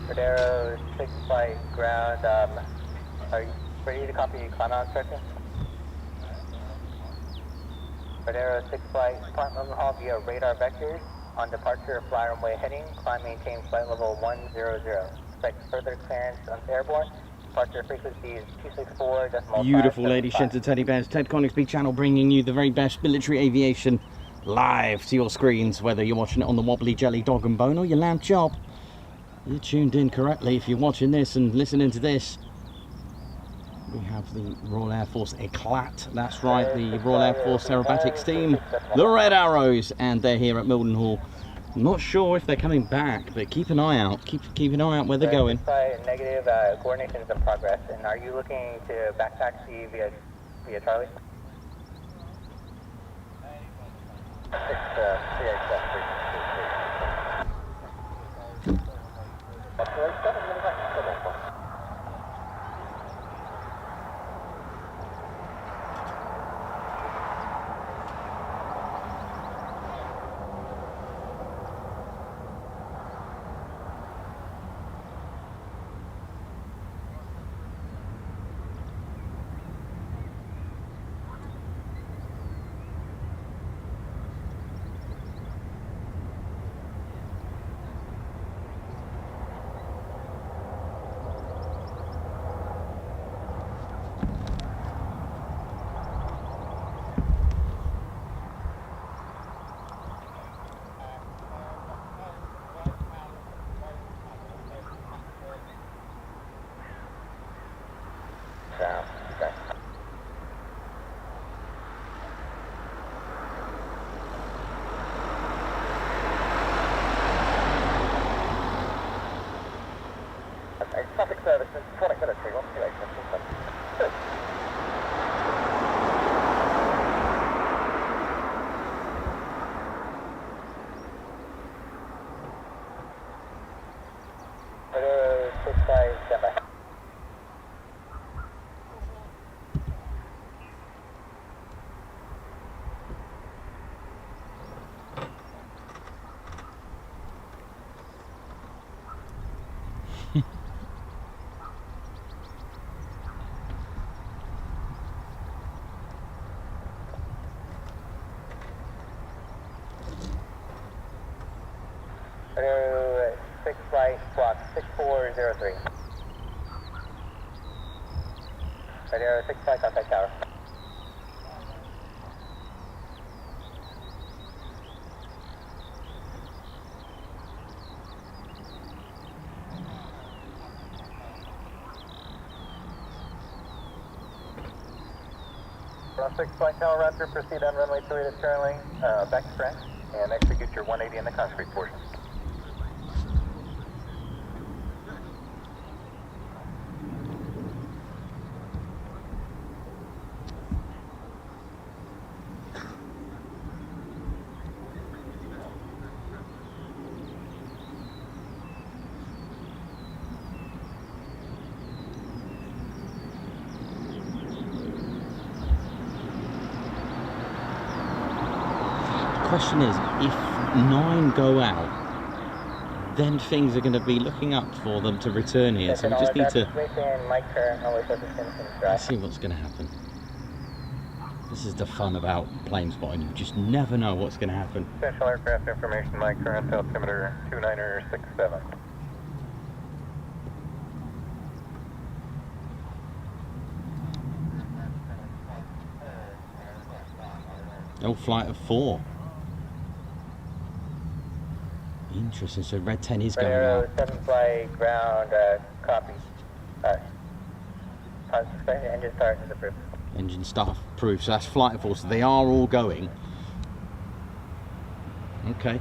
Cordero 6 flight ground, are you ready to copy climb out instruction? Cordero 6 flight, Port Mildenhall via radar vectors on departure fly runway heading, climb maintain flight level 100. Expect further clearance on airborne. Departure frequency is 264.575. Beautiful, ladies, gents, teddy bears. Ted Coningsby channel bringing you the very best military aviation live to your screens, whether you're watching it on the Wobbly Jelly Dog and Bone or your Lamb Chop. You're tuned in correctly if you're watching this and listening to this. We have the Royal Air Force Eclat, that's right, the Royal Air Force Aerobatics team, the Red Arrows, and they're here at Mildenhall. I'm not sure if they're coming back, but keep an eye out, keep an eye out where they're going. Negative, coordination is in progress, and are you looking to back taxi via Charlie? 6, Traffic service is 20 minutes, 128. Cordero 6 flight, squawk 6403. Cordero 6 flight, contact tower. Ground 6 flight tower, Raptor, proceed on runway 28 at Sterling, back to track, and execute your 180 in the concrete portion. Question is, if 9 go out, then things are going to be looking up for them to return here, so we just need to see what's going to happen. This is the fun about plane spotting, you just never know what's going to happen. Central aircraft information, my current altimeter 2967. No flight of 4. Interesting. So red 10 is Red going Arrow, out. 7 flight, ground, copy. Engine start is approved. Engine start approved. So that's flight force. They are all going. Okay.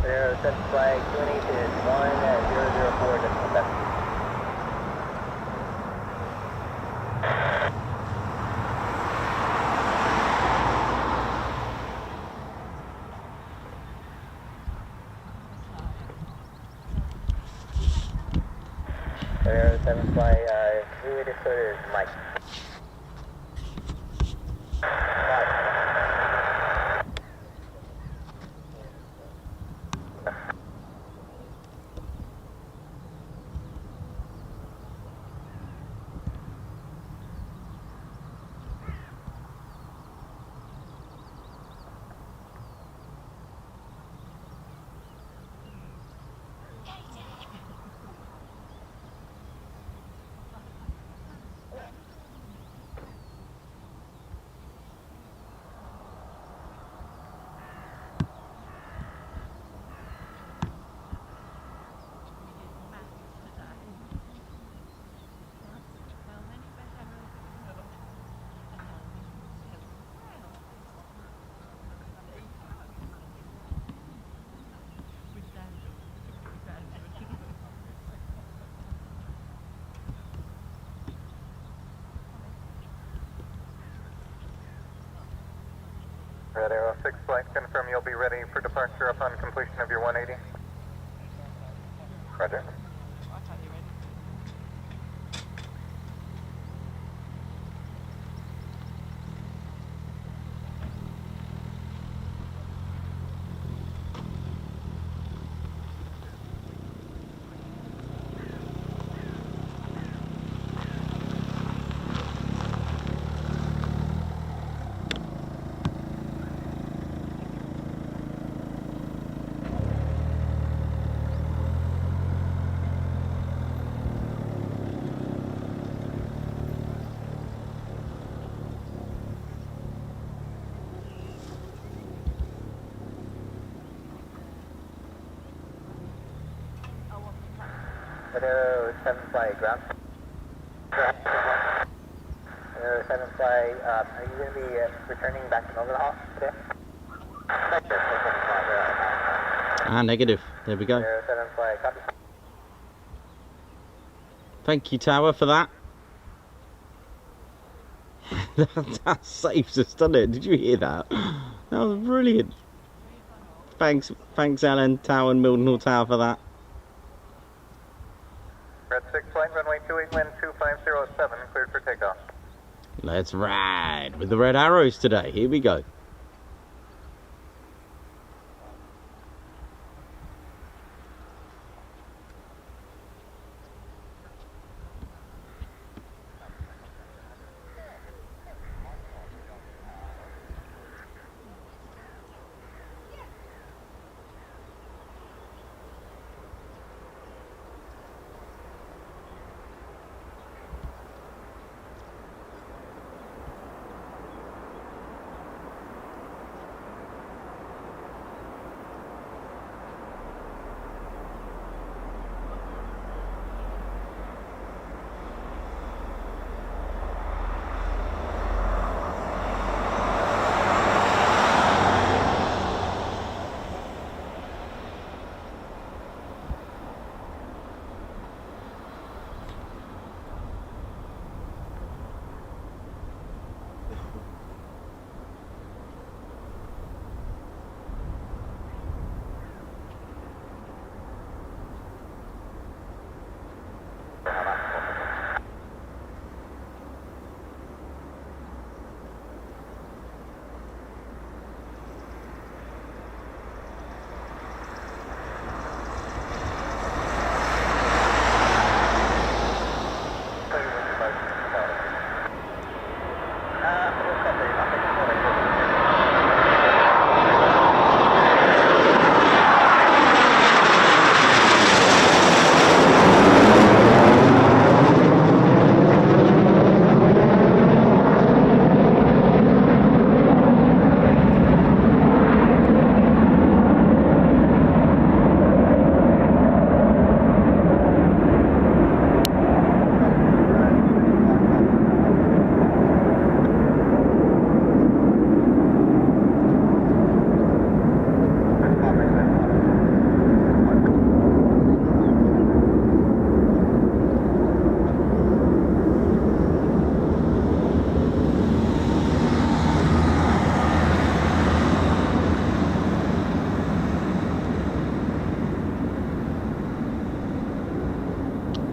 Red Arrow, 7 flight, QNH is 1004, decimal 7. Red Arrow, 7 flight, who we decoded is Mike. Red Arrow 6 flight, confirm you'll be ready for departure upon completion of your 180. Roger. Red Arrow 7 flight, ground. Red Arrow 7 flight, are you going to be returning back to Mildenhall today? Negative. There we go. Red Arrow 7 flight, copy. Thank you, Tower, for that. That saves us, doesn't it? Did you hear that? That was brilliant. Thanks, Alan, Tower and Mildenhall Tower for that. Red 6 flight, runway 28, wind 2507, cleared for takeoff. Let's ride with the red arrows today. Here we go.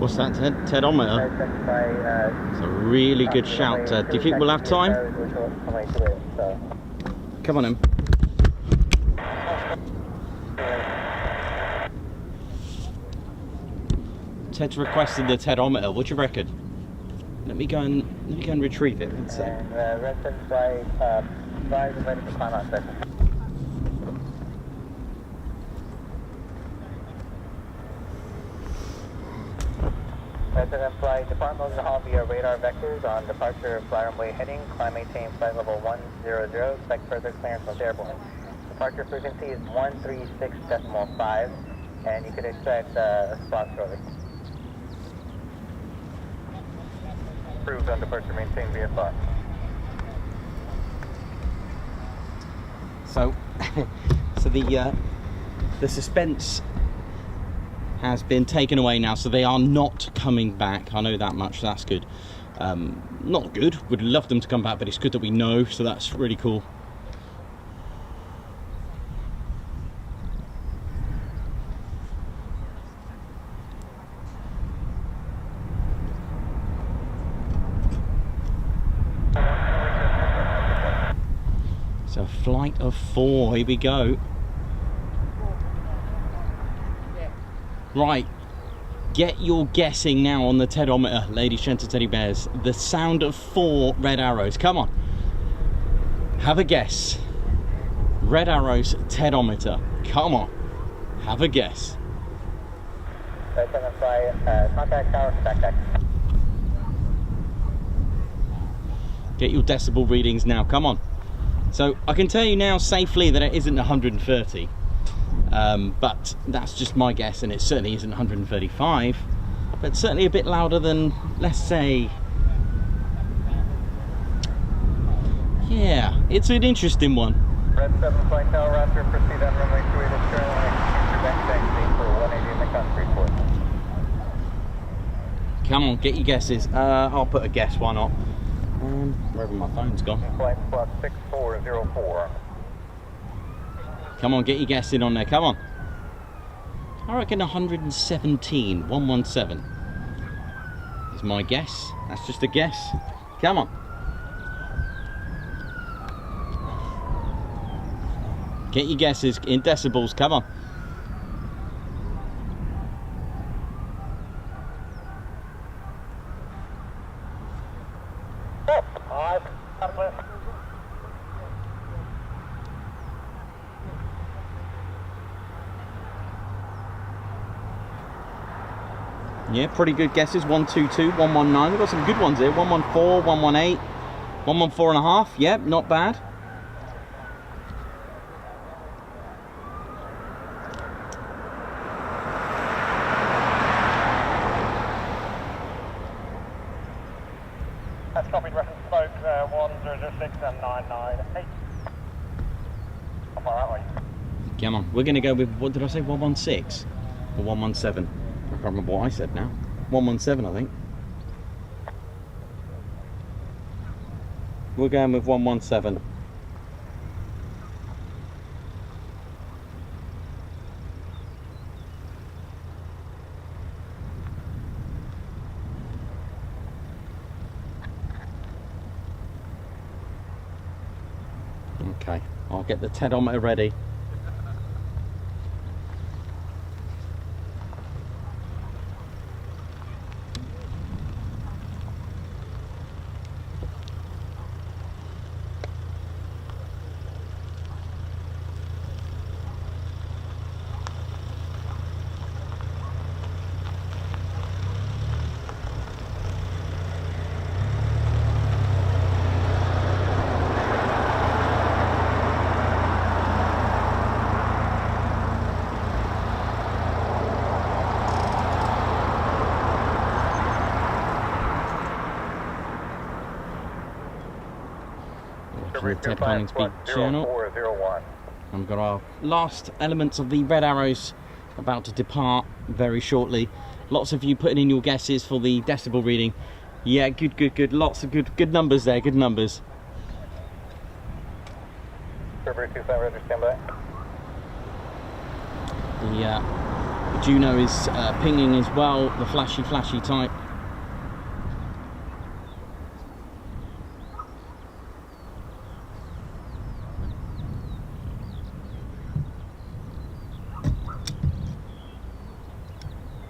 What's that, Tedometer? It's a really good shout. Do you think we'll have time? Come on in. Ted's requested the Tedometer. What do you reckon? Let me go and retrieve it. Let's see. Residents by Brize is ready to climb out, sir. Resident flight, depart Mildenhall via radar vectors on departure of fly runway heading, climb maintain flight level 100, expect further clearance once airborne. Departure frequency is 136.5, and you could expect a spot shortly. Approved on departure, maintain VFR. So, the suspense has been taken away now, so they are not coming back. I know that much, so that's good. Not good, would love them to come back, but it's good that we know, so that's really cool. So flight of 4, here we go. Right, get your guessing now on the Tedometer, ladies, gents and teddy bears. The sound of 4 red arrows, come on. Have a guess. Red arrows, Tedometer, come on. Have a guess. Contact tower, contact. Get your decibel readings now, come on. So I can tell you now safely that it isn't 130. But that's just my guess, and it certainly isn't 135, but certainly a bit louder than, let's say, yeah, it's an interesting one. Red 7 flight tower, Raptor, proceed on runway 28 to turn and execute your back for 180 in the country port. Come on, get your guesses. I'll put a guess, why not? Wherever my phone's gone. Flight plus 6404. Come on, get your guess in on there, come on. I reckon 117, 117 is my guess. That's just a guess. Come on. Get your guesses in decibels, come on. Yeah, pretty good guesses. 122, 119. We've got some good ones here. 114, 118, 114 and a half. Yep, not bad. That's copied, reference spoke 1006 and 998. How far that way? Come on, we're going to go with, what did I say, 116 or 117? I can't remember what I said now. 117, I think. We're going with 117. Okay, I'll get the Tedometer ready. The Ted Planning Speed channel. I've got our last elements of the red arrows about to depart very shortly. Lots of you putting in your guesses for the decibel reading. Yeah, good. Lots of good numbers there, good numbers. The Juno is pinging as well, the flashy type.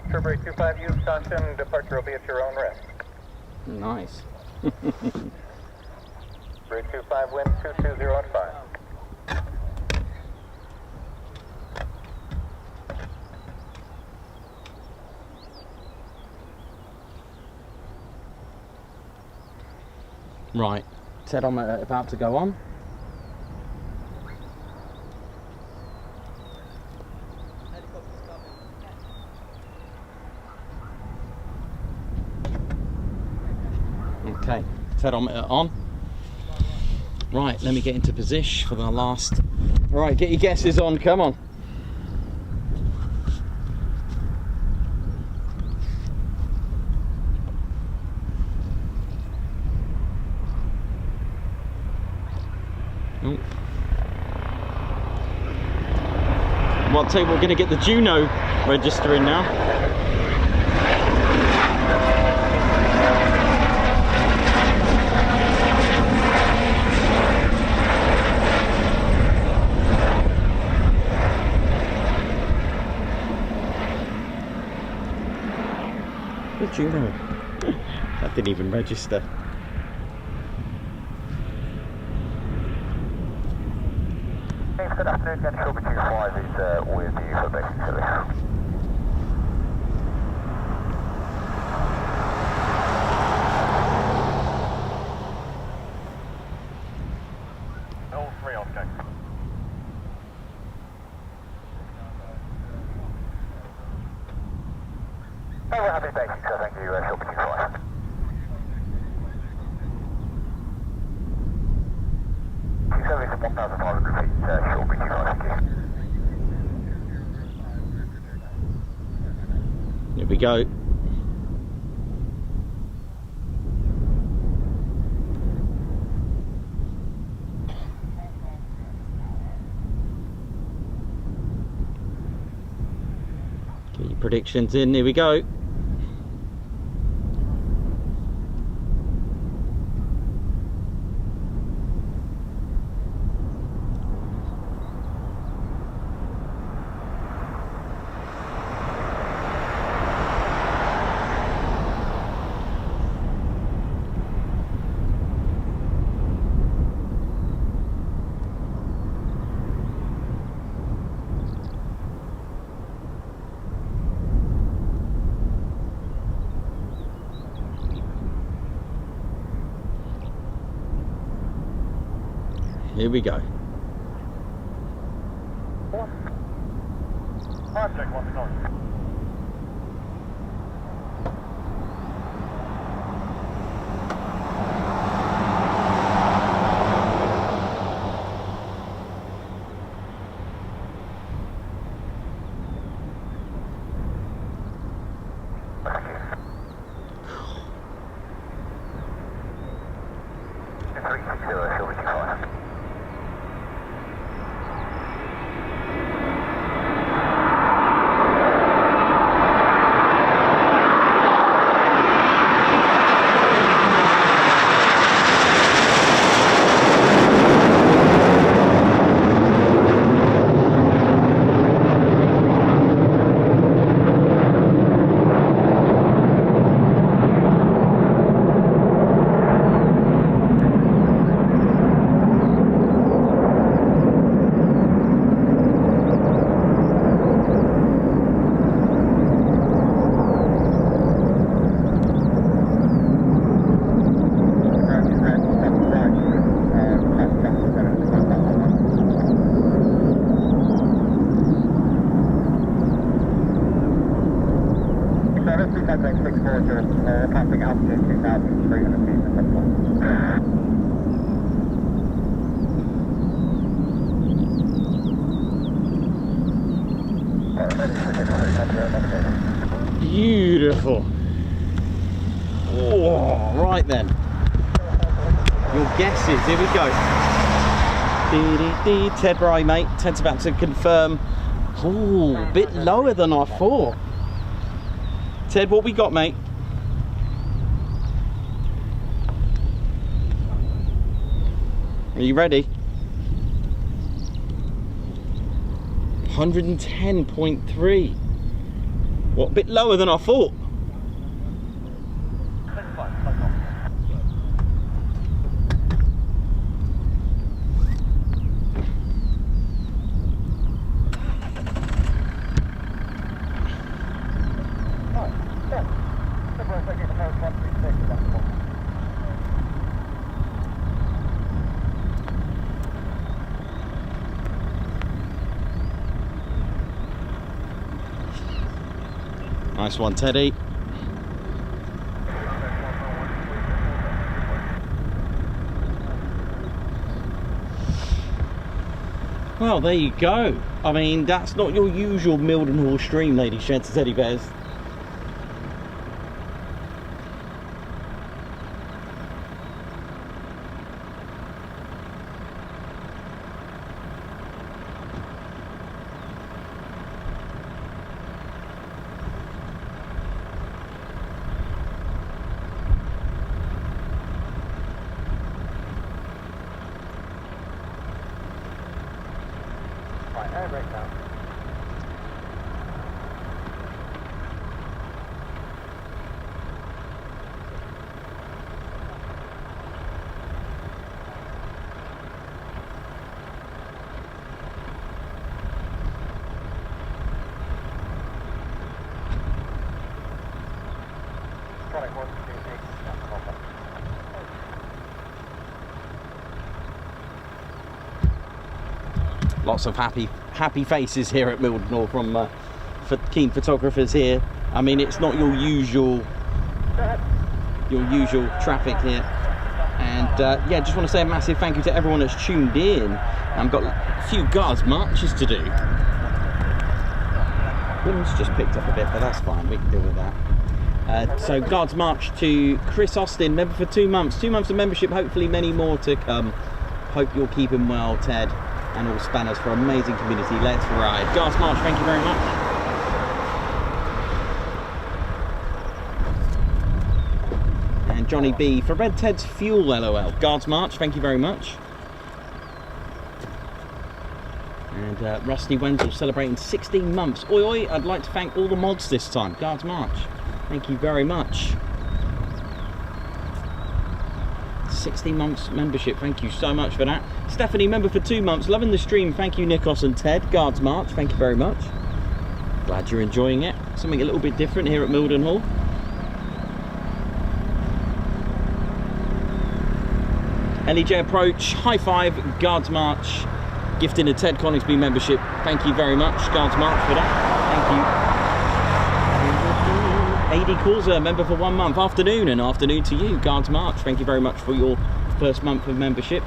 Strawberry 25, use caution, departure will be at your own risk. Nice. Strawberry 25, wind 22015. Right, Tedometer about to go on. Okay, Tedometer on. Right, let me get into position for the last. Right, get your guesses on, come on. Oh. Well, I'll tell you, we're going to get the Juno registering now. The Juno. That didn't even register. Good afternoon, Jet Strawberry 25 is with you for basic service. All three on deck. Oh, we're happy basic, so thank you, Strawberry 25. Service 1,500 feet, Strawberry 25, thank you. Here we go. Get your predictions in, here we go. Here we go. Time check, what's going on? passing altitude 2,300 feet at this point. Beautiful. Oh, right then. Your guesses, here we go. Ted Bry, mate. Ted's about to confirm Oh, a bit lower than I thought. Ted, what we got, mate? Are you ready? 110.3. What, a bit lower than I thought. Nice one, Teddy. Well, there you go. I mean, that's not your usual Mildenhall stream, ladies, gents, and teddy bears. Lots of happy faces here at Mildenhall from keen photographers here. I mean, it's not your usual traffic here. And yeah, just want to say a massive thank you to everyone that's tuned in. I've got a few guards marches to do. Wind's just picked up a bit, but that's fine, we can deal with that. So guards march to Chris Austin, member for 2 months. 2 months of membership, hopefully many more to come. Hope you're keeping well, Ted, and all spanners for amazing community. Let's ride. Guards march, thank you very much. And Johnny B for Red Ted's Fuel LOL. Guards march, thank you very much. And Rusty Wenzel celebrating 16 months. Oi oi, I'd like to thank all the mods this time. Guards march, thank you very much. 16 months membership, thank you so much for that. Stephanie, member for 2 months, loving the stream, thank you Nikos and Ted. Guards march, thank you very much. Glad you're enjoying it. Something a little bit different here at Mildenhall. LEJ approach, high five, guards march, gifting a Ted Coningsby membership, thank you very much. Guards march for that, thank you. AD Causa, member for 1 month. Afternoon, and afternoon to you. Guards march, thank you very much for your first month of membership.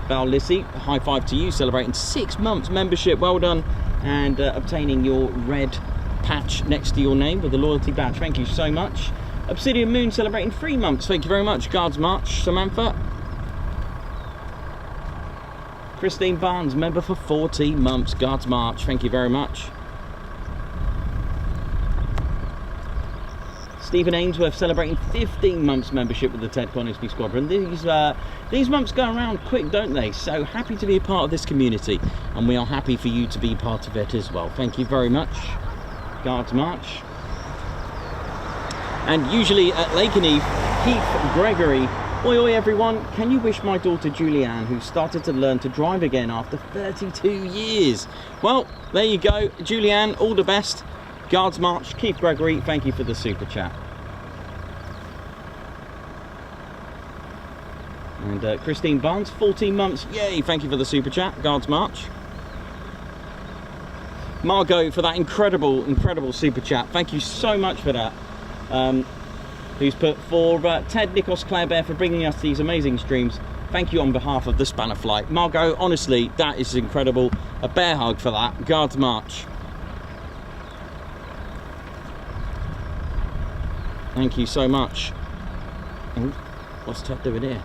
Val Lissy, high five to you, celebrating 6 months membership, well done. And obtaining your red patch next to your name with the loyalty badge, thank you so much. Obsidian Moon celebrating 3 months, thank you very much. Guards march, Samantha. Christine Barnes, member for 14 months. Guards march, thank you very much. Stephen Ainsworth celebrating 15 months membership with the Ted Coningsby Squadron. These months go around quick, don't they? So happy to be a part of this community, and we are happy for you to be part of it as well. Thank you very much. Guards march. And usually at Lakenheath, Heath Gregory. Oi oi everyone, can you wish my daughter Julianne, who started to learn to drive again after 32 years? Well, there you go, Julianne, all the best. Guards march, Keith Gregory, thank you for the super chat. And Christine Barnes, 14 months, yay, thank you for the super chat. Guards march. Margot for that incredible super chat, thank you so much for that. Who's put for Ted, Nikos, Claire Bear for bringing us these amazing streams. Thank you on behalf of the Spanner Flight. Margot, honestly, that is incredible. A bear hug for that. Guards march. Thank you so much. Oh, what's Ted doing here?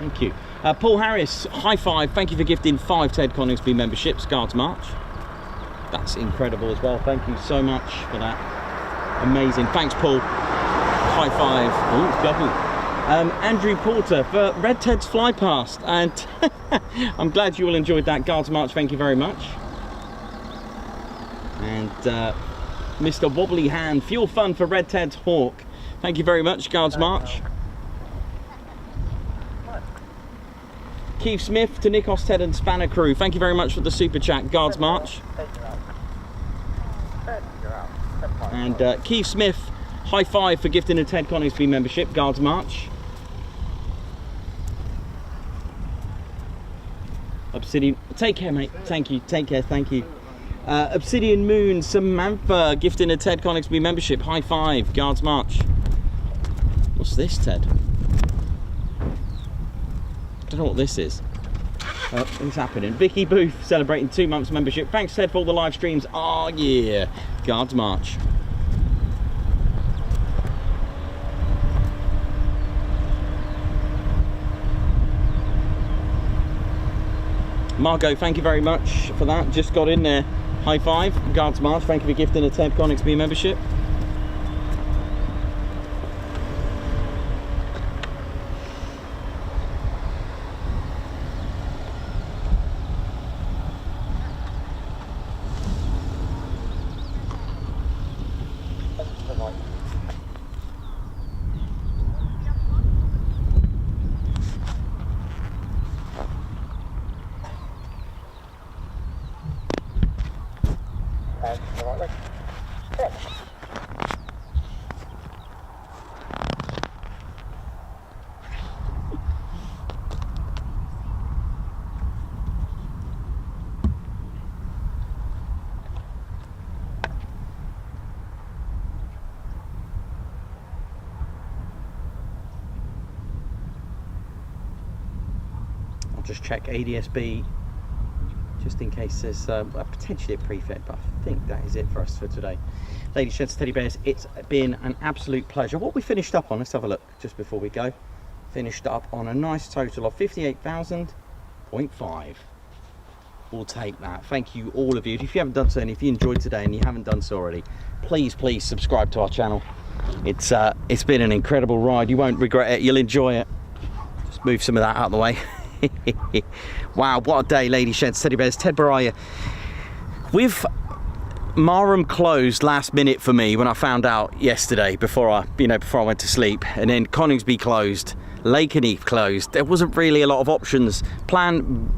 Thank you. Paul Harris, high five. Thank you for gifting 5 Ted Coningsby memberships. Guards March. That's incredible as well. Thank you so much for that. Amazing. Thanks, Paul. High five. Oh, double. Andrew Porter for Red Ted's Fly Past. And I'm glad you all enjoyed that. Guards March, thank you very much. And Mr. Wobbly Hand, Fuel Fun for Red Ted's Hawk. Thank you very much, Guards March. Keith Smith to Nikos, Ted and Spanner Crew. Thank you very much for the super chat, Guards March. And Keith Smith, high five for gifting a Ted Coningsby membership, Guards March. Obsidian, take care, mate. Thank you. Take care. Thank you. Obsidian Moon, Samantha, gifting a Ted Coningsby membership. High five, Guards March. What's this, Ted? I don't know what this is. What's happening? Vicky Booth celebrating 2 months membership. Thanks, Ted, for all the live streams. Oh yeah, Guards March. Margot, thank you very much for that. Just got in there. High five, Guards March. Thank you for gifting a Ted Coningsby membership. Just check ADSB just in case there's potentially a prefect, but I think that is it for us for today. Ladies, gents, teddy bears, it's been an absolute pleasure. What we finished up on, let's have a look just before we go. Finished up on a nice total of 58,000.5. We'll take that. Thank you, all of you. If you haven't done so, and if you enjoyed today and you haven't done so already, please subscribe to our channel. It's been an incredible ride. You won't regret it. You'll enjoy it. Just move some of that out of the way. Wow, what a day, ladies, gents, teddy bears. Ted Baraya. With Marham closed last minute for me when I found out yesterday before I went to sleep, and then Coningsby closed, Lakenheath closed. There wasn't really a lot of options. Plan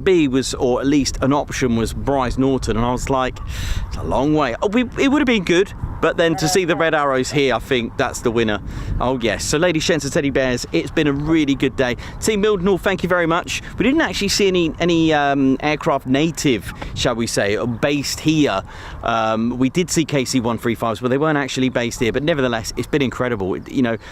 B was, or at least an option was, Brize Norton, and I was like, it's a long way. Oh, it would have been good, but then to see the red arrows here, I think that's the winner. Oh yes. So ladies, gents and teddy bears, it's been a really good day. Team Mildenhall, thank you very much. We didn't actually see any aircraft native, shall we say, based here. We did see KC-135s, but they weren't actually based here. But nevertheless, it's been incredible.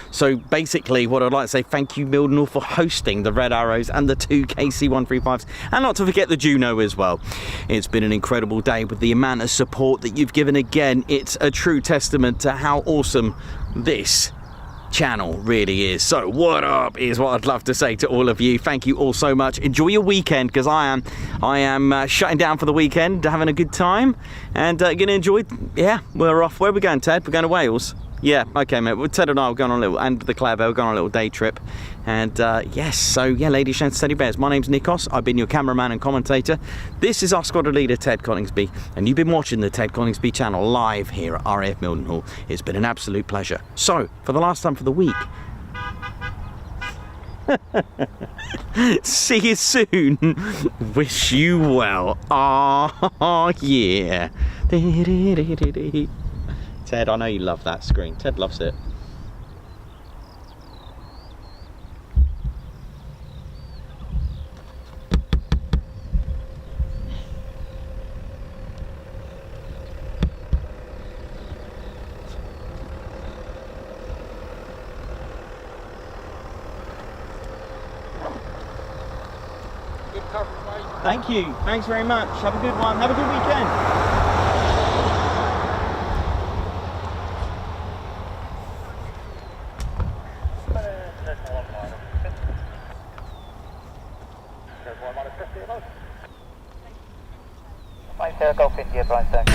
So basically, what I'd like to say, thank you Mildenhall for hosting the red arrows and the 2 KC-135s, and not to forget the Juno as well. It's been an incredible day with the amount of support that you've given. Again, it's a true testament to how awesome this channel really is. So what up is what I'd love to say to all of you. Thank you all so much. Enjoy your weekend, because I am shutting down for the weekend, having a good time, and gonna enjoy. Yeah, we're off. Where are we going, Ted? We're going to Wales. Yeah, okay, mate. Well, Ted and I were going on a little, and the Claire, we're going on a little day trip. And yes, so yeah, ladies and teddy bears, my name's Nikos. I've been your cameraman and commentator. This is our squadron leader, Ted Coningsby, and you've been watching the Ted Coningsby channel live here at RAF Mildenhall. It's been an absolute pleasure. So, for the last time for the week, see you soon. Wish you well. Oh yeah. Ted, I know you love that screen. Ted loves it. Good coverage, mate. Thank you. Thanks very much. Have a good one. Have a good weekend. Golf India, Brize Norton.